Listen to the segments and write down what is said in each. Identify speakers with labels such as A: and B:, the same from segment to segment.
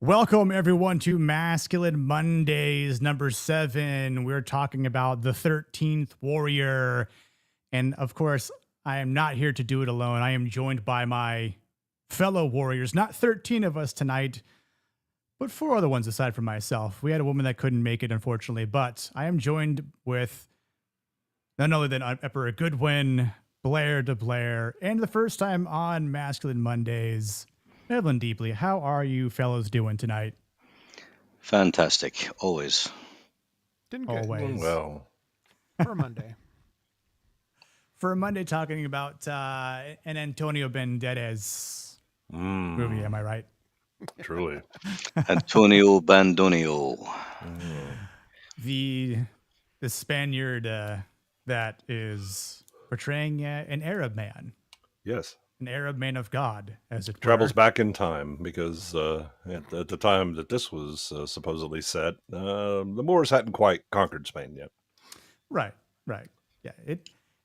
A: Welcome, everyone, to Masculine Mondays, number 7. We're talking about the 13th warrior. And of course, I am not here to do it alone. I am joined by my fellow warriors, not 13 of us tonight, but 4 other ones aside from myself. We had a woman that couldn't make it, unfortunately, but I am joined with none other than Emperor Goodwin, Blair to Blair, and the first time on Masculine Mondays, Evelyn Deeply. How are you fellows doing tonight?
B: Fantastic, always.
C: Didn't good.
A: Always.
D: Well,
C: For a Monday.
A: For a Monday, talking about an Antonio Banderas movie, am I right?
D: truly.
B: Antonio Bandonio.
A: The Spaniard that is portraying an Arab man,
D: Yes.
A: an Arab man of God, as it
D: Travels
A: were.
D: back in time because at the time that this was supposedly set, the Moors hadn't quite conquered Spain yet.
A: Right. Yeah,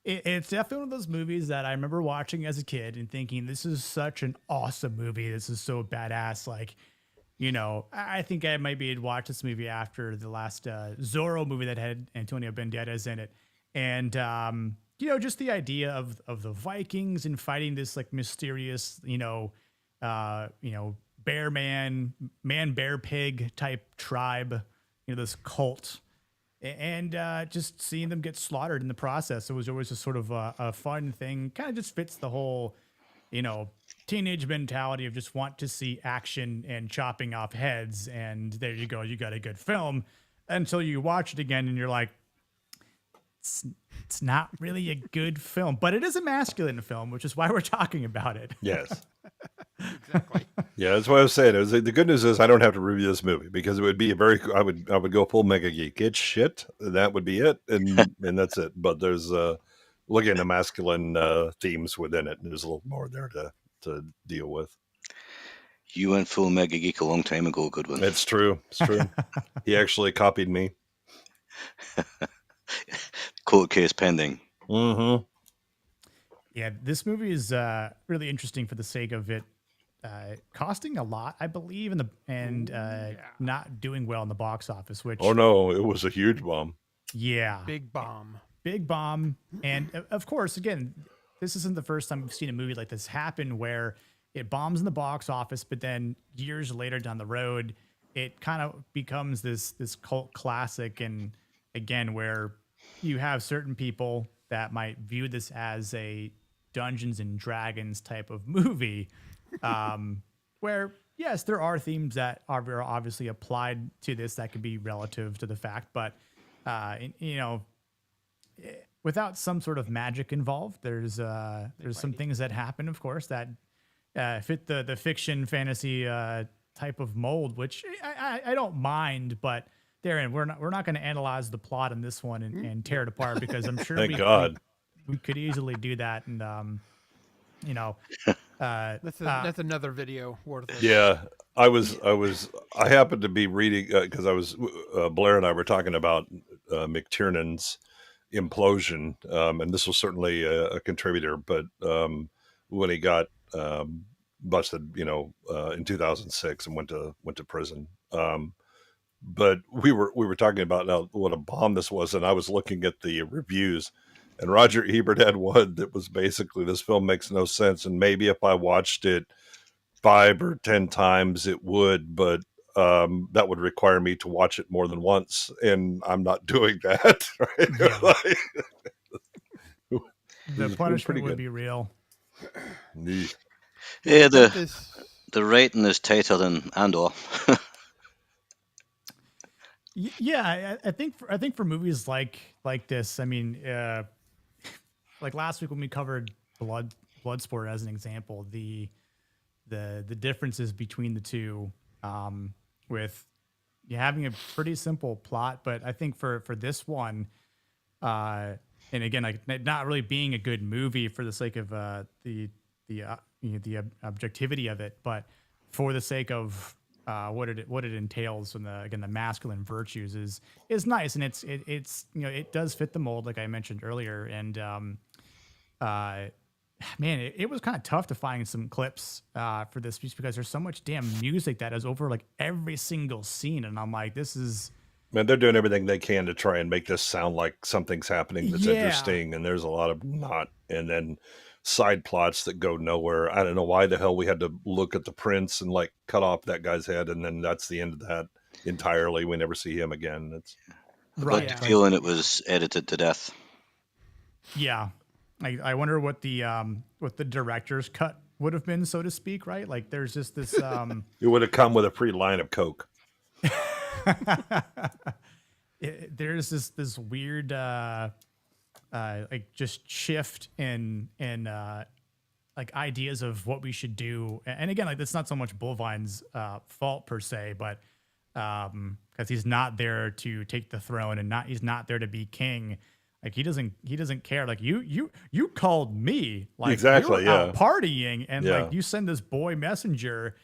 A: it's definitely one of those movies that I remember watching as a kid and thinking, this is such an awesome movie. This is so badass. Like, I think I maybe had watched this movie after the last Zorro movie that had Antonio Banderas in it. And, just the idea of the Vikings and fighting this like mysterious, bear man, bear, pig type tribe, this cult. And just seeing them get slaughtered in the process, it was always just sort of a fun thing. Kind of just fits the whole, teenage mentality of just want to see action and chopping off heads. And there you go, you got a good film. Until you watch it again and you're like, it's not really a good film, but it is a masculine film, which is why we're talking about it.
D: Yes.
C: Exactly.
D: Yeah, that's what I was saying. The good news is I don't have to review this movie because it would be I would go full mega geek. It's shit. That would be it, and that's it. But there's looking at masculine themes within it, and there's a little more there to deal with.
B: You went full Mega Geek a long time ago, Goodwin.
D: It's true. It's true. He actually copied me.
B: Court case pending.
D: Mm-hmm.
A: Yeah, this movie is really interesting for the sake of it costing a lot, I believe, and not doing well in the box office. Which
D: Oh no, it was a huge bomb.
A: yeah,
C: Big bomb.
A: big bomb. And of course, again, this isn't the first time we've seen a movie like this happen where it bombs in the box office, but then years later down the road, it kind of becomes this cult classic. And again, where you have certain people that might view this as a Dungeons and Dragons type of movie, where yes, there are themes that are very obviously applied to this that could be relative to the fact, but without some sort of magic involved, there's some things that happen, of course, that fit the fiction fantasy type of mold, which I don't mind, but Darren, we're not going to analyze the plot in this one and tear it apart because I'm sure
D: Thank God.
A: we could easily do that, and
C: That's another video worth it.
D: Yeah, I happened to be reading because I was Blair and I were talking about McTiernan's implosion, and this was certainly a contributor. But when he got busted, in 2006 and went to prison. But we were talking about what a bomb this was, and I was looking at the reviews. And Roger Ebert had one that was basically, this film makes no sense. And maybe if I watched it 5 or 10 times, it would, but that would require me to watch it more than once. And I'm not doing that. Right?
A: Yeah.
D: It
A: The
D: was
A: punishment
D: pretty
A: would
D: good.
A: be real.
D: Neat.
B: Yeah,
C: This,
B: the writing is tighter than Andor.
A: Yeah, I think for movies like this, I mean, like last week when we covered Bloodsport as an example, the differences between the two, with you having a pretty simple plot, but I think for this one, and again, like not really being a good movie for the sake of the objectivity of it, but for the sake of what it entails and the masculine virtues is nice, and it's it does fit the mold like I mentioned earlier, and man, it was kind of tough to find some clips for this piece because there's so much damn music that is over like every single scene, and I'm like, this is.
D: Man, they're doing everything they can to try and make this sound like something's happening that's interesting, and there's a lot of not, and then side plots that go nowhere. I don't know why the hell we had to look at the prince and like cut off that guy's head, and then that's the end of that entirely. We never see him again. It's
B: I got the feeling it was edited to death.
A: Yeah, I wonder what the director's cut would have been, so to speak. Right? Like, there's just this.
D: It would have come with a free line of Coke.
A: There's this weird like just shift in like ideas of what we should do, and again, like, that's not so much Bullvine's fault per se, but because he's not there to take the throne and he's not there to be king. Like, he doesn't care. Like, you called me, like,
D: exactly,
A: you're out partying, and like, you send this boy messenger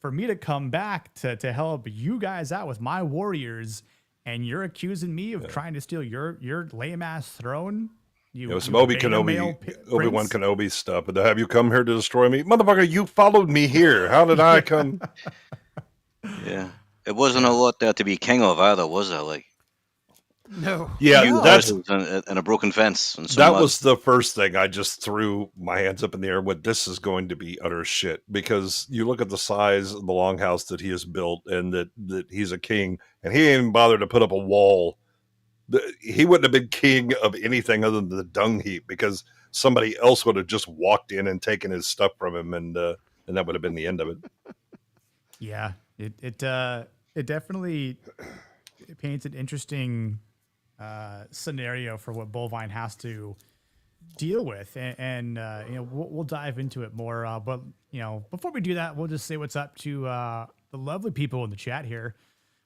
A: for me to come back to help you guys out with my warriors, and you're accusing me of trying to steal your lame ass throne.
D: It was some Obi-Wan Kenobi stuff. But have you come here to destroy me, motherfucker? You followed me here. How did I come?
B: Yeah, it wasn't a lot there to be king of either, was there? Like,
C: no.
D: Yeah, that's
B: and a broken fence. And
D: that was the first thing. I just threw my hands up in the air with, this is going to be utter shit, because you look at the size of the longhouse that he has built, and that he's a king, and he ain't even bothered to put up a wall. He wouldn't have been king of anything other than the dung heap, because somebody else would have just walked in and taken his stuff from him, and that would have been the end of it.
A: Yeah, it definitely paints an interesting scenario for what Bullvine has to deal with, and we'll dive into it more. But before we do that, we'll just say what's up to the lovely people in the chat here.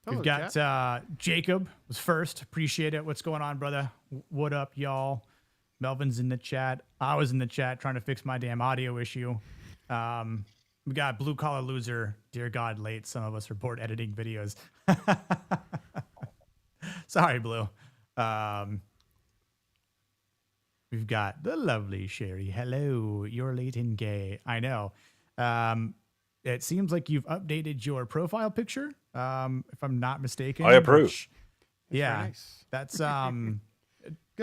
A: We've got Jacob was first. Appreciate it. What's going on, brother? What up, y'all? Melvin's in the chat. I was in the chat trying to fix my damn audio issue. We got Blue Collar Loser. Dear God, late. Some of us are bored editing videos. Sorry, Blue. We've got the lovely Sherry. Hello, you're late and gay. I know. It seems like you've updated your profile picture, if I'm not mistaken.
D: I approve.
A: That's
C: good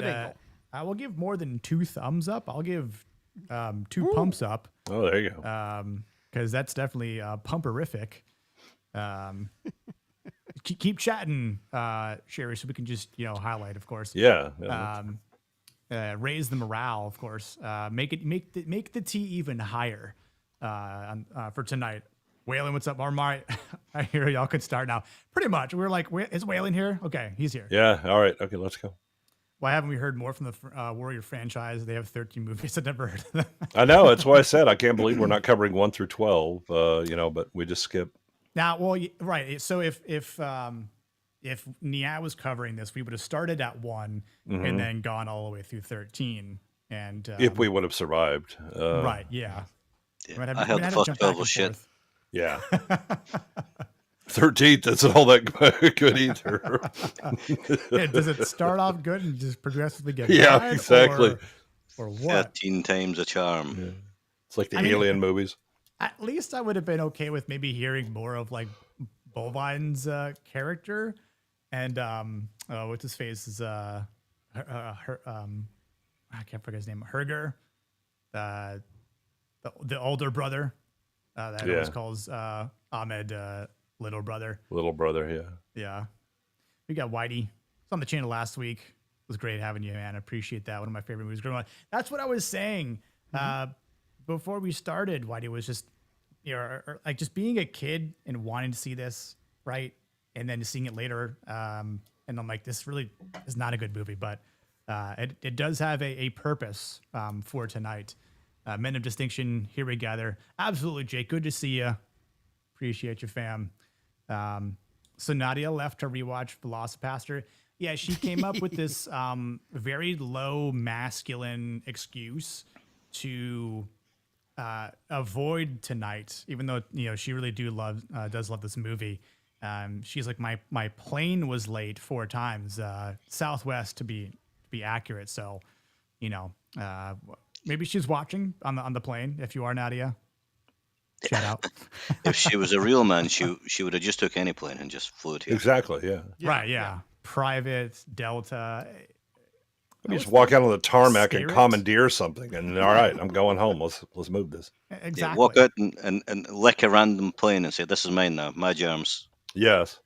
C: angle.
A: I will give more than 2 thumbs up. I'll give 2 pumps up.
D: Oh, there you go.
A: Because that's definitely pumperific. Keep chatting, Sherry, so we can just highlight, of course.
D: Yeah.
A: Raise the morale, of course. Make the tea even higher for tonight. Waylon, what's up? Marmite, I hear y'all could start now. Pretty much. We're like, is Waylon here? Okay, he's here.
D: Yeah. All right. Okay, let's go.
A: Why haven't we heard more from the Warrior franchise? They have 13 movies. I've never heard of them.
D: I know. That's why I said I can't believe we're not covering 1 through 12. But we just skip.
A: Now, well, right. So if Nia was covering this, we would have started at 1 and then gone all the way through 13. And
D: if we would have survived,
A: right? Yeah.
B: I had the first 12 was shit.
D: Yeah. 13th isn't all that good either.
A: Does it start off good and just progressively get
D: bad, exactly.
A: Or what?
B: 13 times a charm.
D: Yeah. It's like the Alien movies.
A: At least I would have been okay with maybe hearing more of like Bullvine's character, and what's his face is I can't forget his name. Herger, the older brother that always calls Ahmed little brother.
D: Little brother, yeah.
A: Yeah. We got Whitey. It's on the channel last week. It was great having you, man. I appreciate that. One of my favorite movies growing up. That's what I was saying before we started. Whitey was just, like just being a kid and wanting to see this, right? And then seeing it later. And I'm like, this really is not a good movie, but it does have a purpose for tonight. Men of distinction, here we gather. Absolutely, Jake. Good to see you. Appreciate you, fam. So Nadia left to rewatch Velocipaster. Yeah, she came up with this very low masculine excuse to avoid tonight, even though she really does love this movie. She's like, my plane was late 4 times, Southwest to be accurate. So, Maybe she's watching on the plane. If you are, Nadia, shout out.
B: If she was a real man, she would have just took any plane and just flew here.
D: Exactly. Yeah.
A: Right, yeah. Private, Delta.
D: You just walk out on the tarmac and
A: Spirit?
D: commandeer something, and all right, I'm going home. Let's move this.
A: Exactly.
B: Yeah, walk out and lick a random plane and say, "This is mine now, my germs."
D: Yes.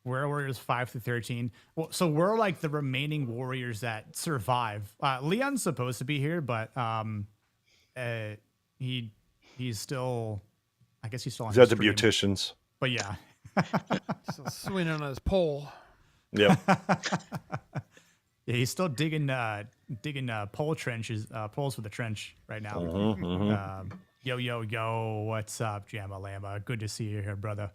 A: We're Warriors 5 through 13. Well, so we're like the remaining warriors that survive. Leon's supposed to be here, but he's still, I guess he's still on
D: He's
A: his
D: at the
A: stream.
D: beauticians.
A: But yeah.
C: Still swinging on his pole.
D: Yeah.
A: Yeah, he's still digging pole trenches, poles for the trench right now. Yo, what's up, Jamma Lama? Good to see you here, brother.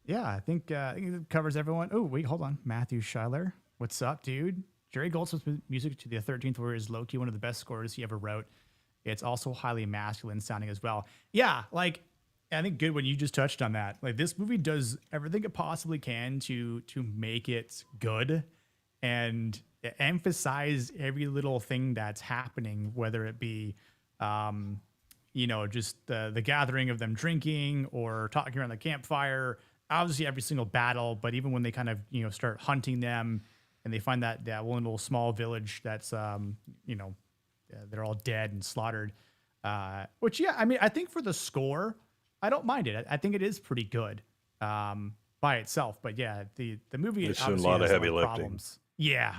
A: Yeah, I think it covers everyone. Oh, wait, hold on. Matthew Schuyler, what's up, dude? Jerry Goldsmith's music to the 13th Warrior is low-key one of the best scores he ever wrote. It's also highly masculine sounding as well. Yeah, like, I think good when you just touched on that. Like, this movie does everything it possibly can to make it good and emphasize every little thing that's happening, whether it be, just the gathering of them drinking or talking around the campfire. Obviously, every single battle, but even when they kind of start hunting them and they find that one little small village that's they're all dead and slaughtered. Which I mean, I think for the score, I don't mind it. I think it is pretty good by itself. But yeah, the movie
D: There's
A: obviously
D: a lot of
A: has
D: heavy
A: lot
D: lifting.
A: problems. Yeah.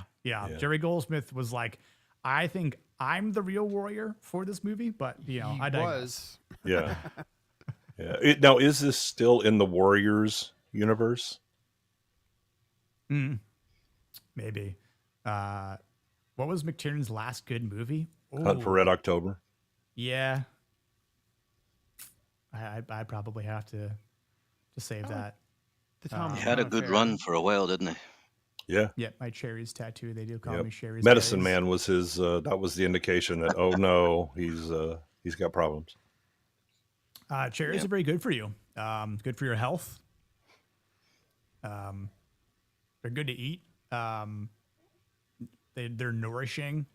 A: Jerry Goldsmith was like, I think I'm the real warrior for this movie, but I digress.
C: Was.
D: Yeah. Yeah. Now, is this still in the Warriors universe?
A: Maybe. What was McTiernan's last good movie?
D: Hunt for Red October.
A: Yeah. I probably have to save that.
C: The Tom
B: He had a good run for a while, didn't he?
D: Yeah.
A: Yeah, my Cherries tattoo. They do call
D: Yep.
A: me Cherries.
D: Medicine
A: Berries.
D: Man was his. That was the indication that no, he's got problems.
A: Cherries are very good for you. Good for your health. They're good to eat. They're nourishing.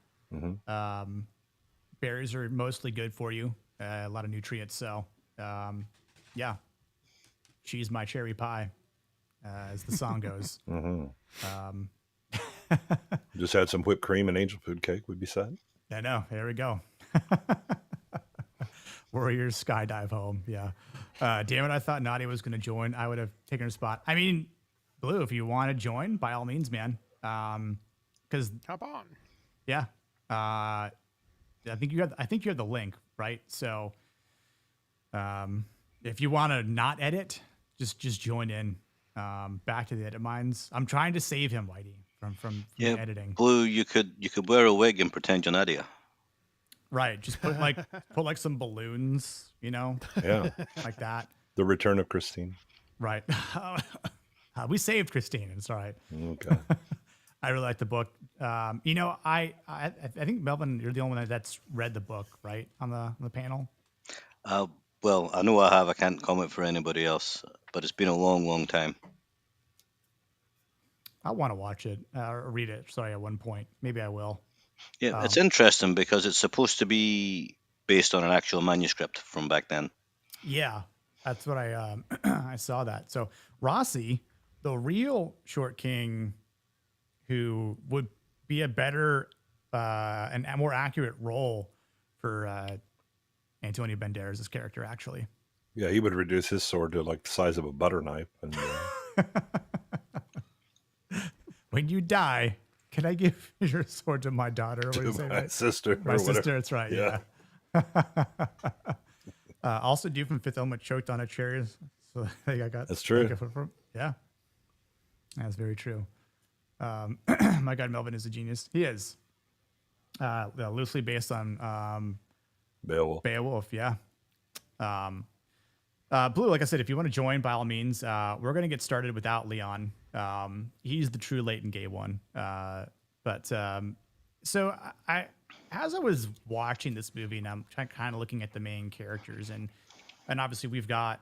A: Berries are mostly good for you. A lot of nutrients. So, yeah. She's my cherry pie, as the song goes.
D: Just had some whipped cream and angel food cake. Would be sad.
A: I know. There we go. Warriors skydive home. Yeah. Damn it. I thought Nadia was going to join. I would have taken her spot. I mean, Blue, if you want to join, by all means, man. Because
C: Hop on.
A: yeah, I think you have the link, right? So, if you want to not edit, just join in. Back to the edit mines. I'm trying to save him, Whitey, from editing.
B: Blue, you could wear a wig and pretend you're Nadia.
A: Right. Just put like some balloons,
D: Yeah.
A: like that.
D: The Return of Christine.
A: Right. We saved Christine. It's all right.
D: Okay.
A: I really like the book. I think Melvin, you're the only one that's read the book, right? On the panel.
B: Well, I know I have. I can't comment for anybody else, but it's been a long, long time.
A: I want to watch it or read it. Sorry, at one point. Maybe I will.
B: Yeah, it's interesting because it's supposed to be based on an actual manuscript from back then.
A: Yeah, that's what I I saw that. So Rossi, the real Short King, who would be a better and a more accurate role for Antonio Banderas' character, actually.
D: Yeah, he would reduce his sword to like the size of a butter knife. And
A: When you die, can I give your sword to my daughter? What do you say,
D: my
A: right?
D: sister.
A: My
D: or
A: sister,
D: whatever.
A: that's right.
D: Yeah.
A: Yeah. Also, dude from Fifth Element choked on a chair. So I got
D: That's true.
A: Yeah, that's very true. My God, Melvin is a genius. He is. Loosely based on Beowulf. Yeah. Blue, like I said, if you want to join, by all means, we're going to get started without Leon. He's the true Leighton Gay one. So as I was watching this movie, and I'm kind of looking at the main characters, and obviously we've got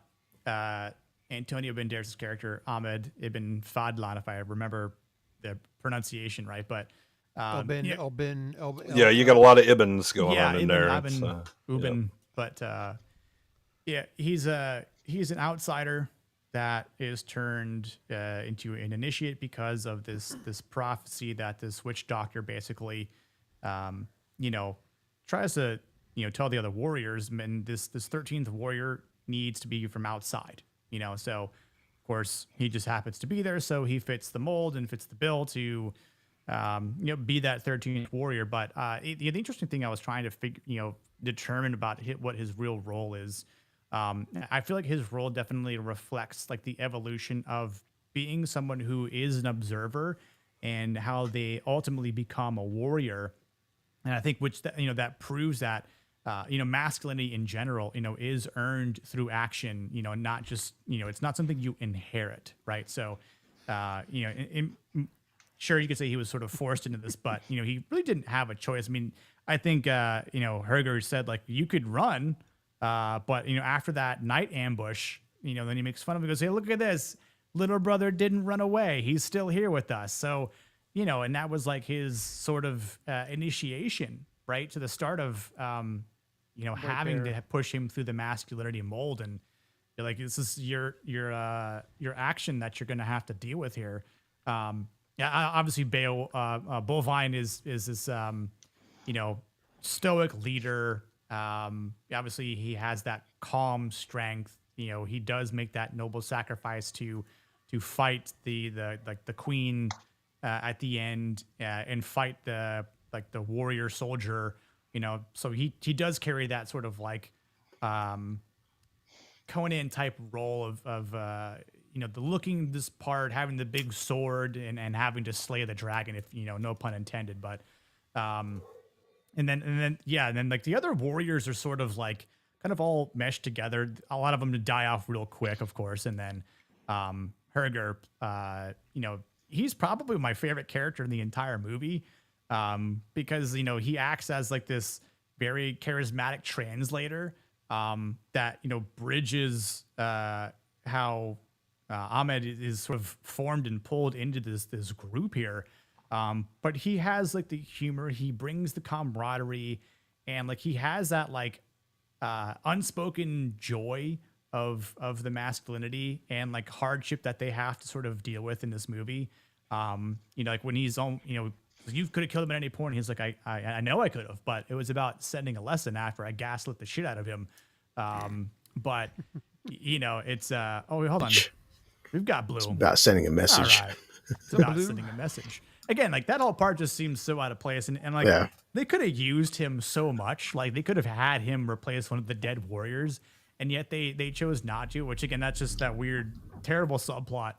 A: Antonio Banderas' character, Ahmad ibn Fadlan, if I remember the pronunciation right. But
C: Elbin,
A: Yeah,
C: Elbin,
D: Yeah, you got a lot of Ibns going
A: yeah,
D: on in
A: Ibn
D: there.
A: Abin
D: Yeah.
A: Ubin, but yeah, he's an outsider that is turned into an initiate because of this prophecy that this witch doctor basically, um, you know, tries to tell the other warriors, and this 13th warrior needs to be from outside. So of course he just happens to be there, so he fits the mold and fits the bill to be that 13th warrior. But the interesting thing I was trying to determine about what his real role is. I feel like his role definitely reflects like the evolution of being someone who is an observer and how they ultimately become a warrior. And I think that proves that masculinity in general is earned through action, not just it's not something you inherit, right? So sure, you could say he was sort of forced into this, but he really didn't have a choice. I mean, I think Herger said like you could run, but after that night ambush, then he makes fun of him. He goes, "Hey, look at this, little brother didn't run away. He's still here with us." So and that was like his sort of initiation, right, to the start of having
C: there.
A: to push him through the masculinity mold, and you're like, this is your action that you're going to have to deal with here. Yeah, obviously, Bovine is this stoic leader. Obviously, he has that calm strength. He does make that noble sacrifice to fight the queen at the end and fight the warrior soldier. So he does carry that sort of like Conan type role of the looking this part, having the big sword and having to slay the dragon, if no pun intended. But and then like the other warriors are sort of like kind of all meshed together. A lot of them to die off real quick, of course, and then Herger, he's probably my favorite character in the entire movie, because he acts as like this very charismatic translator that bridges how Ahmed is sort of formed and pulled into this group here. But he has like the humor, he brings the camaraderie, and like he has that like unspoken joy of the masculinity and like hardship that they have to sort of deal with in this movie. Like when he's on, you could have killed him at any point. He's like, I know I could have, but it was about sending a lesson after I gaslit the shit out of him. But it's oh wait, hold on, we've got Blue.
E: It's about sending a message.
A: All right. It's about sending a message. Again, like that whole part just seems so out of place. And like they could have used him so much. Like they could have had him replace one of the dead warriors, and yet they chose not to, which again, that's just that weird, terrible subplot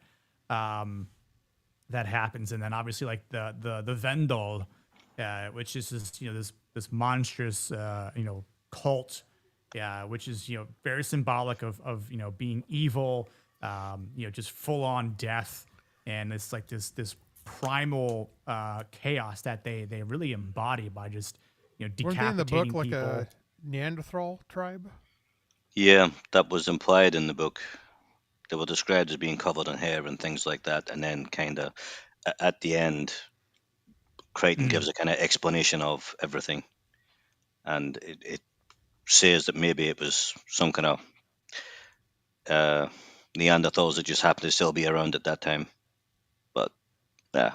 A: that happens. And then obviously like the Vendel, which is just, this monstrous cult, which is very symbolic of being evil, just full on death. And it's like this primal chaos that they really embody by just decapitating
C: Weren't they in the book like
A: people.
C: a Neanderthal tribe?
B: Yeah, that was implied in the book. They were described as being covered in hair and things like that, and then kind of at the end, Crichton gives a kind of explanation of everything, and it says that maybe it was some kind of Neanderthals that just happened to still be around at that time. But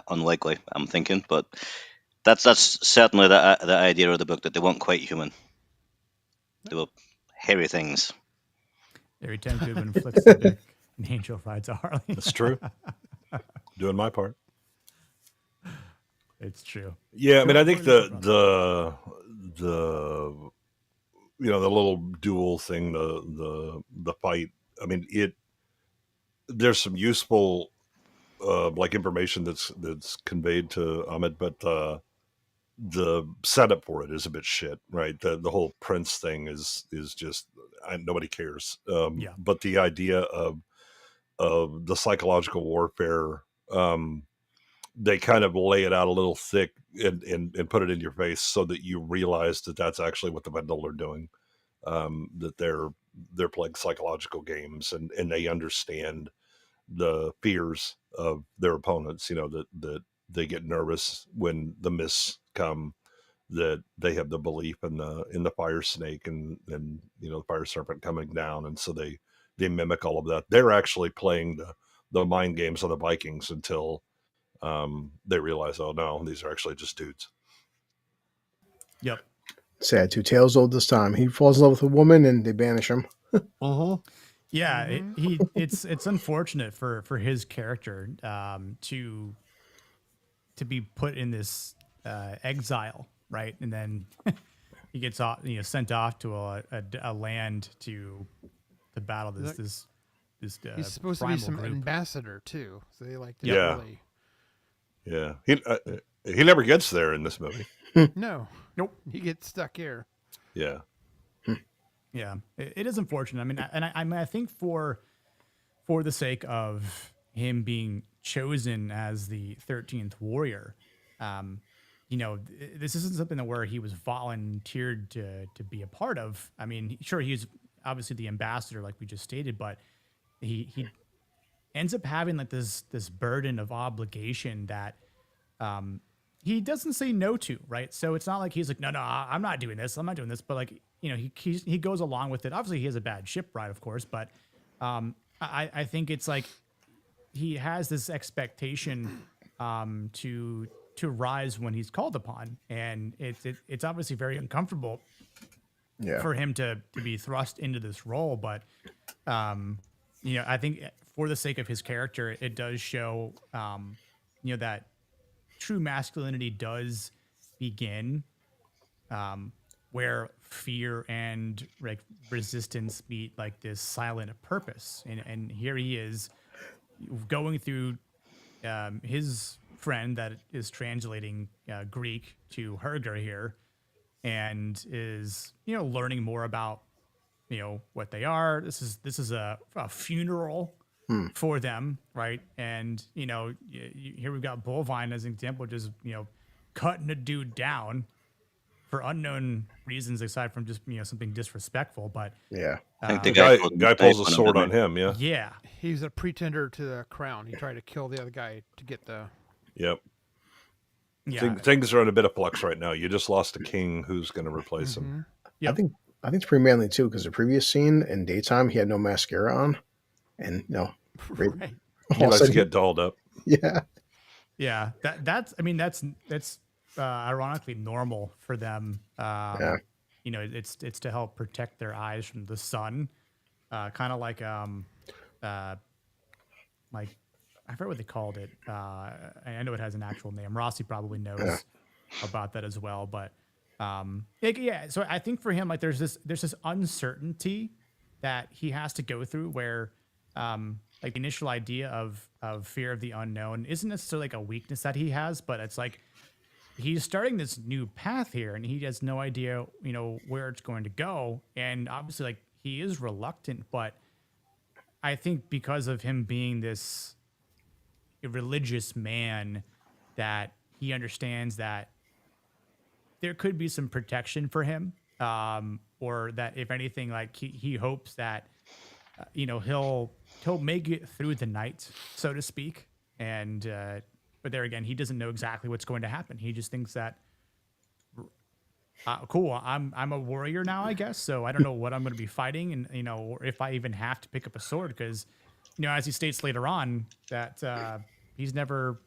B: unlikely, I'm thinking. But that's certainly the idea of the book, that they weren't quite human. They were hairy things.
A: Every time Goodwin flicks the dick, an angel rides a Harley.
D: That's true. Doing my part.
A: It's true.
D: Yeah, I mean, I think the the little duel thing, the fight. I mean, there's some useful like information that's conveyed to Ahmed, but the setup for it is a bit shit, right? The whole prince thing is just nobody cares.
A: Yeah.
D: But the idea of the psychological warfare, they kind of lay it out a little thick and put it in your face so that you realize that that's actually what the Vendel are doing. That they're playing psychological games, and they understand the fears of their opponents. That they get nervous when the mists come, that they have the belief in the fire snake and the fire serpent coming down, and so they mimic all of that. They're actually playing the mind games of the Vikings until they realize, oh no, these are actually just dudes.
A: Yep.
E: Sad two tales old this time. He falls in love with a woman and they banish him.
A: Yeah, it's unfortunate for his character to be put in this exile, right? And then he gets off, sent off to a land to battle this.
C: He's supposed to be some ambassador too, so they like to really.
D: Yeah, he never gets there in this movie.
C: No,
A: nope,
C: he gets stuck here.
D: Yeah.
A: Yeah, it is unfortunate. I mean, I think for the sake of him being chosen as the 13th warrior, this isn't something where he was volunteered to be a part of. I mean, sure, he's obviously the ambassador, like we just stated, but he ends up having like this burden of obligation that he doesn't say no to, right? So it's not like he's like, no, I'm not doing this. But like, he goes along with it. Obviously, he has a bad ship ride, of course, but I think it's like he has this expectation to rise when he's called upon, and it's obviously very uncomfortable for him to be thrust into this role. But I think for the sake of his character, it does show that true masculinity does begin where fear and like resistance meet like this silent purpose. And here he is going through his friend that is translating Greek to Herger here, and is learning more about what they are. This is a funeral for them, right? And here we've got Buliwyf as an example, just cutting a dude down for unknown reasons, aside from just something disrespectful. But
D: I think the guy pulls a sword on him. Yeah,
C: he's a pretender to the crown. He tried to kill the other guy to get the.
D: Yep.
A: Yeah.
D: Things are in a bit of flux right now. You just lost a king who's going to replace him.
A: Yep.
E: I think it's pretty manly too, because the previous scene in daytime he had no mascara on, and
C: right.
D: He likes to get dolled up.
A: Yeah. That's ironically normal for them. It's to help protect their eyes from the sun. Kind of like I forget what they called it. I know it has an actual name. Rossi probably knows about that as well. But so I think for him, like there's this uncertainty that he has to go through where like the initial idea of fear of the unknown isn't necessarily like a weakness that he has, but it's like he's starting this new path here and he has no idea, where it's going to go. And obviously like he is reluctant, but I think because of him being this religious man, that he understands that there could be some protection for him, or that if anything, like he hopes that he'll make it through the night, so to speak. And but there again, he doesn't know exactly what's going to happen. He just thinks that cool, I'm a warrior now, I guess, so I don't know what I'm going to be fighting, and or if I even have to pick up a sword, because as he states later on that he's never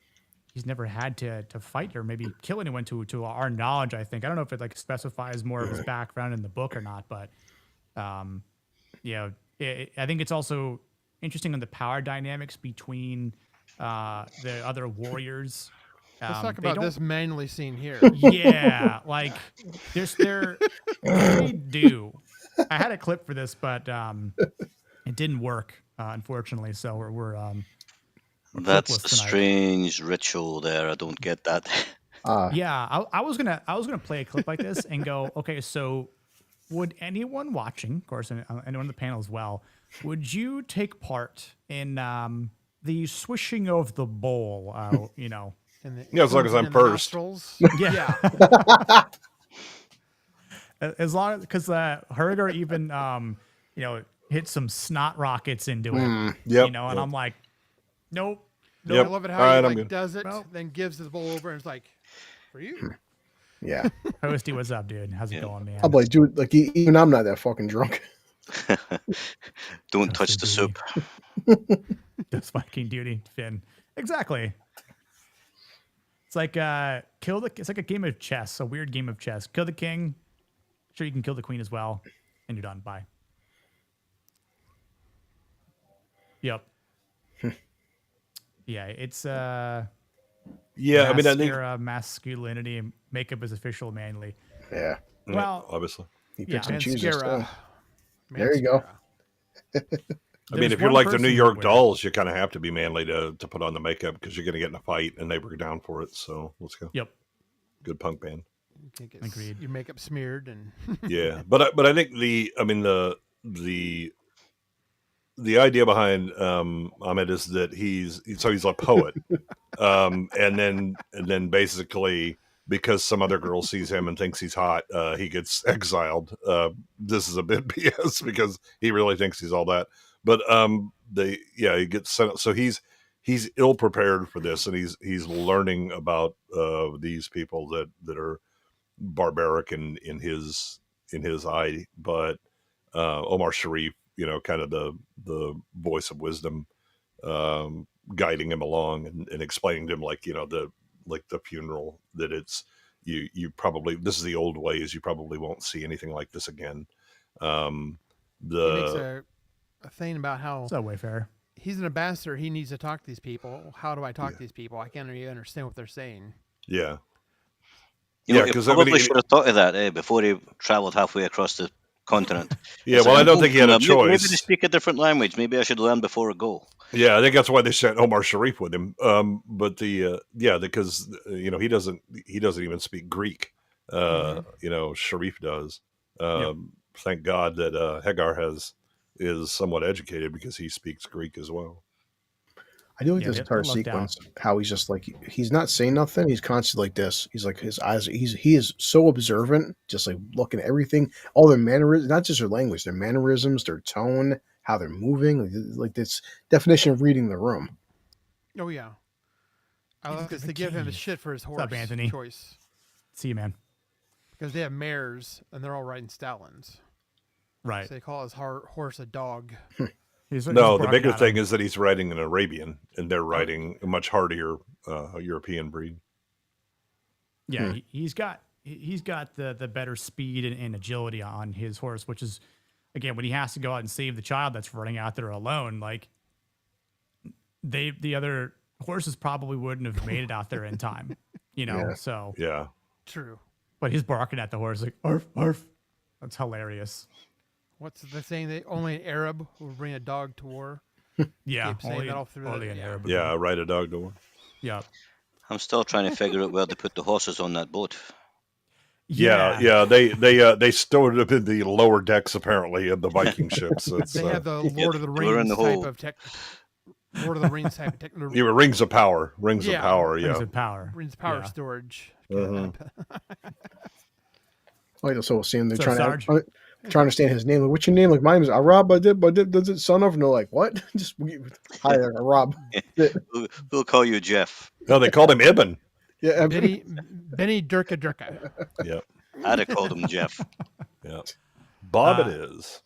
A: had to fight or maybe kill anyone to our knowledge. I think, I don't know if it like specifies more of his background in the book or not, but I think it's also interesting on the power dynamics between the other warriors.
C: Let's talk about this manly scene here.
A: Yeah, like they do. I had a clip for this, but it didn't work, unfortunately. So we're
B: that's a
A: tonight.
B: strange ritual there. I don't get that.
A: Yeah, I was gonna play a clip like this and go, okay, so would anyone watching, of course, and anyone on the panel as well, would you take part in the swishing of the bowl?
D: As long as I'm first.
A: Yeah. As long as, because Herger even hit some snot rockets into it.
D: Yep.
A: And I'm like, nope,
C: I love it how
D: All
C: he
D: right,
C: does it, then gives the bowl over, and it's like, for you.
E: Yeah.
A: Hosty, what's up, dude? How's it going, man?
E: I'm like, dude, like even I'm not that fucking drunk.
B: Don't touch the soup.
A: Does Viking duty, Finn. Exactly. It's like it's like a game of chess, a weird game of chess. Kill the king. Sure, you can kill the queen as well, and you're done. Bye. Yep. Yeah, it's
D: I mean, I think
A: masculinity makeup is official manually.
E: Yeah.
A: Well,
D: obviously.
E: He picks and chooses. Too. There you
C: Mascara.
E: go.
D: I mean, if you're like the New York Dolls, you kind of have to be manly to put on the makeup because you're going to get in a fight and they were down for it. So let's go.
A: Yep.
D: Good punk band.
C: You can't get
A: Agreed.
C: Your makeup smeared and
D: Yeah, but I think the idea behind Ahmed is that he's a poet, and then basically because some other girl sees him and thinks he's hot, he gets exiled. This is a bit BS because he really thinks he's all that. But he gets sent. So he's ill prepared for this, and he's learning about these people that are barbaric in his eye. But Omar Sharif, kind of the voice of wisdom, guiding him along and explaining to him the funeral that it's you probably, this is the old ways, you probably won't see anything like this again.
C: he makes a thing about how
A: it's Wayfarer.
C: He's an ambassador. He needs to talk to these people. How do I talk to these people? I can't really understand what they're saying.
D: Yeah.
B: He probably should have thought of that before he travelled halfway across the continent.
D: Yeah, well, I don't think he had a choice.
B: Maybe they speak a different language. Maybe I should learn before I go.
D: Yeah, I think that's why they sent Omar Sharif with him. But because he doesn't even speak Greek. Sharif does. Thank God that Hagar is somewhat educated because he speaks Greek as well.
E: I do like this entire sequence. How he's just like, he's not saying nothing. He's constantly like this. He's like, his eyes. He is so observant, just like looking at everything, all their mannerisms, not just their language, their mannerisms, their tone, how they're moving, like this definition of reading the room.
C: Oh yeah, I love this. They give him a shit for his horse.
A: What's up, Anthony?
C: Choice.
A: See you, man.
C: Because they have mares and they're all riding stallions.
A: Right.
C: So they call his horse a dog.
D: The bigger thing is that he's riding an Arabian, and they're riding a much hardier European breed.
A: Yeah, he's got the better speed and agility on his horse, which is, again, when he has to go out and save the child that's running out there alone, like the other horses probably wouldn't have made it out there in time, So
D: yeah,
C: true.
A: But he's barking at the horse like arf arf. That's hilarious.
C: What's the saying? That only an Arab will bring a dog to war.
A: Yeah,
C: only
A: an Arab.
D: Yeah, ride a dog to war.
A: Yeah.
B: I'm still trying to figure out where to put the horses on that boat.
D: Yeah. They stowed it up in the lower decks apparently of the Viking ships.
C: They have the Lord of the Rings type of tech. Lord of the Rings type of technology.
D: Yeah, rings of power. Rings of power. Yeah.
A: Rings of power
C: storage.
E: So seeing they're trying to understand his name. Like, what's your name? Like, my name is Arab. Does it son of? And they're like, what? Just hi there, Arab.
B: We'll call you Jeff.
D: No, they called him Ibn.
E: Yeah,
C: Benny Durka.
B: Yeah, I'd have called him Jeff.
D: Yeah, Bob it is.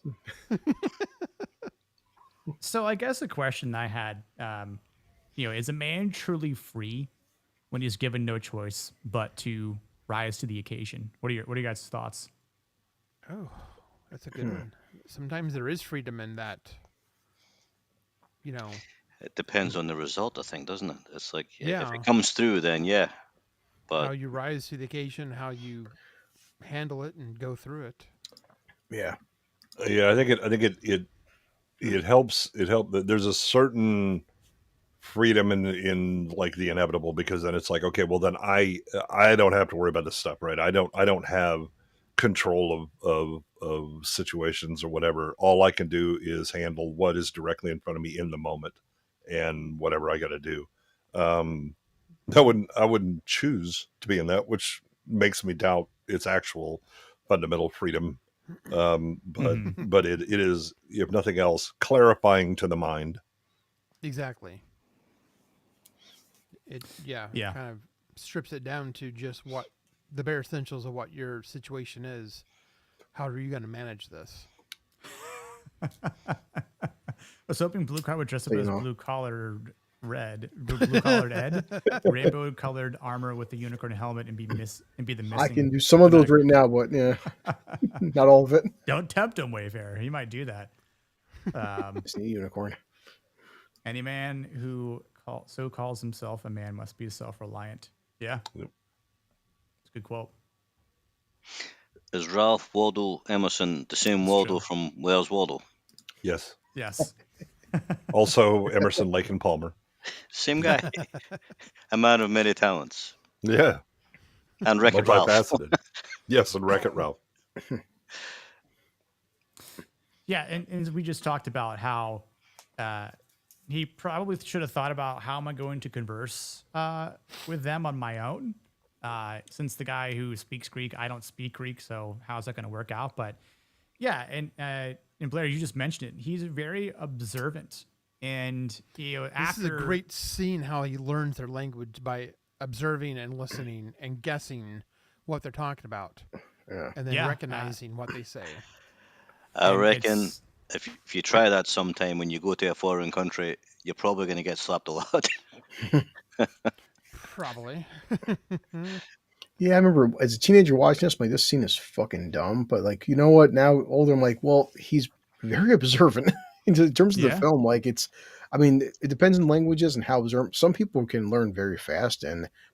A: So I guess the question I had, is a man truly free when he's given no choice but to rise to the occasion? What are your guys' thoughts?
C: Oh, that's a good one. Sometimes there is freedom in that.
B: It depends on the result, I think, doesn't it? It's like if it comes through, then but
C: how you rise to the occasion, how you handle it and go through it.
E: Yeah.
D: I think it helps. It helps. There's a certain freedom in like the inevitable, because then it's like, okay, well then I don't have to worry about this stuff, right? I don't have control of situations or whatever. All I can do is handle what is directly in front of me in the moment, and whatever I got to do. I wouldn't choose to be in that, which makes me doubt its actual fundamental freedom. But it is, if nothing else, clarifying to the mind.
C: Exactly. It
A: Yeah.
C: kind of strips it down to just what the bare essentials of what your situation is. How are you going to manage this?
A: I was hoping Blue Collar would dress up
E: So,
A: as blue collared Ed, rainbow colored armor with the unicorn helmet, and be the missing.
E: I can do some of those right now, but yeah, not all of it.
A: Don't tempt him, Wayfarer. He might do that.
E: It's a unicorn.
A: Any man who calls himself a man must be self-reliant. Yeah.
D: Yep.
A: It's a good quote.
B: Is Ralph Waldo Emerson the same Waldo from Where's Waldo?
D: Yes.
A: Yes.
D: Also, Emerson, Lake and Palmer.
B: Same guy. A man of many talents.
D: Yeah.
B: And Wreck-It Ralph.
D: Multifaceted. Yes, and Wreck-It Ralph.
A: Yeah, and we just talked about how he probably should have thought about how am I going to converse with them on my own. Since the guy who speaks Greek, I don't speak Greek, so how's that going to work out? But yeah, and Blair, you just mentioned it. He's very observant, and
C: This is a great scene how he learns their language by observing and listening and guessing what they're talking about, and then recognizing what they say.
B: I reckon if you try that sometime when you go to a foreign country, you're probably going to get slapped a lot.
C: Probably.
E: Yeah, I remember as a teenager watching this, I'm like, this scene is fucking dumb. But like, you know what? Now older, I'm like, well, he's very observant in terms of the film. Like, I mean, it depends on languages and how observant. Some people can learn very fast,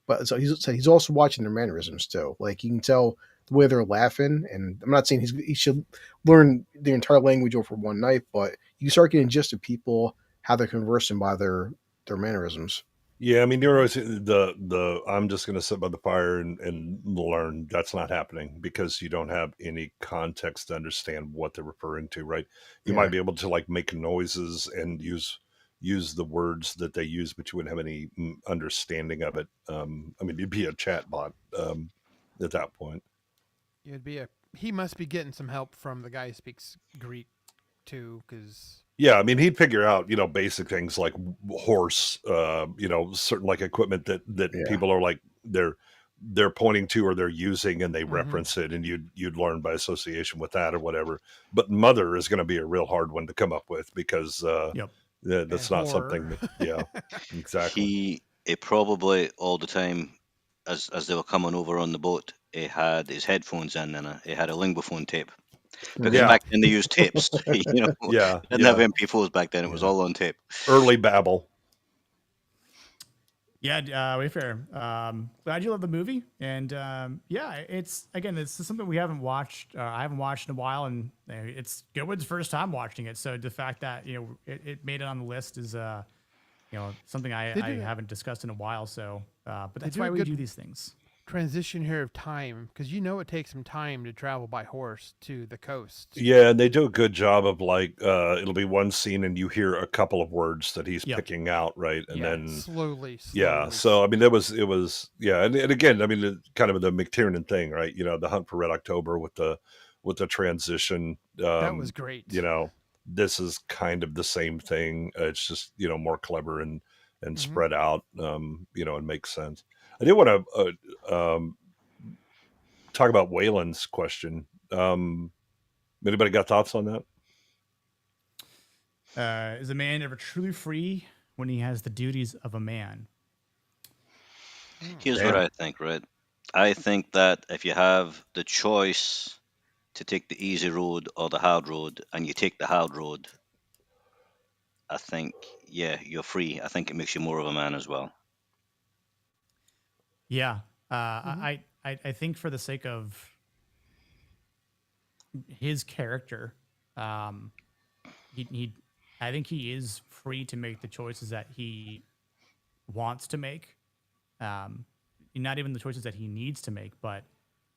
E: but he's also watching their mannerisms too. Like, you can tell the way they're laughing. And I'm not saying he should learn the entire language over one night, but you start getting gist of people, how they're conversing by their mannerisms.
D: Yeah, I mean, you're always I'm just going to sit by the fire and learn. That's not happening because you don't have any context to understand what they're referring to, right? You might be able to like make noises and use the words that they use, but you wouldn't have any understanding of it. I mean, you'd be a chat bot at that point.
C: He must be getting some help from the guy who speaks Greek too, because.
D: Yeah, I mean, he'd figure out, basic things like horse, certain like equipment that people are like they're pointing to or they're using and they reference it, and you'd learn by association with that or whatever. But mother is going to be a real hard one to come up with because that's not something. Exactly.
B: He probably all the time as they were coming over on the boat, he had his headphones in and he had a linguaphone tape. Because back then they used tapes, didn't have MP4s back then. It was all on tape.
D: Early Babel.
A: Yeah, Wayfair. Glad you love the movie, and it's something we haven't watched. I haven't watched in a while, and it's Goodwood's first time watching it. So the fact that it made it on the list is something I haven't discussed in a while. So, but that's why we do these things.
C: Transition here of time, because it takes some time to travel by horse to the coast.
D: Yeah, and they do a good job of like it'll be one scene and you hear a couple of words that he's picking out, right? And then
C: slowly.
D: So I mean it was and again, I mean kind of the McTiernan thing, right? The Hunt for Red October with the transition.
C: That was great.
D: This is kind of the same thing. It's just more clever and spread out, and makes sense. I did want to talk about Waylon's question. Anybody got thoughts on that?
A: Is a man ever truly free when he has the duties of a man?
B: Here's what I think, right? I think that if you have the choice to take the easy road or the hard road, and you take the hard road, I think, you're free. I think it makes you more of a man as well.
A: Yeah. I think for the sake of his character, I think he is free to make the choices that he wants to make. Not even the choices that he needs to make, but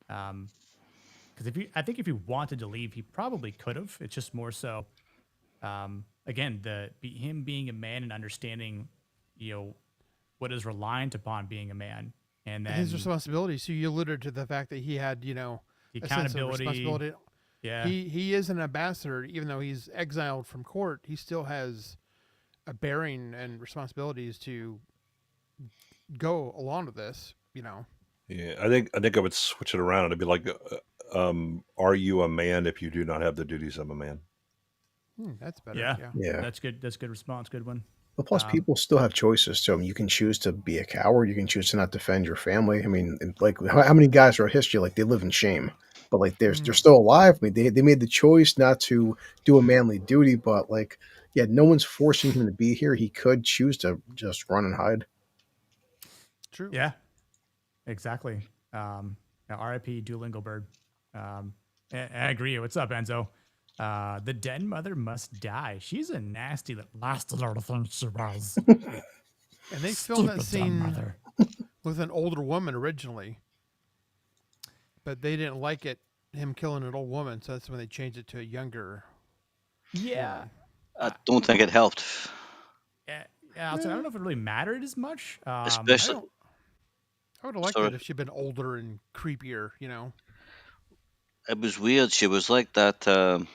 A: because I think if he wanted to leave, he probably could have. It's just more so, again, him being a man and understanding, what is reliant upon being a man. And then
C: his responsibility. So you alluded to the fact that he had, the
A: accountability.
C: Responsibility.
A: Yeah.
C: He is an ambassador, even though he's exiled from court. He still has a bearing and responsibilities to go along with this,
D: Yeah, I think I would switch it around. It'd be like, are you a man if you do not have the duties of a man?
C: That's better.
A: Yeah.
E: Yeah.
A: That's good. That's a good response. Good one.
E: But plus, people still have choices. So you can choose to be a coward. You can choose to not defend your family. I mean, like how many guys throughout history, like they live in shame, but like they're still alive. I mean, they made the choice not to do a manly duty, but like, yeah, no one's forcing him to be here. He could choose to just run and hide.
C: True.
A: Yeah, exactly. R.I.P. Duolingo Bird. I agree. What's up, Enzo? The den mother must die. She's a nasty little thing she was.
C: And they filmed that scene with an older woman originally, but they didn't like him killing an old woman, so that's when they changed it to a younger.
A: Yeah.
B: I don't think it helped.
A: Yeah, I don't know if it really mattered as much.
B: Especially,
C: I would have liked it if she'd been older and creepier,
B: it was weird. She was like that, the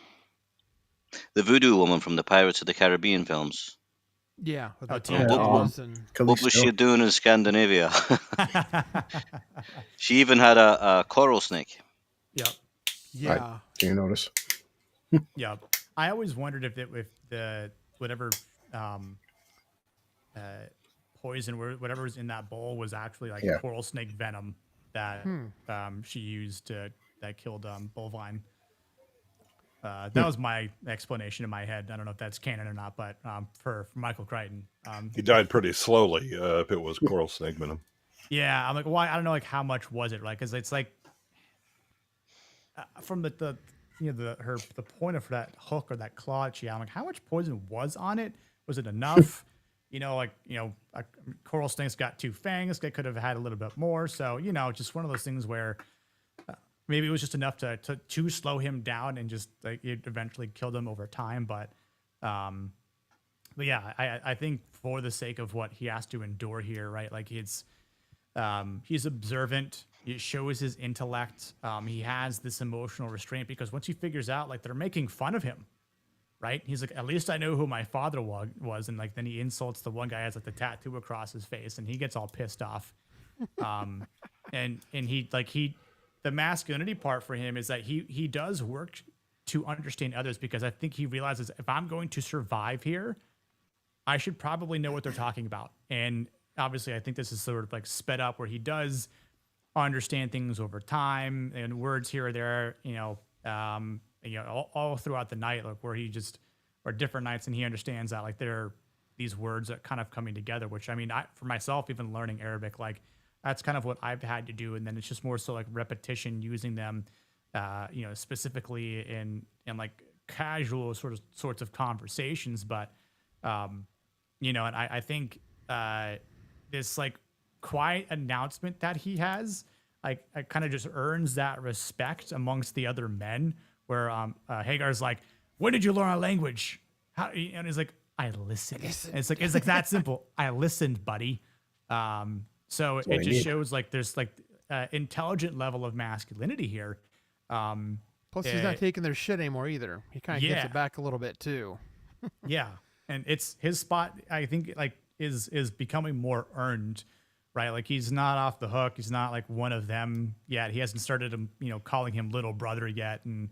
B: voodoo woman from the Pirates of the Caribbean films.
C: Yeah. With the
A: Tia
C: tattoos and
B: What was she doing in Scandinavia? She even had a coral snake.
A: Yep.
C: Yeah.
E: Do you notice?
A: Yep. I always wondered if the whatever poison, whatever was in that bowl, was actually like coral snake venom that she used that killed Buliwyf. That was my explanation in my head. I don't know if that's canon or not, but for Michael Crichton,
D: he died pretty slowly. If it was coral snake venom.
A: Yeah, I'm like, why? I don't know, like how much was it, right? Because it's like from the point of that hook or that claw that she had. I'm like, how much poison was on it? Was it enough? A coral snake's got 2 fangs. They could have had a little bit more. So just one of those things where maybe it was just enough to slow him down and just like it eventually killed him over time. But yeah, I think for the sake of what he has to endure here, right? Like he's observant. It shows his intellect. He has this emotional restraint because once he figures out like they're making fun of him, right? He's like, at least I know who my father was. And like, then he insults the one guy who has like the tattoo across his face and he gets all pissed off. And the masculinity part for him is that he does work to understand others because I think he realizes if I'm going to survive here, I should probably know what they're talking about. And obviously I think this is sort of like sped up where he does understand things over time and words here or there, all throughout the night, like where he just, or different nights, and he understands that like there are these words that kind of coming together, which I mean, for myself, even learning Arabic, like that's kind of what I've had to do. And then it's just more so like repetition, using them, specifically in like casual sorts of conversations. But, and I think this like quiet announcement that he has, like, it kind of just earns that respect amongst the other men. Where Hagar's like, "When did you learn our language?" And he's like, "I listened." And it's like that simple. I listened, buddy. So it just shows like there's like intelligent level of masculinity here.
C: Plus, he's not taking their shit anymore either. He kind of gets it back a little bit too.
A: Yeah, and it's his spot. I think like is becoming more earned, right? Like he's not off the hook. He's not like one of them yet. He hasn't started, calling him little brother yet, and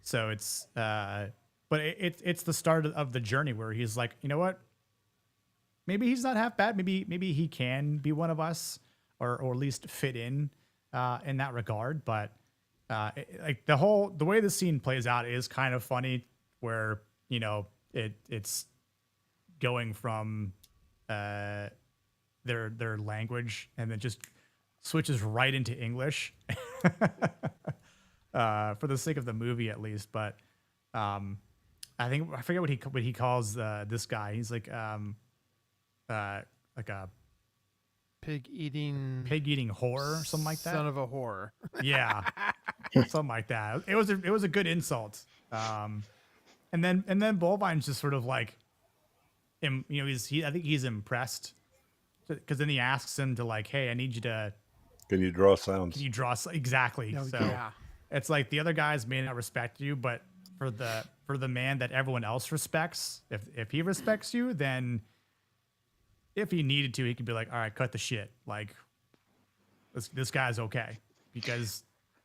A: so it's, but it's the start of the journey where he's like, you know what? Maybe he's not half bad. Maybe he can be one of us, or at least fit in that regard. But like the way the scene plays out is kind of funny, where it's going from their language and then just switches right into English. For the sake of the movie, at least. But I forget what he calls this guy. He's like a
C: pig eating
A: whore or something like that.
C: Son of a whore.
A: Yeah, something like that. It was a good insult. And then Buliwyf's just sort of like, I think he's impressed, because then he asks him to like, hey, I need you to.
D: Can you draw sounds?
A: Can you draw exactly?
C: Oh,
A: so
C: yeah.
A: It's like the other guys may not respect you, but for the man that everyone else respects, if he respects you, then if he needed to, he could be like, all right, cut the shit. Like, this guy's okay, because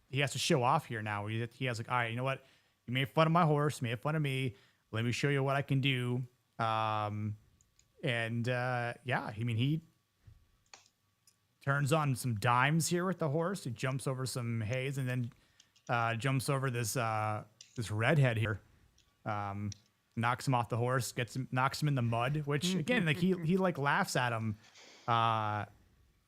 A: he has to show off here now. He has like, all right, you know what? You made fun of my horse, made fun of me. Let me show you what I can do. Yeah, I mean, he turns on some dimes here with the horse. He jumps over some haze and then jumps over this redhead here. Knocks him off the horse, knocks him in the mud, which again, like he like laughs at him, or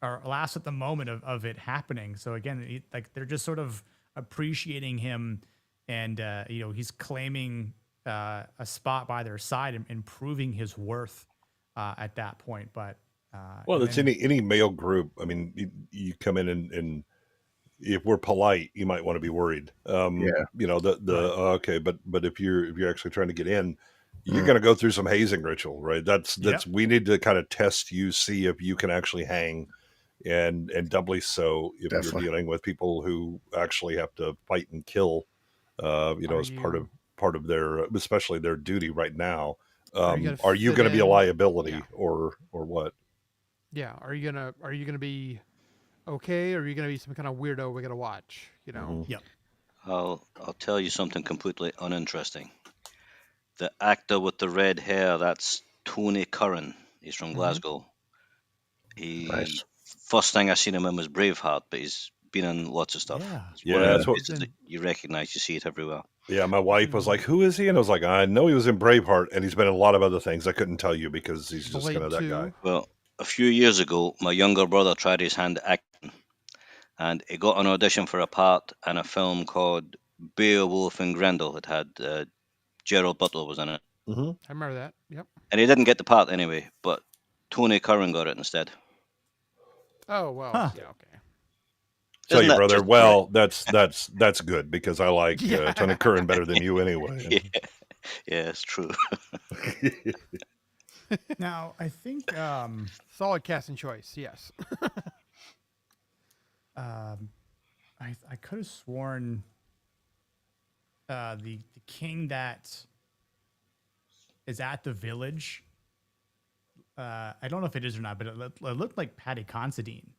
A: laughs at the moment of it happening. So again, like they're just sort of appreciating him, and he's claiming a spot by their side and proving his worth at that point. But
D: well, it's any male group. I mean, you come in and if we're polite, you might want to be worried. Okay, but if you're actually trying to get in, you're going to go through some hazing ritual, right? That's we need to kind of test you, see if you can actually hang, and doubly so if you're dealing with people who actually have to fight and kill, as part of their, especially their duty right now. Are you going to be a liability or what?
C: Yeah. Are you gonna be okay, or are you gonna be some kind of weirdo we gotta watch?
A: Yep.
B: I'll tell you something completely uninteresting. The actor with the red hair, that's Tony Curran. He's from Glasgow. First thing I seen him in was Braveheart, but he's been in lots of stuff.
D: That's what
B: you recognize. You see it everywhere.
D: Yeah, my wife was like, "Who is he?" And I was like, "I know he was in Braveheart, and he's been in a lot of other things. I couldn't tell you because he's just kind of that guy."
B: Well, a few years ago, my younger brother tried his hand at acting, and he got an audition for a part in a film called Buliwyf and Grendel. It had Gerald Butler was in it.
C: I remember that. Yep.
B: And he didn't get the part anyway, but Tony Curran got it instead.
C: Oh well, yeah, okay.
D: Tell you, brother. Well, that's good because I like Tony Curran better than you anyway.
B: Yeah, it's true.
A: Now, I think
C: solid casting choice. Yes.
A: I could have sworn the king that is at the village. I don't know if it is or not, but it looked like Paddy Considine.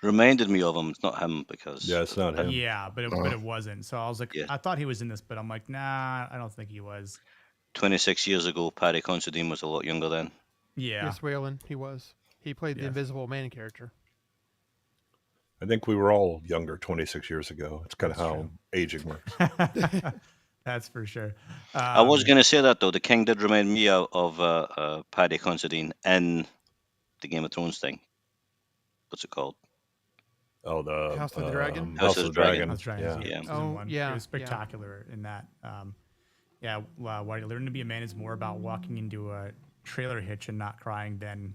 B: Reminded me of him. It's not him because
D: it's not him.
A: Yeah, but it wasn't. So I was like, I thought he was in this, but I'm like, nah, I don't think he was.
B: 26 years ago, Paddy Considine was a lot younger then.
A: Yeah.
C: Yes, Whalen, he was. He played the Invisible Man character.
D: I think we were all younger 26 years ago. It's kind of how aging works.
A: That's for sure.
B: I was going to say that, though. The king did remind me of Paddy Considine in the Game of Thrones thing. What's it called?
D: Oh, the
C: House of the Dragon?
B: House of the Dragon.
A: Yeah. It was spectacular in that. Why you learn to be a man is more about walking into a trailer hitch and not crying than,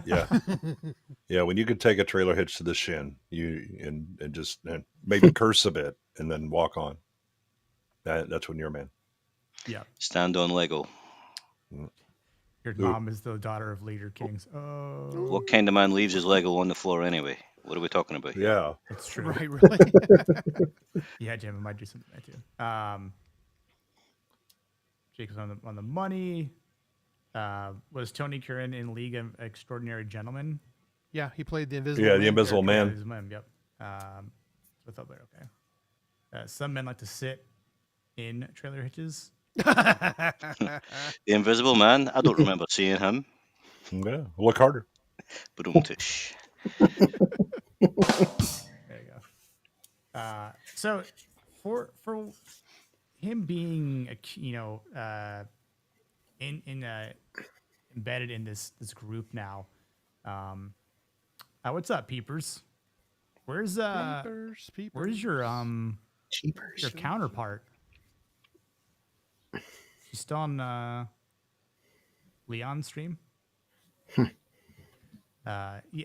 D: Yeah, when you could take a trailer hitch to the shin, and just maybe curse a bit and then walk on. That's when you're a man.
A: Yeah.
B: Stand on Lego.
A: Your mom is the daughter of Leader Kings. Oh.
B: What kind of man leaves his Lego on the floor anyway? What are we talking about here?
D: Yeah.
A: It's true.
C: Right, really?
A: Yeah, Jim, I might do something like that too. Jacob's on the money. Was Tony Curran in League of Extraordinary Gentlemen?
C: Yeah, he played the Invisible
D: Man.
C: Man.
D: The Invisible Man.
A: Yep. So I thought, okay. Some men like to sit in trailer hitches.
B: The Invisible Man? I don't remember seeing him.
D: Yeah, look harder.
B: But
A: There you go. So for him being embedded in this group now, what's up, peepers? Where's where's your
E: Cheapers.
A: your counterpart? She's still on Leon's stream.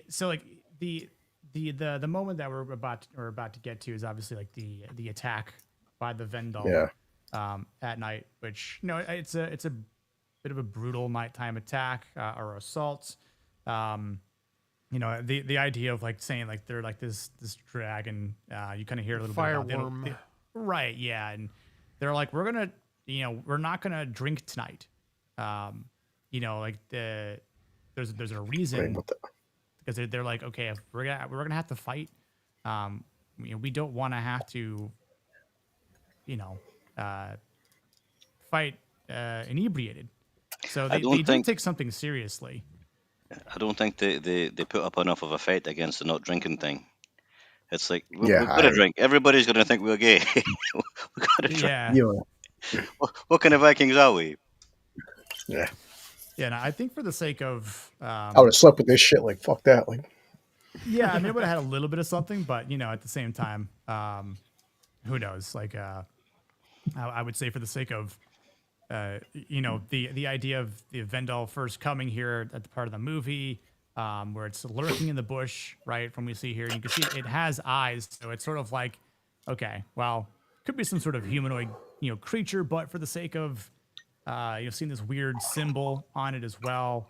A: So like the moment that we're about to get to is obviously like the attack by the Vendel at night, which it's a bit of a brutal nighttime attack or assault. The idea of like saying like they're like this dragon, you kind of hear a little
C: fireworm.
A: bit about it. Right, yeah, and they're like, we're not gonna drink tonight. Like there's a reason, because they're like, okay, if we're gonna have to fight, we don't want to have to, fight inebriated. So they do take something seriously.
B: I don't think they put up enough of a fight against the not drinking thing. It's like, we've got to drink. Everybody's going to think we're gay. We've got to drink.
A: Yeah.
B: What kind of Vikings are we?
E: Yeah.
A: Yeah, no, I think for the sake of...
E: I would have slept with this shit. Like, fuck that. Like,
A: yeah, I mean, it would have had a little bit of something, but, at the same time, who knows? Like, I would say for the sake of, the idea of the Vendel first coming here at the part of the movie, where it's lurking in the bush, right? From we see here, you can see it has eyes, so it's sort of like, okay, well, could be some sort of humanoid, creature, but for the sake of, you've seen this weird symbol on it as well.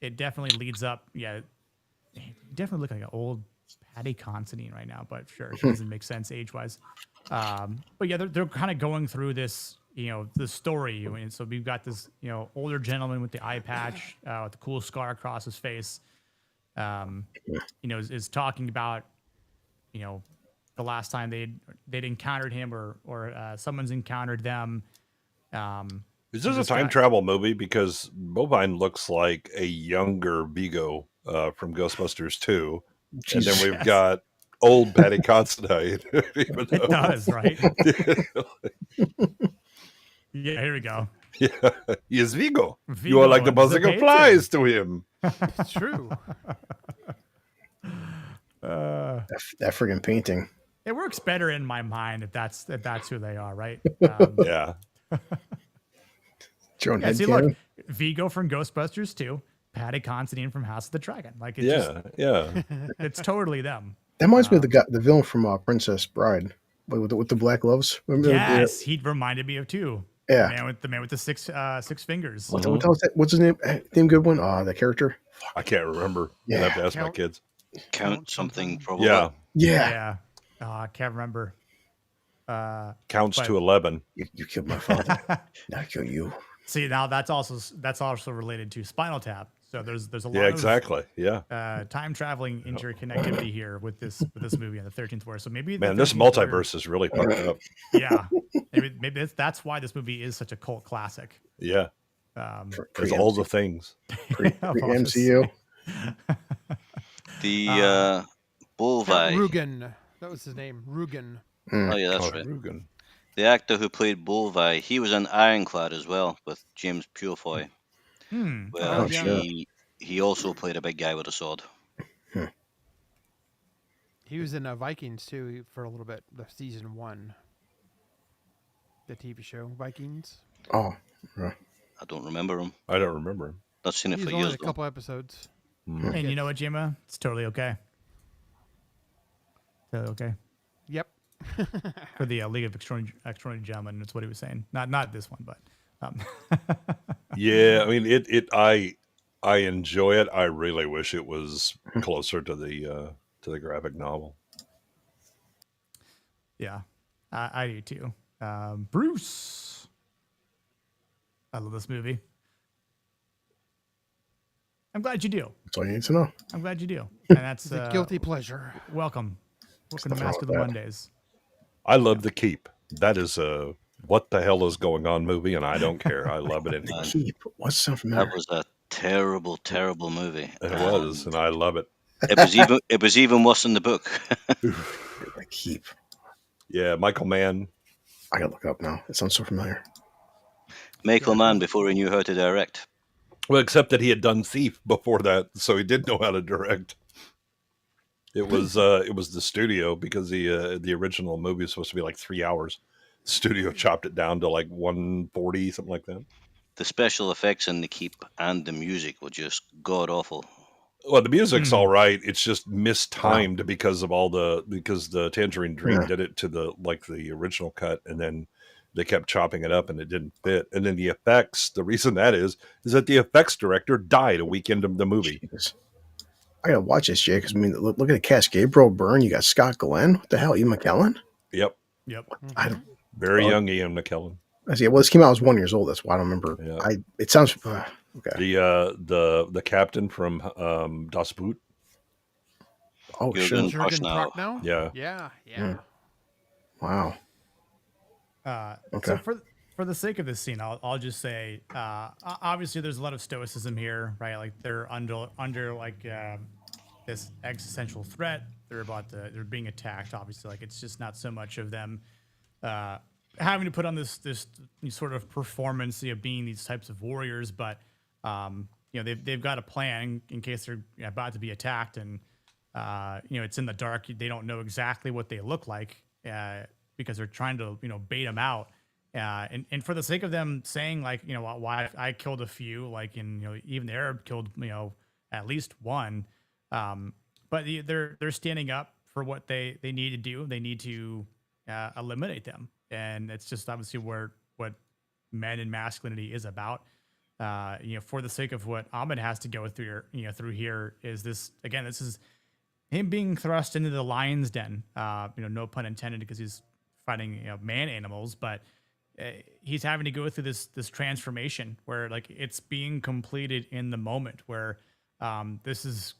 A: It definitely leads up. Yeah, it definitely look like an old Patty Considine right now, but sure, it doesn't make sense age-wise. But yeah, they're kind of going through this, the story. And so we've got this, older gentleman with the eye patch, with the cool scar across his face, is talking about, the last time they'd encountered him or someone's encountered them.
D: Is this a time travel movie? Because Bovine looks like a younger Vigo from Ghostbusters 2. And then we've got old Patty Considine.
A: It does, right? Yeah, here we go.
D: Yeah, he is Vigo. You are like the buzzing of flies to him.
C: It's true.
E: that friggin' painting.
A: It works better in my mind if that's who they are, right?
D: Yeah.
A: See, look, Vigo from Ghostbusters 2, Patty Considine from House of the Dragon. Like, it's it's totally them.
E: That reminds me of the villain from Princess Bride, with the black gloves. Remember?
A: Yes, he reminded me of too.
E: Yeah,
A: the man with the six fingers.
E: What's his name? Name good one. The character.
D: I can't remember. Yeah, I have to ask my kids.
B: Count something, probably.
E: Yeah.
A: I can't remember.
D: Counts to 11.
E: You killed my father. Now I kill you.
A: See, now that's also related to Spinal Tap. So there's a lot
D: of exactly. Yeah.
A: Time traveling interconnectivity here with this movie and the 13th War. So maybe
D: this multiverse is really fucked up.
A: Yeah. Maybe that's why this movie is such a cult classic.
D: Yeah. There's all the things.
E: MCU.
B: The Buliwyf.
C: Rugen. That was his name. Rugen.
B: Oh yeah, that's right.
D: Rugen.
B: The actor who played Buliwyf, he was in Ironclad as well with James Purefoy. Well, he also played a big guy with a sword.
C: He was in Vikings too for a little bit. The season 1, the TV show Vikings.
E: Oh,
B: I don't remember him.
D: I don't remember him.
B: Not seen it for
C: only
B: years.
C: A couple episodes.
A: And you know what, Jima? It's totally okay. Totally okay.
C: Yep.
A: For the League of Extraordinary Gentlemen, that's what he was saying. Not this one, but.
D: Yeah, I mean I enjoy it. I really wish it was closer to the graphic novel.
A: Yeah, I do too. Bruce, I love this movie. I'm glad you do.
E: That's all you need to know.
A: I'm glad you do. And that's
C: a guilty pleasure.
A: Welcome to Masculinity Mondays.
D: I love The Keep. That is a what the hell is going on movie, and I don't care. I love it anyway.
E: Keep. What's something that
B: was a terrible, terrible movie.
D: It was, and I love it.
B: It was even worse than the book.
E: The Keep.
D: Yeah, Michael Mann.
E: I gotta look it up now. It sounds so familiar.
B: Michael Mann before he knew how to direct.
D: Well, except that he had done Thief before that, so he did know how to direct. It was the studio, because the original movie was supposed to be like 3 hours. The studio chopped it down to like 140, something like that.
B: The special effects in The Keep and the music were just god awful.
D: Well, the music's all right. It's just mistimed because the Tangerine Dream did it to the original cut, and then they kept chopping it up and it didn't fit. And then the effects, the reason that is that the effects director died a week into the movie.
E: Jeez. I gotta watch this, Jay, because I mean, look at the cast: Gabriel Byrne, you got Scott Glenn. What the hell, Ian McKellen?
D: Yep. Very young Ian McKellen.
E: I see. Well, this came out. I was 1 year old. That's why I don't remember.
D: Yeah.
E: It sounds. Okay.
D: The captain from Das Boot.
E: Oh
B: Jürgen
E: shit.
C: Jurgen
B: Prochnow.
C: Prochnow.
D: Yeah.
C: Yeah.
E: Wow. Okay.
A: So for the sake of this scene, I'll just say, obviously there's a lot of stoicism here, right? Like they're under like this existential threat. They're being attacked. Obviously, like it's just not so much of them having to put on this sort of performance of being these types of warriors, but they've got a plan in case they're about to be attacked, and it's in the dark. They don't know exactly what they look like because they're trying to bait them out. And for the sake of them saying like why I killed a few, like even the Arab killed at least one, but they're standing up for what they need to do. They need to eliminate them, and it's just obviously what men and masculinity is about. For the sake of what Ahmad has to go through here is this again. This is him being thrust into the lion's den. No pun intended, because he's fighting man animals, but he's having to go through this transformation where like it's being completed in the moment where this is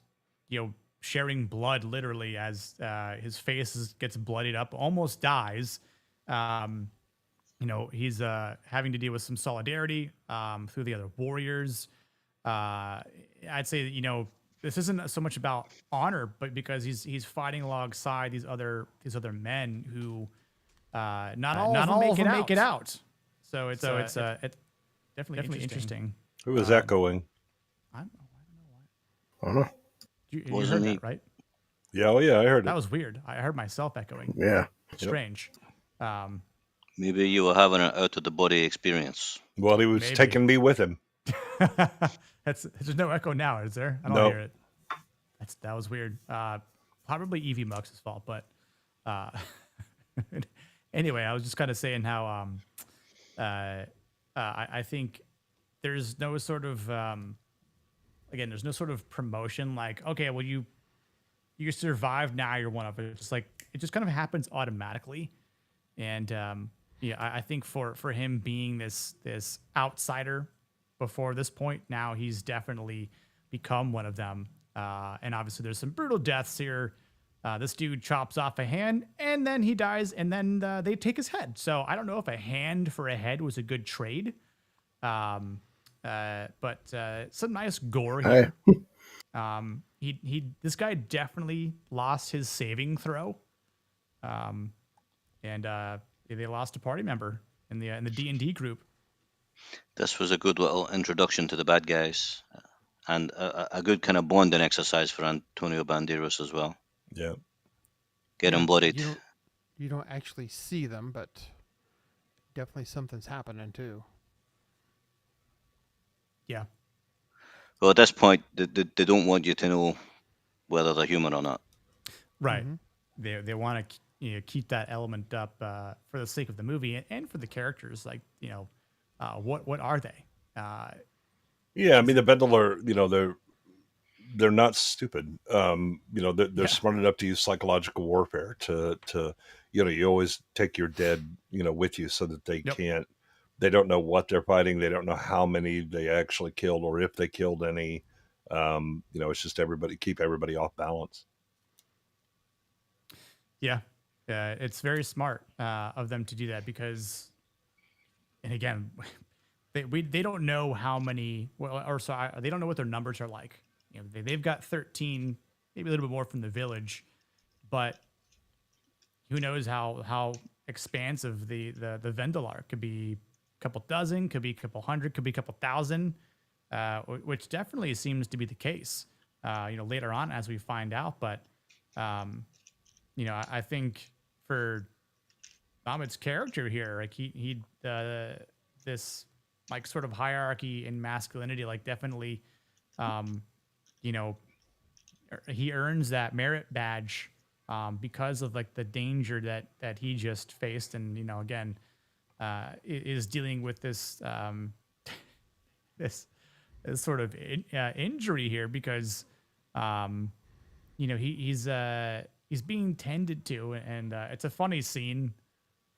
A: sharing blood literally as his face gets bloodied up, almost dies. He's having to deal with some solidarity through the other warriors. I'd say this isn't so much about honor, but because he's fighting alongside these other men who not all of them make it out. So it's definitely interesting.
D: Who was echoing?
A: I don't
E: I don't know.
A: You
B: Wasn't
A: heard
B: he?
A: that, right?
D: Yeah, oh yeah, I heard
A: That
D: it.
A: was weird. I heard myself echoing.
E: Yeah.
A: Strange.
B: Maybe you were having an out of the body experience.
D: Well, he was
A: Maybe.
D: taking me with him.
A: There's no echo now, is there? I don't
D: No.
A: hear it. That was weird. Probably Evie Mux's fault, but anyway, I was just kind of saying how I think there's no sort of there's no sort of promotion like, okay, well you survived, now you're one of it. It's like it just kind of happens automatically. And I think for him being this outsider before this point, now he's definitely become one of them. And obviously there's some brutal deaths here. This dude chops off a hand and then he dies, and then they take his head. So I don't know if a hand for a head was a good trade. But some nice gore here. This guy definitely lost his saving throw. And they lost a party member in the D&D group.
B: This was a good little introduction to the bad guys, and a good kind of bonding exercise for Antonio Banderas as well.
D: Yeah.
B: Get him bloodied.
C: You don't actually see them, but definitely something's happening too.
A: Yeah.
B: Well, at this point, they don't want you to know whether they're human or not.
A: Right. Mm-hmm. They want to keep that element up for the sake of the movie and for the characters. Like, what are they?
D: Yeah, I mean the Vendel are, they're not stupid. They're smart enough to use psychological warfare to you always take your dead with you so that they can't. They don't know what they're fighting. They don't know how many they actually killed or if they killed any. It's just keep everybody off balance.
A: Yeah, it's very smart of them to do that because, and again, they don't know how many. They don't know what their numbers are like. They've got 13, maybe a little bit more from the village, but who knows how expansive the Vendel are. Could be a couple dozen, could be a couple hundred, could be a couple thousand, which definitely seems to be the case. Later on as we find out, but I think for Ahmed's character here, like he this like sort of hierarchy in masculinity, like definitely, he earns that merit badge because of like the danger that he just faced, and again, is dealing with this this sort of injury here because he's being tended to, and it's a funny scene,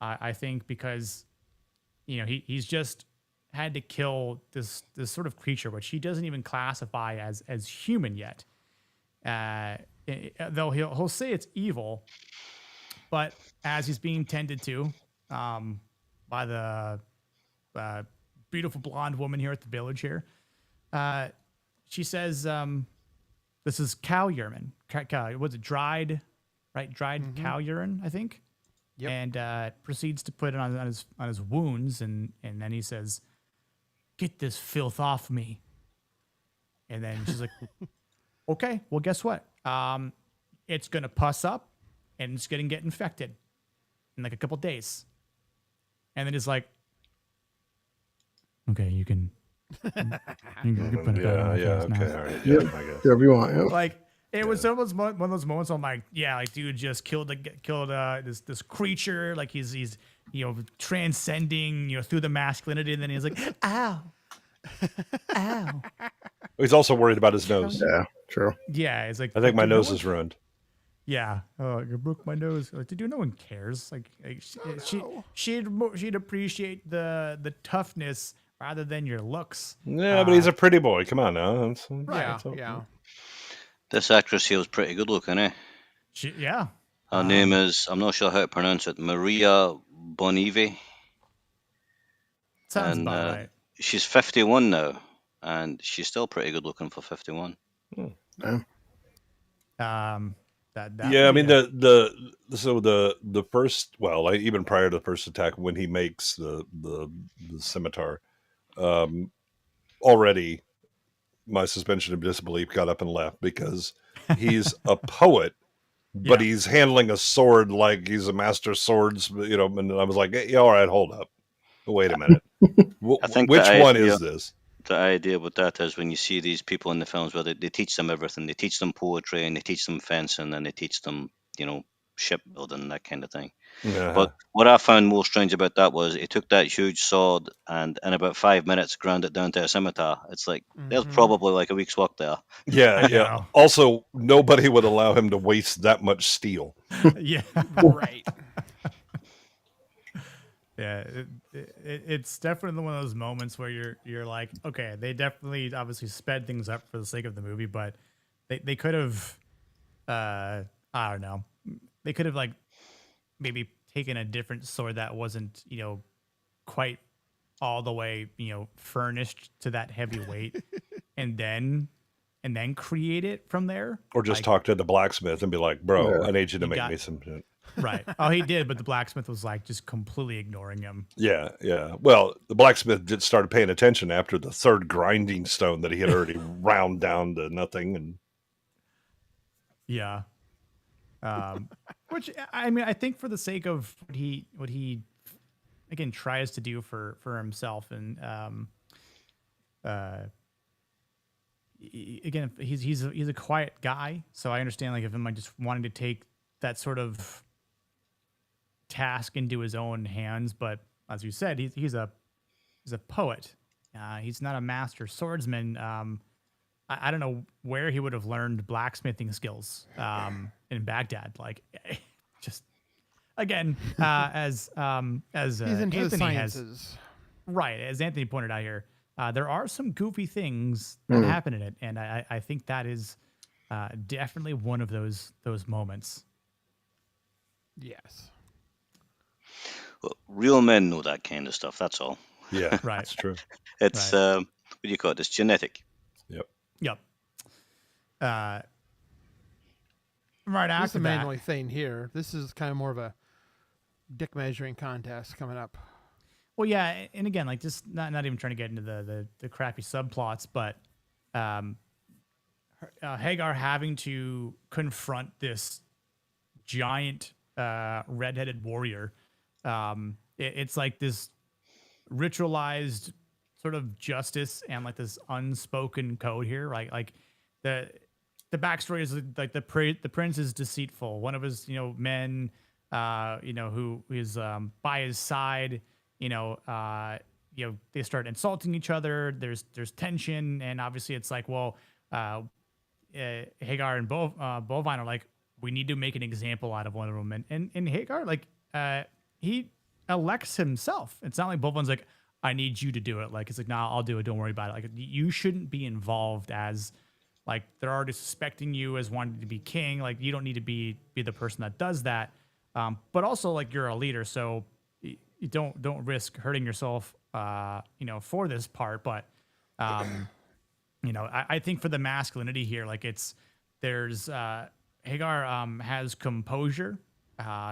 A: I think, because he's just had to kill this sort of creature, which he doesn't even classify as human yet. Though he'll say it's evil, but as he's being tended to by the beautiful blonde woman here at the village here, she says, "This is cow urine. Was it dried? Right, dried cow urine, I think."
C: Yep.
A: And proceeds to put it on his wounds, and then he says, "Get this filth off me." And then she's like, "Okay, well, guess what? It's gonna pus up, and it's gonna get infected in like a couple days." And then he's like, "Okay, you can put it on my face now."
D: Okay, all right. Yeah, I guess.
E: Whatever you want. Yep.
A: Like it was almost one of those moments. I'm like, yeah, like dude just killed this creature. Like he's transcending through the masculinity, and then he's like, ow, ow.
D: He's also worried about his nose.
E: Yeah, true.
A: Yeah, it's like
D: I think my
A: no
D: nose
A: one-
D: is ruined.
A: Yeah, oh, you broke my nose. Like, dude, no one cares. Like she'd appreciate the toughness rather than your looks.
D: Yeah, but he's a pretty boy. Come on now.
C: Yeah.
B: This actress here was pretty good looking, eh?
A: Yeah.
B: Her name is, I'm not sure how to pronounce it, Maria Bonivi.
A: Sounds
B: And,
A: about right.
B: She's 51 now, and she's still pretty good looking for 51.
E: Yeah.
D: Yeah, I mean the first, well, like even prior to the first attack, when he makes the scimitar, already my suspension of disbelief got up and left, because he's a poet, but he's handling a sword like he's a master swords, and I was like, hey, all right, hold up, wait a minute.
B: I think
D: Which one is this?
B: The idea with that is when you see these people in the films where they teach them everything. They teach them poetry, and they teach them fencing, and they teach them, shipbuilding, that kind of thing.
D: Uh-huh.
B: But what I found most strange about that was he took that huge sword and in about 5 minutes ground it down to a scimitar. It's like, there's probably like a week's work there.
D: Yeah. Also, nobody would allow him to waste that much steel.
A: Yeah.
C: Right.
A: Yeah, it's definitely one of those moments where you're like, okay, they definitely obviously sped things up for the sake of the movie, but they could have, I don't know, they could have like maybe taken a different sword that wasn't quite all the way furnished to that heavy weight, and then create it from there,
D: Or just
A: like,
D: talk to the blacksmith and be like, bro,
E: Yeah.
D: I need you to
A: You
D: make
A: got-
D: me some shit.
A: right. Oh, he did, but the blacksmith was like just completely ignoring him.
D: Yeah. Well, the blacksmith just started paying attention after the third grinding stone that he had already round down to nothing. And
A: Yeah. Which I mean, I think for the sake of what he again tries to do for himself, and again he's a quiet guy, so I understand like if him like just wanting to take that sort of task into his own hands, but as you said, he's a poet. He's not a master swordsman. I don't know where he would have learned blacksmithing skills in Baghdad. Like, just again, as
C: He's into the
A: Anthony
C: sciences.
A: right, as Anthony pointed out here, there are some goofy things that happen in it, and I think that is definitely one of those moments.
C: Yes.
B: Well, real men know that kind of stuff, that's all.
D: yeah,
A: Right.
D: that's true.
B: It's,
A: Right.
B: what do you call it? It's genetic.
A: Yep. Right
C: This is
A: after
C: a
A: that,
C: manually thing here. This is kind of more of a dick measuring contest coming up.
A: well, yeah, and again, like just not even trying to get into the crappy subplots, but Hagar having to confront this giant redheaded warrior. It's like this ritualized sort of justice and like this unspoken code here, right? Like the backstory is like the prince is deceitful. One of his men who is by his side, they start insulting each other. There's tension, and obviously it's like, well, Hagar and Bovine are like, we need to make an example out of one of them, and Hagar, like, he elects himself. It's not like Bovine's like, I need you to do it. Like, it's like, nah, I'll do it. Don't worry about it. Like, you shouldn't be involved as, like, they're already suspecting you as wanting to be king. Like, you don't need to be the person that does that. But also, like, you're a leader, so you don't risk hurting yourself, for this part. But, I think for the masculinity here, like, there's Hagar has composure.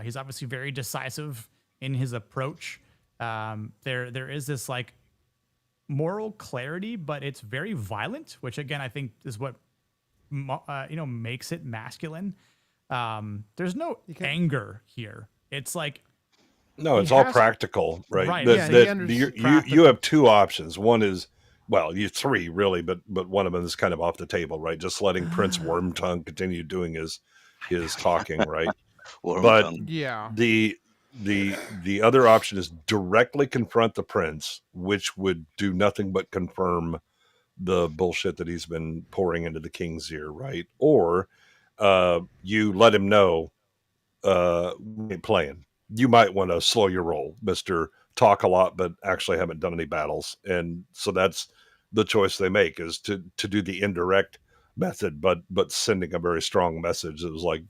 A: He's obviously very decisive in his approach. There is this like moral clarity, but it's very violent, which again I think is what makes it masculine. There's no anger here. It's like
D: no, it's all practical, right?
A: Right.
D: You have two options. One is, well, you three really, but one of them is kind of off the table, right? Just letting Prince Wormtongue continue doing his talking, right? But
C: yeah,
D: the other option is directly confront the prince, which would do nothing but confirm the bullshit that he's been pouring into the king's ear, right? Or you let him know we ain't playing. You might want to slow your roll, Mr. Talk a lot, but actually haven't done any battles. And so that's the choice they make, is to do the indirect method, but sending a very strong message. It was like,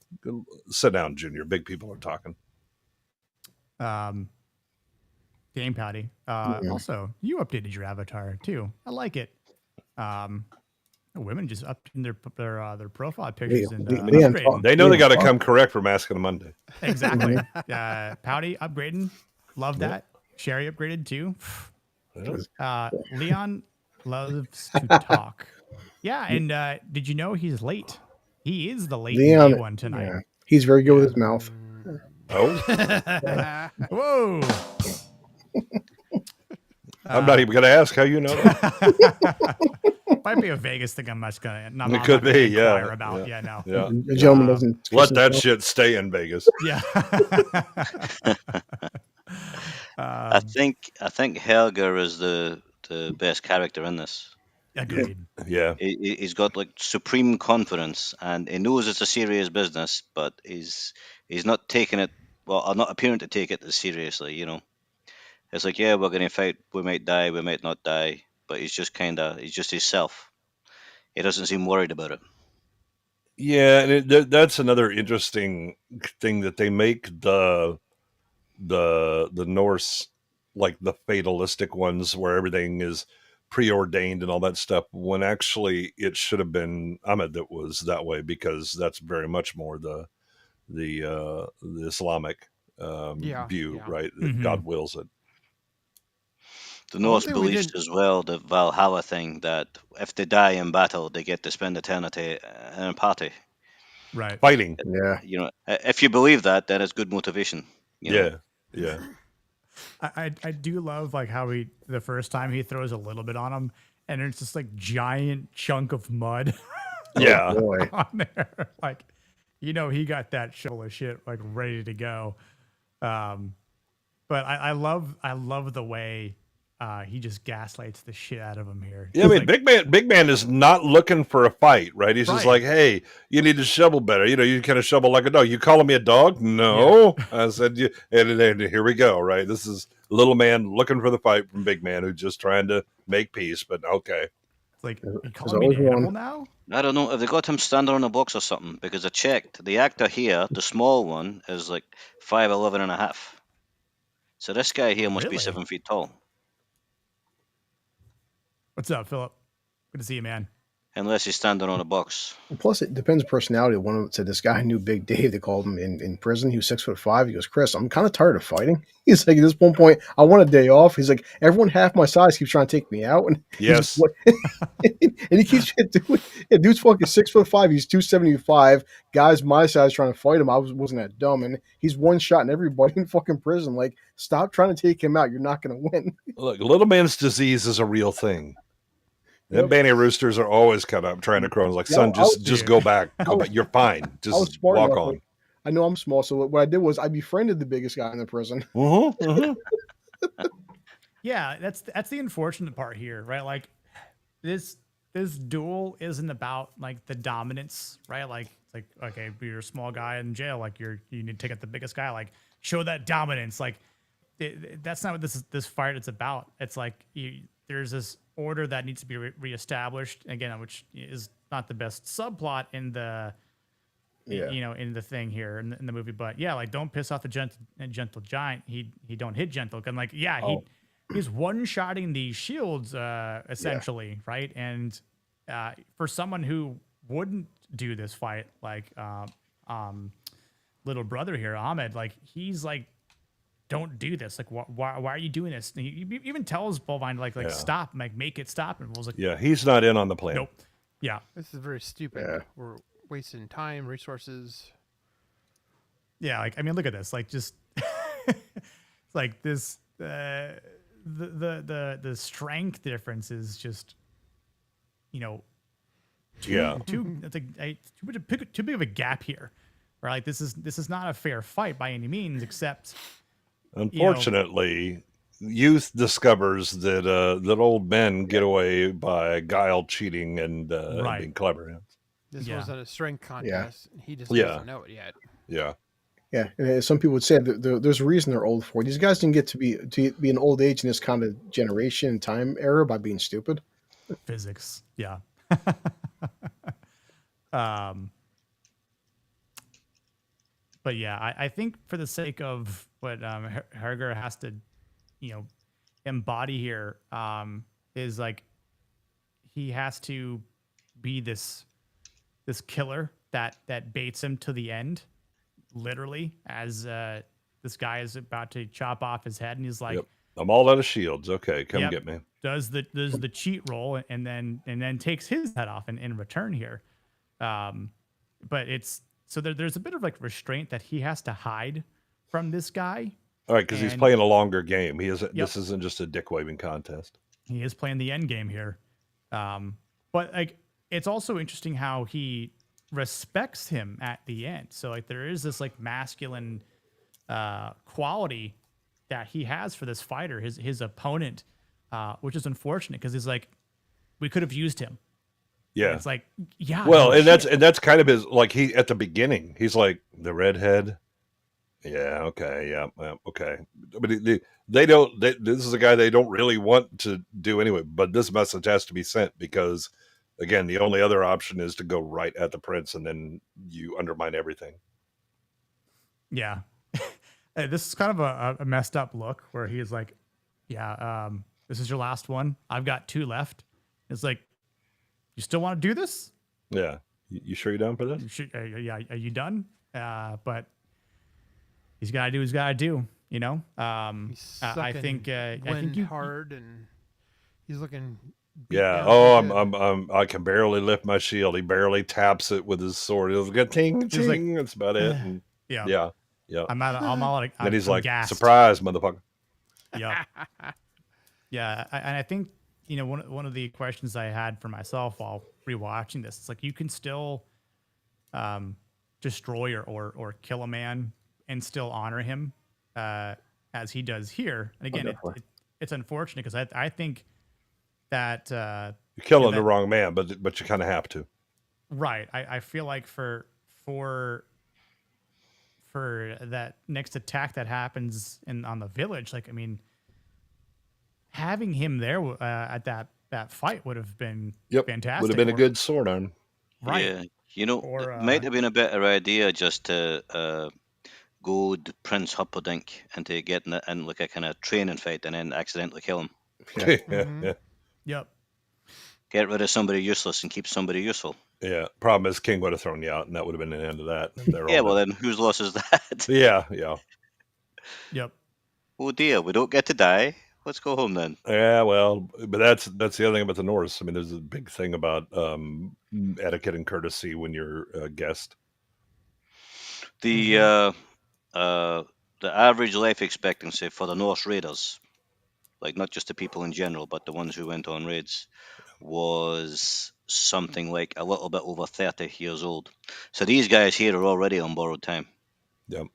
D: sit down, Junior. Big people are talking.
A: Game Patty. Also, you updated your avatar too. I like it. Women just updating their profile pictures and upgrading.
D: They know they got to come correct for Masculine Monday.
A: Exactly. Pouty upgrading. Love that. Sherry upgraded too. Leon loves to talk. Yeah, and did you know he's late? He is the late one tonight. Yeah.
E: He's very good with his mouth.
D: Oh.
A: Whoa.
D: I'm not even going to ask how you know that.
A: Might be a Vegas thing. I'm not going to.
D: It could be, yeah.
A: About. Yeah, no.
D: Yeah.
E: The gentleman doesn't
D: let that shit stay in Vegas.
A: Yeah.
B: I think Helger is the best character in this.
A: Agreed.
D: Yeah.
B: He's got like supreme confidence, and he knows it's a serious business, but he's not taking it, well, not appearing to take it as seriously, you know. It's like, yeah, we're going to fight. We might die. We might not die. But he's just himself. He doesn't seem worried about it.
D: Yeah, and that's another interesting thing, that they make the Norse like the fatalistic ones where everything is preordained and all that stuff, when actually it should have been Ahmad that was that way, because that's very much more the Islamic view, right? Mm-hmm. God wills it.
B: The Norse believes as well, the Valhalla thing, that if they die in battle, they get to spend eternity in a party.
A: Right.
D: Fighting.
E: Yeah.
B: You know, if you believe that, then it's good motivation. You know?
D: Yeah.
A: I do love like how the first time he throws a little bit on him, and it's just like giant chunk of mud.
D: Yeah.
A: On there. Like, he got that shovel of shit like ready to go. But I love the way he just gaslights the shit out of him here.
D: Yeah, I mean, Big Man is not looking for a fight, right? He's just like, hey, you need to shovel better. You kind of shovel like a dog. You calling me a dog? No. Yeah. I said, and here we go, right? This is little man looking for the fight from Big Man, who's just trying to make peace, but okay.
A: It's like, you calling me an animal now?
B: I don't know. Have they got him standing on a box or something? Because I checked. The actor here, the small one, is like 5'11" and a half. So this guy here must be 7 feet tall.
A: What's up, Philip? Good to see you, man.
B: Unless he's standing on a box.
E: Plus, it depends on personality. One of them said this guy knew Big Dave. They called him in prison. He was 6'5". He goes, Chris, I'm kind of tired of fighting. He's like, at this one point, I want a day off. He's like, everyone half my size keeps trying to take me out. And
D: yes.
E: And he keeps doing. Yeah, dude's fucking 6'5". He's 275. Guys my size trying to fight him. I wasn't that dumb. And he's one shot in everybody in fucking prison. Like, stop trying to take him out. You're not going to win.
D: Look, little man's disease is a real thing. Them Banny Roosters are always kind of trying to crow. Like, son, just go back. Go back. You're fine. Just walk on.
E: I know I'm small, so what I did was I befriended the biggest guy in the prison.
A: Yeah, that's the unfortunate part here, right? Like, this duel isn't about like the dominance, right? Like, it's like, okay, you're a small guy in jail, like you need to take out the biggest guy, like show that dominance. Like, that's not what this fight is about. It's like there's this order that needs to be reestablished again, which is not the best subplot in the in the thing here in the movie. But yeah, like don't piss off the gentle giant. He don't hit gentle. And like he's one shotting these shields essentially, right? And for someone who wouldn't do this fight, like little brother here, Ahmed, like he's like, don't do this. Like, why are you doing this? And he even tells Bovine like stop, like make it stop. And Bull's like,
D: yeah, he's not in on the plan.
A: Nope. Yeah,
C: this is very stupid.
E: Yeah.
C: We're wasting time, resources.
A: Yeah, like I mean, look at this. Like just it's like this. The strength difference is just, too big of a gap here. Right? Like this is not a fair fight by any means, except.
D: Unfortunately, youth discovers that that old men get away by guile, cheating, and being clever.
C: This wasn't a strength contest. He just
D: Yeah.
C: doesn't know it yet.
D: Yeah.
E: Yeah, and as some people would say, there's a reason they're old for. These guys didn't get to be an old age in this kind of generation and time era by being stupid.
A: Physics, yeah. But yeah, I think for the sake of what Herger has to, embody here, is like he has to be this killer that baits him to the end, literally, as this guy is about to chop off his head, and he's like,
D: I'm all out of shields. Okay, come get me.
A: Does the cheat roll and then takes his head off in return here. But it's so there's a bit of like restraint that he has to hide from this guy.
D: All right, because he's playing a longer game. He isn't. This isn't just a dick waving contest.
A: He is playing the end game here. But like it's also interesting how he respects him at the end. So like there is this like masculine quality that he has for this fighter, his opponent, which is unfortunate because he's like, we could have used him.
D: Yeah,
A: and it's like, yeah.
D: Well, and that's kind of his, like, he at the beginning, he's like the redhead. Yeah, okay, yeah, okay. But they don't. This is a guy they don't really want to do anyway. But this message has to be sent because, again, the only other option is to go right at the prince, and then you undermine everything.
A: Yeah. This is kind of a messed up look where he's like, yeah, this is your last one. I've got 2 left. It's like, you still want to do this?
D: Yeah. You sure you're down for this?
A: Yeah. Are you done? But he's got to do what he's got to do, you know? I think
C: hard and he's looking.
D: Yeah. Oh, I can barely lift my shield. He barely taps it with his sword. He'll get ting, ting. Like, that's about it. And yeah.
A: I'm out.
D: Then he's like,
A: gassed.
D: surprise, motherfucker.
A: Yeah. Yeah. And I think, one of the questions I had for myself while rewatching this, it's like you can still destroy or kill a man and still honor him as he does here. And again, it's unfortunate because I think that
D: you're killing the wrong man, but you kind of have to.
A: Right. I feel like for that next attack that happens on the village, like, I mean, having him there at that fight would have been fantastic.
D: Would have been a good sword arm.
A: Right.
B: Yeah. It might have been a better idea just to goad Prince Humperdinck into getting it in like a kind of training fight and then accidentally kill him.
D: Yeah.
A: Yep.
B: Get rid of somebody useless and keep somebody useful.
D: Yeah. Problem is, King would have thrown you out, and that would have been the end of that.
B: Well, then whose loss is that?
D: Yeah.
A: Yep.
B: Oh dear, we don't get to die. Let's go home then.
D: Yeah, well, but that's the other thing about the Norse. I mean, there's a big thing about etiquette and courtesy when you're a guest.
B: The average life expectancy for the Norse raiders, like not just the people in general, but the ones who went on raids, was something like a little bit over 30 years old. So these guys here are already on borrowed time.
D: Yep.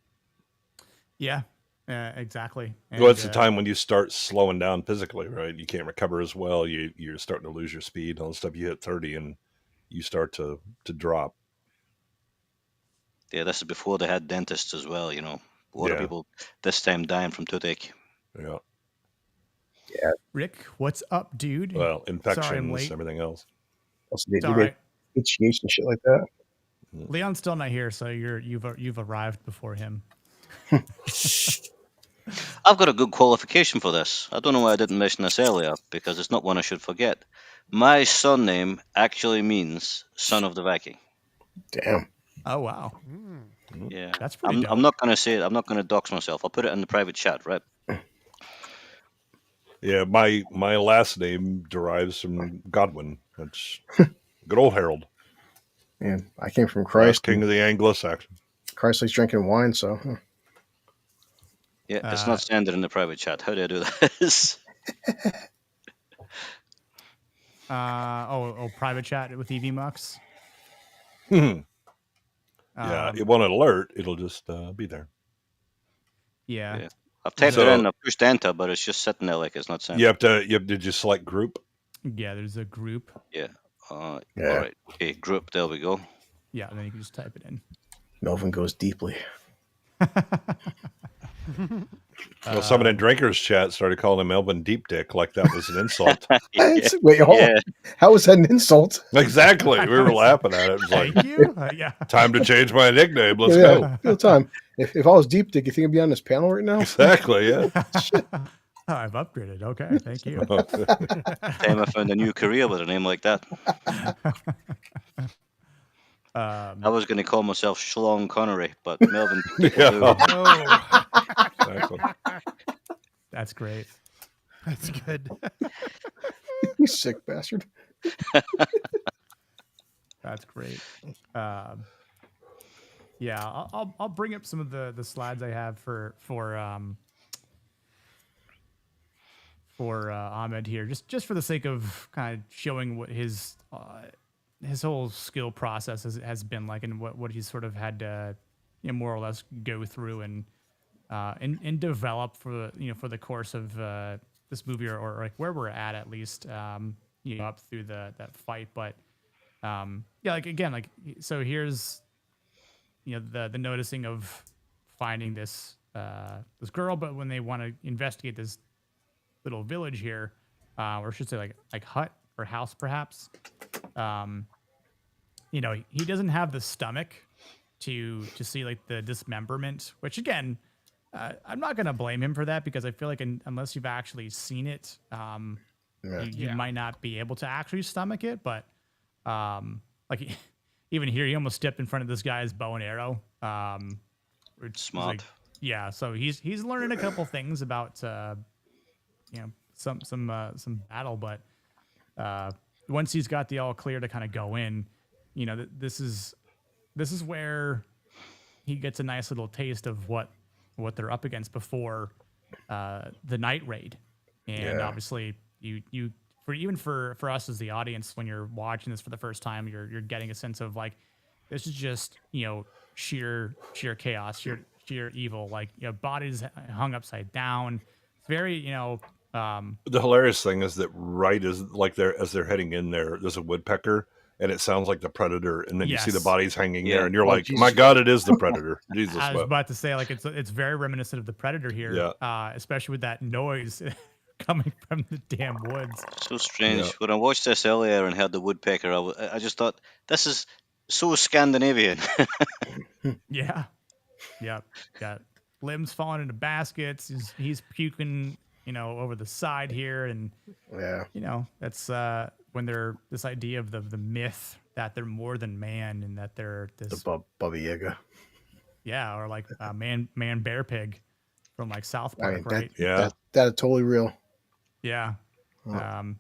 A: Yeah. Exactly. And,
D: well, it's the time when you start slowing down physically, right? You can't recover as well. You're starting to lose your speed. All the stuff, you hit 30 and you start to drop.
B: Yeah, this is before they had dentists as well. A lot of people this time dying from toothache.
D: Yeah.
E: Yeah.
A: Rick, what's up, dude?
D: Well,
A: Sorry I'm
D: infections,
A: late.
D: everything else.
E: Also,
A: It's
E: they
A: all
E: did
A: right.
E: HGH and shit like that.
A: Leon's still not here, so you've arrived before him.
B: I've got a good qualification for this. I don't know why I didn't mention this earlier, because it's not one I should forget. My surname actually means son of the Viking.
E: Damn.
A: Oh wow,
B: Yeah,
A: that's pretty dope.
B: I'm not going to say it. I'm not going to dox myself. I'll put it in the private chat, right?
D: Yeah, my last name derives from Godwin. That's good old Harold.
E: Man, I came from
D: Last
E: Christ.
D: king of the Anglo-Saxons.
E: Christ likes drinking wine, so
B: Yeah, it's not standard in the private chat. How do I do this?
A: Private chat with EV Mux.
D: Yeah, it won't alert. It'll just be there.
A: Yeah.
B: I've typed it in. I've pushed enter, but it's just sitting there like it's not sounding.
D: You have to just select group.
A: Yeah, there's a group.
B: Yeah. All right. Okay, group. There we go.
A: Yeah, and then you can just type it in.
E: Melvin goes deeply.
D: Well, someone in Drinkers chat started calling him Melvin Deep Dick, like that was an insult.
E: Wait, hold on. How was that an insult?
D: Exactly. We were laughing at it. It was like,
A: Thank you. Yeah.
D: time to change my nickname. Let's go.
E: Real time. If I was Deep Dick, you think I'd be on this panel right now?
D: Exactly. Yeah.
A: Oh, I've upgraded. Okay, thank you.
B: Time I found a new career with a name like that. I was going to call myself Schlong Connery, but Melvin.
D: Exactly.
A: That's great.
C: That's good.
E: You sick bastard.
A: That's great. Yeah, I'll bring up some of the slides I have for Ahmed here, just for the sake of kind of showing what his whole skill process has been like, and what he's sort of had to, more or less go through and develop for the course of this movie, or like where we're at least, up through that fight. But like again, like so here's the noticing of finding this girl, but when they want to investigate this little village here, or I should say like hut or house perhaps, he doesn't have the stomach to see like the dismemberment, which again, I'm not going to blame him for that, because I feel like unless you've actually seen it, you might not be able to actually stomach it. But like even here, he almost stepped in front of this guy's bow and arrow.
B: Smart.
A: Like, yeah, so he's learning a couple things about some battle, but once he's got the all clear to kind of go in, this is where he gets a nice little taste of what they're up against before the night raid. And obviously you for us as the audience, when you're watching this for the first time, you're getting a sense of like, this is just sheer chaos, sheer evil, like bodies hung upside down. It's very
D: The hilarious thing is that right as like as they're heading in there, there's a woodpecker, and it sounds like the predator, and then you see the bodies hanging there, and you're like,
E: Jesus.
D: my God, it is the predator. Jesus.
A: I was about to say, like, it's very reminiscent of the predator here, especially with that noise coming from the damn woods.
B: So strange. When I watched this earlier and heard the woodpecker, I just thought, this is so Scandinavian.
A: Yeah. Got limbs falling into baskets. He's puking, over the side here, and that's when they're this idea of the myth that they're more than man, and that they're this
E: Baba Yaga.
A: Yeah, or like man bear pig from like South Park, right?
E: That is totally real.
A: Yeah.
C: And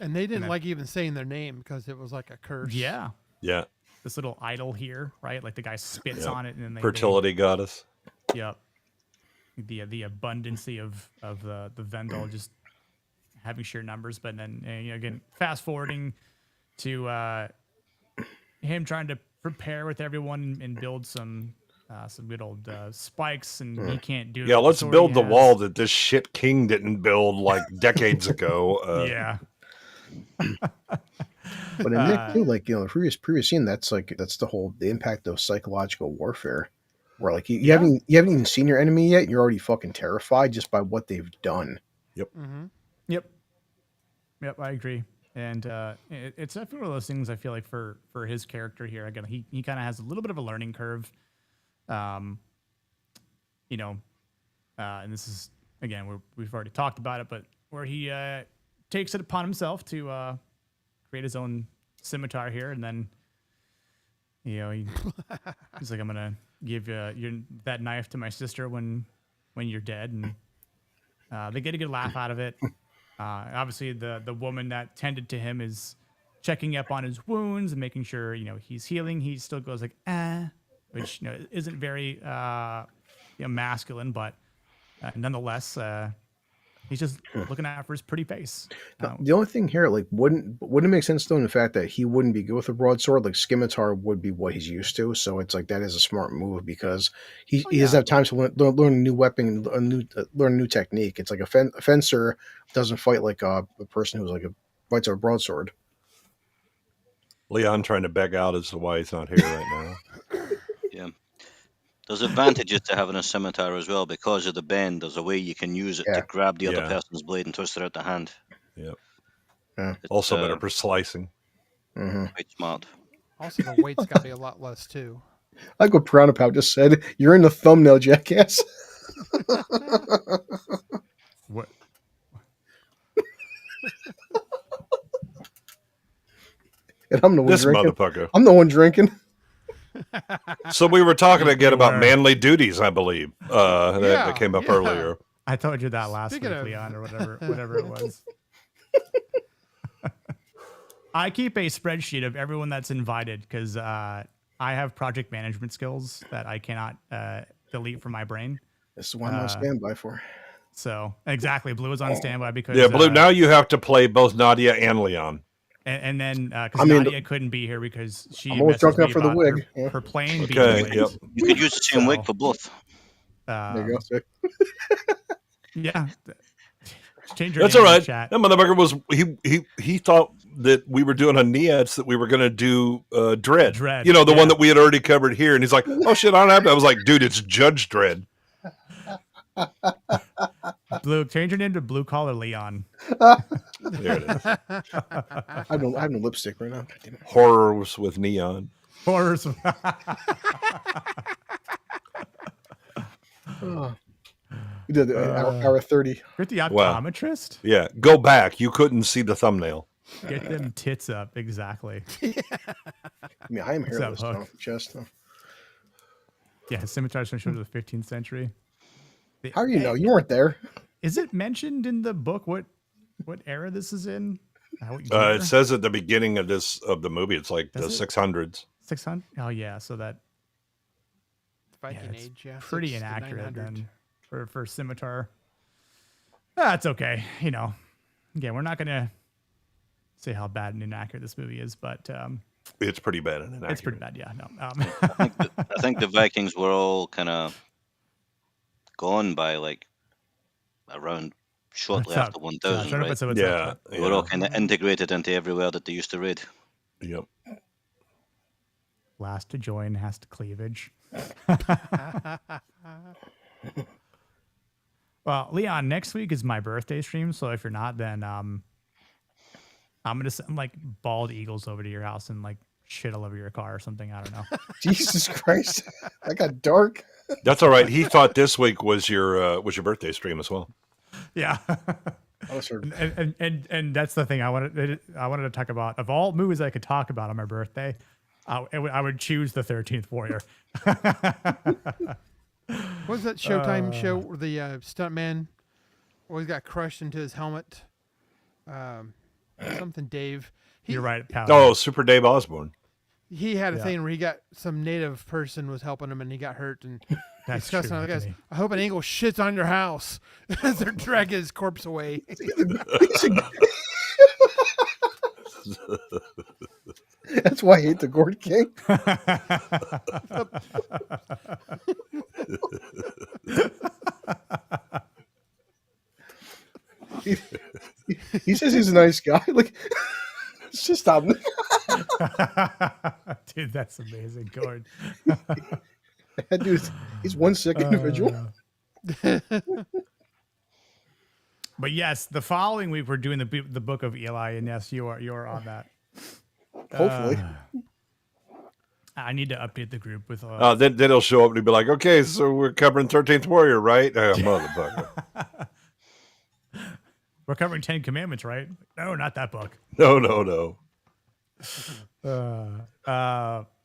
C: they didn't like even saying their name because it was like a curse.
A: Yeah.
D: Yeah.
A: This little idol here, right? Like the guy spits on it, and then
D: fertility goddess.
A: Yep. The abundancy of the Vendel just having sheer numbers, but then again, fast forwarding to him trying to prepare with everyone and build some good old spikes, and he can't do it.
D: Yeah, let's build the wall that this shit king didn't build like decades ago.
A: Yeah.
E: But in Nick too, like the previous scene, that's the impact of psychological warfare. where like you haven't even seen your enemy yet. You're already fucking terrified just by what they've done.
D: Yep.
C: Mm-hmm.
A: Yep, I agree. And it's definitely one of those things I feel like for his character here. Again, he kind of has a little bit of a learning curve. And this is, again, we've already talked about it, but where he takes it upon himself to create his own scimitar here, and then he's like, I'm gonna give that knife to my sister when you're dead, and they get a good laugh out of it. Obviously, the woman that tended to him is checking up on his wounds and making sure he's healing. He still goes like which isn't very masculine, but nonetheless, he's just looking out for his pretty face.
E: The only thing here, like, wouldn't it make sense though in the fact that he wouldn't be good with a broadsword? Like scimitar would be what he's used to, so it's like that is a smart move because he doesn't have time to learn a new weapon, learn a new technique. It's like a fencer doesn't fight like a person who's like fights a broadsword.
D: Leon trying to beg out as to why he's not here right now.
B: Yeah. There's advantages to having a scimitar as well because of the bend. There's a way you can use it to grab the other person's blade and twist it out the hand.
D: Yep.
E: Yeah.
D: Also better for slicing.
E: Mm-hmm.
B: Quite smart.
C: Also, the weight's got to be a lot less too.
E: Like what Pronopow just said. You're in the thumbnail, jackass.
A: What?
E: And I'm the one drinking.
D: Motherfucker.
E: I'm the one drinking.
D: So we were talking again about manly duties, I believe. That came up earlier.
A: I told you that last week, Leon, or whatever it was. I keep a spreadsheet of everyone that's invited because I have project management skills that I cannot delete from my brain.
E: This is what I'm on standby for.
A: So exactly, Blue is on standby because
D: Blue. Now you have to play both Nadia and Leon.
A: And then because Nadia couldn't be here because she
E: I'm always talking up for the wig.
A: Her plane being late.
B: Yep. You could use the same wig for both.
E: There you go.
A: Yeah. Change your
D: That's
A: name
D: all right.
A: in chat.
D: That motherfucker was he thought that we were doing on Niats that we were going to do Dredd.
A: Dredd.
D: The one that we had already covered here. And he's like, oh shit, I don't have to. I was like, dude, it's Judge Dredd.
A: Blue, change your name to Blue Collar Leon.
D: There it is.
E: I have no lipstick right now. God damn it.
D: Horrors with neon.
A: Horrors.
E: We did hour 30.
A: You're the optometrist?
D: Yeah, go back. You couldn't see the thumbnail.
A: Get them tits up. Exactly.
E: I mean, I am hairless
A: Hook?
E: now. Just
A: Yeah, scimitars from the 15th century.
E: How do you know? You weren't there.
A: Is it mentioned in the book what era this is in?
D: It says at the beginning of the movie, it's like the 600s.
A: 600? Oh yeah, so that
C: Viking age, yeah.
A: Pretty inaccurate then for scimitar. That's okay. Again, we're not gonna say how bad and inaccurate this movie is, but
D: it's pretty bad and inaccurate.
A: It's pretty bad, yeah. No,
B: I think the Vikings were all kind of gone by like around shortly after 1000, right?
D: Yeah.
B: They were all kind of integrated into everywhere that they used to raid.
D: Yep.
A: Last to join has to cleavage. Well, Leon, next week is my birthday stream, so if you're not, then I'm gonna send like bald eagles over to your house and like shit all over your car or something. I don't know.
E: Jesus Christ, that got dark.
D: That's all right. He thought this week was your birthday stream as well.
A: Yeah. And that's the thing I wanted to talk about. Of all movies I could talk about on my birthday, I would choose the 13th Warrior.
C: What was that Showtime show where the stuntman always got crushed into his helmet? Something Dave.
A: You're right, pal.
D: Oh, Super Dave Osborne.
C: He had a thing where he got some native person was helping him and he got hurt and discussing other guys. I hope an eagle shits on your house as they're dragging his corpse away.
E: That's why I hate the Gourd King. He says he's a nice guy. Like, just stop.
A: Dude, that's amazing, Gord.
E: That dude, he's one sick individual.
A: But yes, the following week we're doing the book of Eli, and yes, you're on that.
E: Hopefully.
A: I need to update the group with.
D: Then he'll show up and he'll be like, "Okay, so we're covering 13th Warrior, right?" Motherfucker.
A: We're covering 10 Commandments, right? No, not that book.
D: No.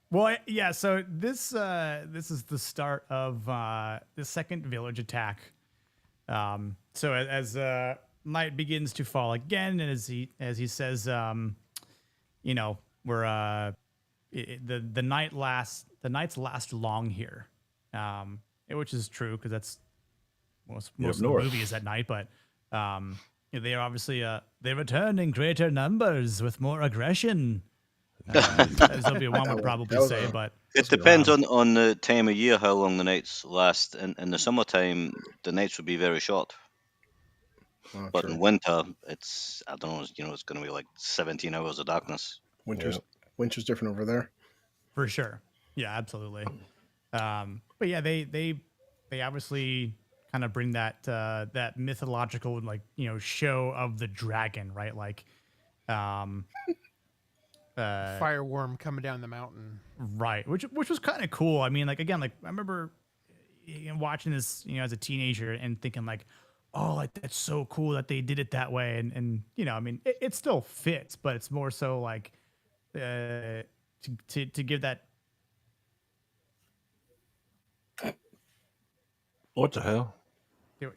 A: Well, yeah. So this is the start of the second village attack. So as night begins to fall again, and as he says, we're the nights last long here, which is true because that's most of the movie is at night, but they are obviously they return in greater numbers with more aggression. As Obi-Wan would probably say, but
B: it depends on the time of year how long the nights last. In the summertime, the nights would be very short. But in winter, it's I don't know. It's going to be like 17 hours of darkness.
E: Winter's different over there.
A: For sure. Yeah, absolutely. But yeah, they obviously kind of bring that that mythological show of the dragon, right? Like
C: fireworm coming down the mountain,
A: right? Which was kind of cool. I mean, I remember watching this, as a teenager and thinking like, oh, like that's so cool that they did it that way, and I mean, it still fits, but it's more so like to give that.
D: What the hell?
A: You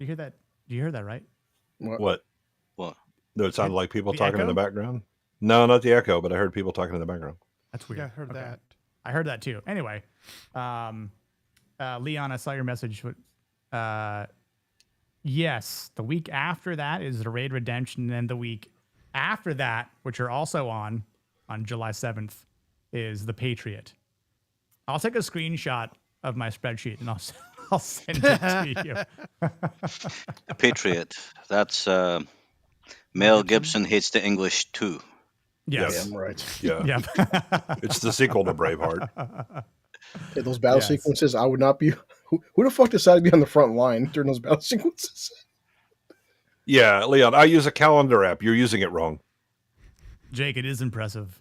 A: hear that? Do you hear that right?
D: What? No, it sounded like people
A: the
D: talking
A: echo?
D: in the background. No, not the echo, but I heard people talking in the background.
A: That's weird.
C: Yeah, I heard that.
A: I heard that too. Anyway, Leon, I saw your message. Yes, the week after that is the Raid Redemption, and then the week after that, which are also on July 7th, is the Patriot. I'll take a screenshot of my spreadsheet and I'll send it to you.
B: The Patriot. That's Mel Gibson hates the English too.
A: Yes.
E: Yeah, right.
D: Yeah.
A: Yep.
D: It's the sequel to Braveheart.
E: Yeah, those battle sequences, I would not be. Who the fuck decided to be on the front line during those battle sequences?
D: Yeah, Leon, I use a calendar app. You're using it wrong.
A: Jake, it is impressive.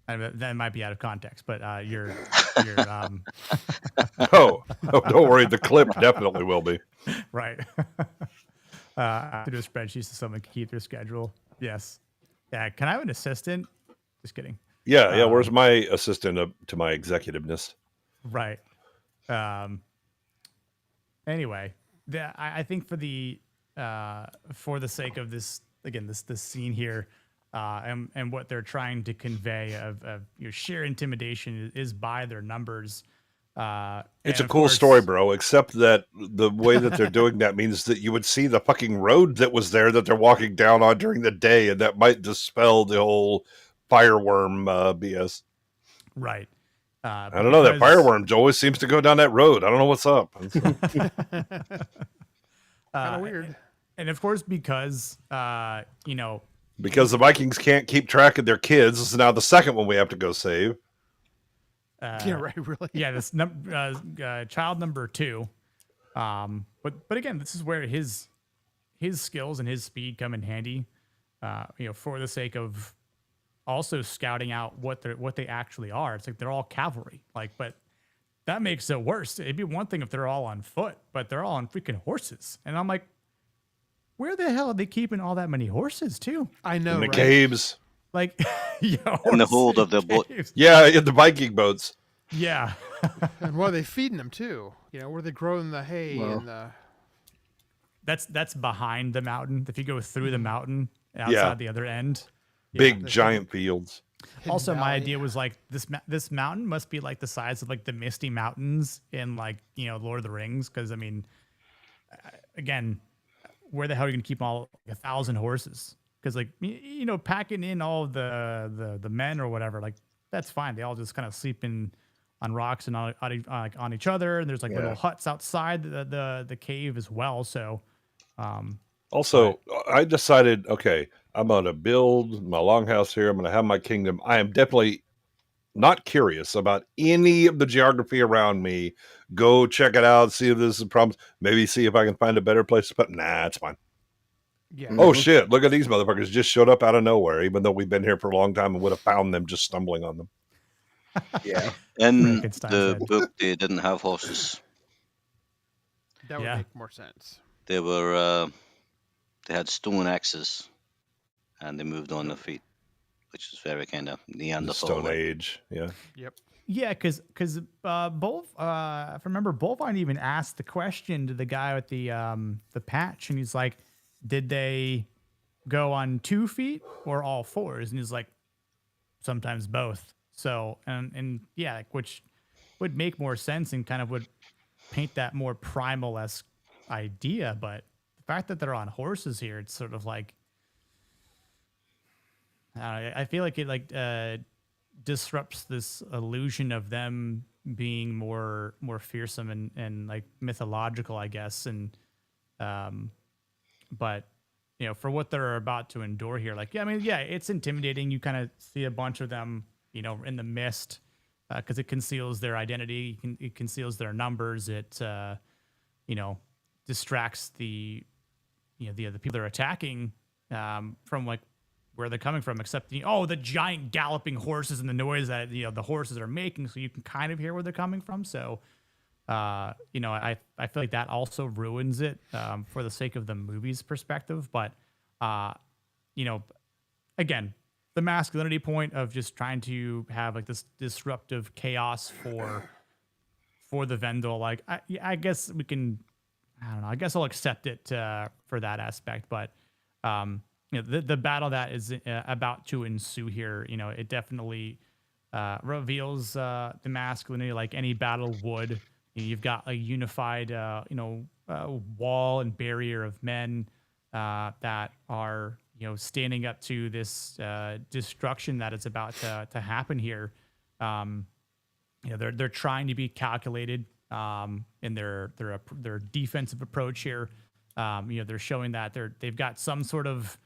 A: That might be out of context, but you're
D: Oh, don't worry. The clip definitely will be.
A: right. I have to do a spreadsheet so someone can keep their schedule. Yes. Yeah. Can I have an assistant? Just kidding.
D: Yeah. Where's my assistant to my executiveness?
A: Right. Anyway, I think for the sake of this, again, this scene here, and what they're trying to convey of sheer intimidation is by their numbers.
D: It's a cool story, bro, except that the way that they're doing that means that you would see the fucking road that was there that they're walking down on during the day, and that might dispel the whole fireworm BS.
A: Right.
D: I don't know. That fireworm always seems to go down that road. I don't know what's up.
C: Kind of weird.
A: And of course, because
D: because the Vikings can't keep track of their kids, this is now the second one we have to go save.
C: Yeah, right. Really.
A: Yeah, this child number 2. But again, this is where his skills and his speed come in handy. For the sake of also scouting out what they actually are. It's like they're all cavalry. But that makes it worse. It'd be one thing if they're all on foot, but they're all on freaking horses. And I'm like, where the hell are they keeping all that many horses too?
C: I know.
D: In the
C: right?
D: caves.
A: Like,
B: in the hold of the boat.
D: Yeah, in the Viking boats.
A: Yeah.
C: And what are they feeding them too? Where are they growing the hay and the...
A: That's behind the mountain. If you go through the mountain outside the other end.
D: Big giant fields.
A: Also, my idea was like this mountain must be like the size of like the Misty Mountains in Lord of the Rings. Because I mean, again, where the hell are you gonna keep all 1,000 horses? Because packing in all of the men or whatever, that's fine. They all just kind of sleep on rocks and on each other. And there's little huts outside the cave as well. So,
D: also, I decided, okay, I'm going to build my longhouse here. I'm going to have my kingdom. I am definitely not curious about any of the geography around me. Go check it out, see if there's some problems. Maybe see if I can find a better place to put. Nah, it's fine.
C: Yeah.
D: Oh shit! Look at these motherfuckers just showed up out of nowhere, even though we've been here for a long time and would have found them just stumbling on them.
E: Yeah.
B: In
A: Frankenstein's
B: the
A: head.
B: book, they didn't have horses.
C: That would
A: Yeah.
C: make more sense.
B: They were they had stone axes, and they moved on their feet, which is very kind of
D: The
B: Neanderthal.
D: Stone Age, yeah.
C: Yep.
A: Yeah, because both if I remember, Bullvine even asked the question to the guy with the patch, and he's like, "Did they go on 2 feet or all fours?" And he's like, "Sometimes both." So and yeah, like, which would make more sense and kind of would paint that more primal-esque idea. But the fact that they're on horses here, it's sort of like I feel like it disrupts this illusion of them being more fearsome and like mythological, I guess. And but for what they're about to endure here, like, yeah, I mean, yeah, it's intimidating. You kind of see a bunch of them, in the mist, because it conceals their identity. It conceals their numbers. It distracts the people they're attacking from like where they're coming from, except the giant galloping horses and the noise that the horses are making, so you can kind of hear where they're coming from. So I feel like that also ruins it for the sake of the movie's perspective. But again, the masculinity point of just trying to have like this disruptive chaos for the Vendel, like I guess we can, I don't know, I guess I'll accept it for that aspect. But the battle that is about to ensue here, it definitely reveals the masculinity like any battle would. You've got a unified, wall and barrier of men that are, standing up to this destruction that is about to happen here. They're trying to be calculated in their defensive approach here. They're showing that they've got some sort of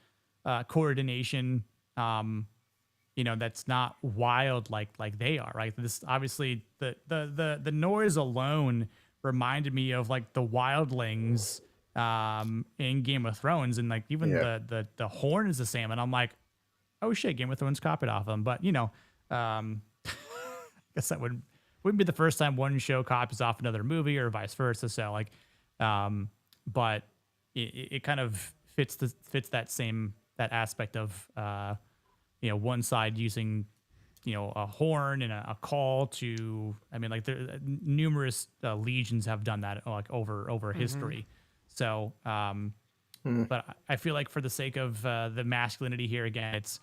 A: coordination, that's not wild like they are, right? This obviously the noise alone reminded me of like the wildlings in Game of Thrones, and like even the horn is the same, and I'm like, oh shit, Game of Thrones copied off them. But I guess that wouldn't be the first time one show copies off another movie or vice versa. So like, but it kind of fits that same aspect of one side using a horn and a call to, I mean, like there numerous legions have done that like over history. So but I feel like for the sake of the masculinity here, again, it's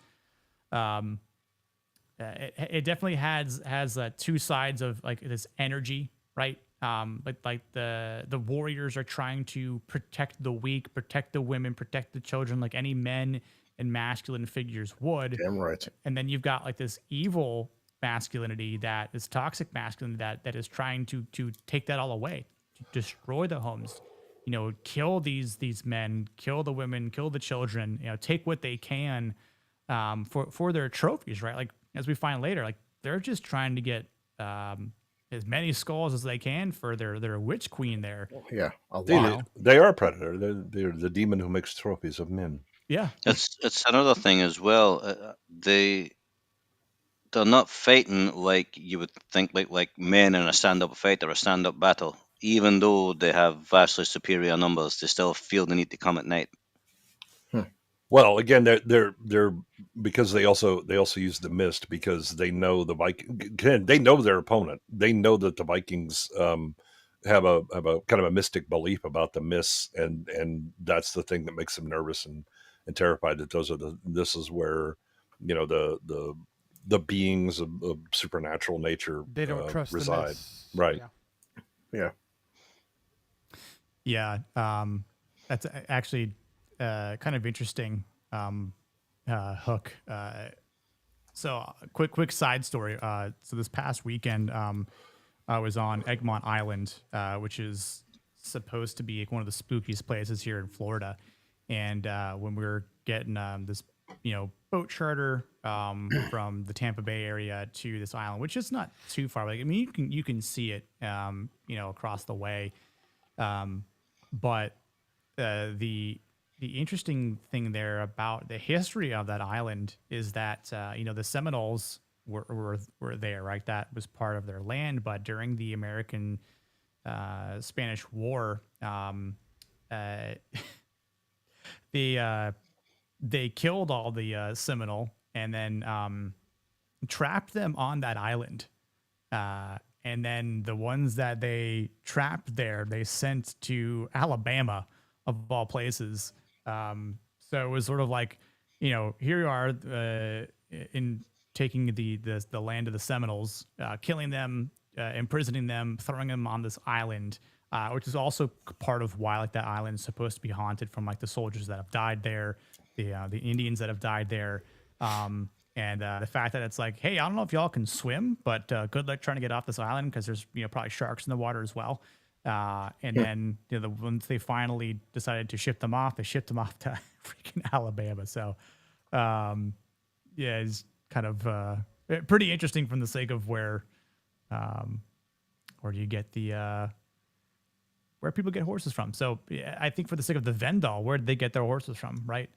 A: it definitely has 2 sides of like this energy, right? But like the warriors are trying to protect the weak, protect the women, protect the children, like any men and masculine figures would.
E: Damn right.
A: And then you've got like this evil masculinity, that is toxic masculinity that is trying to take that all away, to destroy the homes, kill these men, kill the women, kill the children, take what they can for their trophies, right? Like as we find later, like they're just trying to get as many skulls as they can for their witch queen there.
E: Yeah, a lot.
D: They are a predator. They're the demon who makes trophies of men.
A: Yeah,
B: It's another thing as well. They're not fighting like you would think, like men in a stand-up fight or a stand-up battle. Even though they have vastly superior numbers, they still feel the need to come at night.
D: Well, again, they're because they also use the mist, because they know the Viking. They know their opponent. They know that the Vikings have a kind of a mystic belief about the mists, and that's the thing that makes them nervous and terrified, that this is where the beings of supernatural nature
C: They don't trust
D: reside.
C: the myths.
D: Right.
A: yeah. That's actually kind of interesting hook. So quick side story. So this past weekend, I was on Egmont Island, which is supposed to be one of the spookiest places here in Florida. And when we were getting this boat charter from the Tampa Bay area to this island, which is not too far. Like, I mean, you can see it, across the way. But the interesting thing there about the history of that island is that the Seminoles were there, right? That was part of their land. But during the American Spanish War, they killed all the Seminole and then trapped them on that island. And then the ones that they trapped there, they sent to Alabama, of all places. So it was sort of like, here you are in taking the land of the Seminoles, killing them, imprisoning them, throwing them on this island, which is also part of why like that island is supposed to be haunted from like the soldiers that have died there, the Indians that have died there. And the fact that it's like, hey, I don't know if y'all can swim, but good luck trying to get off this island because there's probably sharks in the water as well. And then once they finally decided to ship them off, they shipped them off to freaking Alabama. So it's kind of pretty interesting from the sake of where do you get the where people get horses from. So I think for the sake of the Vendel, where did they get their horses from, right?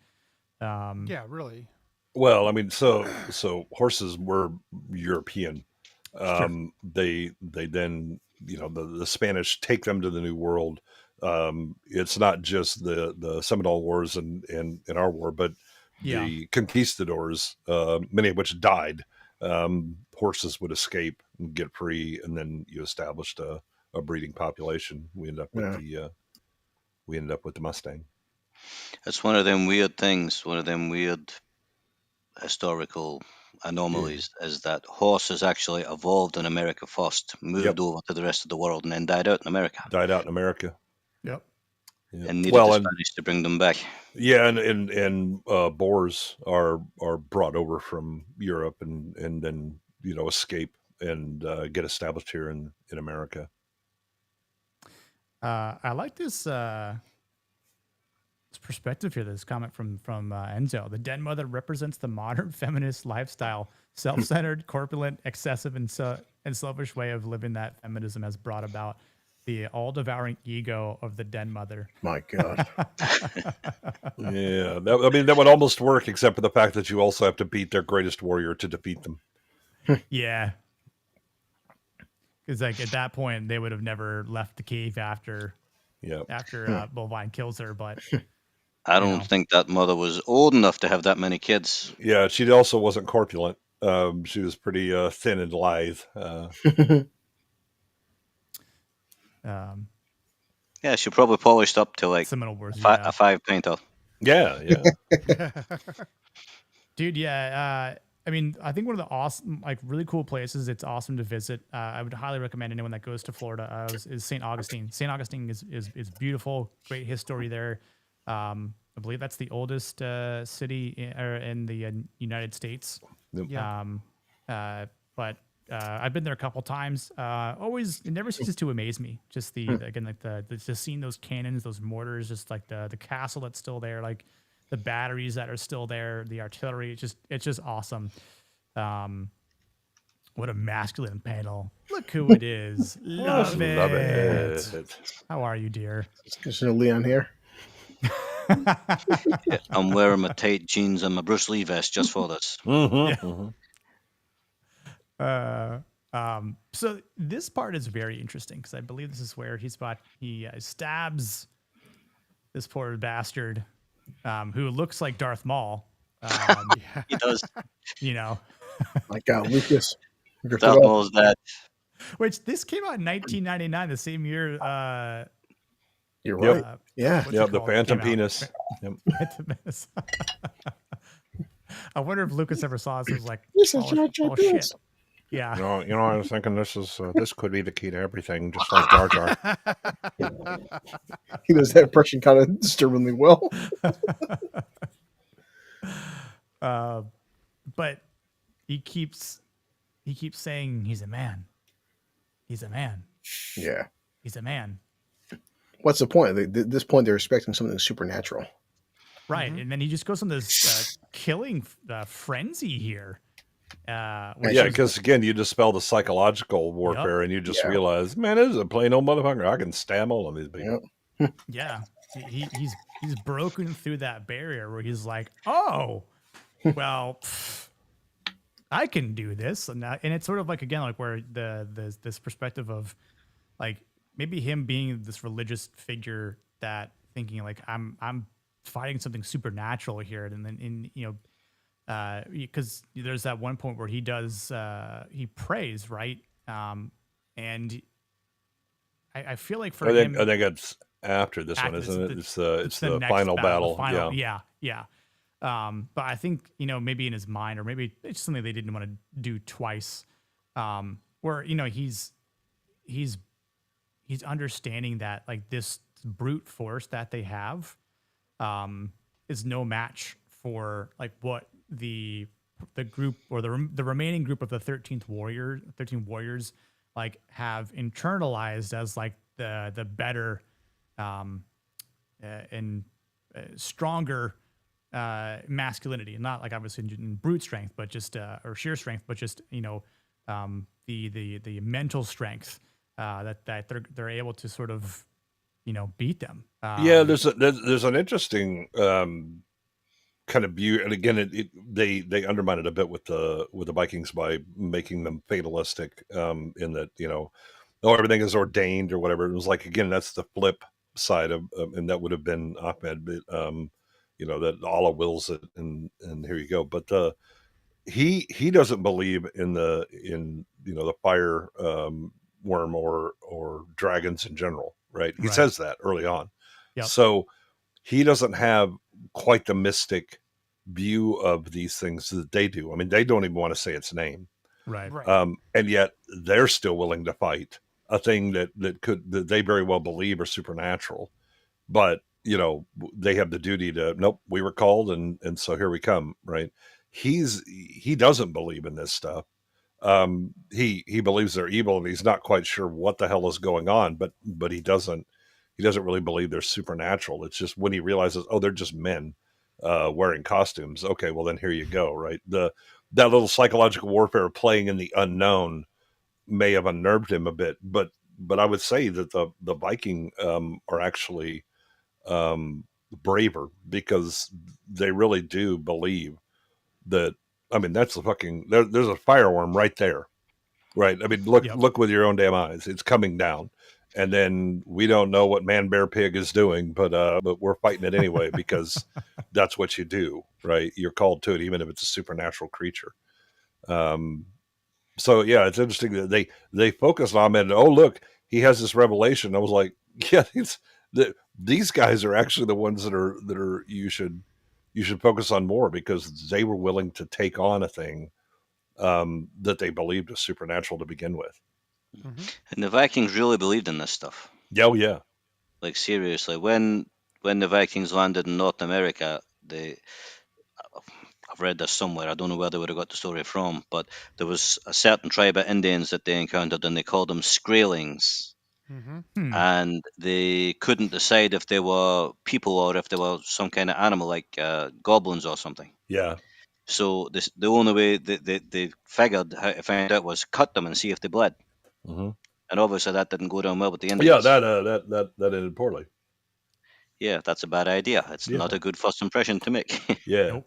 C: Yeah, really.
D: Well, I mean, so horses were European.
A: Sure.
D: They then, the Spanish take them to the New World. It's not just the Seminole Wars and our war, but the conquistadors, many of which died. Horses would escape and get free, and then you established a breeding population. We end up with the Mustang.
B: It's one of them weird things, one of them weird historical anomalies, is that horses actually evolved in America first, moved over to the rest of the world, and then died out in America.
A: Yep.
B: And needed the Spanish to bring them back.
D: Yeah, and boars are brought over from Europe and then escape and get established here in America.
A: I like this perspective here. This comment from Enzo. The den mother represents the modern feminist lifestyle, self-centered, corpulent, excessive, and selfish way of living that feminism has brought about. The all-devouring ego of the den mother.
E: My God.
D: Yeah, that would almost work, except for the fact that you also have to beat their greatest warrior to defeat them.
A: Yeah, because like at that point they would have never left the cave after Buliwyf kills her. But
B: I don't think that mother was old enough to have that many kids.
D: Yeah, she also wasn't corpulent. She was pretty thin and lithe.
B: Yeah, she probably polished up to like
A: Wars,
B: a 5-painter.
D: Yeah.
A: Dude, yeah. I mean, I think one of the awesome, like really cool places it's awesome to visit. I would highly recommend anyone that goes to Florida is St. Augustine. St. Augustine is beautiful, great history there. I believe that's the oldest city in the United States.
C: Yeah.
A: But I've been there a couple times. It never ceases to amaze me. Just just seeing those cannons, those mortars, just like the castle that's still there, like the batteries that are still there, the artillery. It's just awesome. What a masculine panel! Look who it is. Love it. How are you, dear?
E: There's no Leon here.
B: I'm wearing my tight jeans and my Bruce Lee vest just for this.
A: So this part is very interesting because I believe this is where he stabs this poor bastard who looks like Darth Maul.
B: He does.
E: My God, Lucas.
B: Darth Maul's that.
A: Which this came out in 1999, the same year.
E: You're right.
D: The Phantom Penis.
A: Phantom Penis. I wonder if Lucas ever saw this and was like, oh shit. Yeah.
D: I was thinking this could be the key to everything, just like Jar Jar.
E: He does that impression kind of disturbingly well.
A: But he keeps saying he's a man. He's a man.
E: Yeah.
A: He's a man.
E: What's the point? At this point, they're expecting something supernatural.
A: Right, and then he just goes on this killing frenzy here.
D: Yeah, because again, you dispel the psychological warfare, and you just realize, man, this is a plain old motherfucker. I can stam all of these people.
A: Yeah, he's broken through that barrier where he's like, oh, well, I can do this, and it's sort of like, again, like where this perspective of like maybe him being this religious figure that thinking like I'm fighting something supernatural here, and then because there's that one point where he does he prays, right, and I feel like for him,
D: I think it's after this one, isn't it? It's the final battle.
A: Yeah. But I think, maybe in his mind, or maybe it's something they didn't want to do twice, where, he's understanding that like this brute force that they have is no match for like what the group or the remaining group of the 13 warriors like have internalized as like the better and stronger masculinity, not like obviously in brute strength, but just or sheer strength, but just the mental strength that they're able to sort of beat them.
D: There's an interesting kind of view, and again, they undermine it a bit with the Vikings by making them fatalistic, in that everything is ordained or whatever. It was like, again, that's the flip side of and that would have been Ahmed, that Allah wills it, and here you go. But he doesn't believe in the fire worm or dragons in general, right? He says that early on.
A: Yep.
D: So he doesn't have quite the mystic view of these things that they do. I mean, they don't even want to say its name.
A: Right.
D: And yet they're still willing to fight a thing that they very well believe are supernatural. But, they have the duty to, nope, we were called, and so here we come, right? He doesn't believe in this stuff. He believes they're evil, and he's not quite sure what the hell is going on, but he doesn't really believe they're supernatural. It's just when he realizes, oh, they're just men wearing costumes. Okay, well then here you go, right? That little psychological warfare playing in the unknown may have unnerved him a bit, but I would say that the Viking are actually braver, because they really do believe that. I mean, that's the fucking there's a fireworm right there, right? I mean, look with your own damn eyes. It's coming down, and then we don't know what man, bear, pig is doing, but we're fighting it anyway because that's what you do, right? You're called to it, even if it's a supernatural creature. So yeah, it's interesting that they focus on Ahmed. Oh, look, he has this revelation. I was like, yeah, these guys are actually the ones that are you should focus on more, because they were willing to take on a thing that they believed was supernatural to begin with.
C: Mm-hmm.
B: And the Vikings really believed in this stuff.
D: Oh yeah.
B: Like seriously, when the Vikings landed in North America, I've read this somewhere. I don't know where they would have got the story from, but there was a certain tribe of Indians that they encountered, and they called them Skraelings.
C: Mm-hmm.
B: And they couldn't decide if they were people or if they were some kind of animal, like goblins or something.
D: Yeah.
B: So the only way they figured how to find out was cut them and see if they bled.
D: Mm-hmm.
B: And obviously that didn't go down well with the Indians.
D: Yeah, that ended poorly.
B: Yeah, that's a bad idea. It's not a good first impression to make.
D: Yeah.
A: Nope.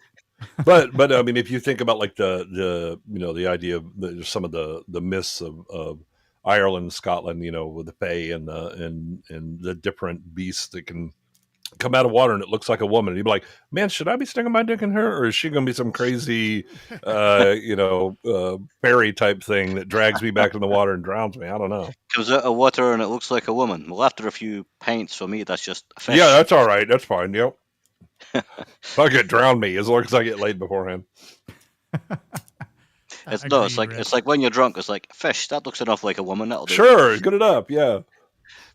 D: but I mean, if you think about like the idea of some of the myths of Ireland, Scotland, with the Fae and the different beasts that can come out of water and it looks like a woman, and you'd be like, man, should I be sticking my dick in her, or is she going to be some crazy fairy type thing that drags me back in the water and drowns me? I don't know.
B: Comes out of water and it looks like a woman. Well, after a few pints, for me, that's just a fish.
D: Yeah, that's all right. That's fine. Yep. Fuck it, drown me as long as I get laid beforehand.
B: It's like when you're drunk, it's like fish. That looks enough like a woman. That'll do.
D: Sure, good enough. Yeah.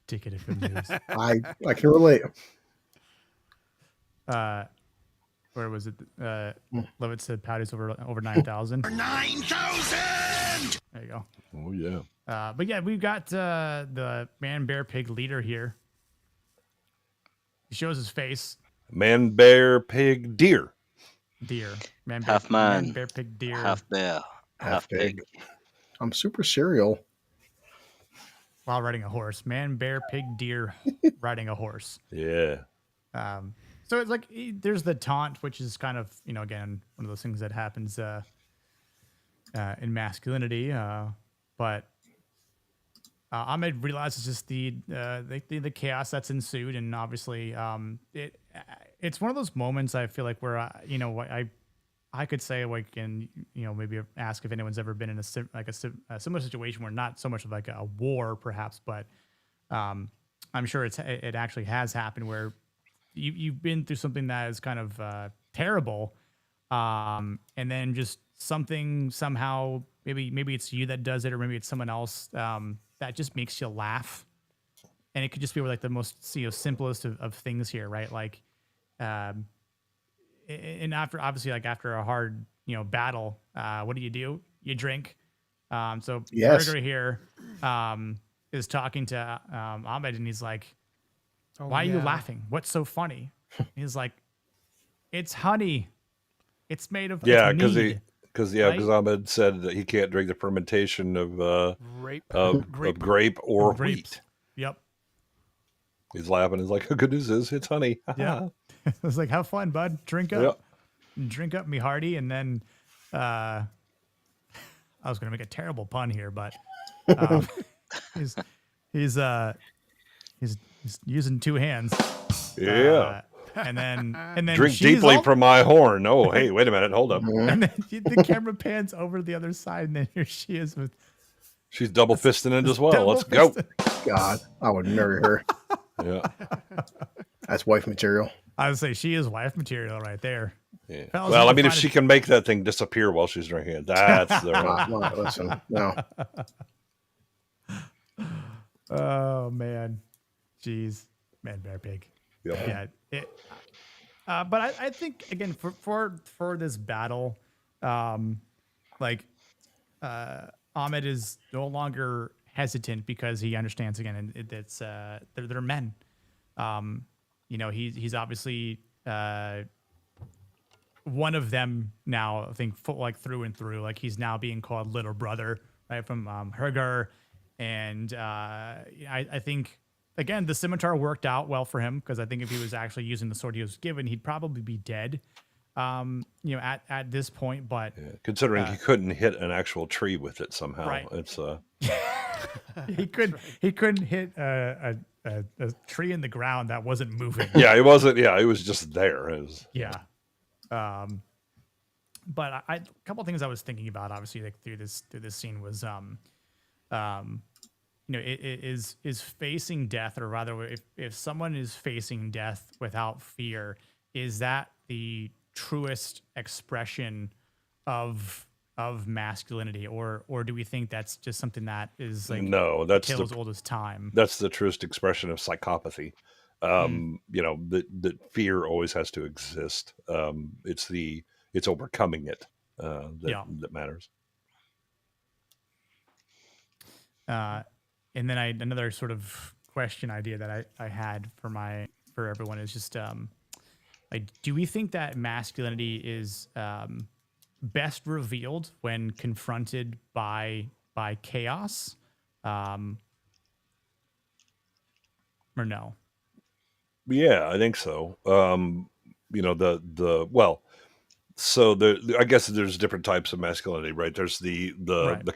A: Take it if it is.
E: I can relate.
A: Where was it? Levitt said Patty's over 9,000.
F: 9,000!
A: There you go.
D: Oh yeah.
A: But yeah, we've got the man, bear, pig leader here. He shows his face.
D: Man, bear, pig, deer.
A: Deer. Man, bear,
B: Half man,
A: man, bear, pig, deer.
B: half bear, half pig.
E: I'm super cereal.
A: While riding a horse. Man, bear, pig, deer, riding a horse.
D: Yeah.
A: So it's like there's the taunt, which is kind of, again, one of those things that happens in masculinity. But Ahmed realizes just the chaos that's ensued, and obviously it's one of those moments I feel like where I could say, like, and maybe ask if anyone's ever been in a similar situation where not so much of like a war perhaps, but I'm sure it actually has happened where you've been through something that is kind of terrible, and then just something somehow maybe it's you that does it, or maybe it's someone else that just makes you laugh, and it could just be like the most simplest of things here, right? Like, and after obviously like after a hard battle, what do? You drink. So
E: Yes.
A: Burger here is talking to Ahmed, and he's like, "Why are you laughing? What's so funny?" He's like, "It's honey. It's made of
D: Yeah,
A: because
D: because Ahmed said that he can't drink the fermentation of grape or
A: grapes.
D: wheat.
A: Yep.
D: He's laughing. He's like, "The good news is it's honey."
A: Yeah. I was like, "Have fun, bud. Drink up, drink up, me hearty." And then I was gonna make a terrible pun here, but he's using two hands.
D: Yeah.
A: And then
D: Drink deeply from my horn. Oh, hey, wait a minute, hold up.
A: And then the camera pans over to the other side, and then here she is with.
D: She's double fisting it as well. Let's go.
E: God, I would marry her.
D: Yeah.
E: That's wife material.
A: I would say she is wife material right there.
D: Yeah.
A: Fellas,
D: Well, I mean, if she can make that thing disappear while she's drinking it, that's the right.
E: Listen, no.
A: Oh man, jeez, man, bear, pig.
D: Yep.
A: Yeah. But I think again for this battle, Ahmed is no longer hesitant because he understands again, and it's they're men. He's obviously one of them now. I think like through and through. Like he's now being called little brother, right, from Hergar, and I think. Again, the scimitar worked out well for him because I think if he was actually using the sword he was given, he'd probably be dead, at this point. But
D: considering he couldn't hit an actual tree with it somehow,
A: right.
D: It's
A: he couldn't hit a tree in the ground that wasn't moving.
D: Yeah, it wasn't. Yeah, it was just there. It was,
A: yeah. But a couple of things I was thinking about, obviously, like through this scene was is facing death, or rather, if someone is facing death without fear, is that the truest expression of masculinity, or do we think that's just something that is like
D: that's
A: as old as time?
D: That's the truest expression of psychopathy. That fear always has to exist. It's overcoming it that matters.
A: And then another sort of question idea that I had for everyone is just do we think that masculinity is best revealed when confronted by chaos, or no?
D: Yeah, I think so. I guess there's different types of masculinity, right? There's the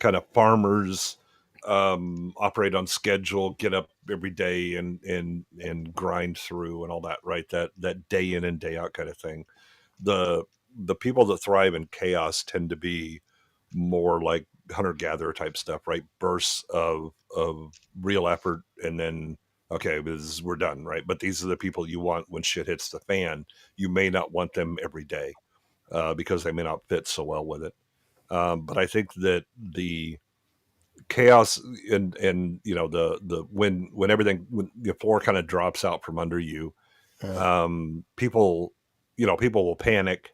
D: kind of farmers. Operate on schedule, get up every day and grind through and all that, right? That day in and day out kind of thing. The people that thrive in chaos tend to be more like hunter-gatherer type stuff, right? Bursts of real effort, and then we're done, right? But these are the people you want when shit hits the fan. You may not want them every day because they may not fit so well with it. But I think that the chaos and the when the floor kind of drops out from under you, people will panic,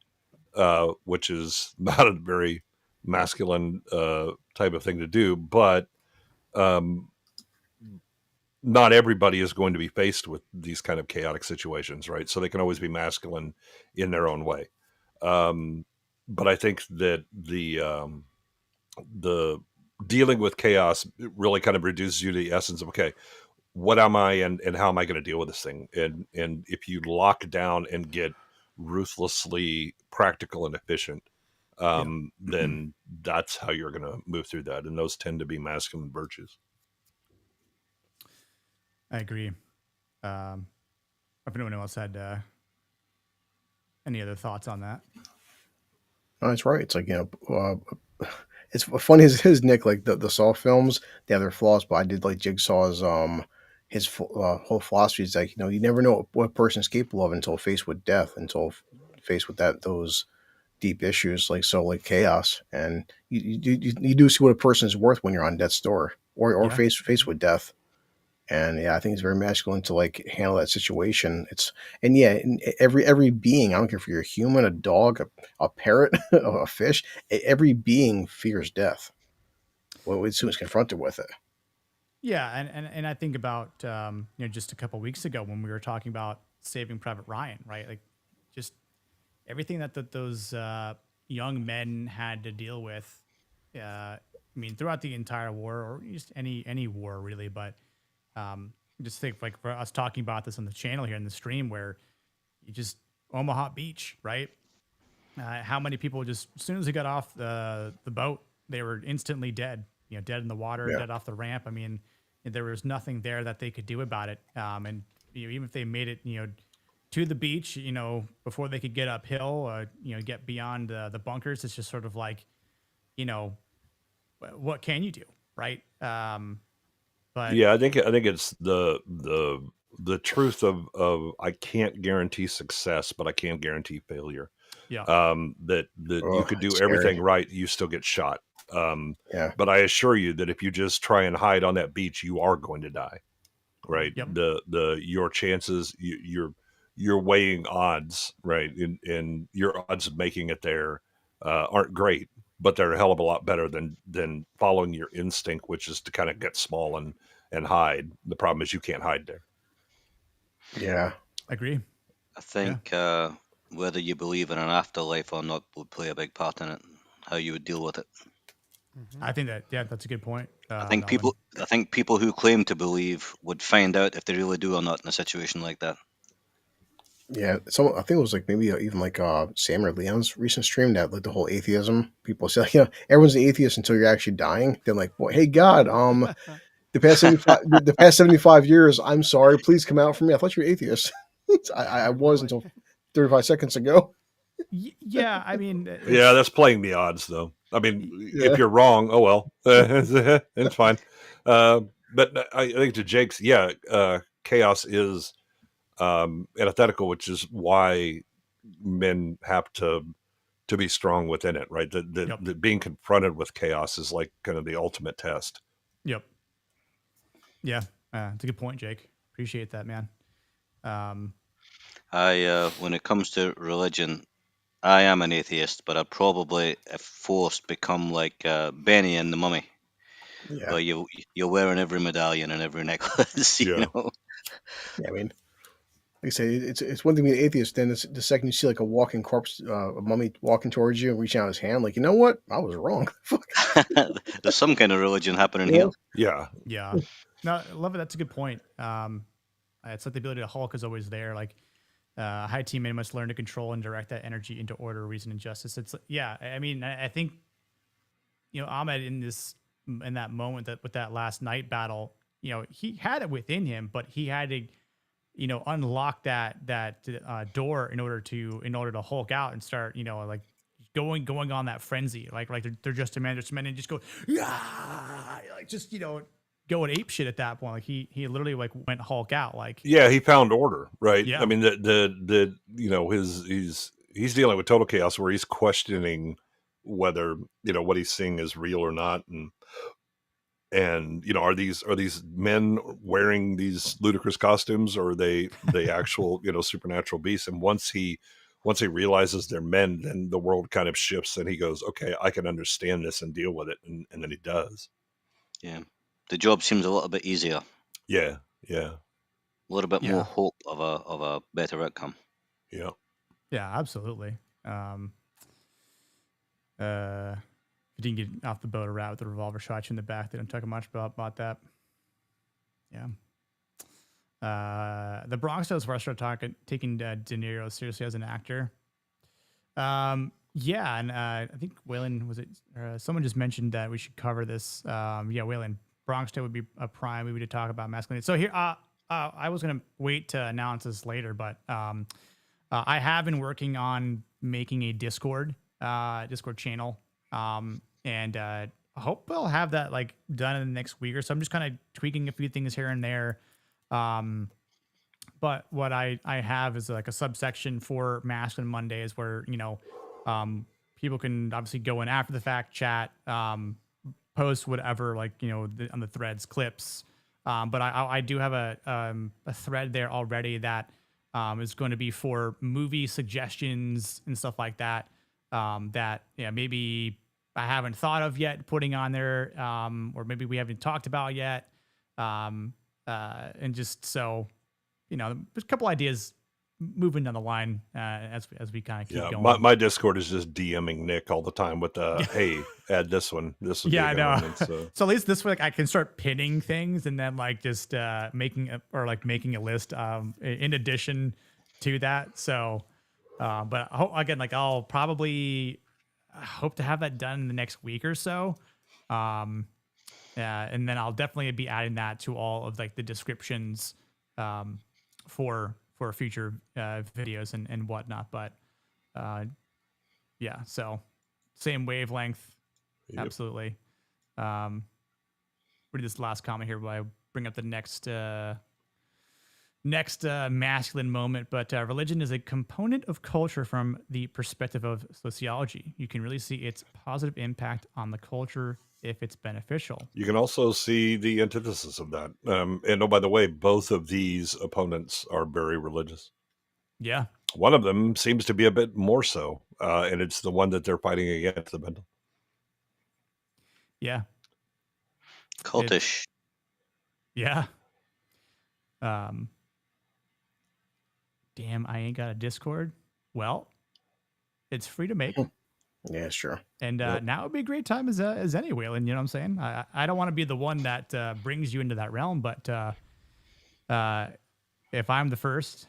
D: which is not a very masculine type of thing to do, but not everybody is going to be faced with these kind of chaotic situations, right? So they can always be masculine in their own way. But I think that the dealing with chaos really kind of reduces you to the essence of, okay, what am I and how am I going to deal with this thing? And if you lock down and get ruthlessly practical and efficient, then that's how you're going to move through that. And those tend to be masculine virtues.
A: I agree. If anyone else had any other thoughts on that?
E: No, that's right. It's like, it's funny as it is, Nick, like the Saw films, they have their flaws, but I did like Jigsaw's, his whole philosophy is like, you never know what a person's capable of until faced with death, until faced with those deep issues, like chaos. And you do see what a person is worth when you're on death's door or faced with death. And yeah, I think it's very masculine to like handle that situation. And every being, I don't care if you're a human, a dog, a parrot, a fish, every being fears death. Well, as soon as confronted with it.
A: Yeah, and I think about just a couple weeks ago when we were talking about Saving Private Ryan, right? Like just everything that those young men had to deal with. I mean, throughout the entire war, or just any war really, but. Just think like for us talking about this on the channel here in the stream where you just Omaha Beach, right? How many people just as soon as they got off the boat, they were instantly dead, dead in the water, dead off the ramp. I mean, there was nothing there that they could do about it. And even if they made it, to the beach, before they could get uphill, get beyond the bunkers, it's just sort of like, what can you do, right? But
D: yeah, I think it's the truth of I can't guarantee success, but I can guarantee failure.
A: Yeah.
D: That you could do everything right, you still get shot. But I assure you that if you just try and hide on that beach, you are going to die. Right.
A: Yep.
D: Your chances, you're weighing odds, right? And your odds of making it there aren't great, but they're a hell of a lot better than following your instinct, which is to kind of get small and hide. The problem is you can't hide there.
E: Yeah.
A: Agree.
B: I think whether you believe in an afterlife or not would play a big part in it, how you would deal with it.
A: Mm-hmm. I think that's a good point.
B: I think people who claim to believe would find out if they really do or not in a situation like that.
E: Yeah, so I think it was like maybe even like Sam or Leon's recent stream that like the whole atheism. People say, everyone's an atheist until you're actually dying. Then like, boy, hey God, the past 75 years, I'm sorry, please come out for me. I thought you were atheist. I was until 35 seconds ago.
A: Yeah, I mean,
D: yeah, that's playing the odds though. I mean, if you're wrong, oh well, it's fine. But I think to Jake's, chaos is antithetical, which is why men have to be strong within it, right? The being confronted with chaos is like kind of the ultimate test.
A: Yep. Yeah, it's a good point, Jake. Appreciate that, man.
B: When it comes to religion, I am an atheist, but I'd probably, if forced, become like Benny in The Mummy.
E: Yeah.
B: Where you're wearing every medallion and every necklace, you know?
E: Yeah, I mean, like I say, it's one thing being an atheist. Then it's the second you see like a walking corpse, a mummy walking towards you and reaching out his hand, like, you know what? I was wrong.
B: There's some kind of religion happening here.
D: Yeah.
A: Yeah. No, I love it. That's a good point. It's like the ability to Hulk is always there. Like, high teammate must learn to control and direct that energy into order, reason, and justice. It's I mean, I think, Ahmed in that moment with that last night battle, he had it within him, but he had to, unlock that door in order to Hulk out and start, like going on that frenzy, like they're just a man, and just go, like just, going ape shit at that point. Like he literally like went Hulk out. Like,
D: yeah, he found order, right?
A: Yeah.
D: I mean, he's dealing with total chaos where he's questioning whether, what he's seeing is real or not. And are these men wearing these ludicrous costumes, or are they actual, supernatural beasts? And once he realizes they're men, then the world kind of shifts and he goes, okay, I can understand this and deal with it. And then he does.
B: Yeah. The job seems a little bit easier.
D: Yeah. Yeah.
B: A little bit more
A: Yeah.
B: hope of a better outcome.
D: Yeah.
A: Yeah, absolutely. If you didn't get off the boat or out with the revolver shot you in the back, they don't talk much about that. Yeah. The Bronx does where I started taking De Niro seriously as an actor. Yeah, and I think Waylon, was it? Someone just mentioned that we should cover this. Yeah, Waylon, Bronx Tale would be a prime movie to talk about masculinity. So here, I was gonna wait to announce this later, but I have been working on making a Discord channel, and I hope I'll have that like done in the next week or so. I'm just kind of tweaking a few things here and there. But what I have is like a subsection for Masculine Mondays where, people can obviously go in after the fact, chat, post whatever, like, on the threads, clips. But I do have a thread there already that is going to be for movie suggestions and stuff like that. That, maybe I haven't thought of yet putting on there, or maybe we haven't talked about yet. And just so, there's a couple ideas moving down the line as we kind of keep going.
D: My Discord is just DMing Nick all the time with hey, add this one. This would be
A: I know.
D: one. So
A: at least this way, like, I can start pinning things and then like just making a list in addition to that. So, but again, like I'll probably hope to have that done in the next week or so. And then I'll definitely be adding that to all of like the descriptions for future videos and whatnot. But yeah, so same wavelength. Yep. Absolutely. Read this last comment here while I bring up the next masculine moment. But religion is a component of culture from the perspective of sociology. You can really see its positive impact on the culture if it's beneficial.
D: You can also see the antithesis of that. And by the way, both of these opponents are very religious.
A: Yeah.
D: One of them seems to be a bit more so, and it's the one that they're fighting against, the Bendel.
A: Yeah.
B: Cultish.
A: Yeah. Damn, I ain't got a Discord. Well, it's free to make.
E: Yeah, sure.
A: And now would be a great time as any, Waylon. You know what I'm saying? I don't want to be the one that brings you into that realm, but if I'm the first,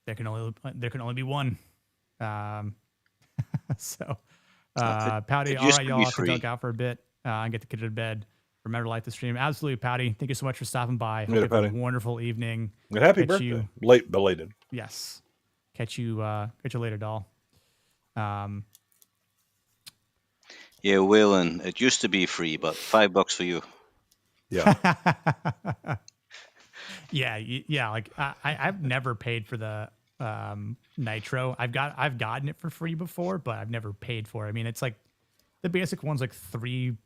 A: there can only be one. So, Pouty, all right, y'all have to duck out for a bit and get the kid to bed. Remember to like the stream. Absolutely, Pouty. Thank you so much for stopping by. Hope you have a wonderful evening.
D: And happy birthday. Late belated.
A: Yes. Catch you later, doll.
B: Yeah, Waylon, it used to be free, but $5 for you.
D: Yeah.
A: yeah. Like I've never paid for the Nitro. I've gotten it for free before, but I've never paid for it. I mean, it's like the basic one's like $3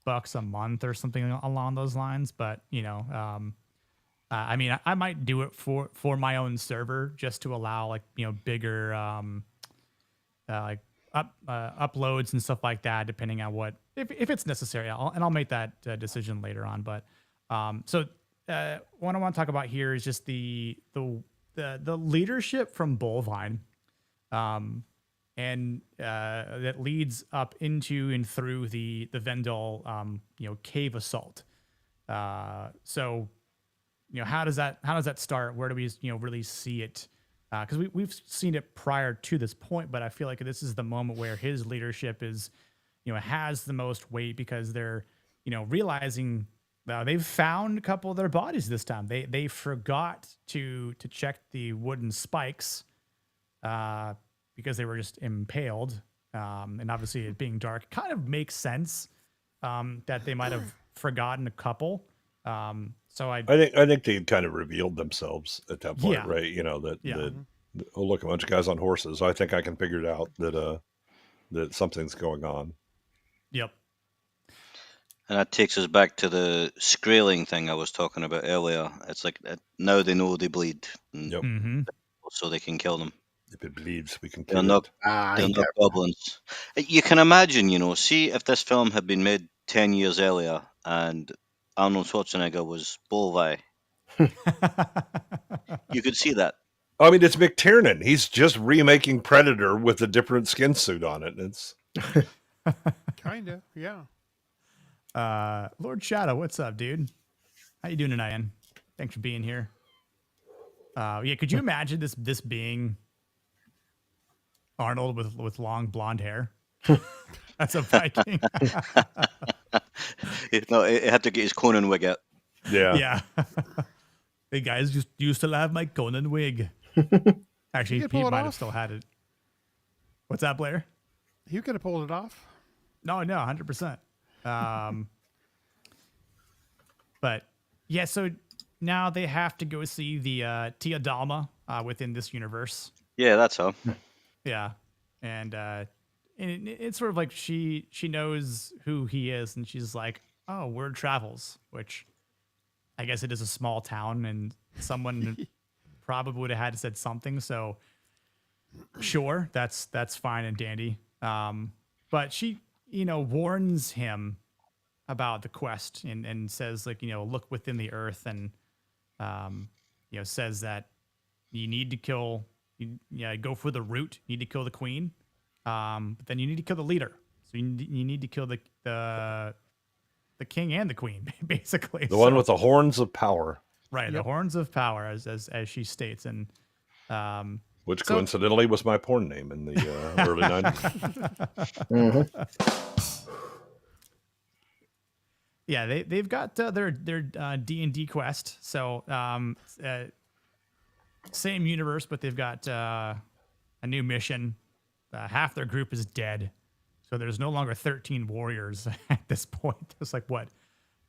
A: a month or something along those lines. But I mean, I might do it for my own server just to allow like bigger like uploads and stuff like that, depending on what if it's necessary. I'll make that decision later on. But so what I want to talk about here is just the leadership from Buliwyf, and that leads up into and through the Vendel cave assault. So how does that start? Where do we really see it? Because we've seen it prior to this point, but I feel like this is the moment where his leadership is, has the most weight because they're, realizing they've found a couple of their bodies this time. They forgot to check the wooden spikes because they were just impaled. And obviously it being dark kind of makes sense that they might have forgotten a couple. So I
D: think they kind of revealed themselves at that point, right? Oh, look, a bunch of guys on horses. I think I can figure it out that something's going on.
A: Yep.
B: And that takes us back to the scaling thing I was talking about earlier. It's like now they know they bleed,
D: Yep.
B: So they can kill them.
D: If it bleeds, we can kill
B: it. They're not goblins. You can imagine, see if this film had been made 10 years earlier and Arnold Schwarzenegger was Buliwyf, You could see that.
D: I mean, it's McTiernan. He's just remaking Predator with a different skin suit on it. It's
C: Kind of, yeah.
A: Lord Shadow, what's up, dude? How you doing tonight, man? Thanks for being here. Yeah, could you imagine this being Arnold with long blonde hair? That's a Viking.
B: No, it had to get his Conan wig out.
D: yeah.
A: Yeah. Hey guys, just used to have my Conan wig. Actually,
C: could
A: he
C: pull it
A: might have
C: off.
A: still had it. What's that, Blair?
C: You could have pulled it off.
A: No, 100%. But yeah, so now they have to go see the Tia Dalma within this universe.
B: Yeah, that's all.
A: Yeah, and it's sort of like she knows who he is, and she's like, "Oh, word travels," which I guess it is a small town, and someone probably would have had to said something. So sure, that's fine and dandy. But she, warns him about the quest and says like, look within the earth and, says that you need to kill, go for the root, you need to kill the queen. But then you need to kill the leader. So you need to kill the king and the queen, basically.
D: The one with the horns of power.
A: Right. The horns of power as she states. And,
D: Which coincidentally was my porn name in the early 90s.
A: Yeah, they've got their D&D quest. So same universe, but they've got a new mission. Half their group is dead. So there's no longer 13 warriors at this point. There's like what?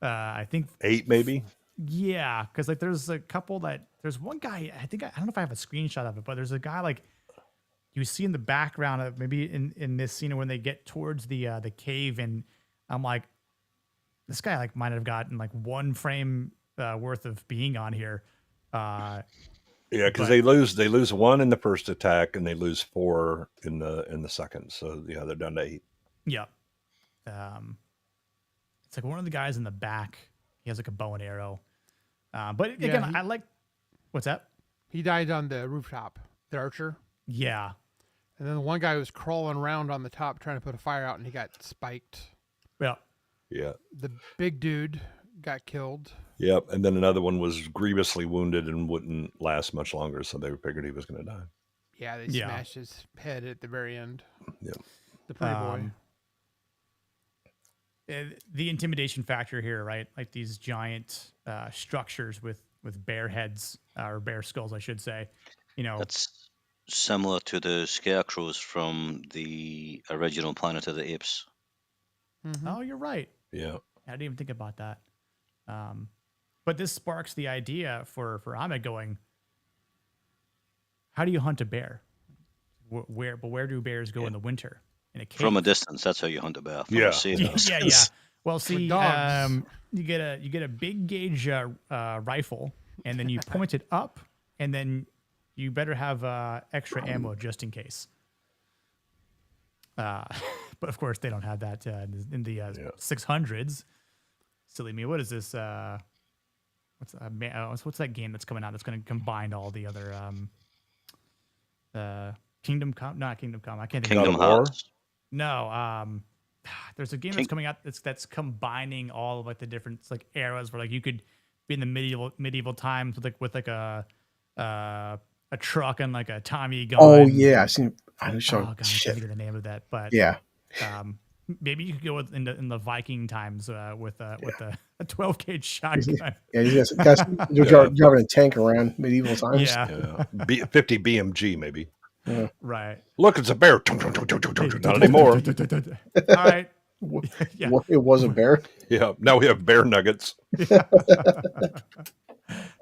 A: I think
D: 8 maybe?
A: Yeah, because like there's a couple there's one guy, I don't know if I have a screenshot of it, but there's a guy like you see in the background of maybe in this scene when they get towards the cave, and I'm like, this guy like might have gotten like one frame worth of being on here.
D: Yeah, because they lose 1 in the first attack and they lose 4 in the second. So yeah, they're down to 8.
A: Yeah. It's like one of the guys in the back, he has like a bow and arrow. But again, I like, what's that?
C: He died on the rooftop, the archer.
A: Yeah.
C: And then the one guy was crawling around on the top trying to put a fire out, and he got spiked.
A: Yeah.
D: Yeah.
C: The big dude got killed.
D: Yep. And then another one was grievously wounded and wouldn't last much longer, so they figured he was going to die.
C: Yeah, they smashed his head at the very end.
D: Yep.
C: The pretty boy.
A: The intimidation factor here, right? Like these giant structures with bear heads or bear skulls, I should say.
B: That's similar to the scarecrows from the original Planet of the Apes.
C: Mm-hmm.
A: Oh, you're right.
D: Yeah.
A: I didn't even think about that. But this sparks the idea for Ahmed going, how do you hunt a bear? Where do bears go in the winter? In a cave?
B: From a distance, that's how you hunt a bear.
D: Yeah.
A: Yeah. Well, see,
C: dogs.
A: you get a big gauge rifle, and then you point it up, and then you better have extra ammo just in case. But of course, they don't have that in the 600s. Silly me. What is this? What's that game that's coming out that's going to combine all the other Kingdom Come? Not Kingdom Come. I can't think
B: Kingdom
A: of
B: Hearts.
A: No. There's a game that's coming out that's combining all of like the different like eras where like you could be in the medieval times with a truck and like a Tommy gun.
E: Oh yeah, I've seen. I
A: God, I can't think of the name of that, but
E: yeah.
A: Maybe you could go in the Viking times with a 12 gauge shotgun.
E: Yeah, you guys driving a tank around medieval times.
A: Yeah.
D: 50 BMG maybe.
E: Yeah.
A: Right.
D: Look, it's a bear. Not anymore.
A: All right. Yeah.
E: It was a bear.
D: Yeah. Now we have bear nuggets.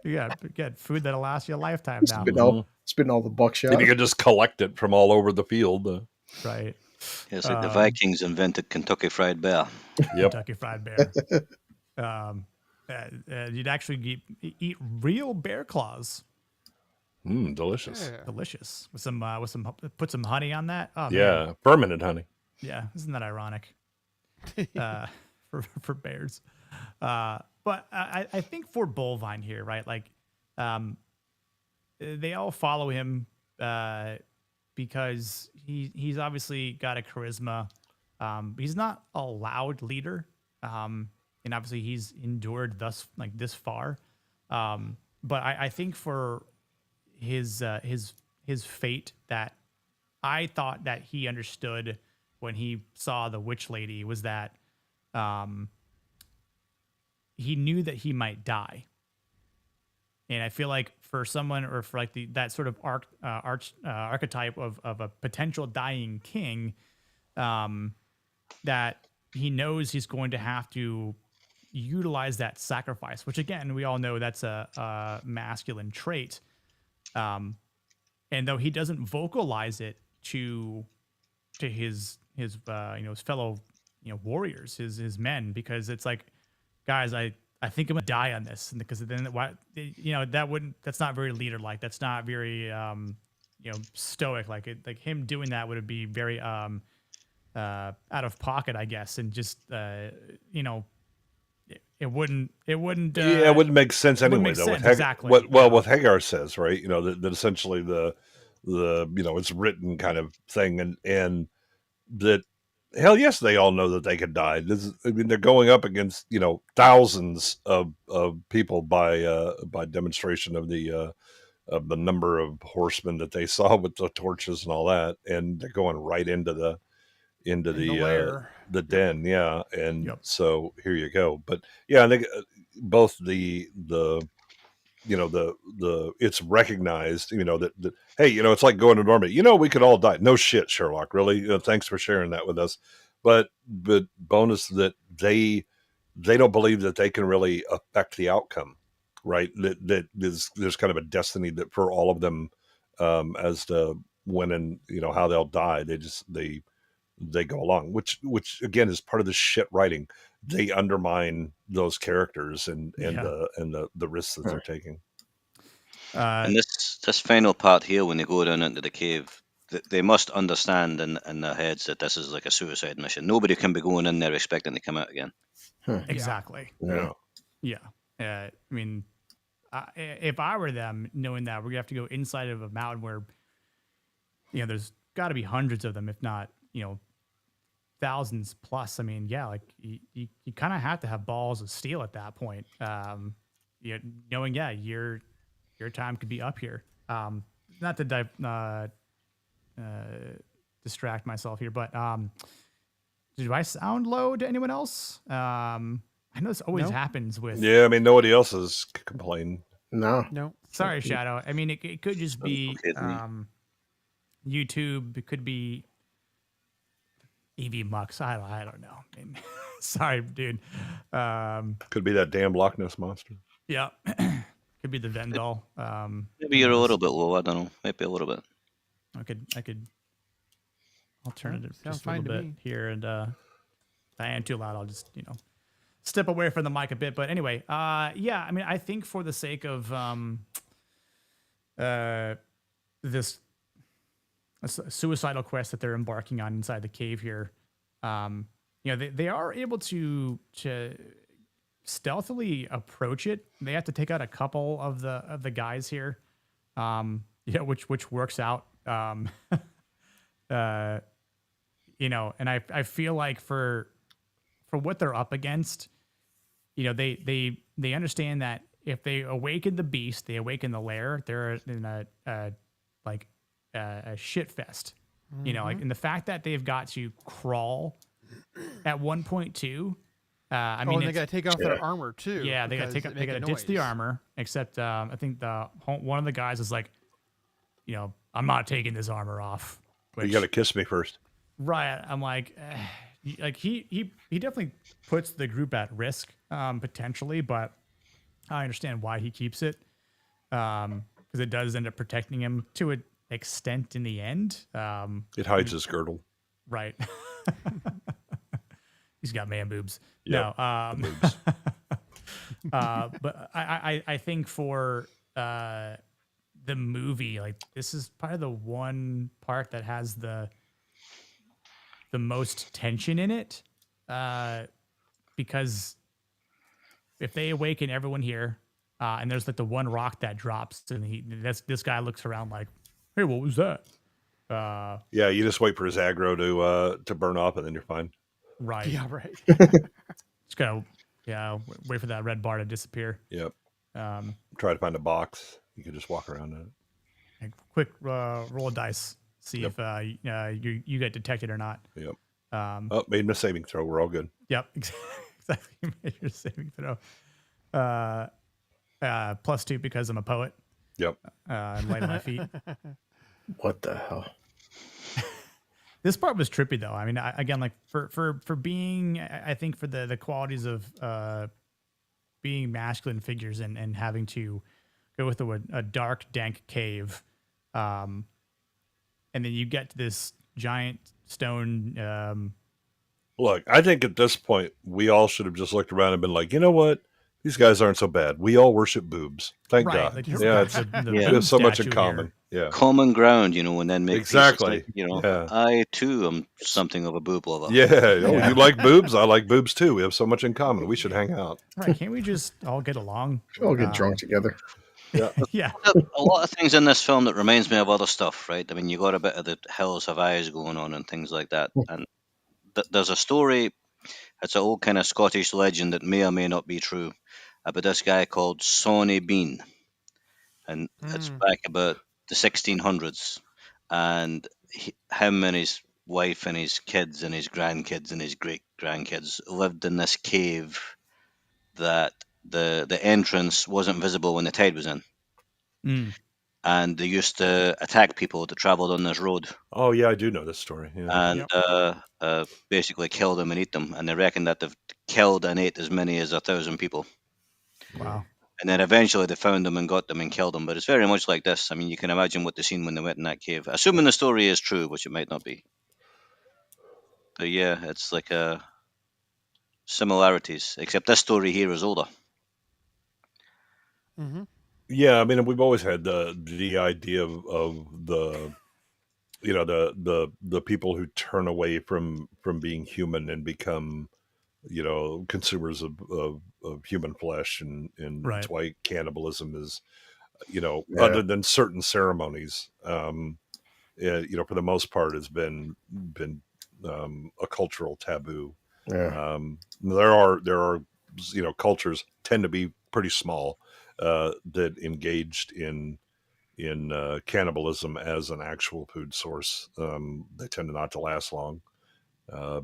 A: You got food that'll last you a lifetime now.
E: Spitting all the buckshot.
D: And you can just collect it from all over the field.
A: Right.
B: Yeah, it's like the Vikings invented Kentucky Fried Bear.
D: Yep.
A: Kentucky Fried Bear. You'd actually eat real bear claws.
D: Delicious.
C: Yeah.
A: Delicious. With some put some honey on that. Oh,
D: Yeah.
A: man.
D: Fermented honey.
A: Yeah. Isn't that ironic? For bears. But I think for Bullvine here, right? Like They all follow him because he's obviously got a charisma. He's not a loud leader, and obviously he's endured this far. But I think for his fate, that I thought that he understood when he saw the witch lady was that he knew that he might die. And I feel like for someone, or for like that sort of archetype of a potential dying king, that he knows he's going to have to utilize that sacrifice, which again, we all know that's a masculine trait. And though he doesn't vocalize it to his his fellow warriors, his men, because it's like, guys, I think I'm gonna die on this, and because then that's not very leader like. That's not very stoic. Like him doing that would be very out of pocket, I guess, and just it wouldn't
D: it wouldn't make sense anyway, though.
A: Exactly.
D: What Hagar says, right? That essentially the it's written kind of thing, and that, hell yes, they all know that they could die. They're going up against thousands of people by demonstration of the number of horsemen that they saw with the torches and all that, and they're going right into the den, yeah. And so here you go. But yeah, I think both the it's recognized, that hey, it's like going to Normandy. We could all die. No shit, Sherlock. Really, thanks for sharing that with us. But bonus that they don't believe that they can really affect the outcome, right? That there's kind of a destiny that for all of them, as to when and how they'll die. They go along, which again is part of the shit writing. They undermine those characters and the risks that they're taking.
B: And this final part here, when they go down into the cave, they must understand in their heads that this is like a suicide mission. Nobody can be going in there expecting to come out again.
A: Exactly.
E: Yeah.
A: I mean, if I were them, knowing that we're gonna have to go inside of a mountain where there's got to be hundreds of them, if not thousands plus. I mean, yeah, like you kind of have to have balls of steel at that point. Knowing your time could be up here. Not to distract myself here, but do I sound low to anyone else? I know this always happens with.
D: Yeah, I mean, nobody else has complained.
E: No.
A: Sorry, Shadow. I mean, it could just be YouTube. It could be EV Mux. I don't know. I mean, sorry, dude.
D: Could be that damn Loch Ness monster.
A: Yeah. Could be the Vendel.
B: Maybe you're a little bit low. I don't know. Maybe a little bit.
A: I could. I'll turn it just a
C: fine
A: little
C: to
A: bit
C: me.
A: here, and if I am too loud, I'll just step away from the mic a bit. But anyway, yeah. I mean, I think for the sake of this suicidal quest that they're embarking on inside the cave here, they are able to stealthily approach it. They have to take out a couple of the guys here, which works out. And I feel like for what they're up against, they understand that if they awaken the beast, they awaken the lair, they're in a shit fest. And the fact that they've got to crawl at 1.2. I mean,
C: they got to take off their armor too.
A: Yeah, they got to ditch the armor. Except I think one of the guys is like, I'm not taking this armor off.
D: You got to kiss me first,
A: right? I'm like, he definitely puts the group at risk potentially, but I understand why he keeps it because it does end up protecting him to an extent in the end.
D: It hides his girdle,
A: right? He's got man boobs.
D: Yep,
A: No,
D: boobs.
A: but I think for the movie, like this is probably the one part that has the most tension in it, because if they awaken everyone here, And there's like the one rock that drops, and this guy looks around like, "Hey, what was that?"
D: Yeah, you just wait for his aggro to burn off, and then you're fine.
A: Right.
C: Yeah, right.
A: Just gotta wait for that red bar to disappear.
D: Yep.
A: Um,
D: Try to find a box. You can just walk around in it.
A: like, quick roll a dice, see if you get detected or not.
D: Yep.
A: Um,
D: Made a saving throw. We're all good.
A: Yep, exactly. Made your saving throw. +2 because I'm a poet.
D: Yep.
A: And light on my feet.
E: What the hell?
A: This part was trippy though. I mean, again, like for being, I think for the qualities of being masculine figures and having to go with a dark, dank cave, and then you get to this giant stone.
D: Look, I think at this point we all should have just looked around and been like, you know what? These guys aren't so bad. We all worship boobs. Thank God.
A: Like
D: Yeah, we have so much in common. Yeah.
B: Common ground, and then make
D: exactly.
B: Peace. Like,
D: yeah.
B: I too am something of a boob lover.
D: Yeah. Oh, you like boobs? I like boobs too. We have so much in common. We should hang out.
A: Right? Can't we just all get along?
E: We'll all get drunk together.
D: Yeah.
A: Yeah.
B: A lot of things in this film that reminds me of other stuff, right? I mean, you got a bit of the Hills Have Eyes going on and things like that. And there's a story, it's an old kind of Scottish legend that may or may not be true, about this guy called Sawney Bean. And it's back about the 1600s. And him and his wife and his kids and his grandkids and his great grandkids lived in this cave that the entrance wasn't visible when the tide was in. And they used to attack people that traveled on this road.
D: Oh yeah, I do know this story. Yeah.
B: And basically kill them and eat them. And they reckon that they've killed and ate as many as 1,000 people.
A: Wow.
B: And then eventually they found them and got them and killed them. But it's very much like this. I mean, you can imagine what they seen when they went in that cave. Assuming the story is true, which it might not be. But yeah, it's like similarities. Except this story here is older.
C: Mm-hmm.
D: Yeah, I mean, we've always had the idea of the the people who turn away from being human and become consumers of human flesh, and
A: Right.
D: that's why cannibalism is other than certain ceremonies, for the most part has been a cultural taboo.
E: Yeah.
D: There are cultures tend to be pretty small that engaged in cannibalism as an actual food source. They tend not to last long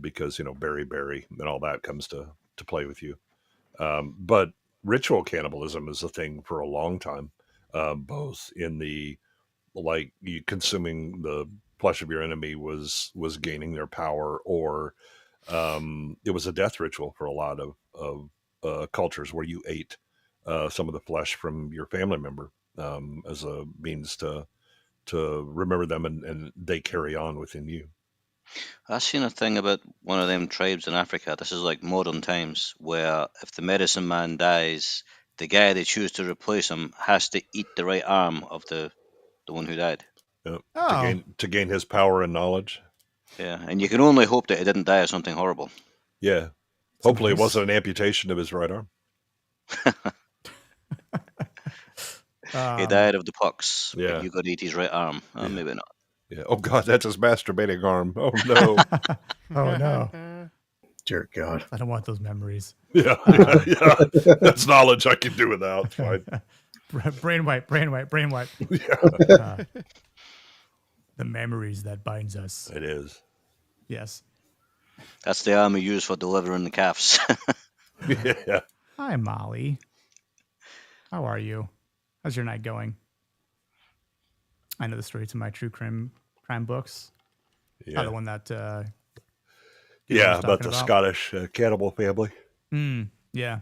D: because berry and all that comes to play with you. But ritual cannibalism is a thing for a long time, both in the you consuming the flesh of your enemy was gaining their power, or it was a death ritual for a lot of cultures where you ate some of the flesh from your family member as a means to remember them, and they carry on within you.
B: I seen a thing about one of them tribes in Africa. This is like modern times, where if the medicine man dies, the guy they choose to replace him has to eat the right arm of the one who died.
D: To gain his power and knowledge.
B: Yeah, and you can only hope that he didn't die of something horrible.
D: Yeah. Hopefully it wasn't an amputation of his right arm.
B: He died of the pox.
D: Yeah.
B: But you got to eat his right arm. Maybe not.
D: Yeah. Oh God, that's his masturbating arm. Oh no.
A: Oh no.
E: Dear God.
A: I don't want those memories.
D: Yeah. That's knowledge I can do without. Fine.
A: Brain wipe.
D: Yeah.
A: The memories that binds us.
D: It is.
A: Yes.
B: That's the arm we use for delivering the calves.
D: Yeah.
A: Hi, Molly. How are you? How's your night going? I know the story to my true crime books.
D: Yeah.
A: The one that.
D: About the Scottish cannibal family.
A: Yeah.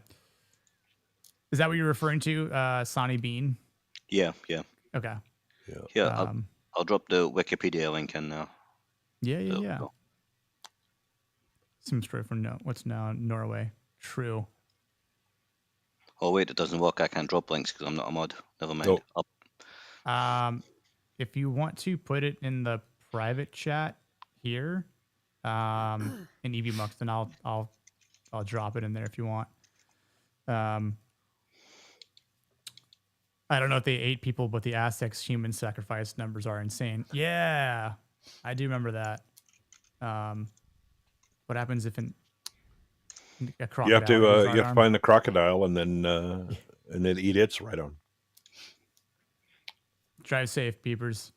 A: Is that what you're referring to, Sonny Bean?
B: Yeah.
A: Okay.
B: Yeah. I'll drop the Wikipedia link in now.
A: Yeah. Some story from what's now Norway. True.
B: Oh wait, it doesn't work. I can't drop links because I'm not a mod. Never mind.
D: Nope.
A: If you want to put it in the private chat here, in EV Mux, then I'll drop it in there if you want. I don't know if they ate people, but the Aztecs' human sacrifice numbers are insane. Yeah, I do remember that. What happens if a crocodile eats our
D: you have to
A: arm?
D: find the crocodile and then eat its right arm.
A: Drive safe, peepers.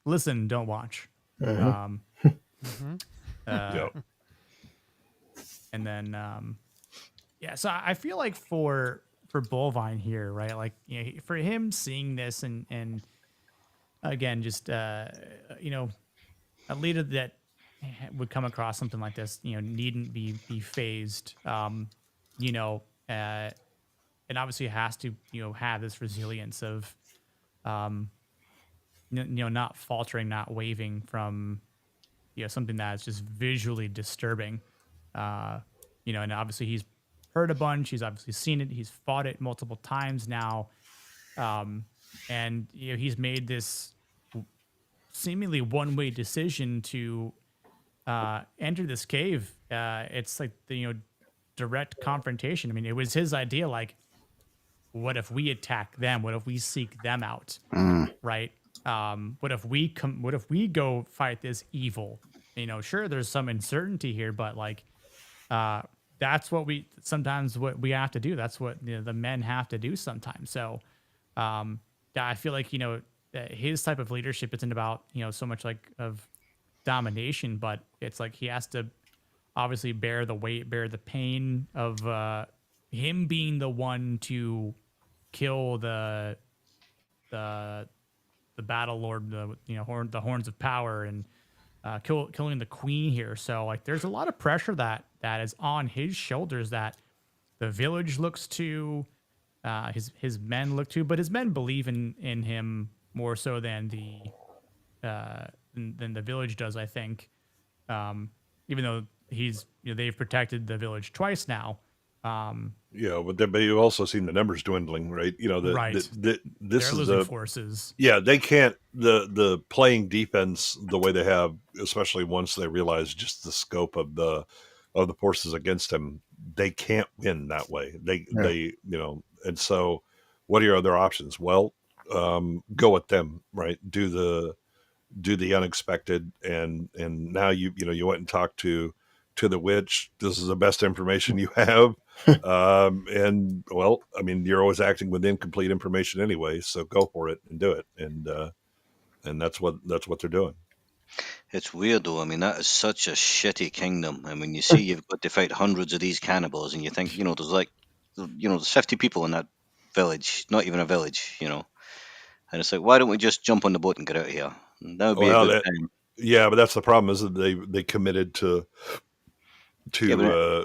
A: Listen, don't watch.
E: Mhm.
D: Yep.
A: And then, so I feel like for Bullvine here, right? Like, for him seeing this and again, just a leader that would come across something like this, needn't be phased, and obviously has to, have this resilience of, not faltering, not waving from, something that's just visually disturbing, and obviously he's heard a bunch, he's obviously seen it, he's fought it multiple times now, and he's made this seemingly one-way decision to enter this cave. It's like the direct confrontation. I mean, it was his idea. Like, what if we attack them? What if we seek them out? Right? What if we go fight this evil? Sure, there's some uncertainty here, but like, that's what we have to do. That's what the men have to do sometimes. So, I feel like his type of leadership isn't about so much like of domination, but it's like he has to obviously bear the weight, bear the pain of him being the one to kill the battle lord, the horns of power, and killing the queen here. So like, there's a lot of pressure that is on his shoulders that the village looks to, his men look to, but his men believe in him more so than the village does, I think. Even though they've protected the village twice now.
D: But you've also seen the numbers dwindling, right? This
A: They're
D: is
A: losing forces.
D: Yeah, they can't the playing defense the way they have, especially once they realize just the scope of the forces against them. They can't win that way. They and so what are your other options? Well, go at them, right? Do the unexpected, and now you went and talked to the witch. This is the best information you have. And well, I mean, you're always acting with incomplete information anyway, so go for it and do it. And that's what they're doing.
B: It's weird though. I mean, that is such a shitty kingdom. I mean, you see, you've got to fight hundreds of these cannibals, and you think, there's like, there's 50 people in that village, not even a village, and it's like, why don't we just jump on the boat and get out of here? And that would be a good time.
D: Yeah, but that's the problem, is that they committed to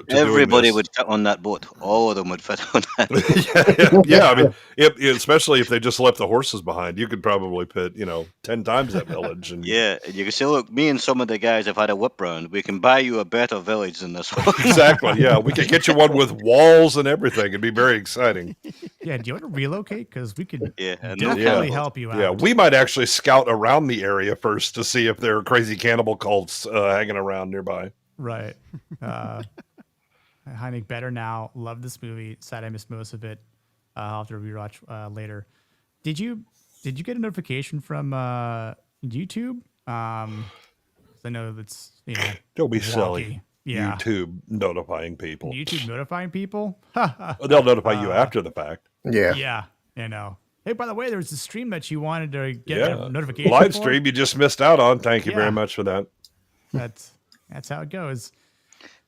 B: everybody would fit on that boat. All of them would fit on that
D: boat. I mean, especially if they just left the horses behind, you could probably put 10 times that village. And
B: and you can say, look, me and some of the guys have had a whip round. We can buy you a better village than this one.
D: Exactly. Yeah, we could get you one with walls and everything. It'd be very exciting.
A: Yeah, do you want to relocate? Because we could
B: definitely
A: help you out.
D: Yeah, we might actually scout around the area first to see if there are crazy cannibal cults hanging around nearby.
A: Right. Heineck, better now. Love this movie. Sad I missed most of it. I'll have to rewatch later. Did you get a notification from YouTube? I know that's
D: don't be
A: wonky.
D: silly.
A: Yeah.
D: YouTube notifying people.
A: YouTube notifying people?
D: They'll notify you after the fact.
E: Yeah.
A: Yeah. Hey, by the way, there was a stream that you wanted to get a notification
D: live
A: for.
D: stream you just missed out on. Thank you very much for that.
A: That's how it goes.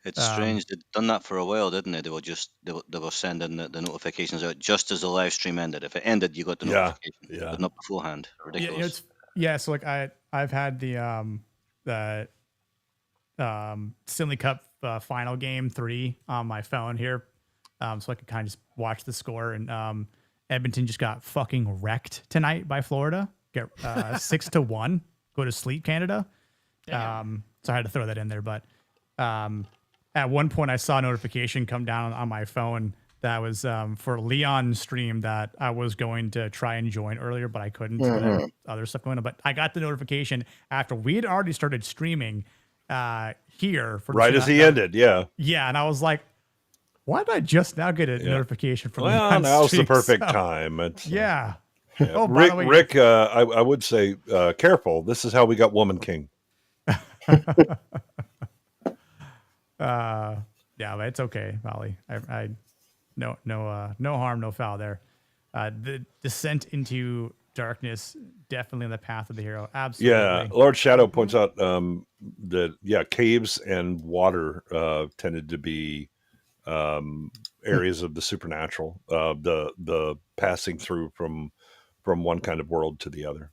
B: It's strange. They'd done that for a while, didn't they? They were sending the notifications out just as the live stream ended. If it ended, you got the notification, but not beforehand. Ridiculous.
A: So like I've had the Stanley Cup final game 3 on my phone here, so I could kind of just watch the score. And Edmonton just got fucking wrecked tonight by Florida. Get 6-1. Go to sleep, Canada. So I had to throw that in there, but at one point I saw a notification come down on my phone that was for Leon's stream that I was going to try and join earlier, but I couldn't. Mm-hmm. Other stuff going on, but I got the notification after we had already started streaming here.
D: Right as he ended, yeah.
A: Yeah, and I was like, Why did I just now get a notification from?
D: Well, now's the perfect time. It's,
A: yeah.
D: Oh, Rick, I would say, careful. This is how we got Woman King.
A: Yeah, but it's okay, Molly. No harm, no foul there. The descent into darkness, definitely on the path of the hero. Absolutely.
D: Yeah, Lord Shadow points out that caves and water tended to be areas of the supernatural, the passing through from one kind of world to the other.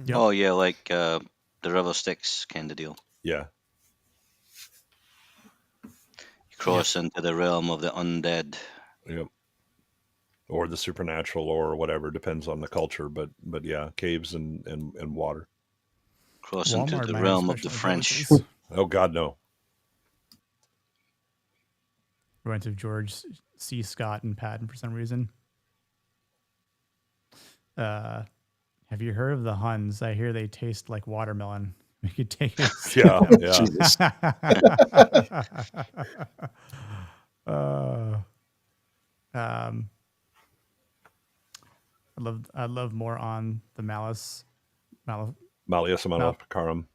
B: Yep. Oh yeah, like the river Styx kind of deal.
D: Yeah.
B: You cross into the realm of the undead.
D: Yep. Or the supernatural, or whatever, depends on the culture. But yeah, caves and water.
B: Cross into the realm of the French.
D: Oh God, no.
A: We went to George C. Scott and Patton for some reason. Have you heard of the Huns? I hear they taste like watermelon. We could take it.
D: Yeah.
A: I love more on the Malleus
D: Maleficarum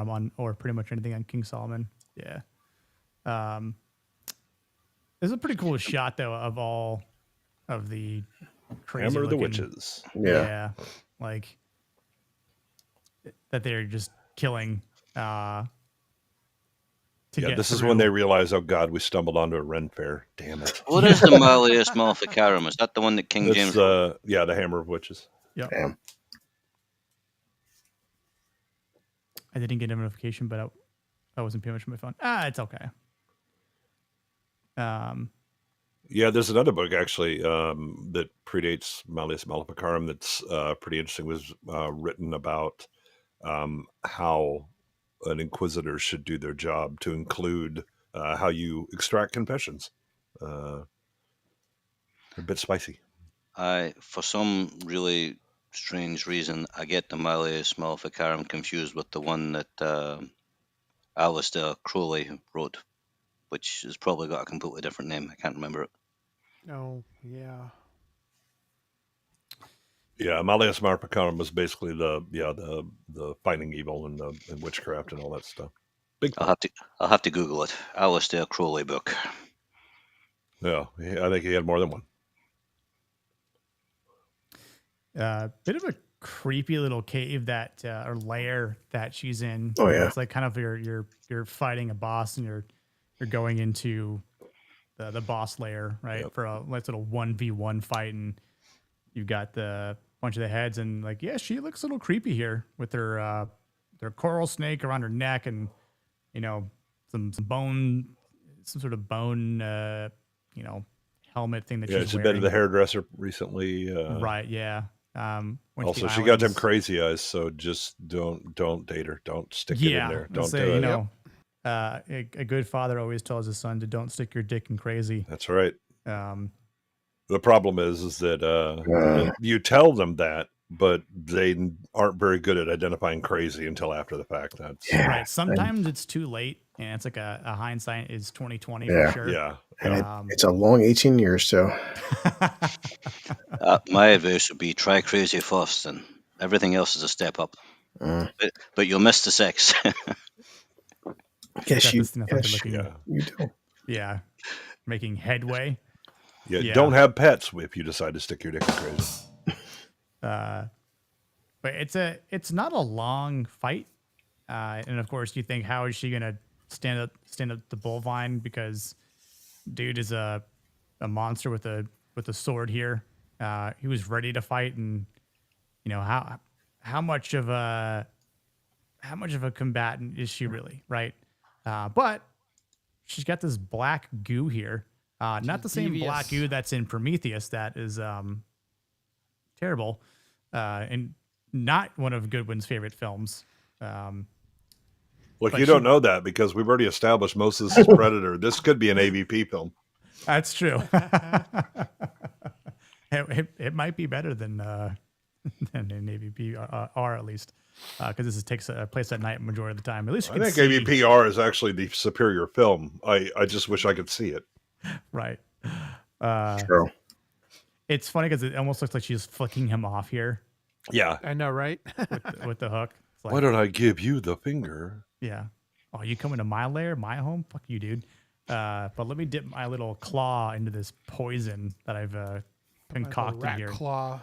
A: on, or pretty much anything on King Solomon. Yeah. There's a pretty cool shot though of all of the crazy
D: Hammer of the
A: looking,
D: Witches.
A: Yeah. Like that they're just killing.
D: This is when they realize, oh God, we stumbled onto a Ren fair. Damn it.
B: What is the Malleus Maleficarum? Is that the one that King James wrote?
D: Yeah, the Hammer of Witches.
A: Yep.
E: Damn.
A: I didn't get a notification, but I wasn't paying much on my phone. It's okay.
D: Yeah, there's another book actually that predates Malleus Maleficarum that's pretty interesting. It was written about how an inquisitor should do their job, to include how you extract confessions. They're a bit spicy.
B: For some really strange reason, I get the Malleus Maleficarum confused with the one that Alistair Crowley wrote, which has probably got a completely different name. I can't remember it.
C: Oh, yeah.
D: Yeah, Malleus Maleficarum was basically the fighting evil and witchcraft and all that stuff.
B: I'll have to Google it. Alistair Crowley book.
D: Yeah, I think he had more than one.
A: Bit of a creepy little cave that or lair that she's in.
E: Oh yeah,
A: it's like kind of you're fighting a boss and you're going into the boss lair, right? Yep. For a nice little 1v1 fight, and you've got the bunch of the heads, and like, yeah, she looks a little creepy here with her coral snake around her neck, and some sort of bone helmet thing that she's wearing.
D: She's been to the hairdresser recently.
A: Right, yeah.
D: Also, she got them crazy eyes, so just don't date her. Don't stick it in there. Don't do it.
A: A good father always tells his son to don't stick your dick in crazy.
D: That's right. The problem is that you tell them that, but they aren't very good at identifying crazy until after the fact. That's
A: right. Sometimes it's too late, and it's like a hindsight is 2020 for sure.
D: Yeah,
E: and it's a long 18 years. So
B: my advice would be try crazy first, and everything else is a step up. But you'll miss the sex.
E: Yes, you
A: do. Yeah, making headway.
D: Yeah, don't have pets if you decide to stick your dick in crazy.
A: But it's not a long fight, and of course you think, how is she gonna stand up the bullvine, because dude is a monster with a sword here. He was ready to fight, and how much of a combatant is she really, right? But she's got this black goo here. Not the same black goo that's in Prometheus. That is terrible, and not one of Goodwin's favorite films.
D: Look, you don't know that because we've already established Moses is Predator. This could be an AVP film.
A: That's true. It might be better than an AVP R at least, because this takes place at night majority of the time. At least
D: I think AVP R is actually the superior film. I just wish I could see it.
A: Right.
E: True.
A: It's funny because it almost looks like she's flicking him off here
D: Yeah.
C: I know, right?
A: with the hook. It's like,
D: Why don't I give you the finger?
A: yeah. Oh, you coming to my lair, my home? Fuck you, dude. But let me dip my little claw into this poison that I've concocted
C: rat
A: here.
C: claw.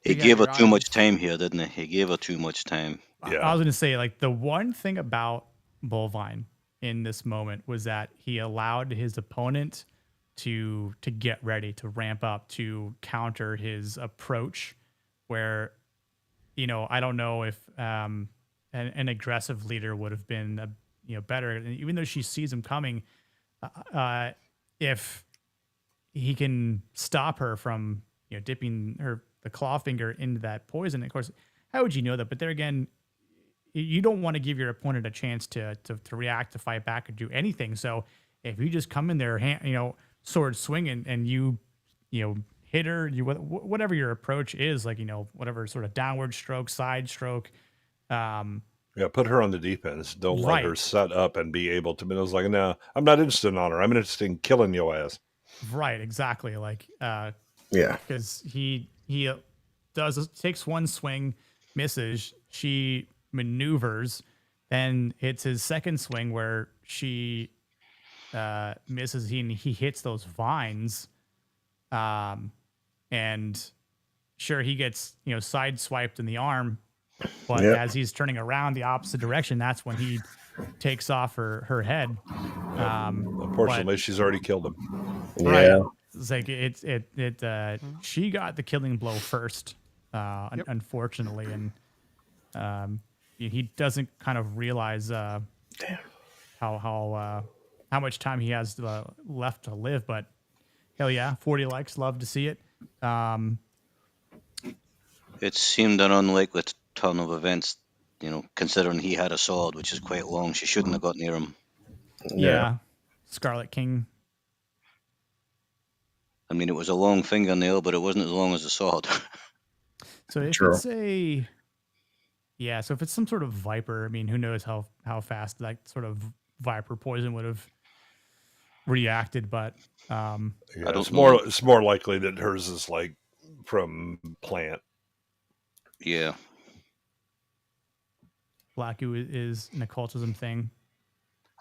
B: He
C: Dig out
B: gave her
C: your
B: too much
C: eyes.
B: time here, didn't he? He gave her too much time.
A: I
D: Yeah.
A: was going to say, like, the one thing about Bullvine in this moment was that he allowed his opponent to get ready, to ramp up, to counter his approach, where, you know, I don't know if an aggressive leader would have been, better. And even though she sees him coming, if he can stop her from, dipping the claw finger into that poison. Of course, how would you know that? But there again, you don't want to give your opponent a chance to react, to fight back, or do anything. So if you just come in there, sword swinging, and you hit her, whatever your approach is, like, whatever sort of downward stroke, side stroke.
D: Yeah, put her on the defense. Don't let her
A: Right.
D: set up and be able to. But I was like, no, I'm not interested in honor. I'm interested in killing your ass.
A: Right, exactly. Like,
E: Yeah.
A: because he takes one swing, misses. She maneuvers, then hits his second swing where she misses. He hits those vines, and sure, he gets side swiped in the arm, but
E: Yep.
A: as he's turning around the opposite direction, that's when he takes off her head.
D: Unfortunately, she's already killed him.
E: Yeah.
A: It's like she got the killing blow first, unfortunately, and he doesn't kind of realize how much time he has left to live. But hell yeah, 40 likes, love to see it.
B: It seemed an unlikely turn of events, considering he had a sword, which is quite long. She shouldn't have got near him.
A: Yeah, Scarlet King.
B: I mean, it was a long fingernail, but it wasn't as long as a sword.
A: So if
E: True.
A: it's so if it's some sort of viper, I mean, who knows how fast that sort of viper poison would have reacted, but
D: Yeah,
B: I don't
D: it's
B: know.
D: more likely that hers is like from plant.
B: Yeah.
A: Black goo is an occultism thing.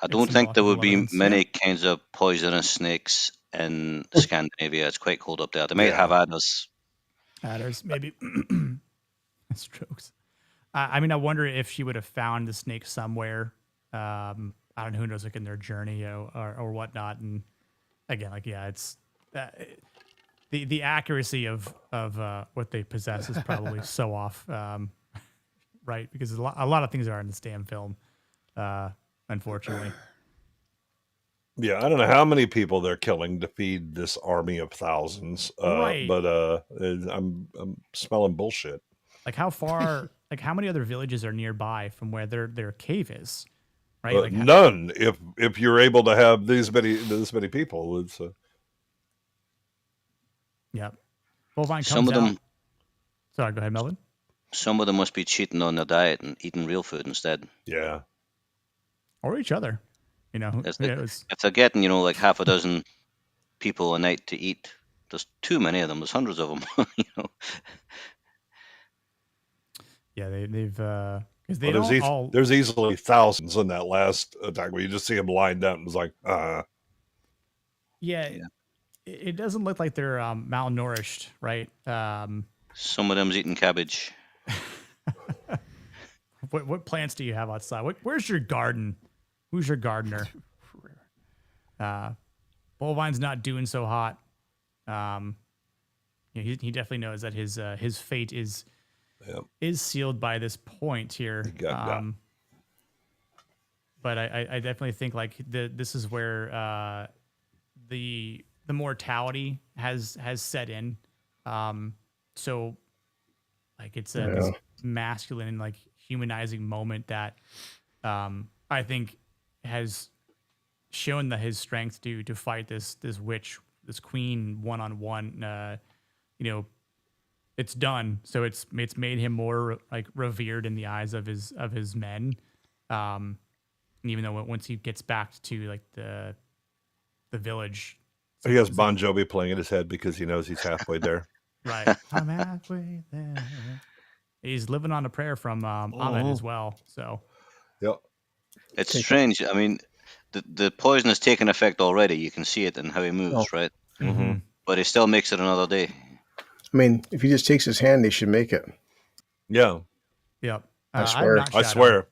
B: I don't
A: It's
B: think there would
A: symbolic of
B: be
A: malevolence.
B: many
A: Yep.
B: kinds of poisonous snakes in Scandinavia. It's quite cold up there. They might
D: Yeah.
B: have adders.
A: Adders, maybe. Strokes. I mean, I wonder if she would have found the snake somewhere. I don't know, who knows, like in their journey or whatnot. And again, like, yeah, it's the accuracy of what they possess is probably so off, right? Because a lot of things are in this damn film, unfortunately.
D: Yeah, I don't know how many people they're killing to feed this army of thousands.
A: Right.
D: But I'm smelling bullshit.
A: Like how far, like how many other villages are nearby from where their cave is, right? Like
D: None. If you're able to have this many people, it's
A: Yep. Bovine
B: Some
A: comes
B: of them,
A: out. Sorry, go ahead, Melvin.
B: some of them must be cheating on their diet and eating real food instead.
D: yeah.
A: Or each other.
B: If
A: who knows?
B: they're getting, like half a dozen people a night to eat, there's too many of them. There's hundreds of them.
A: Yeah, they've because they
D: Well,
A: don't all.
D: there's easily thousands in that last attack where you just see them lined up and it's like,
A: Yeah, it doesn't look like they're malnourished, right?
B: Some of them's eating cabbage.
A: What plants do you have outside? Where's your garden? Who's your gardener? Bullvine's not doing so hot. He definitely knows that his fate is sealed by this point here. But I definitely think like this is where the mortality has set in. So like it's this masculine and like humanizing moment that I think has shown his strength to fight this witch, this queen one-on-one. It's done. So it's made him more like revered in the eyes of his men. And even though once he gets back to like the village,
D: He has Bon Jovi playing in his head because he knows he's halfway there.
A: Right. I'm halfway there. He's living on a prayer from Ahmed as well. So,
D: Yep.
B: It's strange. I mean, the poison has taken effect already. You can see it in how he moves, right?
D: Mm-hmm.
B: But he still makes it another day.
E: I mean, if he just takes his hand, they should make it.
D: Yeah.
A: yep.
E: I swear.
D: I swear.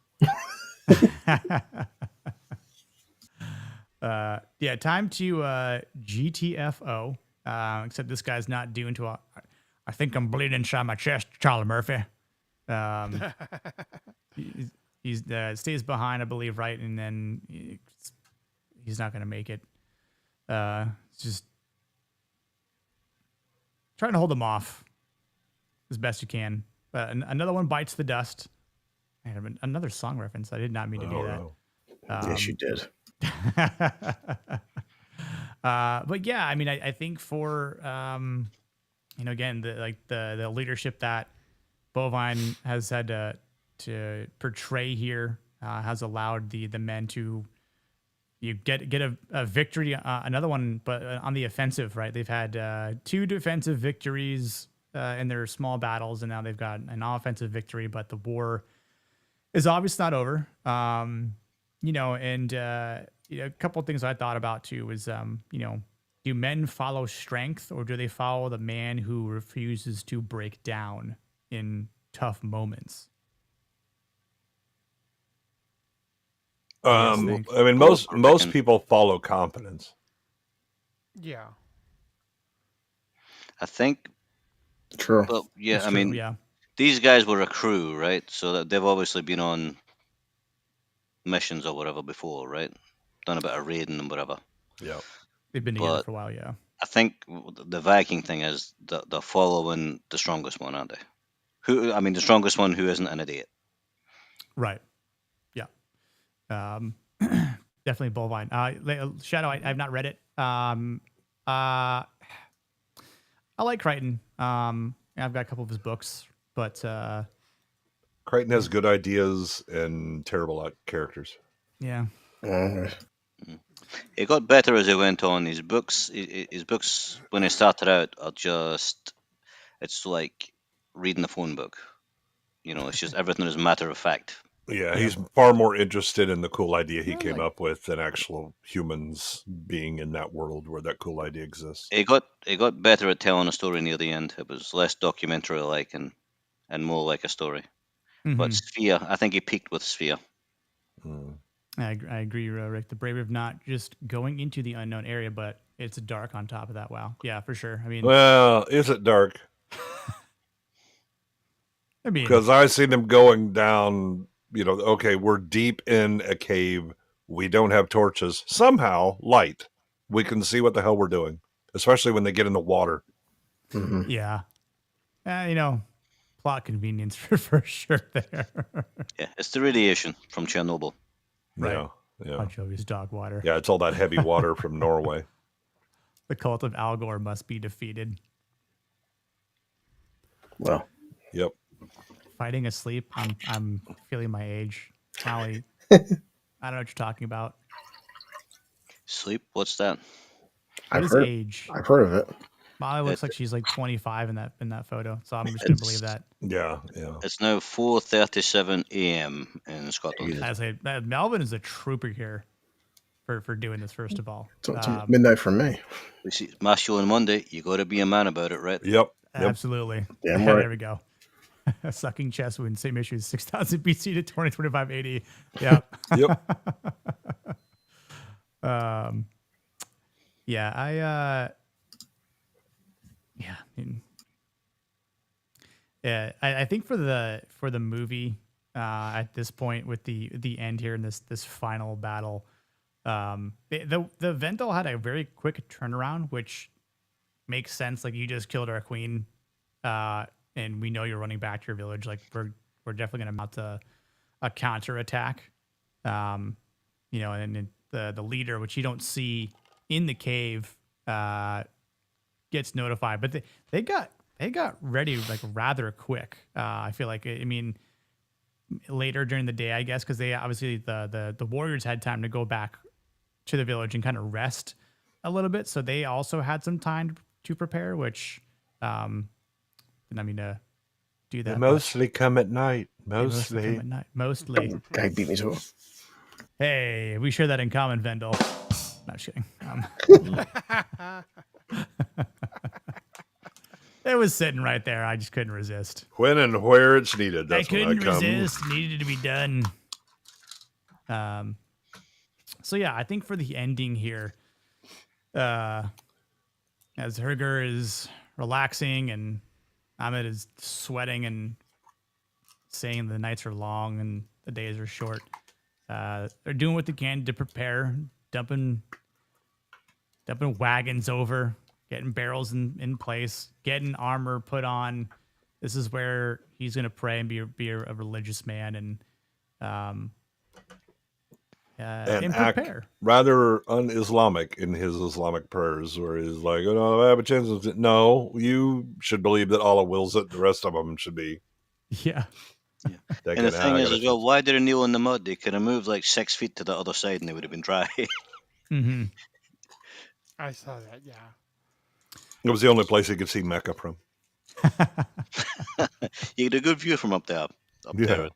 A: Yeah, time to GTFO. Except this guy's not due until I think I'm bleeding inside my chest, Charlie Murphy. He's stays behind, I believe, right, and then he's not going to make it. It's just trying to hold him off as best you can. But another one bites the dust. I have another song reference. I did not mean to do that.
D: No.
E: Yes, you did.
A: But yeah, I mean, I think for again, the leadership that Bovine has had to portray here has allowed the men to get a victory, another one, but on the offensive, right? They've had 2 defensive victories in their small battles, and now they've got an offensive victory. But the war is obviously not over. A couple of things I thought about too was, do men follow strength, or do they follow the man who refuses to break down in tough moments?
D: I mean, most people follow confidence.
C: Yeah.
B: I think.
E: True.
B: Well, yeah.
A: It's
B: I
A: true,
B: mean,
A: yeah.
B: these guys were a crew, right? So that they've obviously been on missions or whatever before, right? Done a bit of raiding and whatever.
D: Yeah.
A: They've been together for a while, yeah.
B: I think the Viking thing is that they're following the strongest one, aren't they? The strongest one who isn't an idiot.
A: Right. Yeah. Definitely Bovine. Shadow, I've not read it. I like Crichton. I've got a couple of his books, but
D: Crichton has good ideas and terrible characters.
A: yeah.
B: It got better as he went on. His books, when he started out, it's like reading a phone book. It's just everything is matter of fact.
D: Yeah, he's far more interested in the cool idea he came up with than actual humans being in that world where that cool idea exists.
B: It got better at telling a story near the end. It was less documentary-like and more like a story.
A: Mm-hmm.
B: But Sphere, I think he peaked with Sphere.
A: I agree, Rick. The bravery of not just going into the unknown area, but it's dark on top of that. Wow. Yeah, for sure. I mean,
D: well, is it dark? Because I see them going down, okay, we're deep in a cave. We don't have torches. Somehow, light. We can see what the hell we're doing, especially when they get in the water.
E: Mm-hmm.
A: Yeah. Plot convenience for sure there.
B: Yeah, it's the radiation from Chernobyl.
A: Right.
D: Yeah.
A: Jovi's dog water.
D: Yeah, it's all that heavy water from Norway.
A: The cult of Al Gore must be defeated.
E: Well.
D: Yep.
A: Fighting asleep. I'm feeling my age. Molly, I don't know what you're talking about.
B: Sleep? What's that?
A: Age?
E: I've heard of it.
A: Molly looks like she's like 25 in that photo, so I'm just gonna believe that.
D: Yeah.
B: It's now 4:37 a.m. in Scotland.
A: I say Melvin is a trooper here for doing this. First of all,
E: it's midnight for me.
B: We see Masculine Monday. You got to be a man about it, right?
D: Yep.
A: Absolutely.
E: Damn right.
A: There we go. Sucking chest wound, same issue as 6000 BC to 2025 AD. Yeah.
D: Yep.
A: I think for the movie at this point with the end here in this final battle, the Vendel had a very quick turnaround, which makes sense. Like, you just killed our queen, and we know you're running back to your village. Like, we're definitely gonna mount a counter attack. And the leader, which you don't see in the cave, gets notified, but they got ready like rather quick. I feel like, later during the day, I guess, because they obviously the warriors had time to go back to the village and kind of rest. a little bit, so they also had some time to prepare, which didn't mean to do that.
D: They mostly come at night.
A: They mostly come at night. Mostly.
E: Guy beat me to it.
A: Hey, we share that in common, Vendel. Not just kidding. It was sitting right there. I just couldn't resist.
D: When and where it's needed. That's
A: I couldn't
D: when I come.
A: resist. Needed to be done. So yeah, I think for the ending here, as Herger is relaxing and Ahmed is sweating and saying the nights are long and the days are short, they're doing what they can to prepare, dumping wagons over, getting barrels in place, getting armor put on. This is where he's going to pray and be a religious man and
D: act rather un-Islamic in his Islamic prayers, where he's like, "Oh no, I have a chance of." No, you should believe that Allah wills it. The rest of them should be.
A: Yeah.
B: And the thing is, as well, why did they kneel in the mud? They could have moved like 6 feet to the other side, and they would have been dry.
A: Mm-hmm.
C: I saw that. Yeah.
D: It was the only place he could see Mecca from.
B: You get a good view from up there.
D: Yeah.
B: There.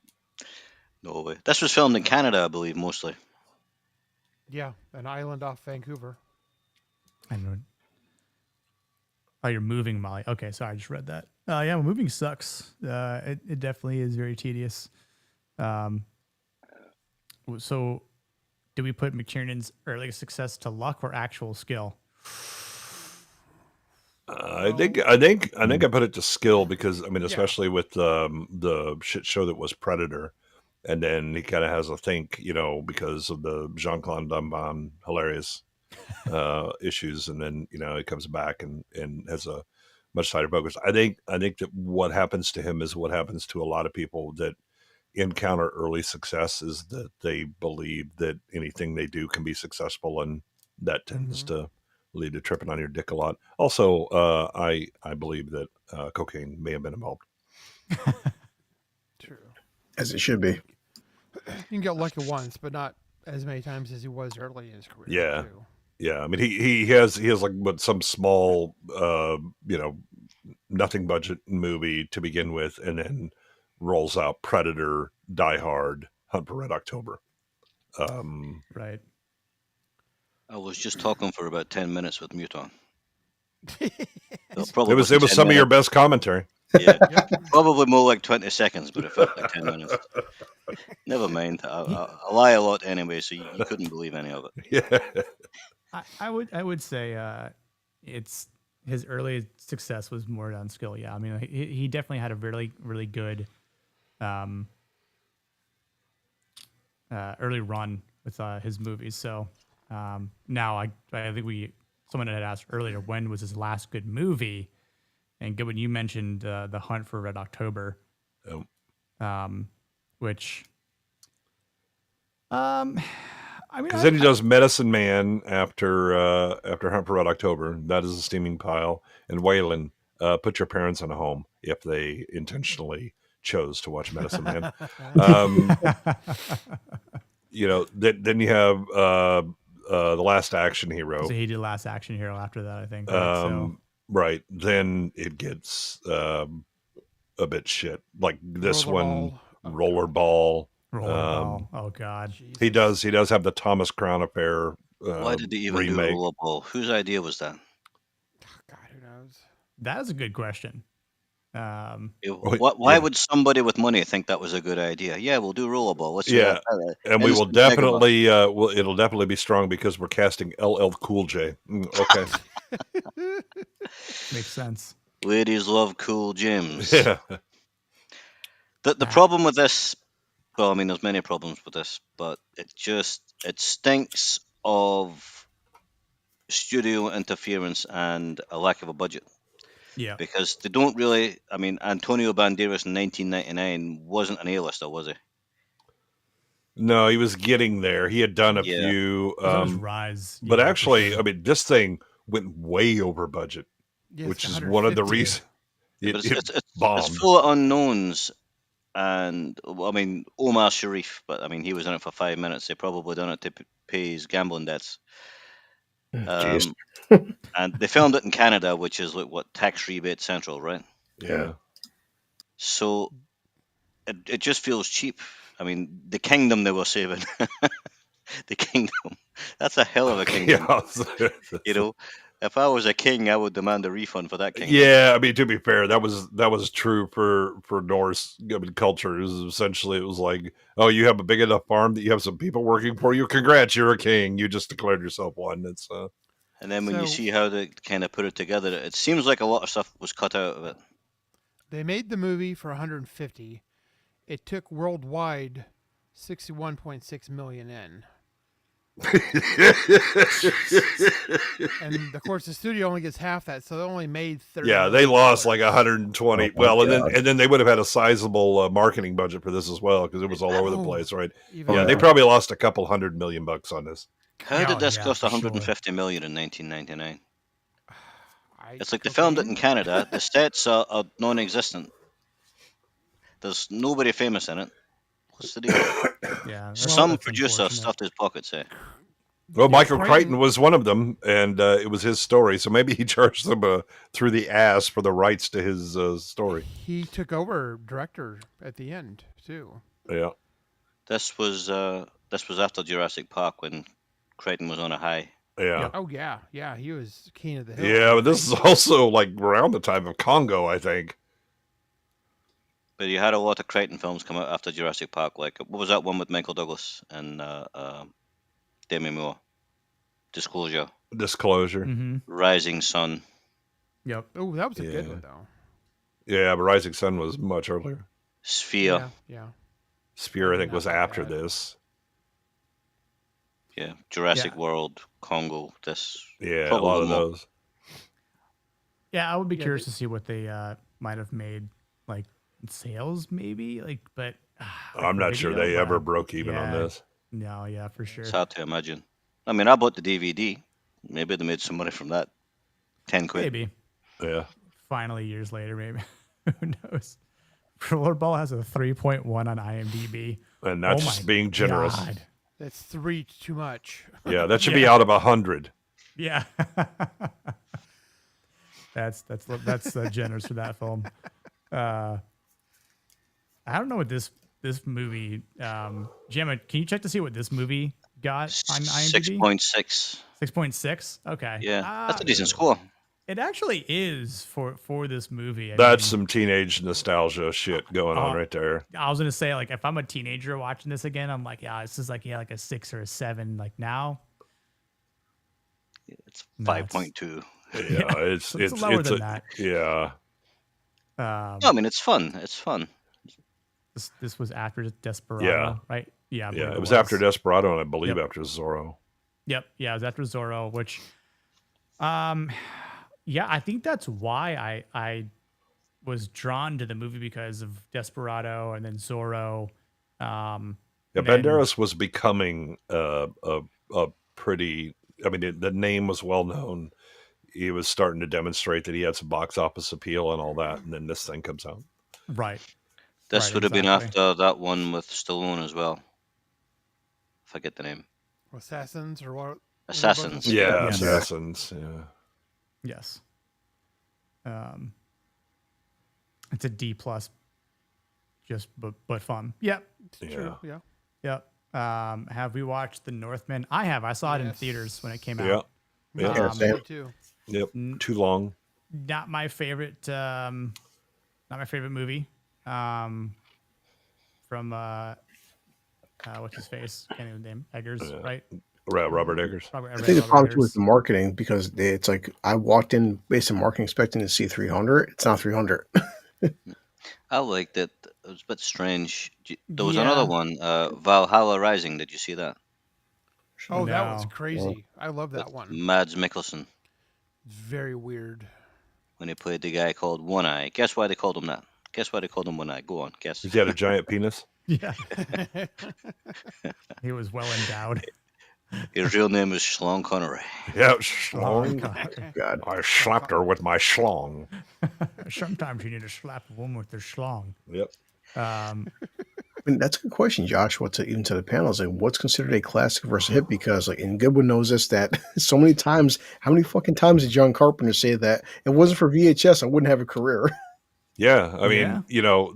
B: No way. This was filmed in Canada, I believe, mostly.
C: Yeah, an island off Vancouver.
A: I know. Oh, you're moving, Molly. Okay, sorry, I just read that. Yeah, well, moving sucks. It definitely is very tedious. So, do we put McTiernan's early success to luck or actual skill?
D: I think I put it to skill because I mean, especially with the shit show that was Predator, and then he kind of has a think, because of the Jean-Claude Van Damme hilarious issues, and then he comes back and has a much tighter focus. I think that what happens to him is what happens to a lot of people that encounter early success, is that they believe that anything they do can be successful, and that tends to lead to tripping on your dick a lot. Also, I believe that cocaine may have been involved.
C: True.
E: As it should be.
C: You can get lucky once, but not as many times as he was early in his career.
D: Yeah.
C: Too.
D: Yeah. I mean, he has like some small, nothing budget movie to begin with, and then rolls out Predator, Die Hard, Hunt for Red October.
A: Right.
B: I was just talking for about 10 minutes with mute on.
D: It was some of your best commentary.
B: Yeah, probably more like 20 seconds, but it felt like 10 minutes. Never mind. I lie a lot anyway, so you couldn't believe any of it.
D: Yeah.
A: I would say it's his early success was more on skill. Yeah, I mean he definitely had a really really good early run with his movies. So now I think someone had asked earlier, when was his last good movie? And good when you mentioned the Hunt for Red October, which I mean,
D: because then he does Medicine Man after Hunt for Red October. That is a steaming pile. And Waylon, put your parents in a home if they intentionally chose to watch Medicine Man. Then you have The Last Action Hero.
A: So he did Last Action Hero after that, I think. Right?
D: Right. Then it gets a bit shit. Like this Rollerball.
A: Rollerball. Oh God.
C: Jesus.
D: He does have the Thomas Crown Affair.
B: Why did he even
D: remake.
B: do Rollerball? Whose idea was that?
C: God, who knows?
A: That is a good question.
B: Why would somebody with money think that was a good idea? Yeah, we'll do Rollerball. Let's
D: and we will definitely it'll definitely be strong because we're casting LL Cool J. Okay.
A: Makes sense.
B: Ladies love cool gyms.
D: Yeah.
B: The problem with this, well, I mean, there's many problems with this, but it stinks of studio interference and a lack of a budget.
A: Yeah.
B: Because they don't really, I mean, Antonio Banderas in 1999 wasn't an A-lister, was he?
D: No, he was getting there. He had done a few.
A: Rise.
D: But actually, I mean, this thing went way over budget, which is one of the reasons it bombed.
B: It's full of unknowns. And, I mean, Omar Sharif, but, I mean, he was in it for 5 minutes. They probably done it to pay his gambling debts.
E: Jeez.
B: And they filmed it in Canada, which is like what, tax rebate central, right?
D: Yeah.
B: So it just feels cheap. I mean, the kingdom they were saving, the kingdom. That's a hell of a kingdom.
D: Yeah.
B: You know, if I was a king, I would demand a refund for that kingdom.
D: Yeah, I mean, to be fair, that was true for Norse culture. It was essentially, it was like, oh, you have a big enough farm that you have some people working for you. Congrats, you're a king. You just declared yourself one. It's
B: And then when you
C: So-
B: see how they kind of put it together, it seems like a lot of stuff was cut out of it.
C: They made the movie for 150. It took worldwide 61.6 million in. And of course the studio only gets half that, so they only made 30.
D: yeah, they lost like 120.
E: Oh, my
D: well,
E: God.
D: and then they would have had a sizable marketing budget for this as well because it was all over the
C: Oh,
D: place, right?
C: even
D: Yeah, they
C: more.
D: probably lost a couple $100 million on this.
B: How
A: Yeah,
B: did this
A: yeah,
B: cost
A: for
B: 150 million in 1999?
C: I-
B: It's like they filmed it in
C: cocaine?
B: Canada. The sets are non-existent. There's nobody famous in it. What's the deal?
A: Yeah.
B: Some
A: that's
B: producer
A: unfortunate.
B: stuffed his pockets, eh?
D: Well,
C: Yeah,
D: Michael
C: Crichton-
D: Crichton was one of them, and it was his story. So maybe he charged them through the ass for the rights to his story.
C: He took over director at the end too.
D: Yeah.
B: This was after Jurassic Park when Crichton was on a high.
D: Yeah.
C: Oh yeah, he was king of the hill.
D: Yeah, but this is also like around the time of Congo, I think.
B: But you had a lot of Crichton films come out after Jurassic Park. Like, what was that one with Michael Douglas and Demi Moore? Disclosure,
D: Disclosure.
A: Mm-hmm.
B: Rising Sun.
A: Yep.
C: Oh, that was a good
D: Yeah.
C: one though.
D: Yeah, but Rising Sun was much earlier.
B: Sphere.
C: Yeah.
D: Spear, I think,
C: Not
D: was
C: like
D: after
C: that.
D: this.
B: Yeah. Jurassic
A: Yeah.
B: World, Congo. This.
D: Yeah,
B: Probably
D: a lot of
B: more.
D: those.
A: Yeah, I would be
C: Yeah,
A: curious
C: they-
A: to see what they might have made, like in sales, maybe. Like, but
D: I'm not sure
A: video,
D: they ever
A: wow.
D: broke even on
A: Yeah.
D: this.
A: No, yeah, for sure.
B: It's hard to imagine. I mean, I bought the DVD. Maybe they made some money from that. 10 quid.
A: Maybe.
D: Yeah.
A: Finally, years later, maybe. Who knows? Rollerball has a 3.1 on IMDb.
D: And that's
A: Oh
D: just
A: my
D: being generous.
A: God.
C: That's 3 too much.
D: Yeah, that should be
A: Yeah.
D: out of 100.
A: Yeah. that's generous for that film. I don't know what this movie. Gemma, can you check to see what this movie got on IMDb?
B: 6.6.
A: 6.6. Okay.
B: Yeah. That's a decent score.
A: It actually is for this movie. I
D: That's
A: mean,
D: some teenage nostalgia shit going on right there.
A: I was gonna say, like, if I'm a teenager watching this again, I'm like, yeah, this is like a 6 or a 7. Like now,
B: It's
A: No,
B: 5.2.
D: Yeah, it's
A: lower than that.
D: Yeah.
B: No, I mean, it's fun. It's fun.
A: This was after Desperado,
D: Yeah.
A: right? Yeah, I believe
D: Yeah, it was after Desperado, and I believe after Zorro.
A: Yep, yeah, it was after Zorro, which, yeah, I think that's why I was drawn to the movie because of Desperado and then Zorro.
D: Yeah,
A: and then-
D: Banderas was becoming a pretty. I mean, the name was well known. He was starting to demonstrate that he had some box office appeal and all that, and then this thing comes out.
A: right.
B: This
A: Right,
B: would have been
A: exactly.
B: after that one with Stallone as well. Forget the name.
C: Assassins or what?
B: Assassins.
D: Yeah,
A: Yes.
D: Assassins. Yeah.
A: Yes. It's a D plus, just but fun. Yep.
C: True. Yeah.
A: Yep. Have we watched The Northman? I have. I saw it in
C: Yes.
A: theaters when it came
D: Yeah.
A: out.
D: Yeah.
E: Yeah, same.
C: Me too.
D: Yep. Too long.
A: Not my favorite. Not my favorite movie. From what's his face? Can't even name Eggers, right?
D: Robert Eggers.
E: I think the problem too is the marketing because it's like I walked in based on marketing expecting to see 300. It's not 300.
B: I liked it. It was a bit strange. There was
A: Yeah.
B: another one, Valhalla Rising. Did you see that?
C: Oh, that was
A: No.
C: crazy. I love that one.
B: Mads Mikkelsen,
C: Very weird.
B: when he played the guy called One Eye. Guess why they called him that? Guess why they called him One Eye? Go on, guess.
D: He had a giant penis.
A: Yeah. He was well endowed.
B: His real name is Schlong Connery.
D: Yeah,
A: Oh,
D: schlong.
E: God.
D: I slapped her with my schlong.
A: Sometimes you need to slap a woman with their schlong.
D: Yep.
E: mean, that's a good question, Josh. Even to the panels, like, what's considered a classic versus a hit? Because, like, and Goodwin knows this, that so many times, how many fucking times did John Carpenter say that it wasn't for VHS, I wouldn't have a career?
D: Yeah, I
A: Yeah.
D: mean, you know,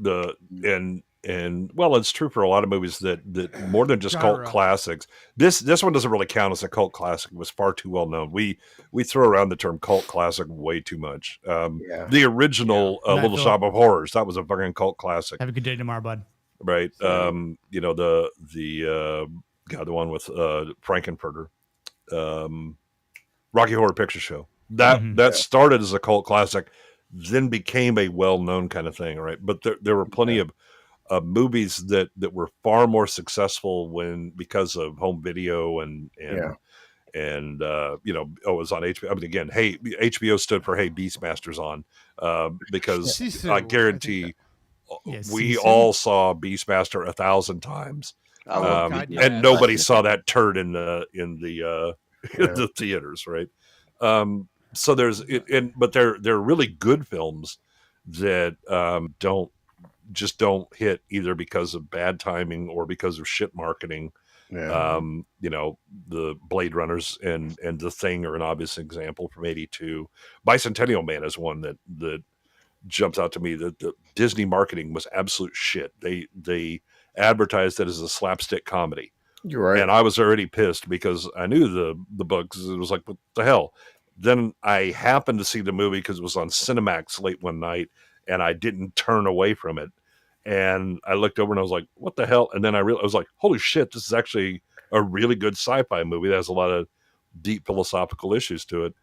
D: and well, it's true for a lot of movies that more than just cult
C: Genre.
D: classics. This one doesn't really count as a cult classic. It was far too well known. We throw around the term cult classic way too much.
E: Yeah.
D: The original
A: Night
D: Little
A: Phillip.
D: Shop of Horrors, that was a fucking cult classic,
A: Have a good day tomorrow, bud.
D: right? You know, the one with Frankenfurter, Rocky Horror Picture Show. That started as a cult classic, then became a well-known kind of thing, right? But there were plenty of movies that were far more successful because of home video and you know, it was on HBO. I mean, again, hey, HBO stood for Hey Beastmaster's on, because
C: Sisu,
D: I guarantee we
A: Sisu.
D: all saw Beastmaster 1,000 times,
B: I love
C: God,
B: Beastmaster
C: yeah.
D: and nobody
B: back in
D: saw
B: the day.
D: that turd in the in the theaters, right? So there's but they're really good films that don't hit either because of bad timing or because of shit marketing.
E: Yeah.
D: You know, the Blade Runners and The Thing are an obvious example from '82. Bicentennial Man is one that jumps out to me. That the Disney marketing was absolute shit. They advertised it as a slapstick comedy.
E: You're right.
D: And I was already pissed because I knew the books. It was like, what the hell? Then I happened to see the movie because it was on Cinemax late one night, and I didn't turn away from it. And I looked over and I was like, what the hell? And then I was like, holy shit, this is actually a really good sci-fi movie that has a lot of deep philosophical issues to it.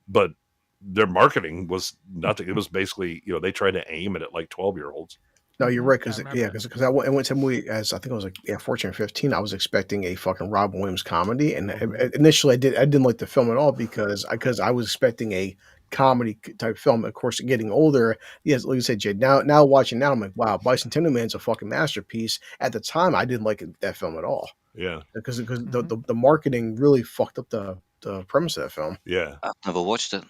D: But their marketing was nothing. It was basically, you know, they tried to aim it at like 12-year-olds.
E: No, you're right. Because
C: I remember
E: because I went to a movie as I think I was like 14 or 15. I was expecting a fucking Robin Williams comedy, and initially I didn't like the film at all because I was expecting a comedy type film. Of course, getting older, yes, like you said, Jay. Now watching now, I'm like, wow, Bicentennial Man's a fucking masterpiece. At the time, I didn't like that film at all
D: Yeah.
E: because the marketing really fucked up the premise of that film.
D: Yeah.
B: I've never watched it.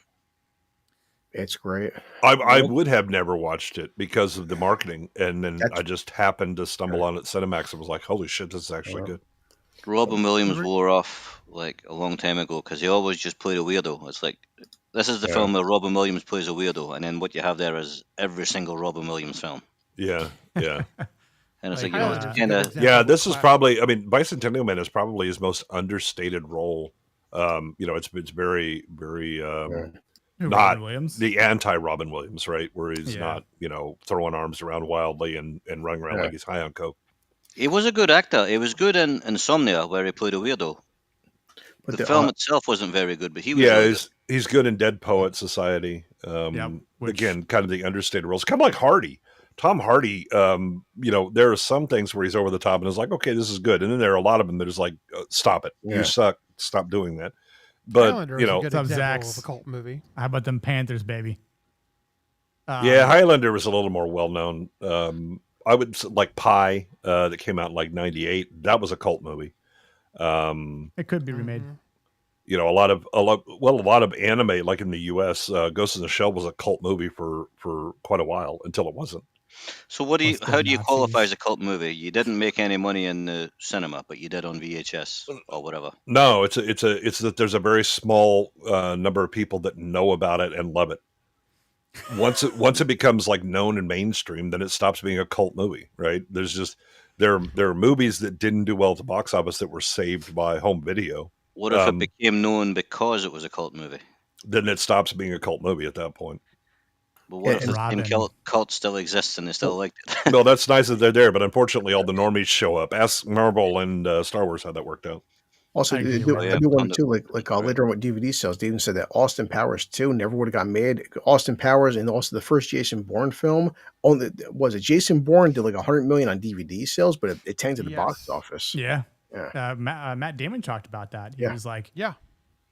E: It's great.
D: I would have never watched it because of the marketing, and then
E: That's-
D: I just happened to stumble on it at Cinemax and was like, holy shit, this is actually good.
B: Robin Williams wore off like a long time ago because he always just played a weirdo. It's like, this is the film where Robin Williams plays a weirdo, and then what you have there is every single Robin Williams film.
D: Yeah, yeah.
B: And it's
A: Like,
B: like, you know,
A: Highlander's
B: it's
A: a
B: kind
C: good
B: of,
C: example.
D: Yeah,
C: of
D: this is
C: classic.
D: probably, I mean, Bicentennial Man is probably his most understated role. You know, it's very, very
A: Who,
D: not
A: Robin Williams.
D: the anti-Robin Williams, right? Where he's
A: Yeah.
D: not, you know, throwing arms around wildly and running around like he's high on coke.
B: he was a good actor. He was good in Insomnia, where he played a weirdo.
E: But
B: The film itself wasn't very good, but he was
D: Yeah,
B: really good.
D: he's good in Dead Poet Society. Again, kind of the understated roles. Kind of like Hardy. Tom Hardy, you know, there are some things where he's over the top and is like, okay, this is good. And then there are a lot of them that is like, stop it.
E: Yeah.
D: You suck. Stop doing that. But,
C: Highlander
D: you
C: is
D: know,
C: a good
A: What's up,
C: example
A: Zax?
C: of a cult movie.
A: How about them Panthers, baby?
D: yeah, Highlander was a little more well-known. I would like Pie, that came out in like 98. That was a cult movie.
A: It could be remade.
D: You know, a lot of anime, like in the US, Ghost in the Shell was a cult movie for quite a while until it wasn't.
B: So
A: Plus the
B: how do you qualify
A: Nazis.
B: as a cult movie? You didn't make any money in the cinema, but you did on VHS or whatever.
D: No, it's that there's a very small number of people that know about it and love it. Once it becomes like known and mainstream, then it stops being a cult movie, right? There's just there are movies that didn't do well at the box office that were saved by home video.
B: What if it became known because it was a cult movie?
D: Then it stops being a cult movie at that point.
B: But what if the
A: Robin.
B: same cult still exists and they still liked it?
D: Well, that's nice that they're there, but unfortunately, all the normies show up. Ask Marvel and Star Wars how that worked out.
E: Also,
A: I
E: I
A: agree
E: do,
A: with
E: I
A: that.
E: do want to like later on with DVD sales. They even said that Austin Powers 2 never would have got made. Austin Powers and also the first Jason Bourne film, only was it Jason Bourne did like 100 million on DVD sales, but it tanked at the box
C: Yes.
E: office.
A: Yeah.
E: Yeah.
A: Matt Damon talked about that. He
E: Yeah.
A: was like,
C: Yeah.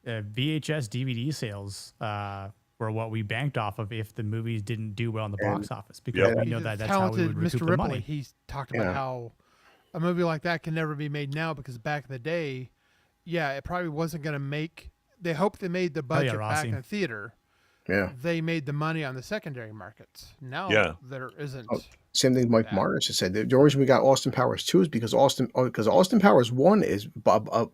A: VHS DVD sales were what we banked off of if the movies didn't do well in the box office because we know
C: He's
A: that
C: a
A: that's how we
C: talented
A: would recoup
C: Mr.
A: the
C: Ripley.
A: money.
C: He's talked about how a movie like that can never be made now because back in the day, yeah, it probably wasn't going to make. They hoped they made the budget back
A: Rossi.
C: in the theater,
E: Yeah.
C: they made the money on the secondary markets. Now
D: Yeah.
C: there isn't.
E: Oh, same thing Mike
C: that.
E: Martis has said. The reason we got Austin Powers 2 is because Austin Powers 1 is,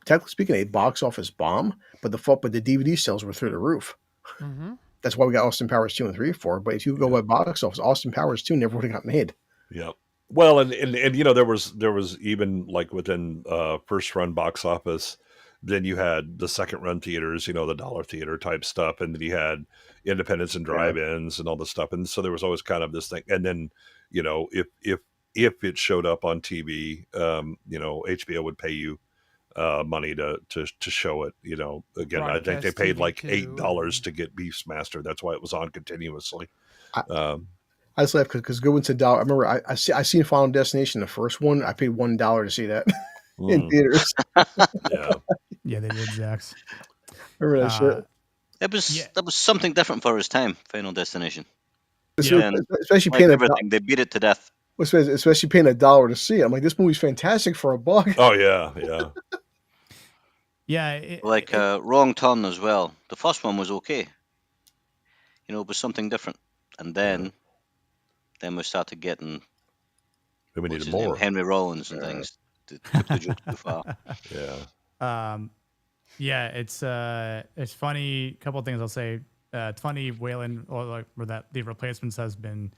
E: technically speaking, a box office bomb, but the DVD sales were through the roof.
C: Mm-hmm.
E: That's why we got Austin Powers 2 and 3 for. But if you go by box office, Austin Powers 2 never would have got made.
D: Yeah. Well, and you know, there was even like within first run box office, then you had the second run theaters, you know, the dollar theater type stuff, and then you had independents and drive-ins and all this stuff, and so there was always kind of this thing. And then, you know, if it showed up on TV, you know, HBO would pay you money to show it. You know, again, I think they
C: Broadcast
D: paid
C: TV
D: like
C: too,
D: $8 to get Beastmaster. That's why it was on continuously.
E: I just laughed because Goodwin said dollar. I remember I seen Final Destination, the first one. I paid $1 to see that in theaters.
D: Yeah.
A: Yeah, they did, Zax.
E: Remember that shit?
B: That was something different for his time. Final Destination.
E: Especially
B: Like
E: paying
B: everything, they beat it to death.
E: especially paying $1 to see it. I'm like, this movie's fantastic for $1.
D: Oh yeah, yeah.
A: Yeah.
B: Wrong Turn as well. The first one was okay. You know, it was something different, and then we started getting
D: We
B: what's
D: needed
B: his name?
D: more.
B: Henry Rollins and things. Took the joke too far.
D: Yeah.
A: Yeah, it's funny. A couple of things I'll say. It's funny, Waylon, or that the replacements has been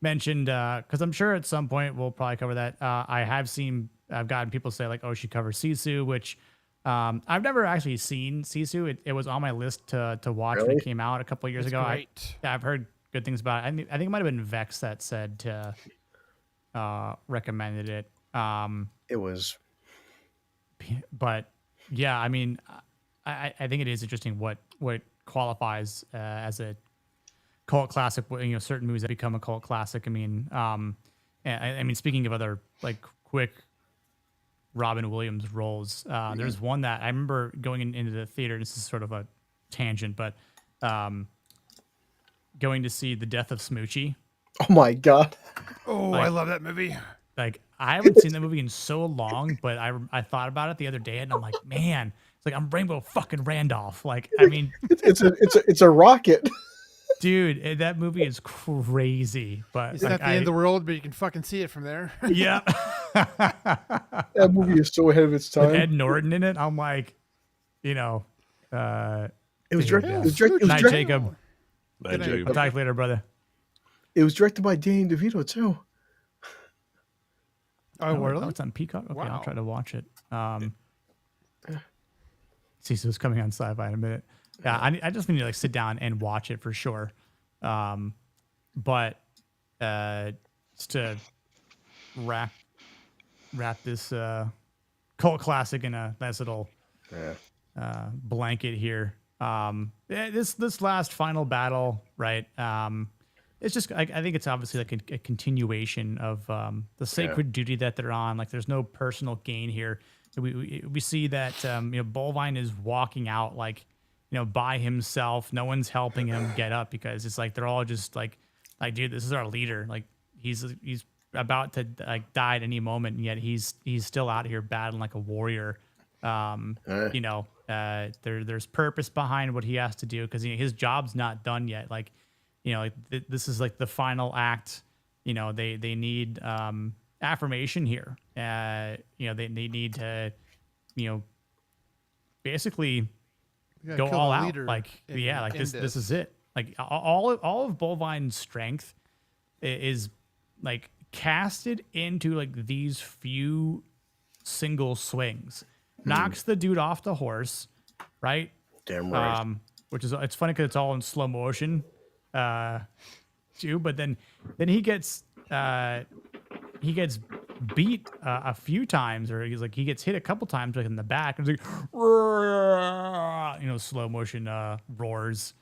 A: mentioned, because I'm sure at some point we'll probably cover that. I've gotten people say like, oh, she covers Sisu, which I've never actually seen Sisu. It was on my list to watch when
E: Really?
A: it came out a couple of years
C: It's
A: ago.
C: great.
A: I've heard good things about it. I think it might have been Vex that said to recommended it.
E: It was.
A: But yeah, I mean, I think it is interesting what qualifies as a cult classic. You know, certain movies that become a cult classic. I mean, I mean, speaking of other like quick Robin Williams roles, there's one that I remember going into the theater. This is sort of a tangent, but going to see The Death of Smoochie.
E: Oh my God.
C: Oh, I love that movie.
A: Like, I haven't seen that movie in so long, but I thought about it the other day, and I'm like, man, it's like I'm Rainbow fucking Randolph. Like, I mean,
E: It's a rocket.
A: dude, that movie is crazy. But
C: It's
A: like,
C: not the end of the world, but you can fucking see it from there.
A: yeah,
E: That movie is so ahead of its
A: with
E: time.
A: Ed Norton in it. I'm like, you know,
E: It was
A: dude,
E: directed.
A: yeah.
E: It was directed.
A: Night, Jacob.
D: And
C: night.
D: Jacob.
A: I'll talk to you later, brother.
E: It was directed by Danny DeVito too.
C: Oh, really?
A: Oh, it's on Peacock. Okay, I'll
C: Wow.
A: try to watch it. See, so it's coming on Sci-Fi in a minute. Yeah, I just need to like sit down and watch it for sure. But just to wrap this cult classic in a nice little blanket here. This last final battle, right? It's just I think it's obviously like a continuation of the sacred duty that they're on. Like, there's no personal gain here. We see that Buliwyf is walking out like, by himself. No one's helping him get up because it's like they're all just like, dude, this is our leader. Like, he's about to like die at any moment, and yet he's still out here battling like a warrior. There's purpose behind what he has to do because his job's not done yet. Like, this is like the final act. They need affirmation here. They need to, basically
C: You gotta
A: go
C: kill
A: all
C: the
A: out.
C: leader
A: Like,
C: and
A: like
C: end
A: this is it. Like all of Buliwyf's strength is like casted into like these few single swings. Knocks the dude off the horse, right?
E: Damn right.
A: Which is, it's funny because it's all in slow motion, too. But then he gets beat a few times, or he gets hit a couple times, like in the back. And it's like, slow motion roars.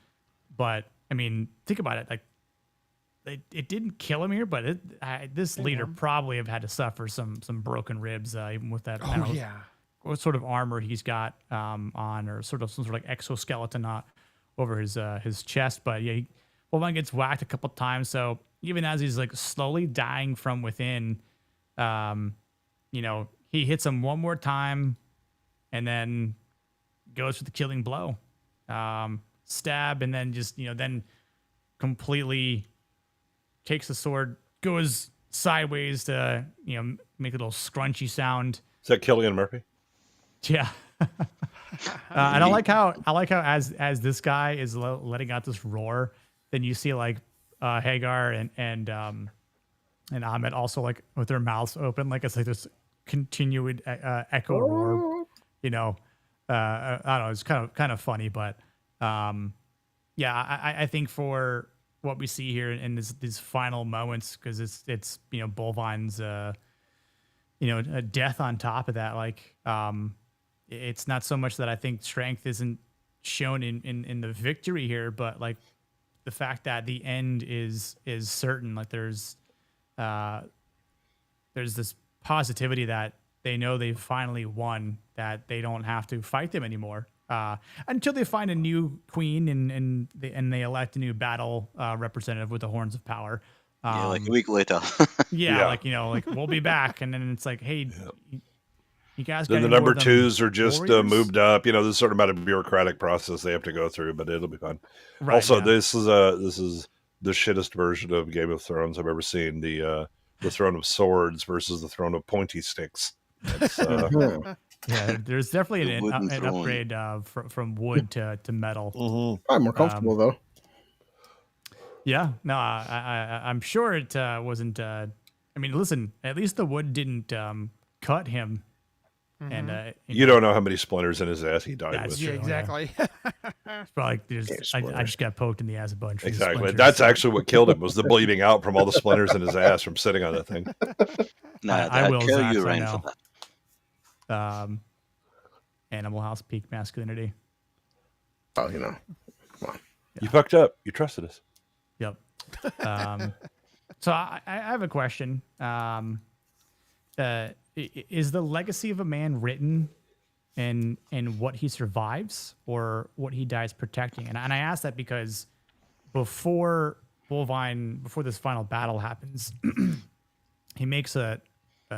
A: But I mean, think about it. Like, it didn't kill him here, but this leader probably have had to suffer some broken ribs, even with that. I don't know what sort of armor he's got on, or sort of some sort of like exoskeleton over his chest. But yeah, Buliwyf gets whacked a couple times. So even as he's like slowly dying from within, he hits him one more time, and then goes for the killing blow. stab, and then just then completely takes the sword, goes sideways to make a little scrunchy sound.
D: Is that Cillian Murphy?
A: Yeah. And I like how as this guy is letting out this roar, then you see like Hagar and Ahmed also like with their mouths open, like it's like this continued echo roar. I don't know. It's kind of funny, but yeah, I think for what we see here in these final moments, because it's Buliwyf's a death on top of that, like it's not so much that I think strength isn't shown in the victory here, but like the fact that the end is certain. Like there's this positivity that they know they've finally won, that they don't have to fight them anymore until they find a new queen and they elect a new battle representative with the horns of power.
B: Yeah, like a week later.
A: Yeah, like we'll be back, and then it's like, hey, you guys.
D: Then the number twos are just moved up. There's a certain amount of bureaucratic process they have to go through, but it'll be fun. Right, also, this is the shittest version of Game of Thrones I've ever seen. The throne of swords versus the throne of pointy sticks.
A: Yeah, there's definitely an upgrade from wood to metal.
E: Mm-hmm. I'm more comfortable though.
A: Yeah, no, I'm sure it wasn't. I mean, listen, at least the wood didn't cut him. Mm-hmm. And
D: you don't know how many splinters in his ass he died with.
C: Yeah, exactly.
A: It's probably I just got poked in the ass a bunch.
D: Exactly. That's actually what killed him, was the bleeding out from all the splinters in his ass from sitting on that thing.
B: Nah,
A: I will
B: kill
A: Zach,
B: you, Ryan, for
A: that. Animal House peak masculinity.
E: Oh, come on.
D: Yeah. You fucked up. You trusted us.
A: Yep. So I have a question. Is the legacy of a man written in what he survives or what he dies protecting? And I ask that because before this final battle happens, he makes a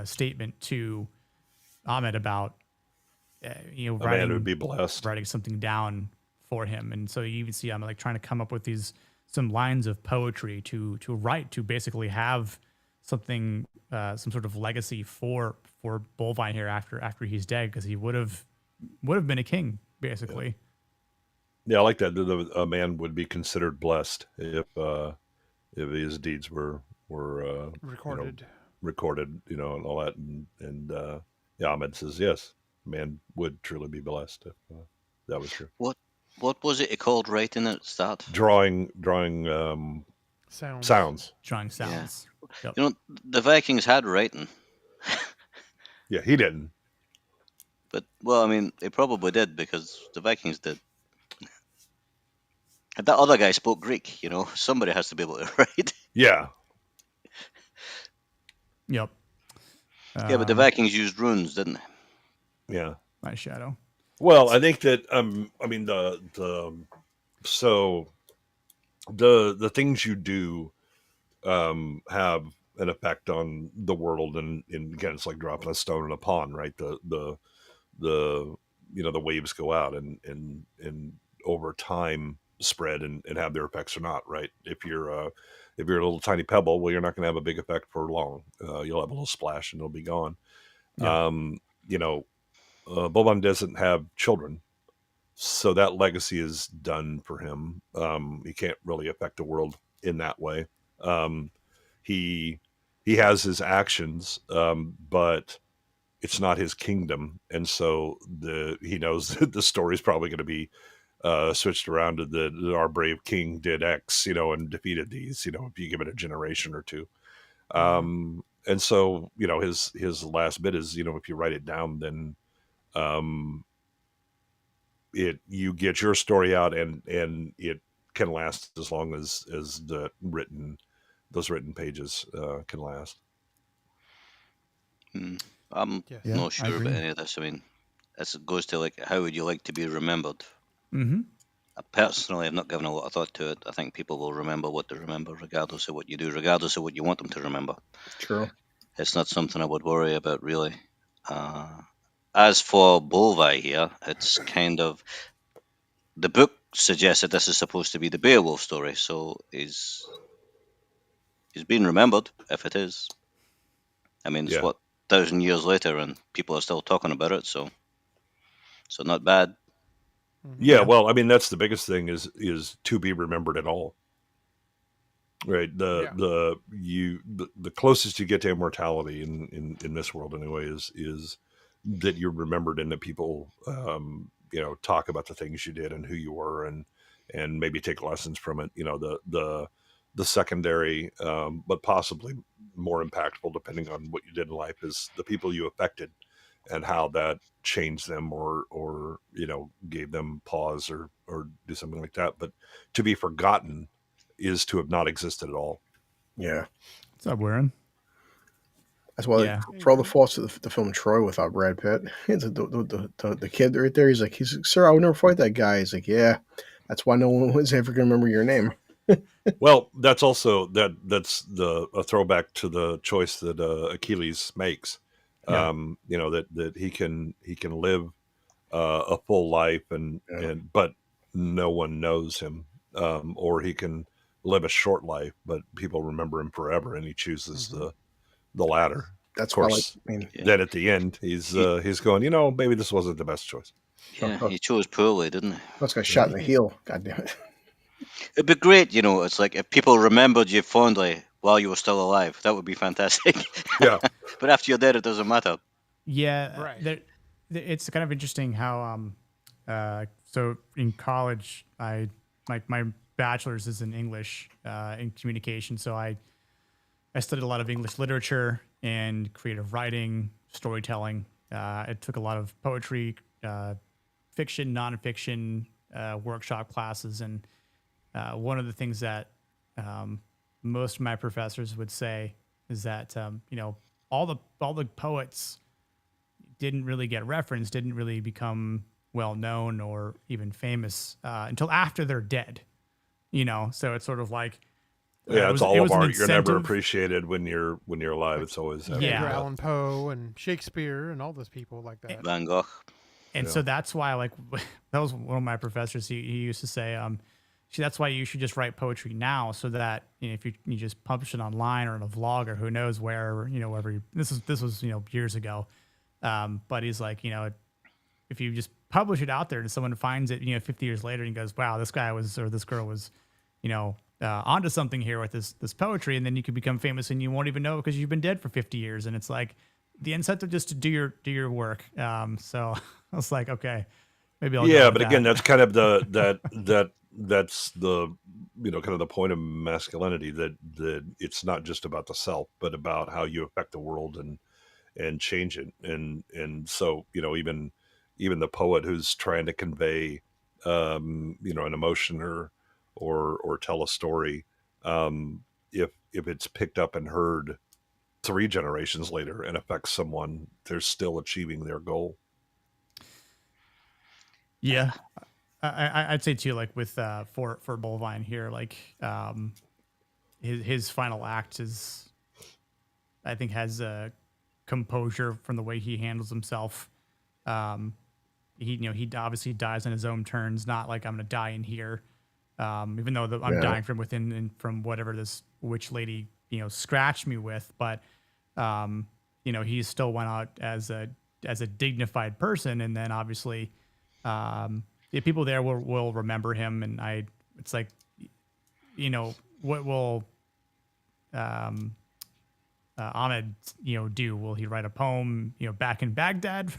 A: statement to Ahmed about
D: man would be blessed,
A: writing something down for him. And so you even see I'm like trying to come up with some lines of poetry to write, to basically have something, some sort of legacy for Buliwyf here after he's dead, because he would have been a king basically.
D: Yeah, I like that. A man would be considered blessed if his deeds were
C: recorded,
D: and all that. And Ahmed says yes, man would truly be blessed if that was true.
B: What was it called writing at the start?
D: Drawing sounds.
A: Drawing sounds.
B: Yeah. Yep. The Vikings had writing.
D: Yeah, he didn't.
B: But, well, I mean, they probably did, because the Vikings did. And that other guy spoke Greek, Somebody has to be able to write.
D: Yeah.
A: Yep.
B: Yeah, but the Vikings used runes, didn't they?
D: Yeah.
A: My shadow.
D: Well, I think that the things you do have an effect on the world, and again, it's like dropping a stone in a pond, right? The waves go out and over time spread and have their effects or not, right? If you're a little tiny pebble, well, you're not going to have a big effect for long. You'll have a little splash and it'll be gone. Yeah. Buliwyf doesn't have children, so that legacy is done for him. He can't really affect the world in that way. He has his actions, but it's not his kingdom, and so he knows that the story is probably going to be switched around to that our brave king did X, and defeated these, if you give it a generation or two. And so, his last bit is, if you write it down, then you get your story out, and it can last as long as those written pages can last.
B: I'm not sure about any of this. I mean, this goes to how would you like to be remembered?
A: Mm-hmm.
B: I personally have not given a lot of thought to it. I think people will remember what they remember, regardless of what you do, regardless of what you want them to remember.
E: True.
B: It's not something I would worry about, really. As for Buliwyf here, it's kind of... The book suggests that this is supposed to be the Beowulf story. So he's being remembered, if it is. I mean, it's
D: Yeah.
B: what, 1,000 years later, and people are still talking about it. So not bad.
D: Yeah, well, I mean, that's the biggest thing is to be remembered at all. Right. The closest you get to immortality in this world anyway is that you're remembered and that people talk about the things you did and who you were and maybe take lessons from it. The secondary but possibly more impactful, depending on what you did in life, is the people you affected and how that changed them or gave them pause or do something like that. But to be forgotten is to have not existed at all.
E: Yeah.
A: What's up, Warren?
E: That's why,
A: Yeah.
E: for all the faults of the film Troy without Brad Pitt, the kid right there, he's like, sir, I would never fight that guy. He's like, yeah, that's why no one was ever going to remember your name.
D: Well, that's also that's a throwback to the choice that Achilles makes.
A: Yeah.
D: That he can live a full life but no one knows him, or he can live a short life, but people remember him forever, and he chooses the latter.
E: That's
D: of course. Then at the end, he's going, maybe this wasn't the best choice.
B: Yeah, he chose poorly, didn't he?
E: That's got shot in the heel. God damn it.
B: It'd be great, it's like if people remembered you fondly while you were still alive, that would be fantastic.
D: Yeah.
B: But after you're dead, it doesn't matter.
A: Yeah.
C: Right.
A: It's kind of interesting how, so in college, my bachelor's is in English, in communication. So I studied a lot of English literature and creative writing, storytelling. I took a lot of poetry, fiction, nonfiction, workshop classes. And one of the things that most of my professors would say is that, all the poets didn't really get referenced, didn't really become well known or even famous until after they're dead. So it's sort of like,
D: it's all of art. You're never appreciated when you're alive. It's always
C: Edgar Allan Poe and Shakespeare and all those people like that.
B: Van Gogh.
A: And so that's why, like, that was one of my professors. He used to say, see, that's why you should just write poetry now, so that if you just publish it online or in a vlog or who knows where, wherever. This was years ago. But he's like, if you just publish it out there and someone finds it, 50 years later and goes, wow, this guy was, or this girl was, onto something here with this poetry. And then you could become famous and you won't even know because you've been dead for 50 years. And it's like the incentive just to do your work. So I was like, okay, maybe I'll go with
D: but
A: that.
D: again, that's kind of that's the kind of the point of masculinity, that it's not just about the self, but about how you affect the world and change it. And so, even the poet who's trying to convey, an emotion or tell a story, if it's picked up and heard 3 generations later and affects someone, they're still achieving their goal.
A: Yeah. I'd say too, like with for Buliwyf here, like his final act is, I think, has a composure from the way he handles himself. He obviously dies on his own terms, not like I'm gonna die in here, even though I'm dying from within and from whatever this witch lady scratched me with. But he still went out as a dignified person, and then obviously the people there will remember him. And it's like, what will Ahmed do? Will he write a poem back in Baghdad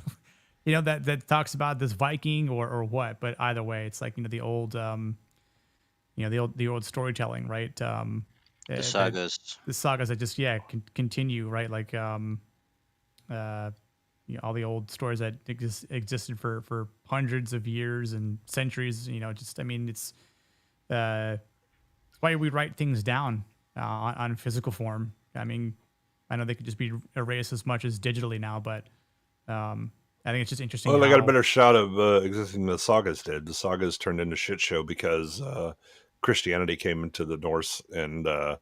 A: that talks about this Viking or what? But either way, it's like the old the old storytelling, right?
B: The sagas.
A: The sagas that just continue, right? Like all the old stories that existed for hundreds of years and centuries. It's why we write things down on physical form. I mean, I know they could just be erased as much as digitally now, but I think it's just interesting.
D: Well, they got a better shot of existing than the sagas did. The sagas turned into shit show because Christianity came into the Norse, and all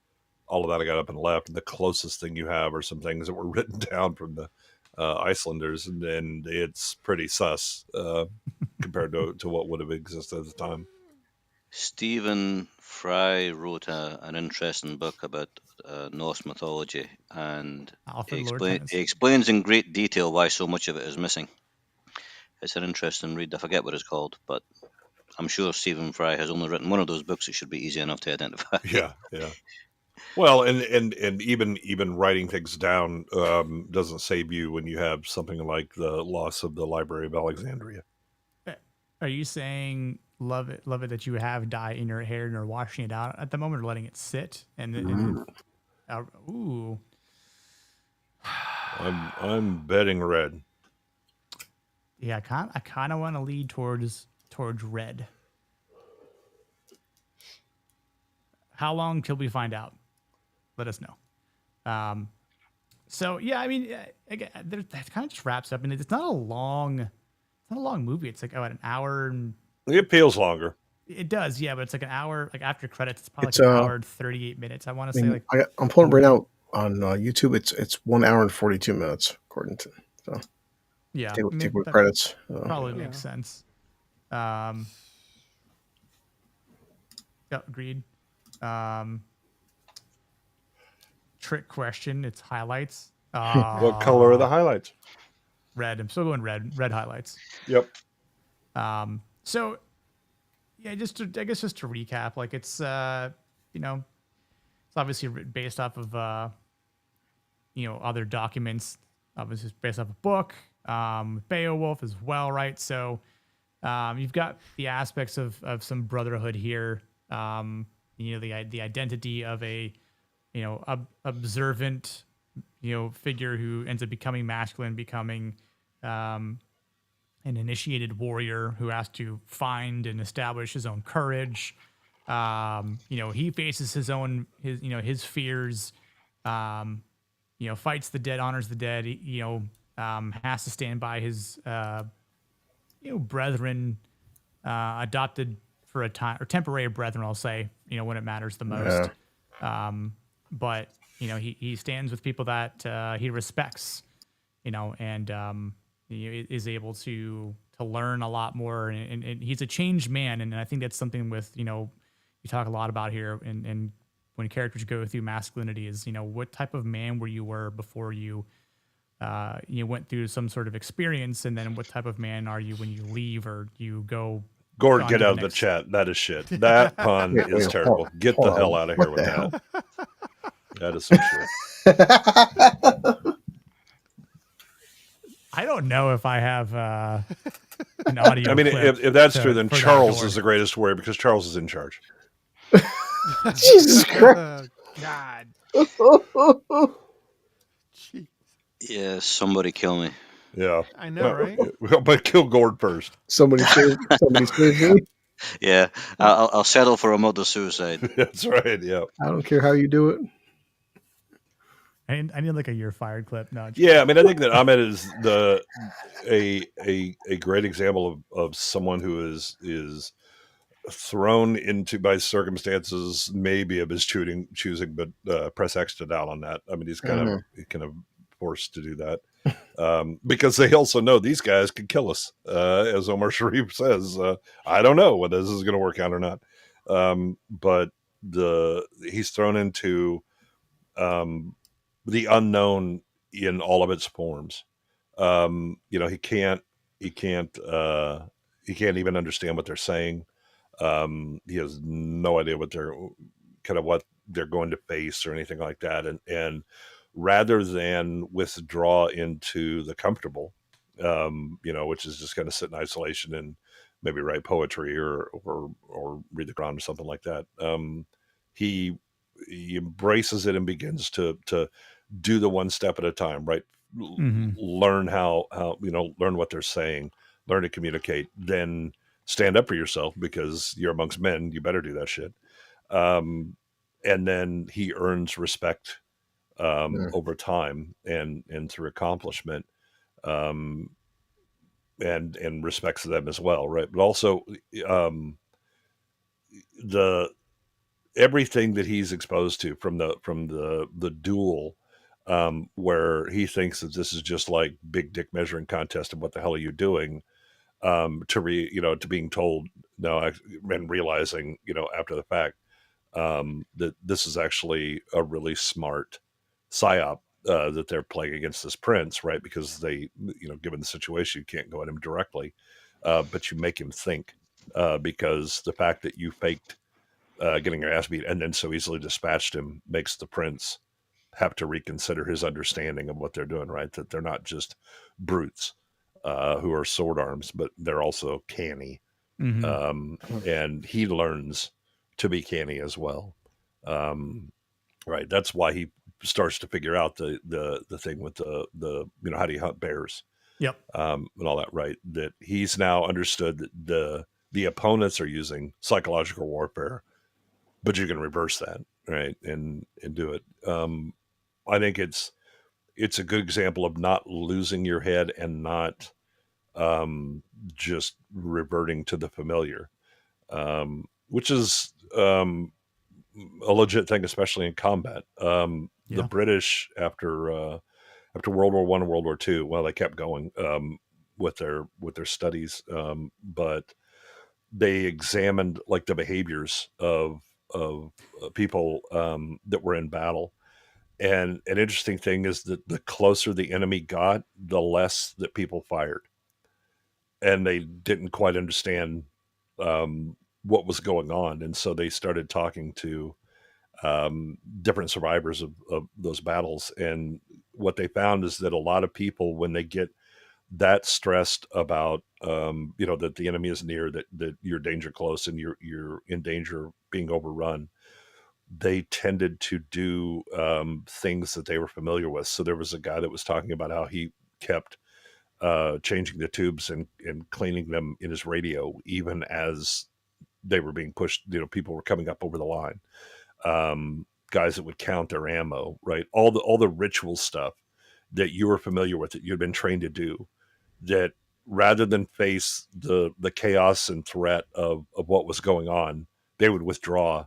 D: of that got up and left. And the closest thing you have are some things that were written down from the Icelanders, and it's pretty sus compared to what would have existed at the time.
B: Stephen Fry wrote an interesting book about Norse mythology, and
A: Alfred Lord
B: he
A: Tennyson.
B: explains in great detail why so much of it is missing. It's an interesting read. I forget what it's called, but I'm sure Stephen Fry has only written one of those books. It should be easy enough to identify.
D: Yeah. Well, and even writing things down doesn't save you when you have something like the loss of the Library of Alexandria.
A: Are you saying love it that you have dye in your hair and you're washing it out at the moment, or letting it sit? Ooh.
D: I'm betting red.
A: Yeah, I kind of want to lead towards red. How long till we find out? Let us know. So yeah, I mean, again, that kind of just wraps up, and it's not a long movie. It's like an hour. And
D: It feels longer.
A: It does, yeah, but it's like an hour. Like after credits, it's probably like
E: It's,
A: an hour and 38 minutes. I want to say like
E: I'm pulling it right now on YouTube. It's 1 hour and 42 minutes according to. So
A: yeah,
E: take with credits.
A: Probably makes sense. Yeah, agreed. Trick question. It's highlights.
D: What color are the highlights?
A: Red. I'm still going red. Red highlights.
D: Yep.
A: So yeah, I guess just to recap, like it's it's obviously based off of other documents. Obviously, it's based off a book. Beowulf as well, right? So you've got the aspects of some brotherhood here. The identity of a observant figure who ends up becoming masculine, becoming an initiated warrior who has to find and establish his own courage. He faces his fears. Fights the dead, honors the dead. Has to stand by his brethren, adopted for a time, or temporary brethren, I'll say. When it matters the most. But he stands with people that he respects. And is able to learn a lot more, and he's a changed man, and I think that's something with you talk a lot about here, and when characters go through masculinity is what type of man you were before you went through some sort of experience, and then what type of man are you when you leave or you go.
D: Gord, get out of the chat. That is shit. That pun is terrible. Get the hell out of here with that. That is so true.
A: I don't know if I have an audio.
D: I mean, if that's true, then Charles is the greatest warrior because Charles is in charge.
E: Jesus Christ!
C: God. Jeez.
B: Yeah, somebody kill me.
D: Yeah,
C: I know, right?
D: But kill Gord first.
E: Somebody's favorite.
B: Yeah, I'll settle for a murder suicide.
D: That's right. Yeah.
E: I don't care how you do it.
A: I need like a "you're fired" clip. No.
D: Yeah, I mean, I think that Ahmed is a great example of someone who is thrown into by circumstances, maybe of his choosing, but press X to doubt on that. I mean, he's kind of forced to do that because they also know these guys could kill us, as Omar Sharif says. I don't know whether this is going to work out or not, but he's thrown into the unknown in all of its forms. He can't even understand what they're saying. He has no idea what they're going to face or anything like that. And rather than withdraw into the comfortable, which is just going to sit in isolation and maybe write poetry or read the Quran or something like that. He embraces it and begins to do the one step at a time, right? Learn how learn what they're saying, learn to communicate, then stand up for yourself because you're amongst men. You better do that shit. And then he earns respect over time and through accomplishment, and respects them as well, right? But also everything that he's exposed to from the duel, where he thinks that this is just like big dick measuring contest and what the hell are you doing, to being told and realizing, after the fact, that this is actually a really smart psyop that they're playing against this prince, right? Because they, given the situation, you can't go at him directly, but you make him think, because the fact that you faked getting your ass beat and then so easily dispatched him makes the prince have to reconsider his understanding of what they're doing, right? That they're not just brutes who are sword arms, but they're also canny. And he learns to be canny as well. Right. That's why he starts to figure out the thing with the how do you hunt bears?
A: Yep.
D: And all that, right? That he's now understood that the opponents are using psychological warfare, but you can reverse that, right? And do it. I think it's a good example of not losing your head and not just reverting to the familiar, which is a legit thing, especially in combat. The British after World War I and World War II, well, they kept going with their studies, but they examined like the behaviors of people that were in battle. And an interesting thing is that the closer the enemy got, the less that people fired, and they didn't quite understand what was going on, and so they started talking to different survivors of those battles. And what they found is that a lot of people, when they get that stressed about, that the enemy is near, that you're danger close and you're in danger of being overrun, they tended to do things that they were familiar with. So there was a guy that was talking about how he kept changing the tubes and cleaning them in his radio, even as they were being pushed, people were coming up over the line. Guys that would count their ammo, right? All the ritual stuff that you were familiar with, that you'd been trained to do, that rather than face the chaos and threat of what was going on, they would withdraw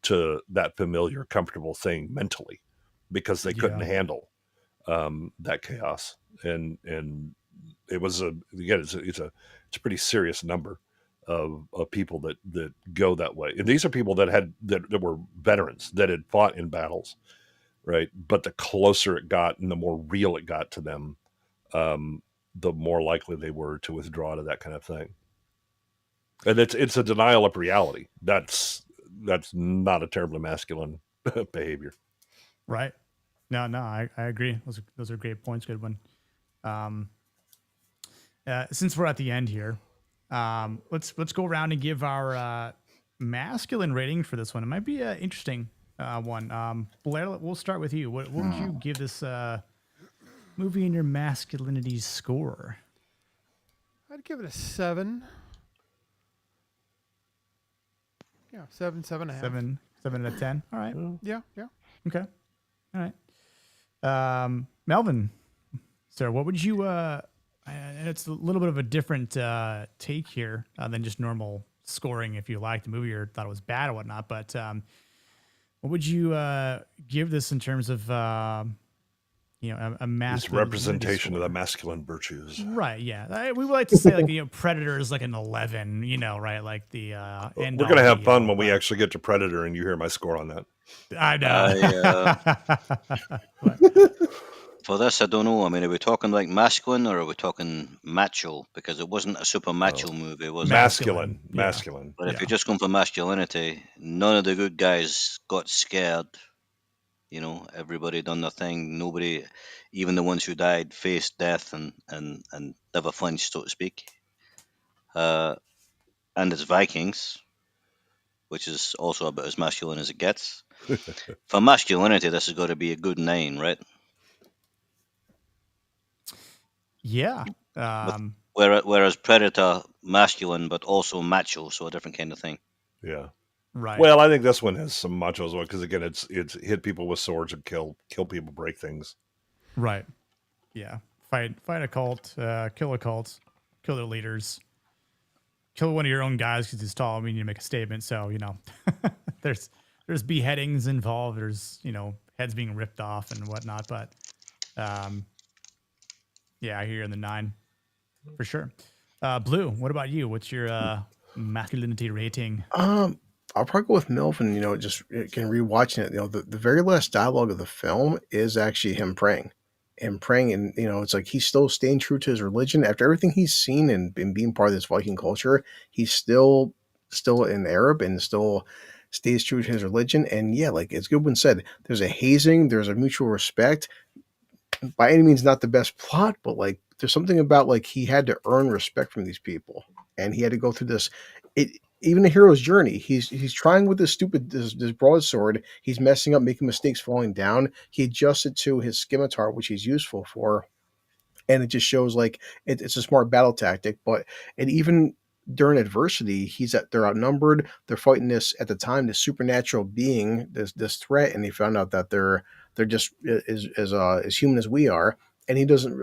D: to that familiar, comfortable thing mentally, because they couldn't handle that chaos. And it was it's a pretty serious number of people that go that way. And these are people that were veterans that had fought in battles, right? But the closer it got and the more real it got to them, the more likely they were to withdraw to that kind of thing. And it's a denial of reality. That's not a terribly masculine behavior.
A: Right. No, I agree. Those are great points. Good one. Since we're at the end here, let's go around and give our masculine rating for this one. It might be an interesting one. Blair, we'll start with you. What would you give this movie in your masculinity score?
C: I'd give it a 7. Yeah, 7.5.
A: 7 out of 10. All right.
C: Yeah.
A: Okay. All right. Melvin, sir, what would you? And it's a little bit of a different take here than just normal scoring. If you liked the movie or thought it was bad or whatnot, but what would you give this in terms of a masculine?
D: It's representation of the masculine virtues,
A: right? Yeah, we would like to say like Predator is like an 11. Right? Like the
D: we're gonna have fun when we actually get to Predator and you hear my score on that.
A: I know.
B: For this, I don't know. I mean, are we talking like masculine or are we talking macho? Because it wasn't a super macho movie, was it?
D: Masculine.
B: But if you're just going for masculinity, none of the good guys got scared. Everybody done their thing. Nobody, even the ones who died, faced death and never flinched, so to speak. And it's Vikings, which is also about as masculine as it gets. For masculinity, this has got to be a good 9, right?
A: Yeah.
B: Whereas Predator, masculine, but also macho, so a different kind of thing.
D: Yeah.
A: Right.
D: Well, I think this one has some macho as well, because again, it's hit people with swords and kill people, break things.
A: Right. Yeah. Fight a cult, kill a cult, kill their leaders, kill one of your own guys because he's tall. I mean, you make a statement. So, there's beheadings involved. There's, heads being ripped off and whatnot. But, yeah, I hear you in the 9 for sure. Blue, what about you? What's your masculinity rating?
E: I'll probably go with MILF, and just again rewatching it. The very last dialogue of the film is actually him praying, and it's like he's still staying true to his religion after everything he's seen and being part of this Viking culture. He's still an Arab and still stays true to his religion. And yeah, like as Goodwin said, there's a hazing, there's a mutual respect. By any means, not the best plot, but like there's something about like he had to earn respect from these people, and he had to go through this. It even the hero's journey. He's trying with this broadsword. He's messing up, making mistakes, falling down. He adjusts it to his scimitar, which he's useful for, and it just shows like it's a smart battle tactic. But and even during adversity, they're outnumbered. They're fighting this at the time this supernatural being, this threat, and they found out that they're just as human as we are, and he doesn't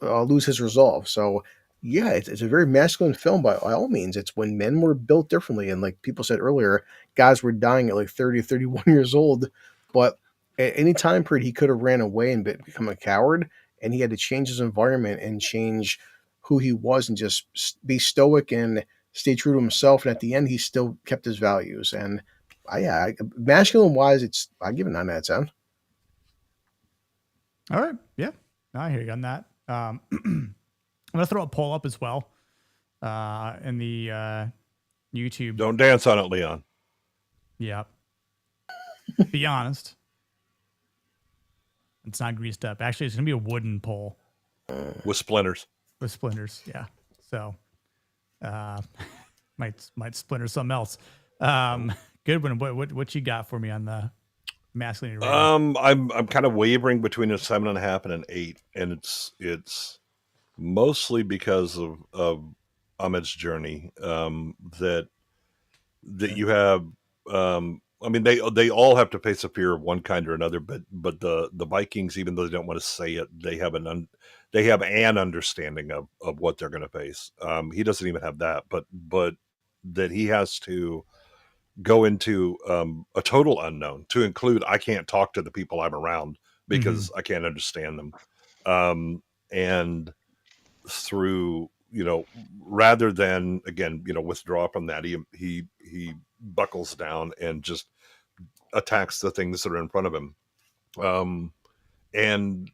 E: lose his resolve. So yeah, it's a very masculine film by all means. It's when men were built differently, and like people said earlier, guys were dying at like 30 or 31 years old. But at any time period, he could have ran away and become a coward, and he had to change his environment and change who he was and just be stoic and stay true to himself. And at the end, he still kept his values. And masculine wise, I give it 9 out of 10.
A: All right. Yeah. I hear you on that. I'm going to throw a poll up as well in the YouTube.
D: Don't dance on it, Leon.
A: Yeah. Be honest. It's not greased up. Actually, it's going to be a wooden pole.
D: With splinters.
A: With splinters, yeah. So might splinter something else. Good one. What you got for me on the masculinity rating?
D: I'm kind of wavering between a 7.5 and an 8, and it's mostly because of Ahmed's journey. That you have. I mean, they all have to face a fear of one kind or another, but the Vikings, even though they don't want to say it, they have an understanding of what they're going to face. He doesn't even have that, but that he has to go into a total unknown, to include I can't talk to the people I'm around because I can't understand them. And through, rather than again, withdraw from that, he buckles down and just attacks the things that are in front of him. And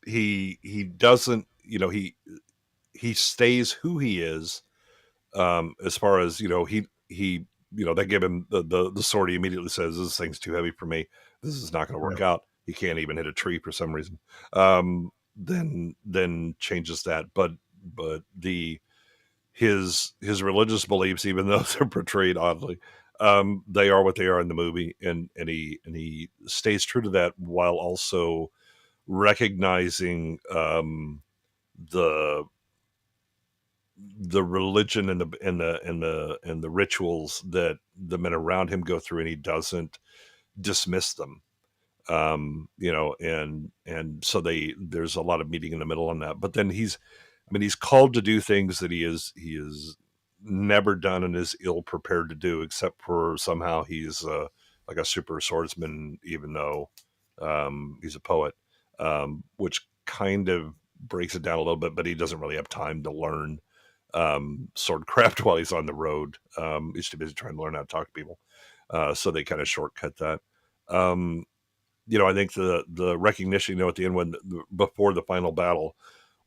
D: he doesn't, he stays who he is, as far as, he they give him the sword. He immediately says, this thing's too heavy for me. This is not going to work out. He can't even hit a tree for some reason. Then changes that. But his religious beliefs, even though they're portrayed oddly, they are what they are in the movie, and he stays true to that while also recognizing the religion and the rituals that the men around him go through, and he doesn't dismiss them. And so there's a lot of meeting in the middle on that. But then he's called to do things that he is never done and is ill prepared to do, except for somehow he's like a super swordsman, even though he's a poet, which kind of breaks it down a little bit. But he doesn't really have time to learn swordcraft while he's on the road. He's too busy trying to learn how to talk to people. So they kind of shortcut that. I think the recognition, at the end, before the final battle,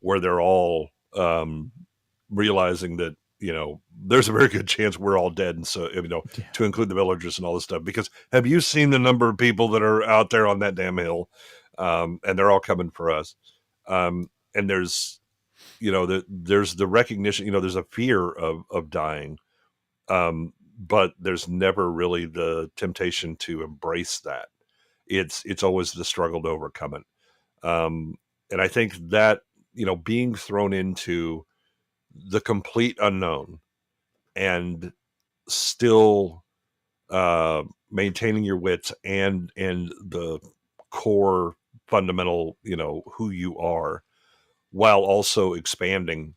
D: where they're all realizing that, there's a very good chance we're all dead. And so, to include the villagers and all this stuff, because have you seen the number of people that are out there on that damn hill? And they're all coming for us. And there's, there's the recognition, there's a fear of dying. But there's never really the temptation to embrace that. It's always the struggle to overcome it. And I think that, being thrown into the complete unknown and still maintaining your wits and the core fundamental, who you are, while also expanding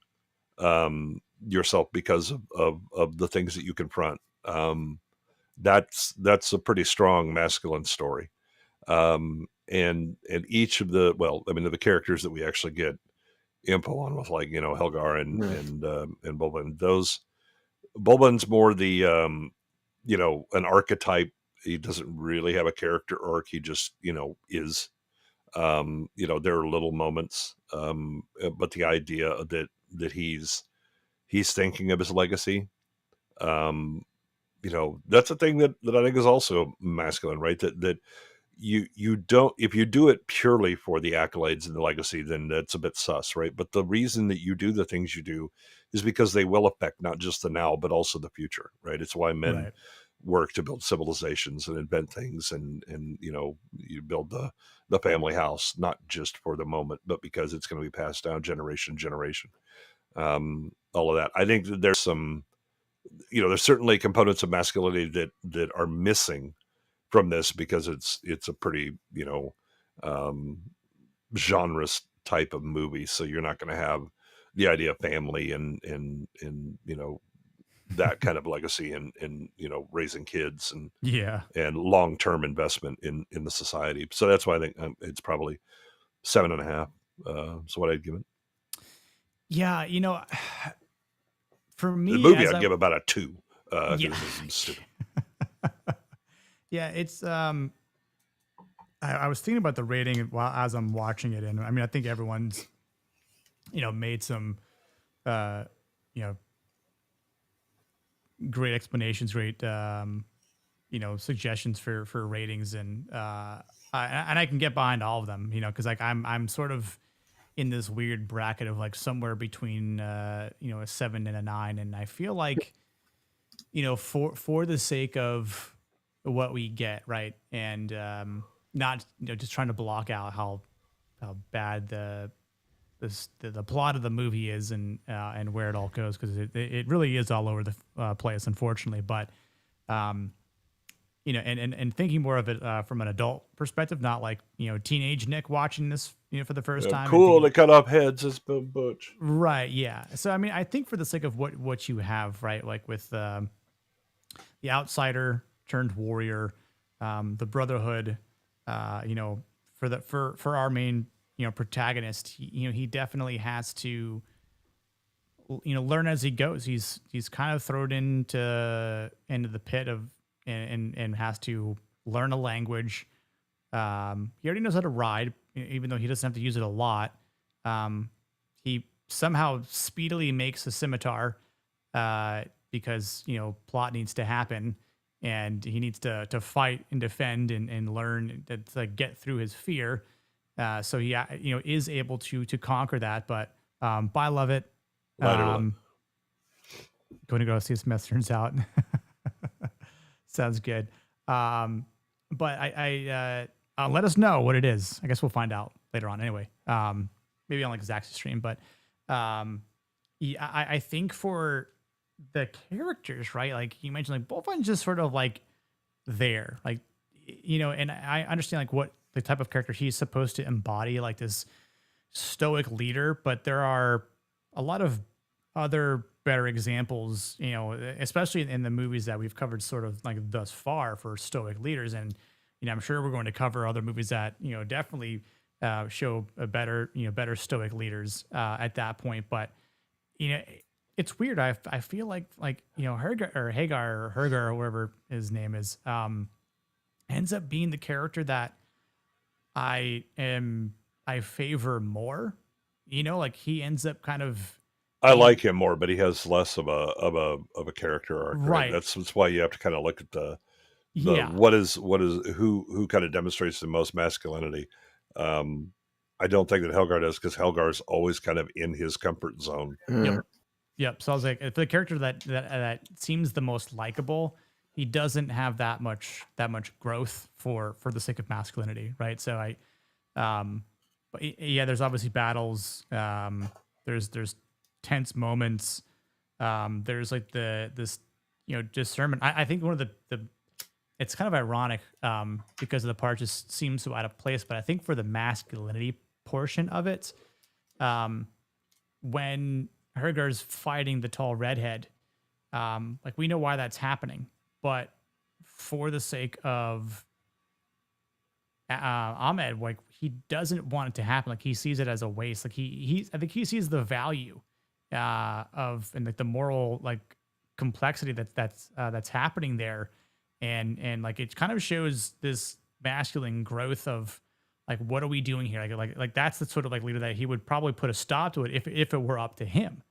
D: yourself because of the things that you confront. That's a pretty strong masculine story. And each of the characters that we actually get info on, with like, Helgar and Bolin, those Bulban's more the an archetype. He doesn't really have a character arc. He just is. There are little moments, but the idea that he's thinking of his legacy. That's a thing that I think is also masculine, right? That you don't, if you do it purely for the accolades and the legacy, then that's a bit sus, right? But the reason that you do the things you do is because they will affect not just the now but also the future, right? It's why men work to build civilizations and invent things, and you build the family house not just for the moment but because it's going to be passed down generation to generation. All of that, I think that there's some, there's certainly components of masculinity that are missing from this because it's a pretty genre type of movie, so you're not going to have the idea of family and that kind of legacy and raising kids and long-term investment in the society. So that's why I think it's probably 7.5. So what I'd give it.
A: Yeah, for me,
D: the movie I'd give about a 2.
A: Yeah.
D: Stupid.
A: Yeah, it's I was thinking about the rating while as I'm watching it, and I mean I think everyone's made some great explanations, great suggestions for ratings, and I can get behind all of them, because like I'm sort of in this weird bracket of like somewhere between a 7 and a 9, and I feel like for the sake of what we get, right, and not just trying to block out how bad the plot of the movie is and where it all goes, because it really is all over the place, unfortunately. But and thinking more of it from an adult perspective, not like teenage Nick watching this for the first time.
D: Cool, they cut off heads. It's Butch.
A: Right. Yeah. So I mean, I think for the sake of what you have, right, like with the outsider turned warrior, the brotherhood, for our main protagonist, he definitely has to learn as he goes. He's kind of thrown into the pit of and has to learn a language. He already knows how to ride, even though he doesn't have to use it a lot. He somehow speedily makes a scimitar because plot needs to happen, and he needs to fight and defend and learn to get through his fear. So he is able to conquer that. But I love it. Going to go see Smith, turns out. Sounds good. But I let us know what it is. I guess we'll find out later on anyway. Maybe on like Zach's stream. But I think for the characters, right? Like you mentioned, like both ones just sort of like there, like, and I understand like what the type of character he's supposed to embody, like this stoic leader, but there are a lot of other better examples, especially in the movies that we've covered sort of like thus far for stoic leaders. And, I'm sure we're going to cover other movies that, definitely show a better stoic leaders at that point. But, it's weird. I feel like Hagar or whatever his name is, ends up being the character that I favor more. Like he ends up kind of.
D: I like him more, but he has less of a character arc. Right. That's why you have to kind of look at what is who kind of demonstrates the most masculinity. I don't think that Helgar does, because Helgar's always kind of in his comfort zone.
A: Yep. So I was like, for the character that seems the most likable, he doesn't have that much growth for the sake of masculinity, right? So but yeah, there's obviously battles. There's tense moments. There's like this discernment. I think one of the it's kind of ironic because the part just seems so out of place, but I think for the masculinity portion of it, when Hergar's fighting the tall redhead, like we know why that's happening, but for the sake of Ahmed, like he doesn't want it to happen. Like he sees it as a waste. Like I think he sees the value of and like the moral like complexity that's happening there, and like it kind of shows this masculine growth of like, what are we doing here? Like that's the sort of like leader that he would probably put a stop to it if it were up to him.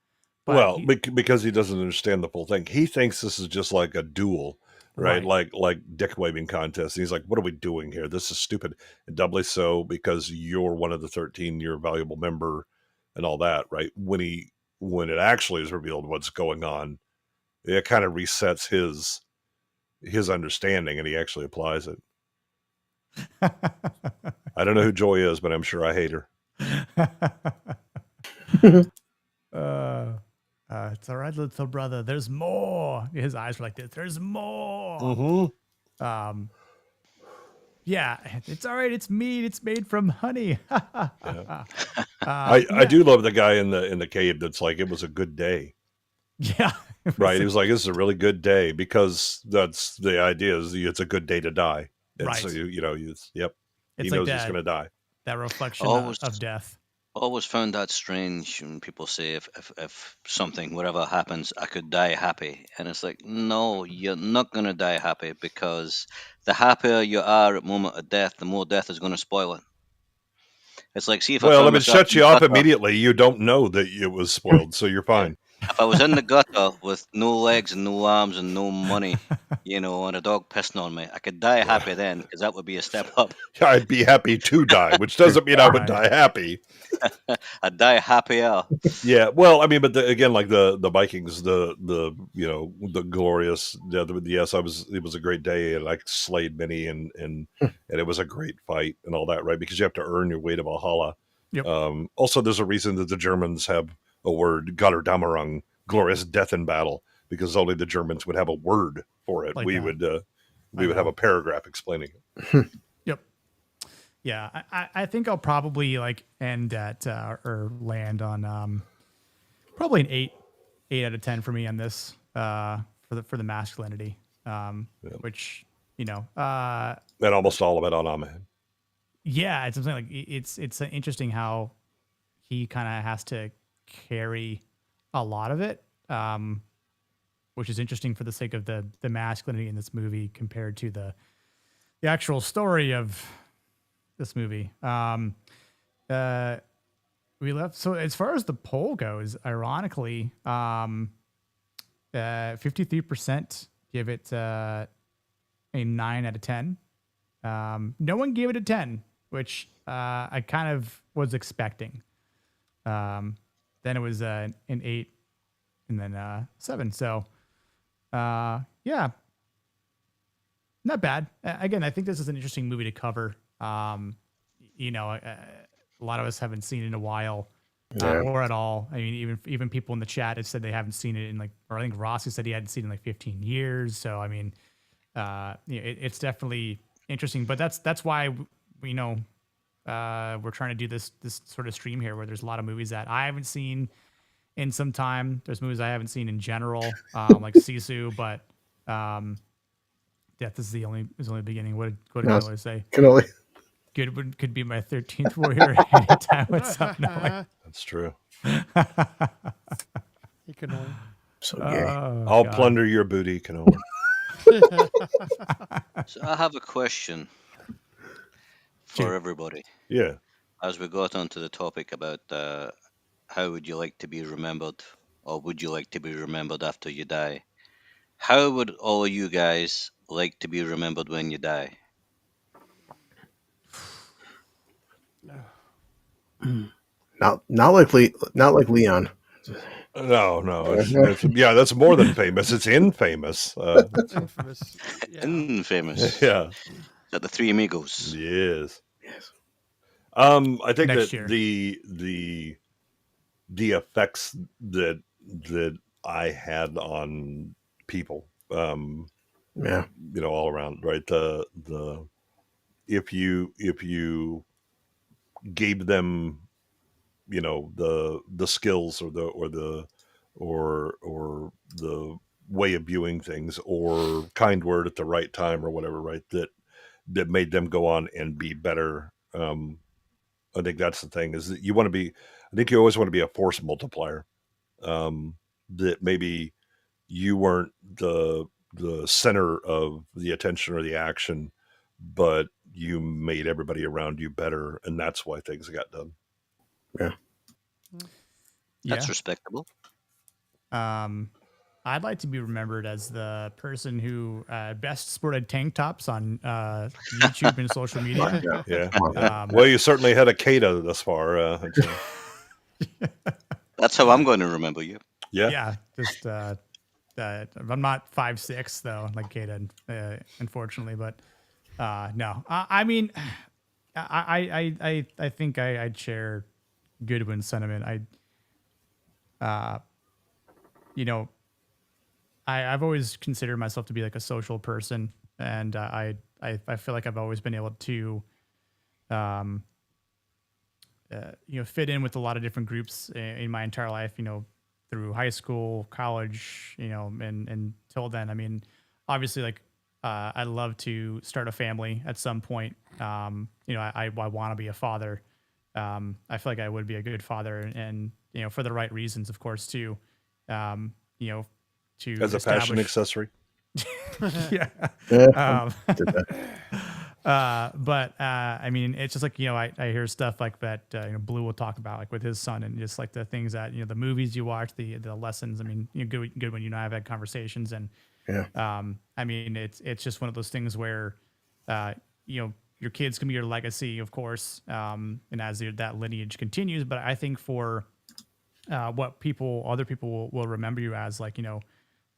A: But
D: Well, because he doesn't understand the full thing. He thinks this is just like a duel, right? Like dick waving contest. And he's like, what are we doing here? This is stupid. And doubly so because you're one of the 13, you're a valuable member and all that, right? When it actually is revealed what's going on, it kind of resets his understanding, and he actually applies it. I don't know who Joy is, but I'm sure I hate her.
A: It's all right, little brother. There's more. His eyes were like this. There's more.
D: Mm-hmm.
A: Yeah, it's all right. It's meat. It's made from honey.
D: Yeah. I do love the guy in the cave that's like, it was a good day.
A: Yeah.
D: Right. He was like, this is a really good day, because that's the idea, is it's a good day to die. And
A: right.
D: so yep.
A: It's
D: he
A: like
D: knows he's going to die.
A: That reflection of death.
B: Always found that strange when people say if something, whatever happens, I could die happy. And it's like, no, you're not going to die happy, because the happier you are at the moment of death, the more death is going to spoil it. It's like, see, if
D: it shuts you off immediately. You don't know that it was spoiled, so you're fine.
B: If I was in the gutter with no legs and no arms and no money, and a dog pissing on me, I could die happy then, because that would be a step up.
D: I'd be happy to die, which doesn't mean I would die happy.
B: I'd die happier.
D: Yeah, well, I mean, but again, like the Vikings, the glorious. Yes, it was a great day, and I slayed many, and it was a great fight and all that, right? Because you have to earn your way to Valhalla.
A: Yep.
D: Also, there's a reason that the Germans have a word, Götterdämmerung, glorious death in battle, because only the Germans would have a word for it. Like we would have a paragraph explaining it.
A: Yep. Yeah, I think I'll probably end at or land on probably an 8 out of 10 for me on this for the masculinity, which and
D: almost all of it on Ahmed.
A: Yeah, it's something like it's interesting how he kind of has to carry a lot of it, which is interesting for the sake of the masculinity in this movie compared to the actual story of this movie. We left. So as far as the poll goes, ironically, 53% give it a 9 out of 10. No one gave it a 10, which I kind of was expecting. Then it was an 8 and then 7. So, yeah, not bad. Again, I think this is an interesting movie to cover. A lot of us haven't seen it in a while, or at all. I mean, even people in the chat have said they haven't seen it in or I think Rossi said he hadn't seen it in 15 years. So, I mean, it's definitely interesting. But that's why we're trying to do this sort of stream here, where there's a lot of movies that I haven't seen in some time. There's movies I haven't seen in general, like Sisu, but death is only beginning. What did Cannoli say?
E: Cannoli.
A: Good could be my 13th warrior anytime. What's up, Noah?
D: That's true.
C: He can only.
E: So gay.
D: I'll plunder your booty, Cannoli.
B: So I have a question for everybody.
D: Yeah.
B: As we got onto the topic about how would you like to be remembered, or would you like to be remembered after you die? How would all of you guys like to be remembered when you die?
E: Not like Leon.
D: No. That's more than famous. It's infamous.
C: Infamous. Yeah.
B: Infamous.
D: Yeah.
B: Is that the Three Amigos?
D: Yes. I think
A: Next
D: that
A: year.
D: the effects that I had on people, all around, right? The if you gave them, the skills or the way of viewing things, or kind word at the right time or whatever, right? That made them go on and be better. I think that's the thing, is that you always want to be a force multiplier. That maybe you weren't the center of the attention or the action, but you made everybody around you better, and that's why things got done.
E: Yeah.
B: That's respectable.
A: I'd like to be remembered as the person who best sported tank tops on YouTube and social media.
D: Yeah. Well, you certainly had a Kata thus far.
B: That's how I'm going to remember you.
A: Yeah. Just I'm not 5'6" though, like Kata, unfortunately. But no, I mean, I think I'd share Goodwin's sentiment. I've always considered myself to be like a social person, and I feel like I've always been able to, fit in with a lot of different groups in my entire life. Through high school, college, and until then. I mean, obviously, like I'd love to start a family at some point. I want to be a father. I feel like I would be a good father, and for the right reasons, of course, too. To
D: as a fashion accessory.
A: Yeah. But I mean, it's just like, I hear stuff like that, Blue will talk about, like with his son, and just like the things that, the movies you watch, the lessons. I mean, good when I've had conversations, and I mean, it's just one of those things where, your kids can be your legacy, of course. And as that lineage continues, but I think for what other people will remember you as, like,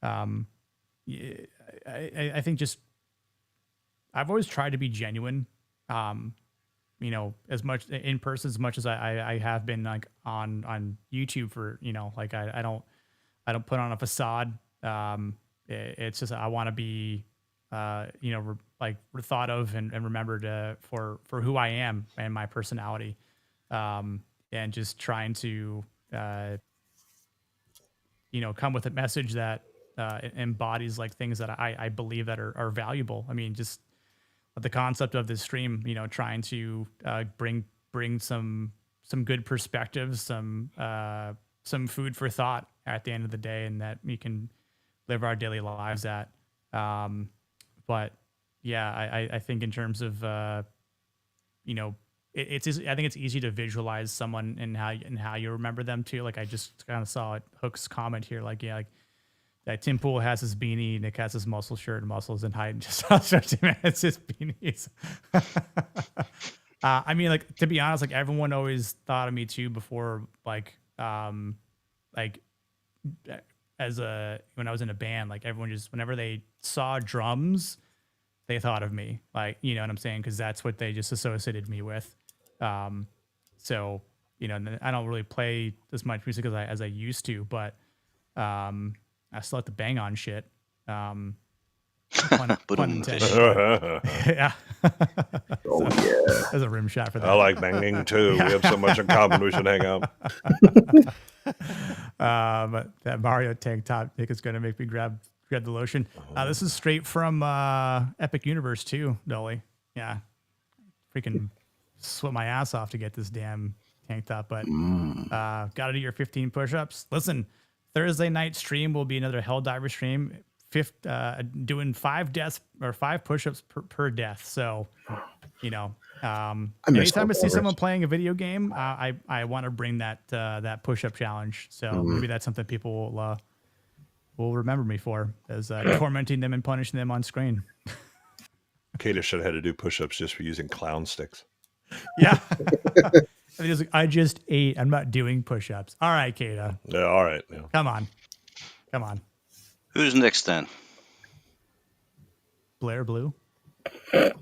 A: I think just I've always tried to be genuine, as much in person as much as I have been, like on YouTube for, like I don't put on a facade. It's just I want to be, thought of and remembered for who I am and my personality, and just trying to come with a message that embodies like things that I believe that are valuable. I mean, just the concept of this stream, trying to bring some good perspectives, some food for thought at the end of the day, and that we can live our daily lives at. But yeah, I think in terms of it's I think it's easy to visualize someone and how you remember them too. Like I just kind of saw Hook's comment here, like that Tim Pool has his beanie, Nick has his muscle shirt and muscles, and Hyde just starts to manage his beanies. I mean, like, to be honest, like everyone always thought of me too before, like when I was in a band, like everyone just, whenever they saw drums, they thought of me, like, you know what I'm saying? Cause that's what they just associated me with. So, I don't really play as much music as I used to, but, I still like to bang on shit. Pun intended. Yeah. There's a rim shot for that.
D: I like banging too. Yeah. We have so much in common. We should hang out.
A: But that Mario tank top, Nick, is going to make me grab the lotion. This is straight from Epic Universe too, Dolly. Yeah. Freaking sweat my ass off to get this damn tank top, but got to do your 15 push-ups. Listen, Thursday night stream will be another Helldiver stream. Doing 5 deaths or 5 push-ups per death. So, anytime I see someone playing a video game, I want to bring that push-up challenge. So maybe that's something people will remember me for, as tormenting them and punishing them on screen.
D: Kata should have had to do push-ups just for using clown sticks.
A: Yeah. I just ate. I'm not doing push-ups. All right, Kata.
D: Yeah, all right. Yeah.
A: Come on.
B: Who's next then?
A: Blair Blue.
E: Blair.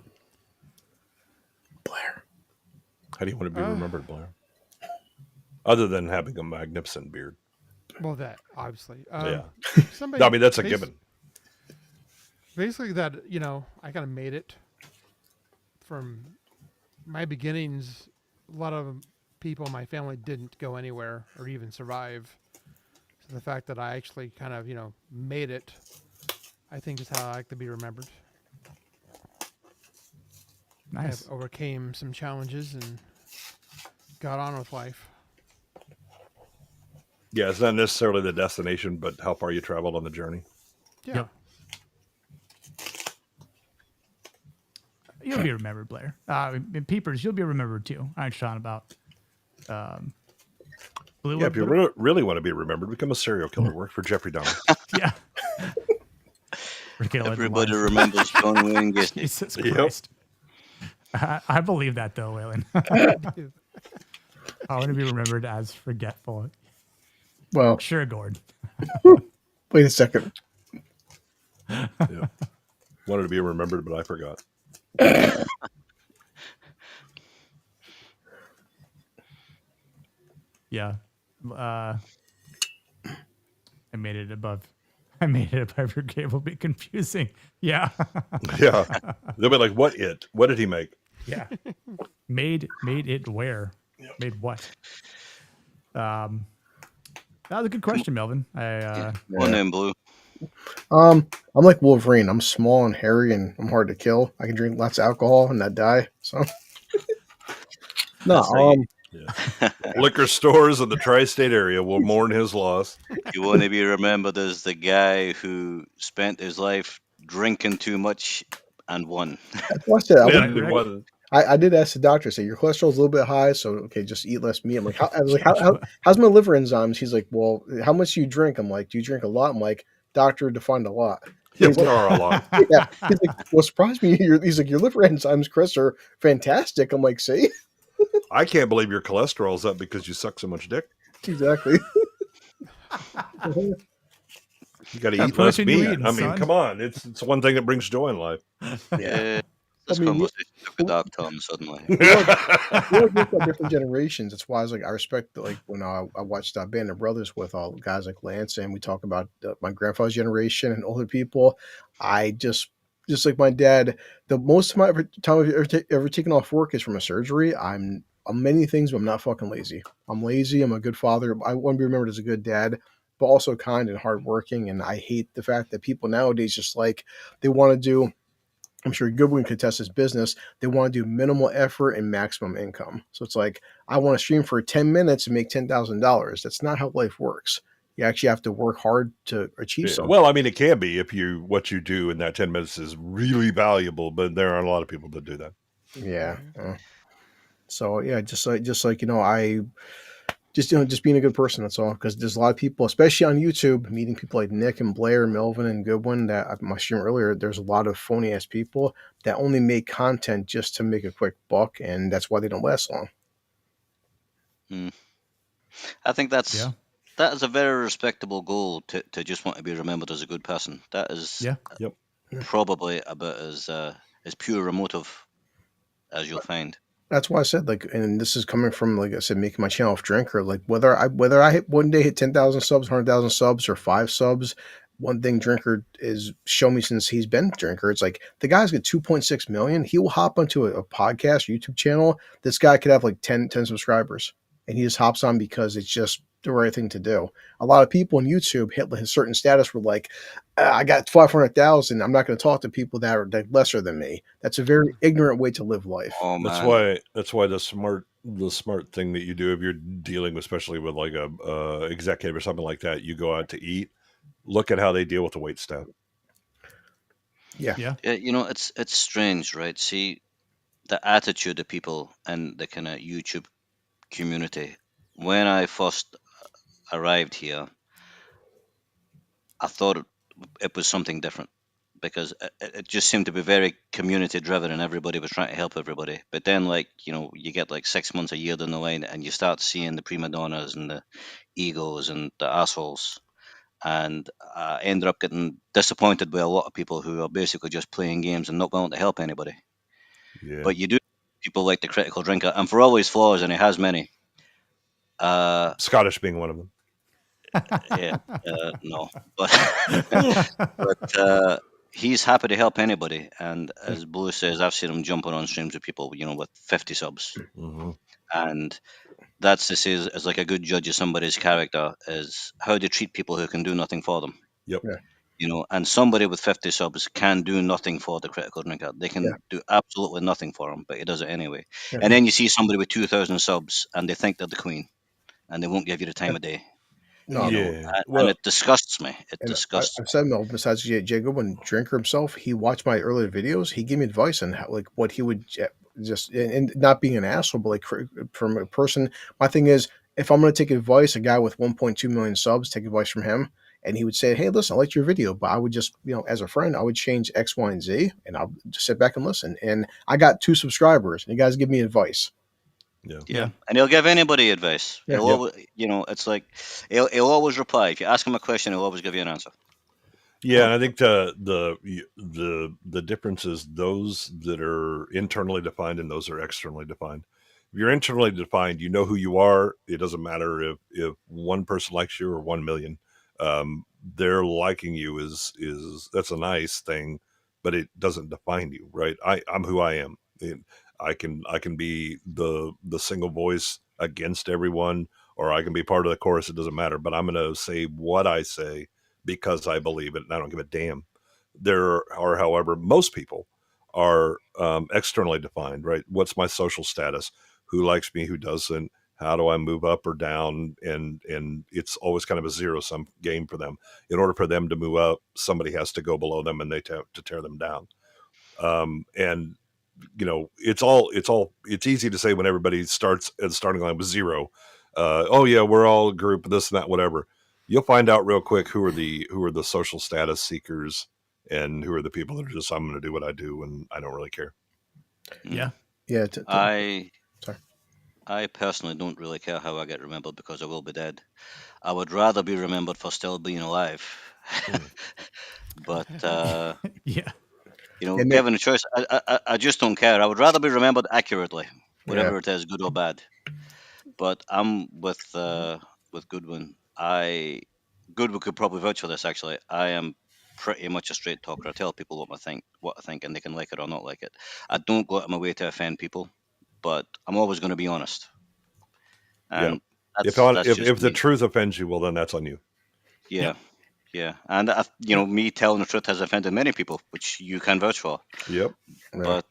D: How do you want to be remembered, Blair? Other than having a magnificent beard.
C: Well, that obviously.
D: Yeah. I mean, that's a given.
C: Basically, that I kind of made it from my beginnings. A lot of people in my family didn't go anywhere or even survive. So the fact that I actually kind of, made it, I think is how I like to be remembered.
A: Nice.
C: I overcame some challenges and got on with life.
D: Yeah, it's not necessarily the destination, but how far you traveled on the journey.
C: Yeah.
A: Yep. You'll be remembered, Blair. In Peepers, you'll be remembered too. I ain't talking about Buliwyf.
D: Yeah, if you really want to be remembered, become a serial killer. Work for Jeffrey Dahmer.
A: Yeah.
B: Everybody remembers John Wayne Gacy.
A: Jesus
D: Yep.
A: Christ. I believe that though, Waylon. I want to be remembered as forgetful.
E: Well,
A: Sure, Gord.
E: wait a second.
D: Yeah. Wanted to be remembered, but I forgot.
A: Yeah. I made it above your grave will be confusing. Yeah.
D: Yeah. They'll be like, what it? What did he make?
A: Yeah. Made it where? Yep. Made what? That was a good question, Melvin.
B: One name Blue.
E: I'm like Wolverine. I'm small and hairy, and I'm hard to kill. I can drink lots of alcohol and not die. So, no.
D: Liquor stores in the tri-state area will mourn his loss.
B: You want to be remembered as the guy who spent his life drinking too much and won.
E: That's what I said.
D: I
E: I did ask the doctor. Say your cholesterol's a little bit high, so okay, just eat less meat. I'm like, how's my liver enzymes? He's like, well, how much do you drink? I'm like, do you drink a lot? I'm like, doctor defined a lot.
D: Yes, there are a lot.
E: Yeah. He's like, well, surprise me. He's like, your liver enzymes, Chris, are fantastic. I'm like, see?
D: I can't believe your cholesterol's up because you suck so much dick.
E: Exactly.
D: You got to eat less meat. I mean, come on. It's one thing that brings joy in life.
B: Yeah. This conversation took a dark turn suddenly.
E: We're different generations. That's why I was like, I respect like when I watched Band of Brothers with all guys like Lance, and we talk about my grandfather's generation and older people. I just like my dad. The most of my time I've ever taken off work is from a surgery. I'm many things, but I'm not fucking lazy. I'm lazy. I'm a good father. I want to be remembered as a good dad, but also kind and hardworking. And I hate the fact that people nowadays just like they want to do. I'm sure Goodwin could test his business. They want to do minimal effort and maximum income. So it's like, I want to stream for 10 minutes and make $10,000. That's not how life works. You actually have to work hard to achieve something.
D: Well, I mean, it can be if what you do in that 10 minutes is really valuable, but there aren't a lot of people that do that.
E: Yeah. So yeah, just like, I just being a good person. That's all. Because there's a lot of people, especially on YouTube, meeting people like Nick and Blair, Melvin and Goodwin that I my stream earlier. There's a lot of phony ass people that only make content just to make a quick buck, and that's why they don't last long.
B: I think that is a very respectable goal to just want to be remembered as a good person. That is probably about as pure a motive as you'll find.
E: That's why I said, like, and this is coming from, like I said, making my channel off Drinker. Like, whether I hit one day hit 10,000 subs, 100,000 subs, or 5 subs, one thing Drinker is shown me since he's been Drinker. It's like the guy's got 2.6 million. He will hop onto a podcast, YouTube channel. This guy could have like 10 subscribers, and he just hops on because it's just the right thing to do. A lot of people on YouTube hit a certain status were like, I got 500,000. I'm not going to talk to people that are lesser than me. That's a very ignorant way to live life.
B: Oh,
D: that's why the smart thing that you do if you're dealing, especially with like a executive or something like that, you go out to eat, look at how they deal with the wait staff.
E: Yeah.
B: It's strange, right? See, the attitude of people in the kind of YouTube community. When I first arrived here, I thought it was something different because it just seemed to be very community driven and everybody was trying to help everybody. But then, you get like 6 months, a year down the line, and you start seeing the prima donnas and the egos and the assholes. And I ended up getting disappointed by a lot of people who are basically just playing games and not willing to help anybody.
D: Yeah.
B: But you do people like the critical drinker, and for all his flaws, and he has many.
D: Scottish being one of them.
B: No, but he's happy to help anybody. And as Blue says, I've seen him jumping on streams with people, with 50 subs, and that's to say, as like a good judge of somebody's character is how they treat people who can do nothing for them.
D: Yep.
B: And somebody with 50 subs can do nothing for the critical drinker. They can do absolutely nothing for him, but he does it anyway. And then you see somebody with 2,000 subs, and they think they're the queen, and they won't give you the time of day.
E: No,
D: Yeah.
B: and
D: Well,
B: it disgusts me. It
E: and
B: disgusts
E: I've
B: me.
E: said, no, besides Jay Goodwin, drinker himself, he watched my earlier videos. He gave me advice on how, like, what he would just, and not being an asshole, but like from a person. My thing is, if I'm going to take advice, a guy with 1.2 million subs, take advice from him, and he would say, "Hey, listen, I liked your video, but I would just, as a friend, I would change X, Y, and Z, and I'll just sit back and listen." And I got 2 subscribers, and you guys give me advice.
D: yeah.
B: Yeah, and he'll give anybody advice.
E: Yeah.
B: He'll
D: Yep.
B: always, it's like he'll always reply. If you ask him a question, he'll always give you an answer.
D: Yeah, and I think the difference is those that are internally defined and those that are externally defined. If you're internally defined, you know who you are. It doesn't matter if one person likes you or 1 million. Their liking you is that's a nice thing, but it doesn't define you, right? I'm who I am. And I can be the single voice against everyone, or I can be part of the chorus. It doesn't matter. But I'm going to say what I say because I believe it and I don't give a damn. There are, however, most people are externally defined, right? What's my social status? Who likes me? Who doesn't? How do I move up or down? And it's always kind of a zero sum game for them. In order for them to move up, somebody has to go below them and they have to tear them down. And it's easy to say when everybody starts at the starting line with zero. Oh yeah, we're all a group, this and that, whatever. You'll find out real quick who are the social status seekers and who are the people that are just, I'm going to do what I do and I don't really care.
A: Yeah.
E: Yeah.
B: I
E: Sorry.
B: I personally don't really care how I get remembered because I will be dead. I would rather be remembered for still being alive. But
A: Yeah.
E: And
B: given a choice, I just don't care. I would rather be remembered accurately,
E: yeah.
B: whatever it is, good or bad. But I'm with Goodwin. Goodwin could probably vouch for this. Actually, I am pretty much a straight talker. I tell people what I think, and they can like it or not like it. I don't go out of my way to offend people, but I'm always going to be honest,
D: Yeah.
B: and
D: If
B: that's just
D: if the
B: me.
D: truth offends you, well, then that's on you.
B: Yeah, yeah, and me telling the truth has offended many people, which you can vouch for.
D: Yep.
E: Yeah.
B: But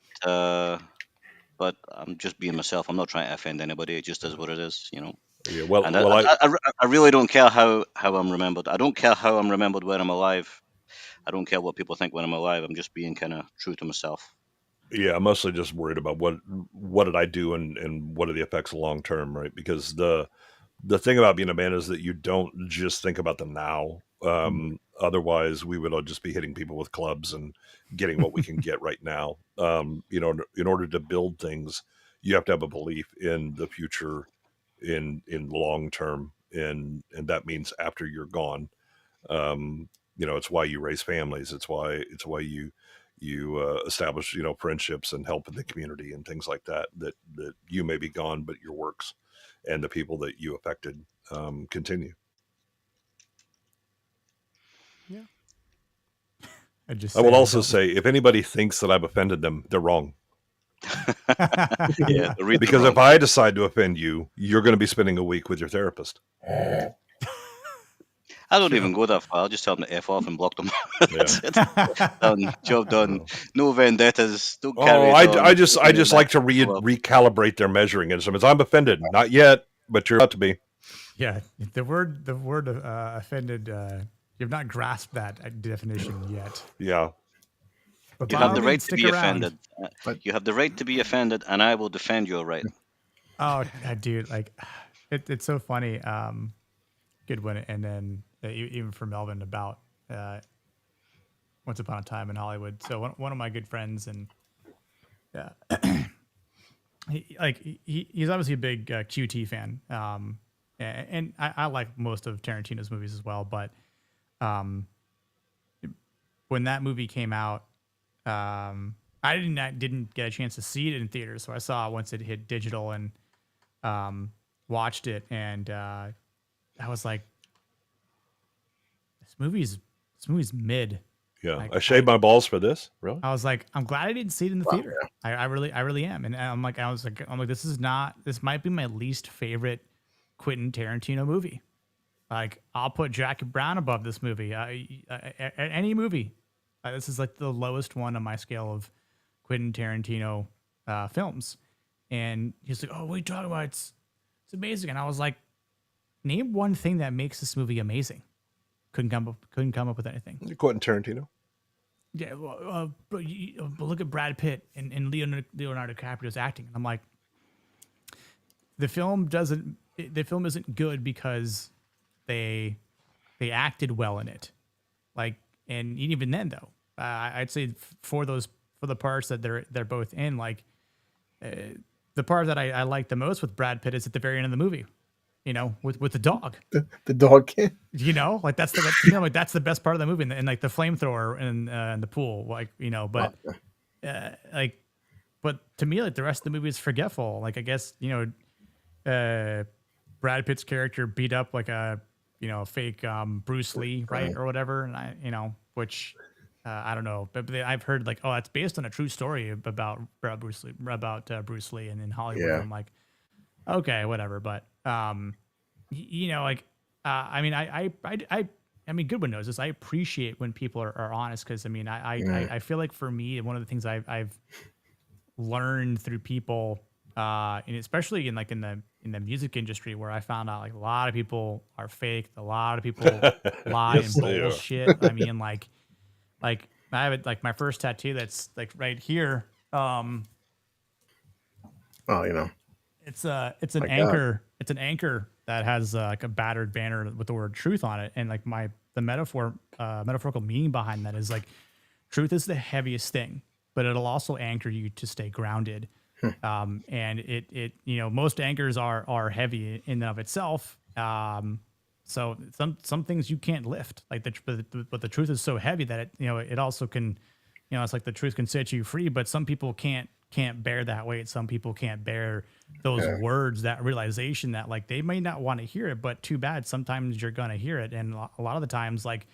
B: but I'm just being myself. I'm not trying to offend anybody. It just is what it is.
D: Yeah. Well,
B: And
D: well,
B: I really don't care how I'm remembered. I don't care how I'm remembered when I'm alive. I don't care what people think when I'm alive. I'm just being kind of true to myself.
D: yeah, I'm mostly just worried about what did I do and what are the effects long term, right? Because the thing about being a man is that you don't just think about the now. Otherwise, we would all just be hitting people with clubs and getting what we can get right now. In order to build things, you have to have a belief in the future, in long term, and that means after you're gone. It's why you raise families. It's why you establish friendships and help in the community and things like that. That you may be gone, but your works and the people that you affected continue.
C: Yeah.
A: I just
D: I will
A: say I
D: also
A: don't.
D: say, if anybody thinks that I've offended them, they're wrong.
B: Yeah, read the
D: Because if
B: wrong.
D: I decide to offend you, you're going to be spending a week with your therapist.
B: I don't
A: True.
B: even go that far. I'll just tell them to F off and block them.
D: Yeah.
B: That's it. Done. Job done. No vendettas. Don't
D: Oh,
B: carry it
D: I
B: on.
D: just
B: Don't
D: I
B: bring it
D: just
B: back.
D: like to
B: Follow up.
D: recalibrate their measuring instruments. I'm offended, not yet, but you're about to be.
A: Yeah, the word offended. You've not grasped that definition yet.
D: Yeah.
A: But
B: You
A: by
B: have
A: all
B: the right
A: means,
B: to
A: stick
B: be
A: around.
B: offended.
E: But
B: You have the right to be offended, and I will defend your right.
A: Oh, dude, like it's so funny. Good one, and then even for Melvin about Once Upon a Time in Hollywood. So one of my good friends, and he's obviously a big QT fan, and I like most of Tarantino's movies as well. But when that movie came out, I didn't get a chance to see it in theaters, so I saw it once it hit digital and watched it, and I was like, this movie's mid.
D: Yeah.
A: Like
D: I shaved my balls for this. Really?
A: I was like, I'm glad I didn't see it in the
E: wow,
A: theater. I really am. And I'm like, this might be my least favorite Quentin Tarantino movie. Like, I'll put Jackie Brown above this movie. Any movie. This is like the lowest one on my scale of Quentin Tarantino films. And he's like, oh, what are you talking about? It's amazing. And I was like, name one thing that makes this movie amazing. Couldn't come up with anything.
D: Quentin Tarantino.
A: Yeah, but look at Brad Pitt and Leonardo DiCaprio's acting. And I'm like, the film isn't good because they acted well in it. Like, and even then though, I'd say for the parts that they're both in, like the part that I like the most with Brad Pitt is at the very end of the movie, you know, with the dog.
E: The dog can.
A: You know, like that's the best part of the movie, and like the flamethrower in the pool, like, you know, but but to me, like the rest of the movie is forgetful. Like, I guess, you know, Brad Pitt's character beat up like a, you know, fake Bruce Lee, right, or whatever, and I, you know, which I don't know, but I've heard like, oh, it's based on a true story about Bruce Lee and in Hollywood.
E: Yeah.
A: I'm like, okay, whatever, but you know, like I mean, I mean, Goodwin knows this. I appreciate when people are honest, because I mean, I feel like for me, one of the things I've learned through people, and especially in the music industry, where I found out like a lot of people are fake, a lot of people lie
D: Yes,
A: and
D: they are.
A: bullshit. I mean, like I have it, like my first tattoo that's like right here.
E: Oh, you know.
A: It's an
E: My
A: anchor. God. It's an anchor that has like a battered banner with the word truth on it. And like the metaphorical meaning behind that is like, truth is the heaviest thing, but it'll also anchor you to stay grounded. And it, you know, most anchors are heavy in and of itself. So some things you can't lift, like but the truth is so heavy that it, you know, it also can, you know, it's like the truth can set you free, but some people can't bear that weight. Some people can't bear those words, that realization that like they may not want to hear it, but too bad. Sometimes you're going to hear it. And a lot of the times, like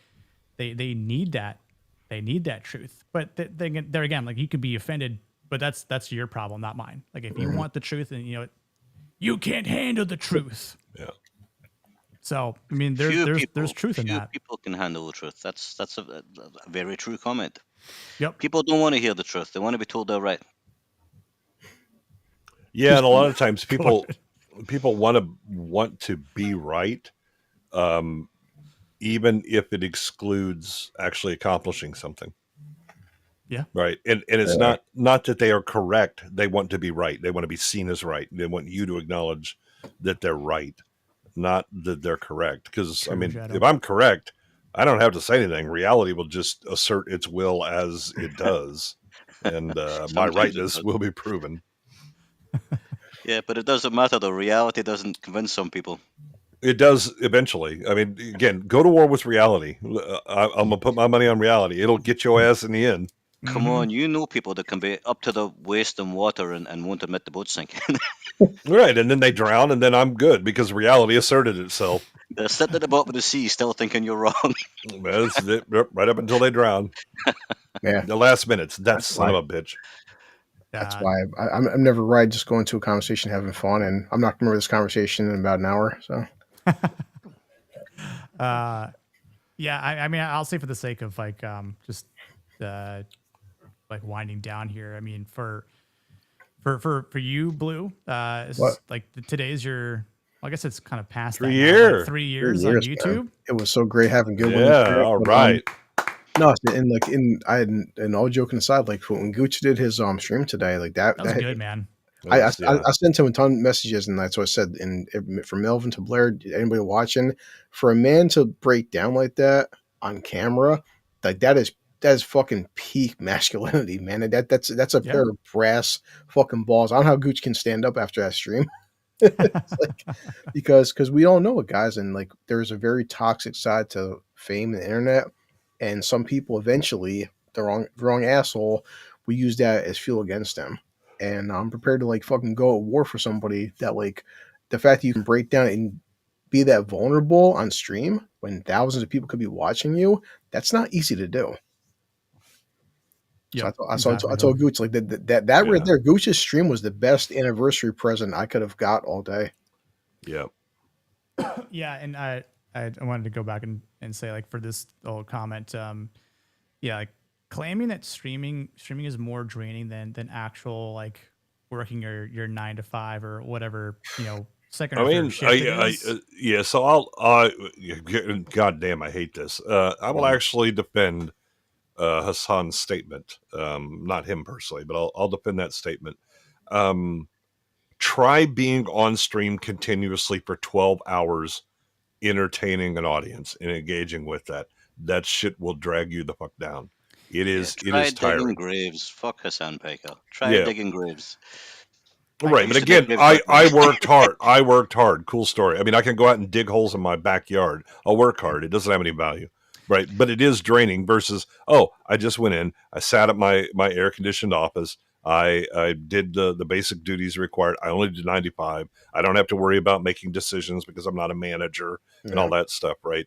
A: they need that truth, but there again, like you could be offended, but that's your problem, not mine. Like if you want the truth and, you know, you can't handle the truth.
D: Yeah.
A: So, I mean, there's truth in that.
B: Few people can handle the truth. That's a very true comment.
A: Yep.
B: People don't want to hear the truth. They want to be told they're right.
D: Yeah, and a lot of times people want to be right, even if it excludes actually accomplishing something.
A: Yeah.
D: Right. And it's not that they are correct. They want to be right. They want to be seen as right. They want you to acknowledge that they're right, not that they're correct. Because I mean, if I'm correct, I don't have to say anything. Reality will just assert its will as it does, and my rightness will be proven.
B: Yeah, but it doesn't matter though. Reality doesn't convince some people.
D: It does eventually. I mean, again, go to war with reality. I'm gonna put my money on reality. It'll get your ass in the end.
B: Come on, you know people that can be up to the waist in water and won't admit the boat sinking.
D: Right, and then they drown, and then I'm good because reality asserted itself.
B: They're sitting at the bottom of the sea still thinking you're wrong.
D: That's it, right up until they drown.
E: Yeah.
D: The last minutes. That's son of a bitch.
E: That's why I'm never right. Just going to a conversation, having fun, and I'm not going to remember this conversation in about an hour. So,
A: yeah, I mean, I'll say for the sake of like, just like winding down here. I mean, for you, Blue, like today's your. Well, I guess it's kind of past
D: 3 years.
A: 3 years on YouTube.
E: Man. It was so great having good ones.
D: Yeah, all right.
E: No, and all joking aside, like when Gucci did his stream today, like that
A: was good, man.
E: I sent him a ton of messages, and that's what I said. And from Melvin to Blair, anybody watching, for a man to break down like that on camera, like that is fucking peak masculinity, man. That's a pair of brass fucking balls. I don't know how Gucci can stand up after that stream. Like, because we all know it, guys, and like there's a very toxic side to fame and the internet. And some people eventually, the wrong asshole, will use that as fuel against them. And I'm prepared to like fucking go at war for somebody that like the fact that you can break down and be that vulnerable on stream when thousands of people could be watching you. That's not easy to do. Yep, so I told Gooch like that right there. Gooch's stream was the best anniversary present I could have got all day.
D: Yeah.
A: Yeah, and I wanted to go back and say, like, for this old comment, like claiming that streaming is more draining than actual like working your 9 to 5 or whatever, you know, second
D: I
A: or third
D: mean,
A: shift it is.
D: yeah. So God damn, I hate this. I will actually defend Hassan's statement. Not him personally, but I'll defend that statement. Try being on stream continuously for 12 hours, entertaining an audience and engaging with that. That shit will drag you the fuck down. It
B: Yeah,
D: is
B: try digging
D: tiring.
B: graves. Fuck Hassan Piker. Try
D: Yeah.
B: digging graves. I
D: Right, but
B: used to dig
D: again,
B: graves
D: I,
B: back then.
D: I worked hard. I worked hard. Cool story. I mean, I can go out and dig holes in my backyard. I'll work hard. It doesn't have any value, right? But it is draining. Versus, I just went in. I sat at my air conditioned office. I did the basic duties required. I only did 95. I don't have to worry about making decisions because I'm not a manager and all that stuff, right?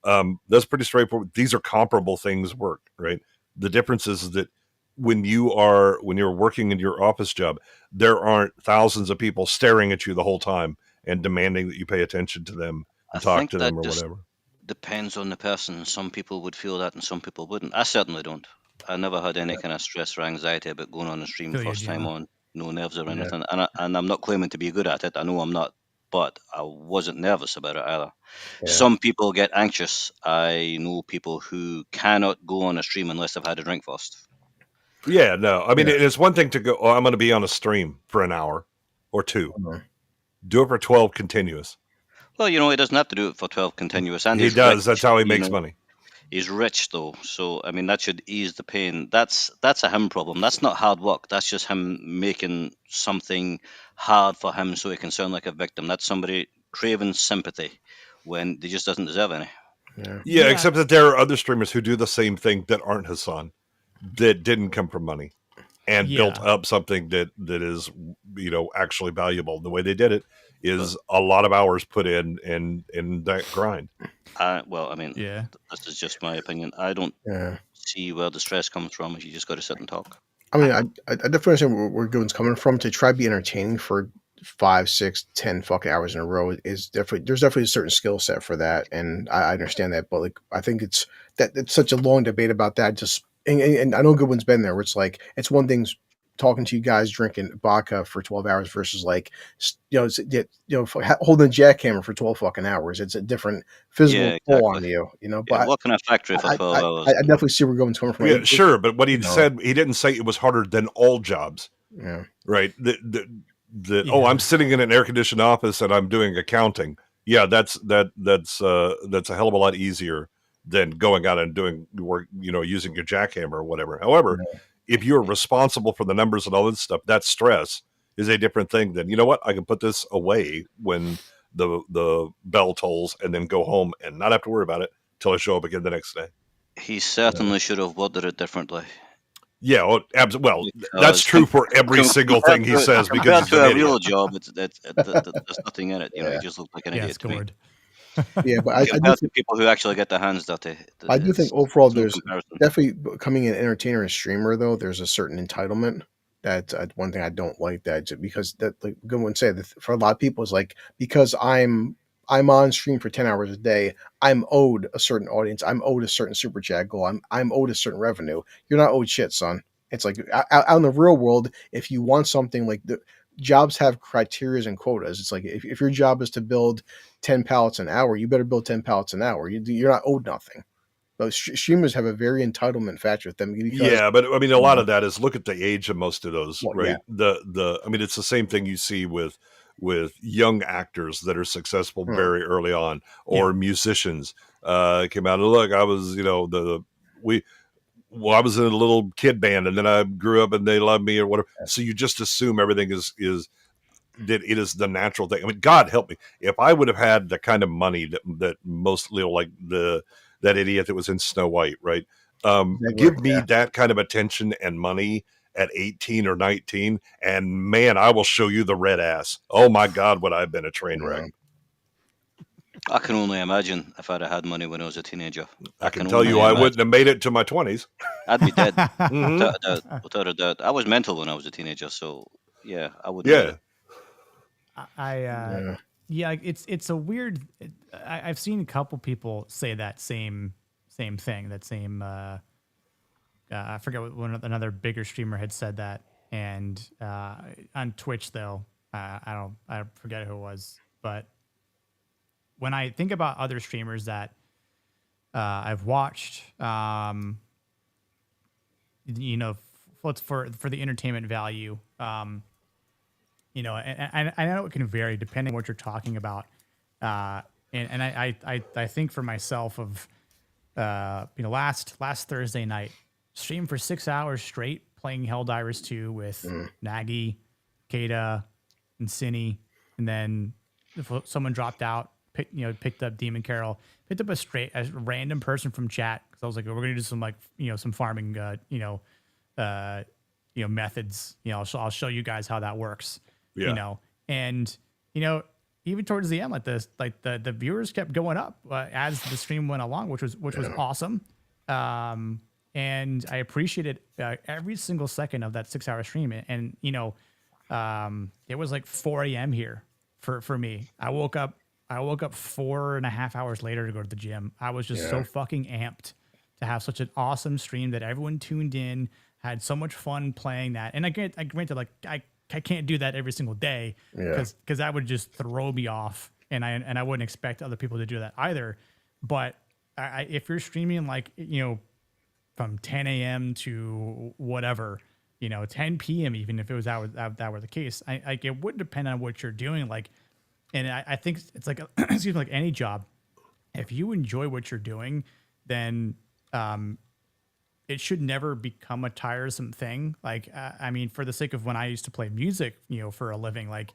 D: That's pretty straightforward. These are comparable things work, right? The difference is that when you're working in your office job, there aren't thousands of people staring at you the whole time and demanding that you pay attention to them
B: I
D: and talk
B: think
D: to them
B: that
D: or
B: just
D: whatever.
B: depends on the person. Some people would feel that and some people wouldn't. I certainly don't. I never had any kind of stress or anxiety about going on a stream
A: Feel you,
B: first time
A: Gino.
B: on, no nerves or
E: Yeah.
B: anything. And I'm not claiming to be good at it. I know I'm not, but I wasn't nervous about it either.
E: Yeah.
B: Some people get anxious. I know people who cannot go on a stream unless they've had a drink first.
D: Yeah, no. I mean,
E: Yeah.
D: it's one thing to go, I'm going to be on a stream for an hour or two.
E: Mhm.
D: Do it for 12 continuous.
B: Well, he doesn't have to do it for 12 continuous. And
D: He
B: he's
D: does.
B: rich,
D: That's how he makes money.
B: He's rich though, so I mean that should ease the pain. That's a him problem. That's not hard work. That's just him making something hard for him so he can sound like a victim. That's somebody craving sympathy when he just doesn't deserve any.
E: Yeah.
D: Yeah, except that there are other streamers who do the same thing that aren't Hassan, that didn't come from money and built up something that is, actually valuable. The way they did it is a lot of hours put in that grind.
B: Well, I mean, this is just my opinion. I don't see where the stress comes from. You just got to sit and talk.
E: I mean, I definitely understand where Goon's coming from. To try to be entertaining for 5, 6, 10 fucking hours in a row is there's definitely a certain skill set for that, and I understand that. But like, I think it's such a long debate about that. And I know Goodwin's been there, where it's like it's one thing talking to you guys drinking vodka for 12 hours versus like holding a jackhammer for 12 fucking hours. It's a different physical toll on you, but
B: working a factory for 12 hours.
E: I definitely see where Goodwin's coming from.
D: Yeah, sure, but what he said, he didn't say it was harder than all jobs.
E: Yeah.
D: Right. I'm sitting in an air conditioned office and I'm doing accounting. Yeah, that's a hell of a lot easier than going out and doing work, using your jackhammer or whatever. However, if you're responsible for the numbers and all this stuff, that stress is a different thing than, you know what, I can put this away when the bell tolls and then go home and not have to worry about it till I show up again the next day.
B: He certainly should have worded it differently.
D: Yeah, well, that's true for every single thing he says because
B: compared to a real job, there's nothing in it. You just look like an idiot to me.
E: Yeah, but I
B: compared to people who actually get their hands dirty.
E: I do think overall there's definitely becoming an entertainer and streamer though. There's a certain entitlement. That's one thing I don't like, that because that, like Goodwin said, for a lot of people it's like, because I'm on stream for 10 hours a day, I'm owed a certain audience. I'm owed a certain super chat goal. I'm owed a certain revenue. You're not owed shit, son. It's like out in the real world, if you want something, like the jobs have criteria and quotas. It's like if your job is to build 10 pallets an hour, you better build 10 pallets an hour. You're not owed nothing. But streamers have a very entitlement factor with them.
D: Yeah, but I mean, a lot of that is, look at the age of most of those, right?
E: Yeah.
D: I mean, it's the same thing you see with young actors that are successful very early on, or musicians came out and look, I was, I was in a little kid band and then I grew up and they loved me or whatever. So you just assume everything is that it is the natural thing. I mean, God help me, if I would have had the kind of money that most like that idiot that was in Snow White, right? Give me that kind of attention and money at 18 or 19, and man, I will show you the red ass. Oh my God, would I have been a train wreck?
B: I can only imagine if I'd have had money when I was a teenager.
D: I can tell you I wouldn't have made it to my 20s.
B: I'd be dead. Without a doubt. I was mental when I was a teenager, so yeah, I would.
A: Yeah. It's a weird. I've seen a couple people say that same thing. That same. I forget what another bigger streamer had said that, and on Twitch though, I forget who it was. But when I think about other streamers that I've watched, you know, what's for the entertainment value, you know, and I know it can vary depending on what you're talking about. And I think for myself of, you know, last Thursday night, streamed for 6 hours straight playing Helldivers 2 with Nagy, Kata, and Cinny, and then if someone dropped out, picked up Demon Carol, picked up a random person from chat because I was like, we're gonna do some like some farming, methods. You know, I'll show you guys how that works.
D: Yeah.
A: You know, and even towards the end, like this, like the viewers kept going up as the stream went along, which was awesome. And I appreciated every single second of that 6 hour stream. And it was like 4 a.m. here for me. I woke up 4.5 hours later to go to the gym. I was just so fucking amped to have such an awesome stream that everyone tuned in, had so much fun playing that. And I granted, like I can't do that every single day because that would just throw me off, and I wouldn't expect other people to do that either. But if you're streaming like from 10 a.m. to whatever, 10 p.m. even if it was that were the case, it would depend on what you're doing. Like, and I think it's like excuse me, like any job, if you enjoy what you're doing, then it should never become a tiresome thing. Like, I mean, for the sake of when I used to play music, for a living, like,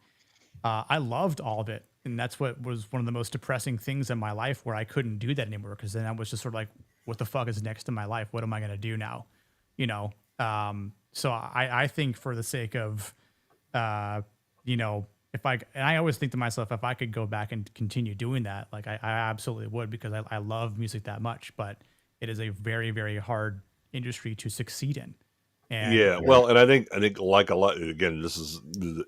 A: I loved all of it. And that's what was one of the most depressing things in my life where I couldn't do that anymore. Cause then I was just sort of like, what the fuck is next in my life? What am I going to do now? So I think for the sake of, and I always think to myself, if I could go back and continue doing that, like I absolutely would, because I love music that much, but it is a very, very hard industry to succeed in. And
D: well, and I think like a lot, again, this is,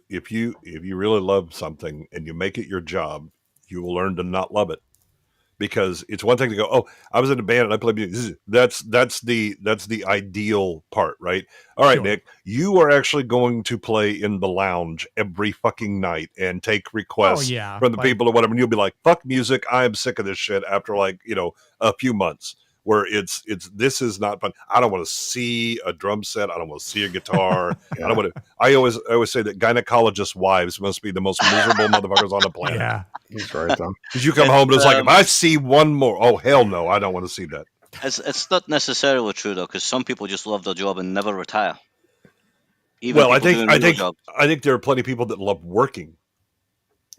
D: if you really love something and you make it your job, you will learn to not love it. Because it's one thing to go, oh, I was in a band and I played music. That's the ideal part, right? All right, sure. Nick, you are actually going to play in the lounge every fucking night and take requests from the people or whatever, and you'll be like, fuck music, I am sick of this shit after a few months. Where it's this is not fun. I don't want to see a drum set. I don't want to see a guitar. I don't want to. I always say that gynecologist wives must be the most miserable motherfuckers on the planet.
E: Yeah, he's right, Tom.
D: Because you come home and it's like, if I see one more, oh hell no, I don't want to see that.
B: It's not necessarily true though, because some people just love their job and never retire.
D: I think there are plenty of people that love working.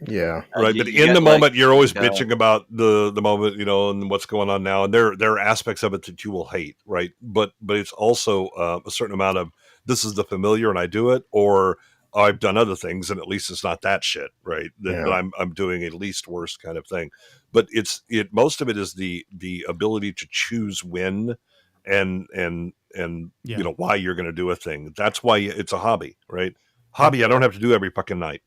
E: Yeah.
D: Right. But in the moment, you're always bitching about the moment, and what's going on now. And there are aspects of it that you will hate. Right. But it's also a certain amount of, this is the familiar and I do it, or I've done other things and at least it's not that shit. Right. That I'm doing a least worst kind of thing. But most of it is the ability to choose when and why you're going to do a thing. That's why it's a hobby. Right. Hobby. I don't have to do every fucking night.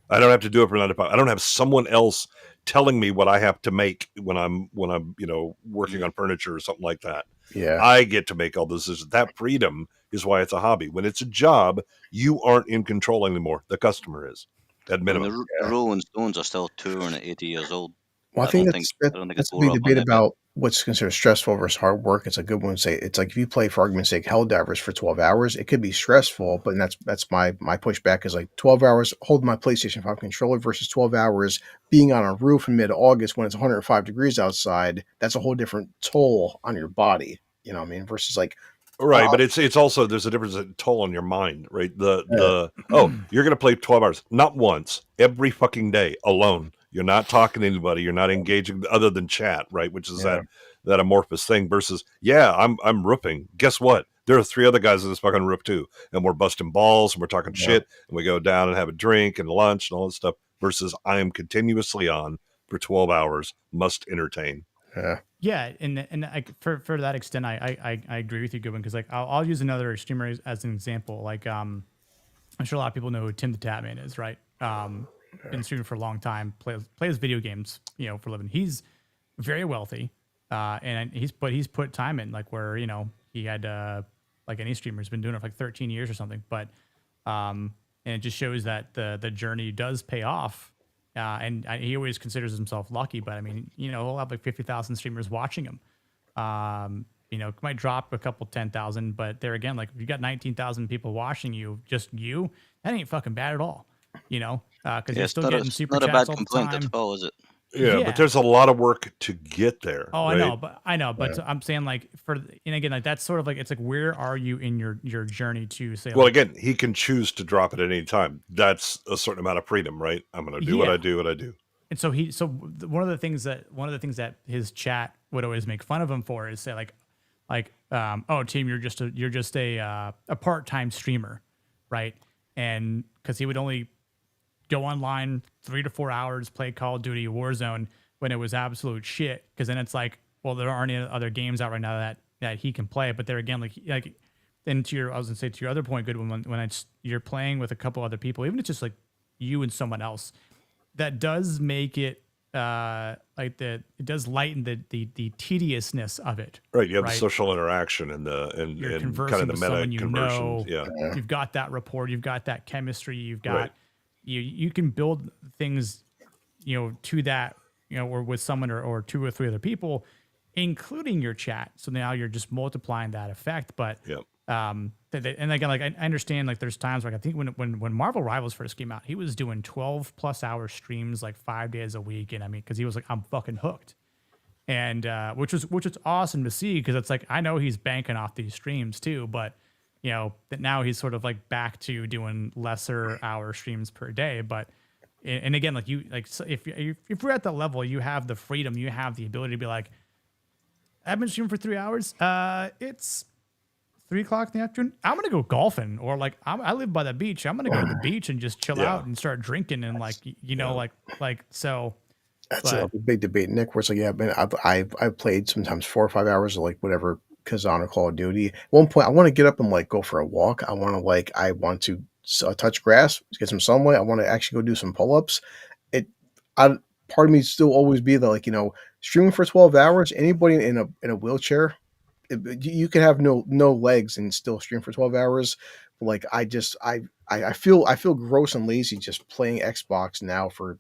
D: I don't have to do it for 9 to 5. I don't have someone else telling me what I have to make when I'm working on furniture or something like that.
E: Yeah,
D: I get to make all this decisions. That freedom is why it's a hobby. When it's a job, you aren't in control anymore. The customer is, at minimum.
B: The Rolling Stones are still touring at 80 years old.
E: Well, I think that's a big debate about what's considered stressful versus hard work. It's a good one to say. It's like if you play, for argument's sake, Helldivers for 12 hours, it could be stressful, but that's my pushback is like 12 hours holding my PlayStation 5 controller versus 12 hours being on a roof in mid-August when it's 105 degrees outside. That's a whole different toll on your body, you know what I mean? Versus like,
D: right, but it's also, there's a difference in toll on your mind, right? You're going to play 12 hours, not once, every fucking day alone. You're not talking to anybody. You're not engaging other than chat, right? Which is that amorphous thing versus, I'm roofing. Guess what? There are 3 other guys in this fucking roof too. And we're busting balls and we're talking shit and we go down and have a drink and lunch and all that stuff versus I am continuously on for 12 hours, must entertain.
A: Yeah. And for that extent, I agree with you, Goodwin, because like I'll use another streamer as an example. Like, I'm sure a lot of people know who Tim the Tatman is, right? Been streaming for a long time, plays video games, for a living. He's very wealthy, and he's put time in, like where he had like any streamer's been doing it for like 13 years or something. But and it just shows that the journey does pay off, and he always considers himself lucky, but I mean, he'll have like 50,000 streamers watching him. Might drop a couple 10,000, but there again, like if you got 19,000 people watching you, that ain't fucking bad at all. Because you're still getting super chats all the time.
B: Not a bad complaint at all, is it?
D: Yeah, but there's a lot of work to get there.
A: Oh,
D: right?
A: I know, but I'm saying like and again, like that's sort of like, it's like, where are you in your journey to say?
D: Well,
A: like,
D: again, he can choose to drop it at any time. That's a certain amount of freedom, right? I'm going to do what I do.
A: And so one of the things that his chat would always make fun of him for is say oh, team, you're just a part-time streamer, right? And because he would only go online 3 to 4 hours, play Call of Duty Warzone when it was absolute shit. Because then it's like, well, there aren't any other games out right now that he can play. But there again, then to your other point, good when you're playing with a couple other people, even if it's just like you and someone else, that does make it it does lighten the tediousness of it.
D: Right, you have the social interaction and
A: you're
D: and
A: conversing
D: kind of the
A: with
D: meta
A: someone
D: conversions.
A: You've got that rapport, you've got that chemistry, you've got you can build things to that or with someone or 2 or 3 other people, including your chat. So now you're just multiplying that effect. But and again, like I understand, like there's times like I think when Marvel Rivals first came out, he was doing 12+ hour streams like 5 days a week, and I mean, because he was like, I'm fucking hooked, and which was awesome to see, because it's like I know he's banking off these streams too, but that now he's sort of like back to doing lesser hour streams per day. But and again, like if you're at that level, you have the freedom, you have the ability to be like, I've been streaming for 3 hours. It's 3 o'clock in the afternoon. I'm going to go golfing, or like I live by the beach. I'm going to go to the beach and just chill out and start drinking. And so.
E: That's a big debate, Nick, where it's like, man, I've played sometimes 4 or 5 hours of like whatever Kazan or Call of Duty. At one point, I want to get up and like go for a walk. I want to touch grass, get some sunlight. I want to actually go do some pull-ups. Part of me still always be that, streaming for 12 hours, anybody in a wheelchair, you can have no legs and still stream for 12 hours. Like I feel gross and lazy just playing Xbox now for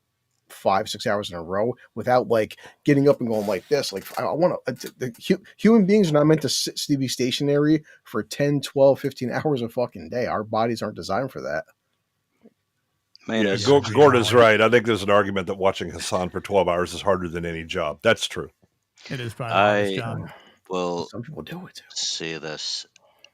E: 5-6 hours in a row without like getting up and going like this. Like I want to, human beings are not meant to be stationary for 10, 12, 15 hours a fucking day. Our bodies aren't designed for that.
D: Gordon's right. I think there's an argument that watching Hassan for 12 hours is harder than any job. That's true.
A: It is probably the hardest job.
B: Well,
E: some people do it too.
B: Say this.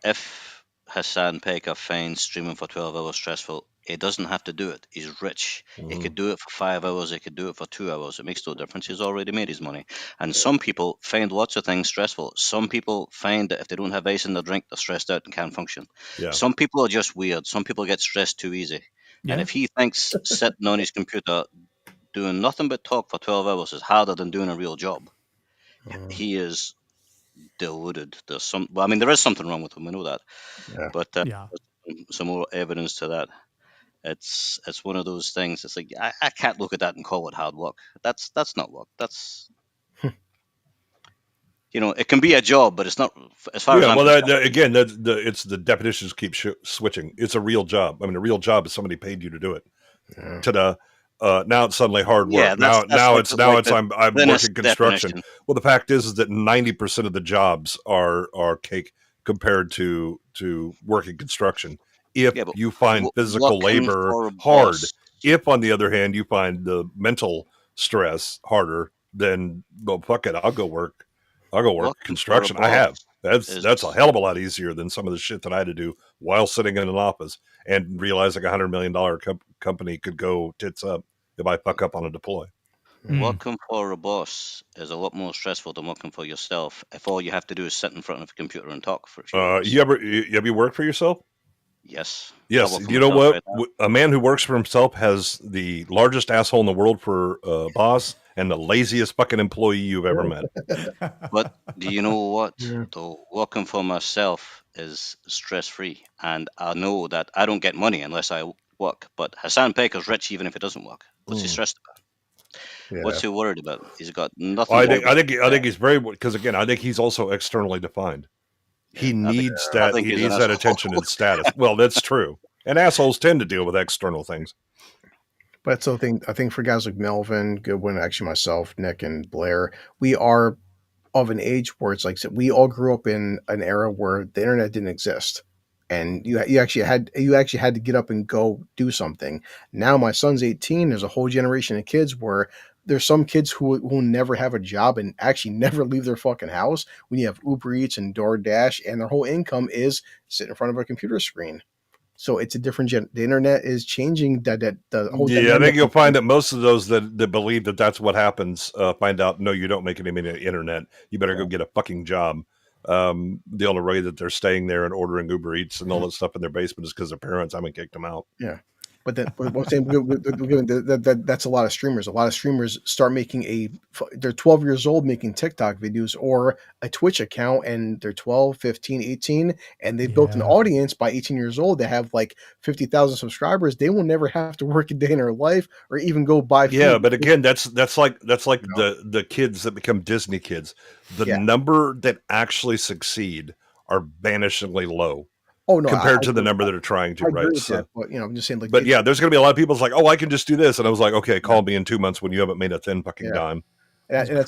B: If Hassan Pekka finds streaming for 12 hours stressful, he doesn't have to do it. He's rich. He could do it for 5 hours. He could do it for 2 hours. It makes no difference. He's already made his money. And some people find lots of things stressful. Some people find that if they don't have ice in their drink, they're stressed out and can't function.
D: Yeah.
B: Some people are just weird. Some people get stressed too easy. Yeah. And if he thinks sitting on his computer doing nothing but talk for 12 hours is harder than doing a real job, he is deluded. There is something wrong with him. We know that. Yeah. But some more evidence to that. It's one of those things. It's like I can't look at that and call it hard work. That's not work. That's it can be a job, but it's not. As far as
D: it's the definitions keep switching. It's a real job. I mean, a real job is somebody paid you to do it. Yeah. Now it's suddenly hard work. Yeah, now it's I'm working construction. Definition. Well, the fact is that 90% of the jobs are cake compared to working construction. If you find physical labor hard, if on the other hand you find the mental stress harder, then fuck it, I'll go work construction. I have. That's a hell of a lot easier than some of the shit that I had to do while sitting in an office and realizing $100 million company could go tits up if I fuck up on a deploy.
B: Working for a boss is a lot more stressful than working for yourself if all you have to do is sit in front of a computer and talk for a few hours.
D: Have you worked for yourself?
B: Yes.
D: Yes. You know what? Right, a man who works for himself has the largest asshole in the world for boss and the laziest fucking employee you've ever met.
B: But do you know what? Though working for myself is stress-free. And I know that I don't get money unless I work. But Hassan Pekka's rich even if he doesn't work. What's he stressed about? Yeah. What's he worried about? He's got nothing.
D: I think he's very, because again, I think he's also externally defined. He needs that. He needs that attention and status. Well, that's true. And assholes tend to deal with external things.
E: But that's the thing. I think for guys like Melvin, Goodwin, actually myself, Nick, and Blair, we are of an age where it's like we all grew up in an era where the internet didn't exist, and you actually had to get up and go do something. Now my son's 18. There's a whole generation of kids where there's some kids who will never have a job and actually never leave their fucking house. When you have Uber Eats and DoorDash, and their whole income is sitting in front of a computer screen. So it's a different the internet is changing the whole.
D: Yeah, I think you'll find that most of those that believe that that's what happens find out, no, you don't make any money on the internet. You better go get a fucking job. The only way that they're staying there and ordering Uber Eats and all that stuff in their basement is because their parents haven't kicked them out.
E: Yeah. But then, that's a lot of streamers. A lot of streamers start they're 12 years old making TikTok videos or a Twitch account, and they're 12, 15, 18, and they've built an audience by 18 years old. They have like 50,000 subscribers. They will never have to work a day in their life or even go buy food.
D: Yeah, but again, that's like the kids that become Disney kids. The number that actually succeed are vanishingly low.
E: Oh no!
D: Compared to the number that are trying to, right? So,
E: but I'm just saying, like,
D: but yeah, there's going to be a lot of people. It's like, oh, I can just do this, and I was like, okay, call me in 2 months when you haven't made a thin fucking dime.
E: That's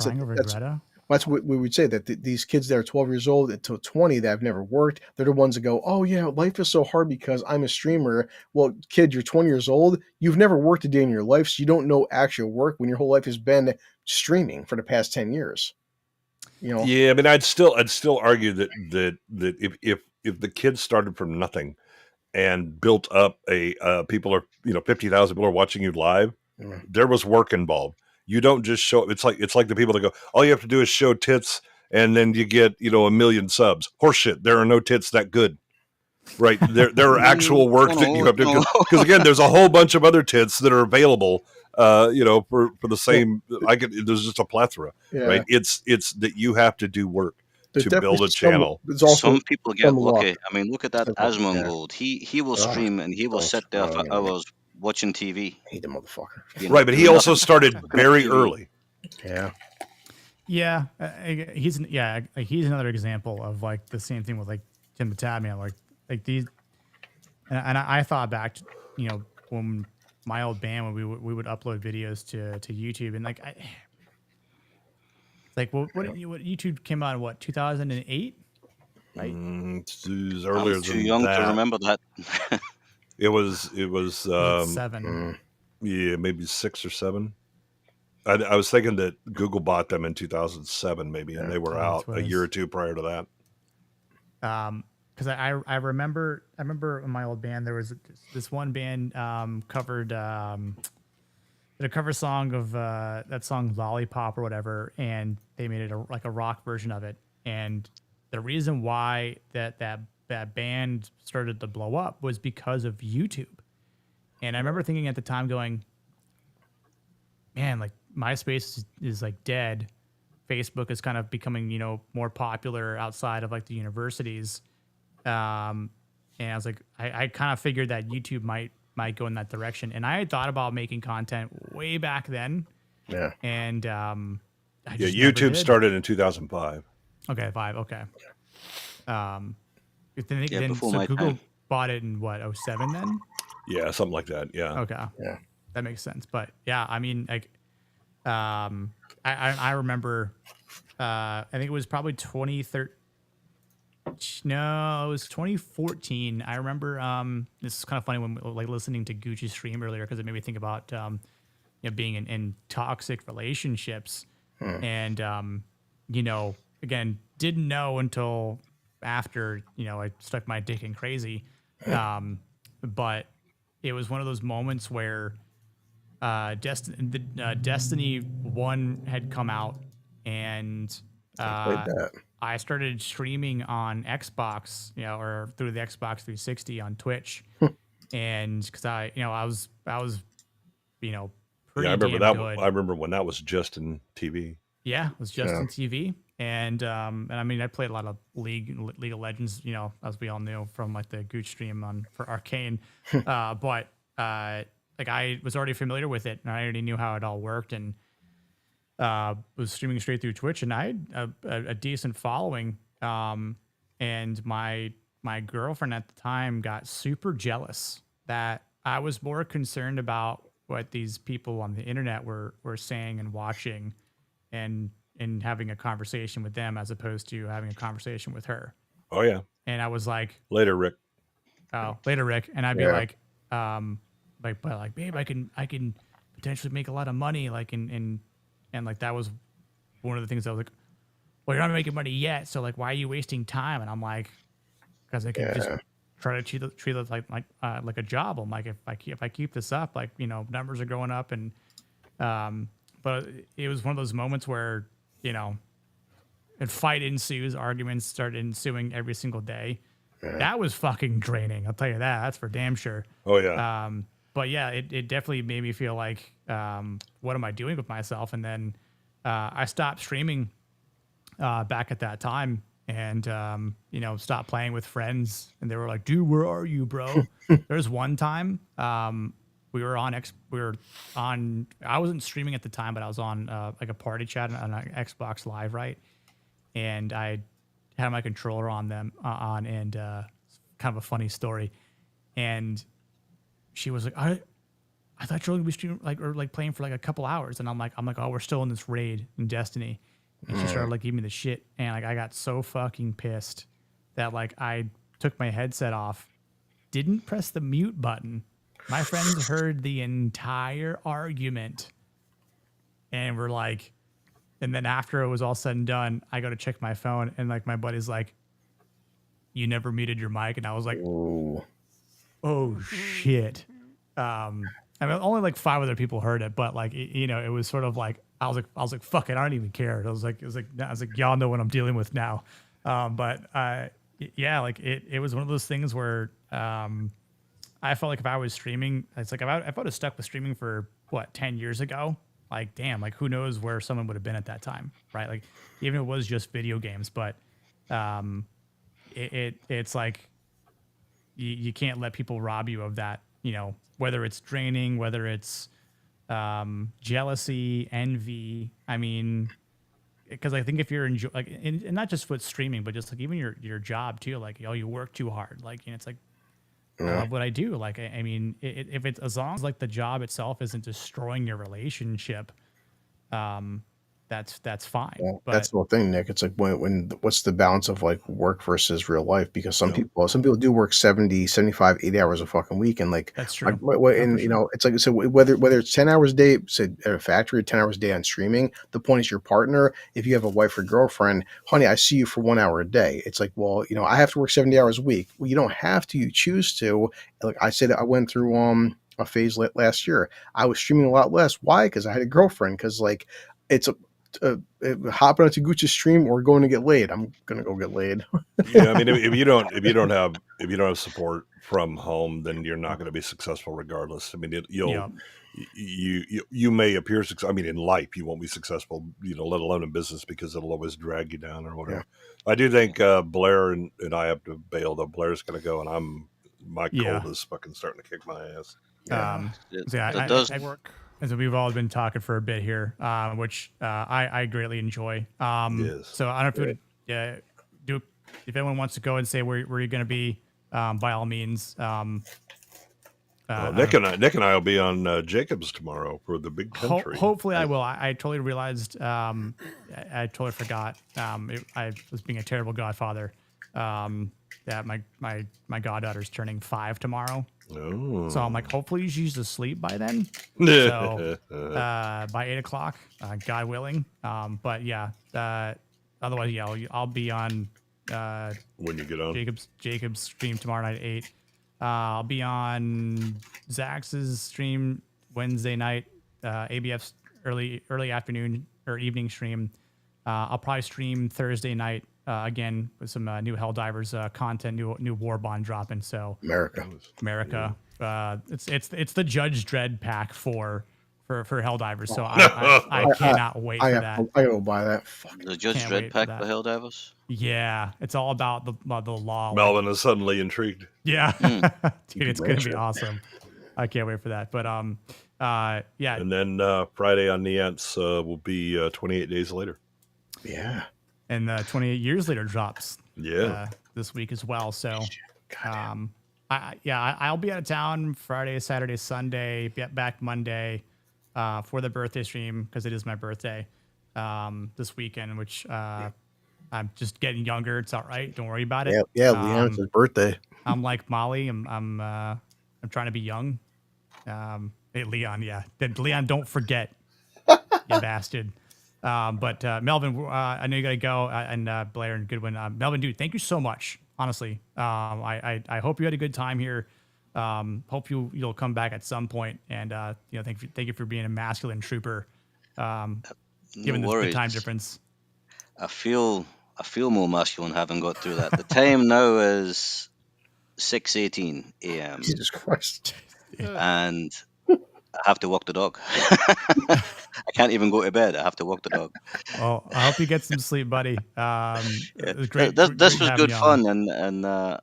E: what we would say, that these kids that are 12 years old until 20 that have never worked, they're the ones that go, oh yeah, life is so hard because I'm a streamer. Well, kid, you're 20 years old. You've never worked a day in your life, so you don't know actual work when your whole life has been streaming for the past 10 years.
D: Yeah, I mean, I'd still argue that if the kids started from nothing and built up people are 50,000 people are watching you live, there was work involved. You don't just show. It's like the people that go, all you have to do is show tits and then you get 1 million subs. Horseshit. There are no tits that good. Right. There are actual work that you have to do. Because again, there's a whole bunch of other tits that are available. For the same, there's just a plethora, right? It's that you have to do work to build a channel.
B: Some people get lucky. I mean, look at that Asmongold. He will stream and he will sit there for hours watching TV.
E: I hate the motherfucker.
D: Right, but he also started very early.
A: Yeah, he's another example of like the same thing with like Tim the Tab Man, like these, and I thought back to, when my old band, when we would upload videos to YouTube, and like what YouTube came out in 2008, right?
D: It was earlier
B: I was too young to remember that.
D: It was
A: 7.
D: Yeah, maybe 6 or 7. I was thinking that Google bought them in 2007, maybe, and they were out a year or two prior to that.
A: Because I remember in my old band there was this one band covered a cover song of that song Lollipop or whatever, and they made it a rock version of it. And the reason why that band started to blow up was because of YouTube. And I remember thinking at the time, going, man, like MySpace is like dead. Facebook is kind of becoming, more popular outside of like the universities. And I was like, I kind of figured that YouTube might go in that direction. And I had thought about making content way back then.
E: Yeah.
A: And
D: YouTube started in 2005.
A: Okay, 5. Okay.
B: Before
A: so
B: my
A: Google
B: time.
A: bought it in 07 then?
D: Yeah, something like that. Yeah.
A: Okay.
E: Yeah.
A: That makes sense. But yeah, I mean, like, I remember, I think it was probably 2013. No, it was 2014. I remember, this is kind of funny when like listening to Gucci's stream earlier, because it made me think about, being in toxic relationships. And, again, didn't know until after, I stuck my dick in crazy. But it was one of those moments where Destiny 1 had come out, and I started streaming on Xbox, or through the Xbox 360 on Twitch. And because I was pretty
D: I remember that.
A: good.
D: I remember when that was just in TV.
A: Yeah, it was just on TV. And I mean, I played a lot of League of Legends, as we all knew from like the Gooch stream for Arcane. But like I was already familiar with it, and I already knew how it all worked, and was streaming straight through Twitch, and I had a decent following. And my girlfriend at the time got super jealous that I was more concerned about what these people on the internet were saying and watching, and having a conversation with them as opposed to having a conversation with her.
D: Oh yeah.
A: And I was like,
D: Later, Rick.
A: oh, later, Rick. And I'd be
E: Yeah.
A: like, but like, babe, I can potentially make a lot of money. Like, and like, that was one of the things I was like, well, you're not making money yet. So like, why are you wasting time? And I'm like, because I can just try to treat it like a job. I'm like, if I keep this up, like, you know, numbers are going up. And, but it was one of those moments where, you know, a fight ensues, arguments start ensuing every single day.
E: Yeah.
A: That was fucking draining. I'll tell you that. That's for damn sure.
D: Oh yeah.
A: But yeah, it definitely made me feel like, what am I doing with myself? And then I stopped streaming back at that time, and you know, stopped playing with friends. And they were like, "Dude, where are you, bro?" There's one time we were on. I wasn't streaming at the time, but I was on like a party chat on Xbox Live, right? And I had my controller on and kind of a funny story. And she was like, I thought you were gonna be streaming like playing for like a couple hours. And I'm like, oh, we're still in this raid in Destiny. And she started like giving me the shit. And like, I got so fucking pissed that like I took my headset off, didn't press the mute button. My friends heard the entire argument and were like, and then after it was all said and done, I go to check my phone and like my buddy's like, "You never muted your mic," and I was like,
E: Ooh.
A: "Oh shit!" I mean, only like 5 other people heard it, but like you know, it was sort of like I was like, "Fuck it, I don't even care." I was like, y'all know what I'm dealing with now. But yeah, like it was one of those things where I felt like if I was streaming, it's like if I would have stuck with streaming for 10 years ago. Like, damn, like who knows where someone would have been at that time, right? Like, even if it was just video games, but it's like you can't let people rob you of that, you know, whether it's draining, whether it's jealousy, envy. I mean, because I think if you're and not just with streaming, but just like even your job too, like, oh, you work too hard, like, you know, it's like, I love what I do. Like, I mean, if it's as long as like the job itself isn't destroying your relationship, that's fine.
E: Well,
A: But
E: that's the whole thing, Nick. It's like when what's the balance of like work versus real life? Because some people do work 70, 75, 80 hours a fucking week. And like,
A: that's true.
E: and you know, it's like, so whether it's 10 hours a day, say at a factory, or 10 hours a day on streaming, the point is your partner. If you have a wife or girlfriend, honey, I see you for 1 hour a day. It's like, well, you know, I have to work 70 hours a week. Well, you don't have to, you choose to. Like I said, I went through a phase last year. I was streaming a lot less. Why? Because I had a girlfriend. Because like, it's hopping onto Gucci's stream or going to get laid. I'm gonna go get laid.
D: Yeah, I mean, if you don't have support from home, then you're not going to be successful regardless. I mean, you may appear successful. I mean, in life you won't be successful, you know, let alone in business, because it'll always drag you down or whatever. Yeah. I do think Blair and I have to bail, though. Blair's going to go, and my cold is fucking starting to kick my ass.
A: It does work. And so we've all been talking for a bit here, which I greatly enjoy.
D: Yes.
A: So I don't know if if anyone wants to go and say where you're going to be, by all means.
D: Nick and I will be on Jacobs tomorrow for the big country.
A: Hopefully I will. I totally realized. I totally forgot. I was being a terrible godfather. That my goddaughter's turning 5 tomorrow.
D: Oh.
A: So I'm like, hopefully she's asleep by then. So by 8 o'clock, God willing. But yeah, otherwise, yeah, I'll be on.
D: When you get on
A: Jacob's stream tomorrow night at 8. I'll be on Zax's stream Wednesday night, ABF's early afternoon or evening stream. I'll probably stream Thursday night again with some new Helldivers content, new War Bond dropping. So America. It's the Judge Dredd pack for Helldivers. So I cannot wait for that.
E: I gotta buy that. Fuck.
B: The Judge Dredd pack for Helldivers.
A: Yeah, it's all about the law.
D: Melvin is suddenly intrigued.
A: Yeah, dude, it's gonna be awesome. I can't wait for that. But yeah.
D: And then Friday on Niance will be 28 days later.
E: Yeah.
A: And 28 years later drops.
D: Yeah.
A: This week as well. So, I'll be out of town Friday, Saturday, Sunday. Get back Monday for the birthday stream because it is my birthday this weekend, which I'm just getting younger. It's all right. Don't worry about it.
E: Yeah, Leon, it's his birthday.
A: I'm like Molly. I'm trying to be young. Hey, Leon, yeah. Leon, don't forget, you bastard. But Melvin, I know you got to go, and Blair and Goodwin. Melvin, dude, thank you so much. Honestly, I hope you had a good time here. Hope you'll come back at some point, and thank you for being a masculine trooper. Given the time difference,
B: I feel more masculine having got through that. The time now is 6:18 a.m.
E: Jesus Christ.
B: and I have to walk the dog. I can't even go to bed. I have to walk the dog.
A: Well, I hope you get some sleep, buddy. It was great.
B: This was good fun, and a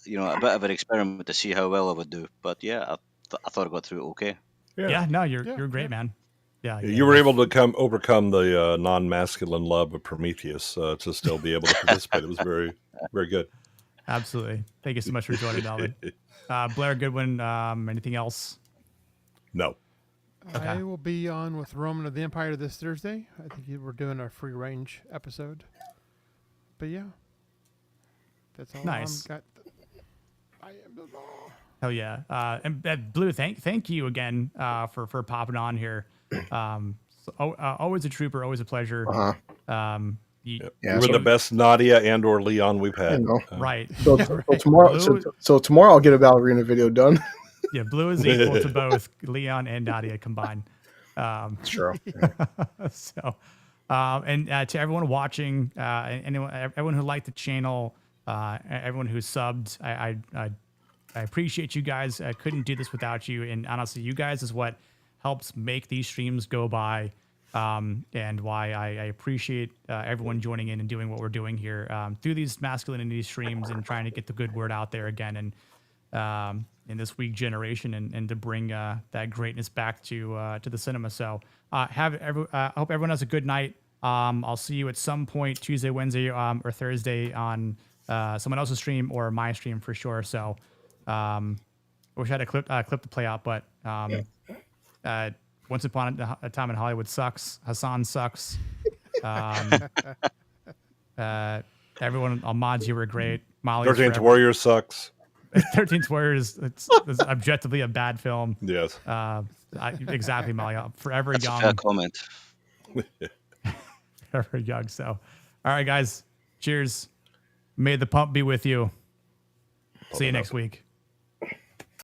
B: bit of an experiment to see how well I would do. But yeah, I thought I got through it okay.
A: Yeah, no, you're great, man. Yeah,
D: you were able to overcome the non-masculine love of Prometheus to still be able to participate. It was very, very good.
A: Absolutely. Thank you so much for joining, Melvin. Blair Goodwin, anything else?
D: No.
A: Okay.
C: I will be on with Roman of the Empire this Thursday. I think we're doing a free range episode. But yeah, that's all.
A: Nice.
C: I am the law.
A: Hell yeah. And Blue, thank you again for popping on here. Always a trooper, always a pleasure.
D: You were the best Nadia and or Leon we've had.
A: Right.
E: So tomorrow, so tomorrow I'll get a ballerina video done.
A: Yeah, Blue is equal to both Leon and Nadia combined.
E: Sure.
A: So, and to everyone watching, everyone who liked the channel, everyone who subbed, I appreciate you guys. I couldn't do this without you, and honestly, you guys is what helps make these streams go by, and why I appreciate everyone joining in and doing what we're doing here through these masculinity streams and trying to get the good word out there again, and in this weak generation, and to bring that greatness back to the cinema. So I hope everyone has a good night. I'll see you at some point Tuesday, Wednesday, or Thursday on someone else's stream or my stream for sure. So I wish I had a clip to play out, but Once Upon a Time in Hollywood sucks. Hassan sucks. Everyone, mods, you were great. Molly,
D: 13th Warrior sucks.
A: 13th Warrior is objectively a bad film.
D: Yes.
A: Exactly, Molly. Forever
B: That's
A: young.
B: a fair comment.
A: Forever young. So, all right, guys. Cheers. May the pump be with you. See you next week.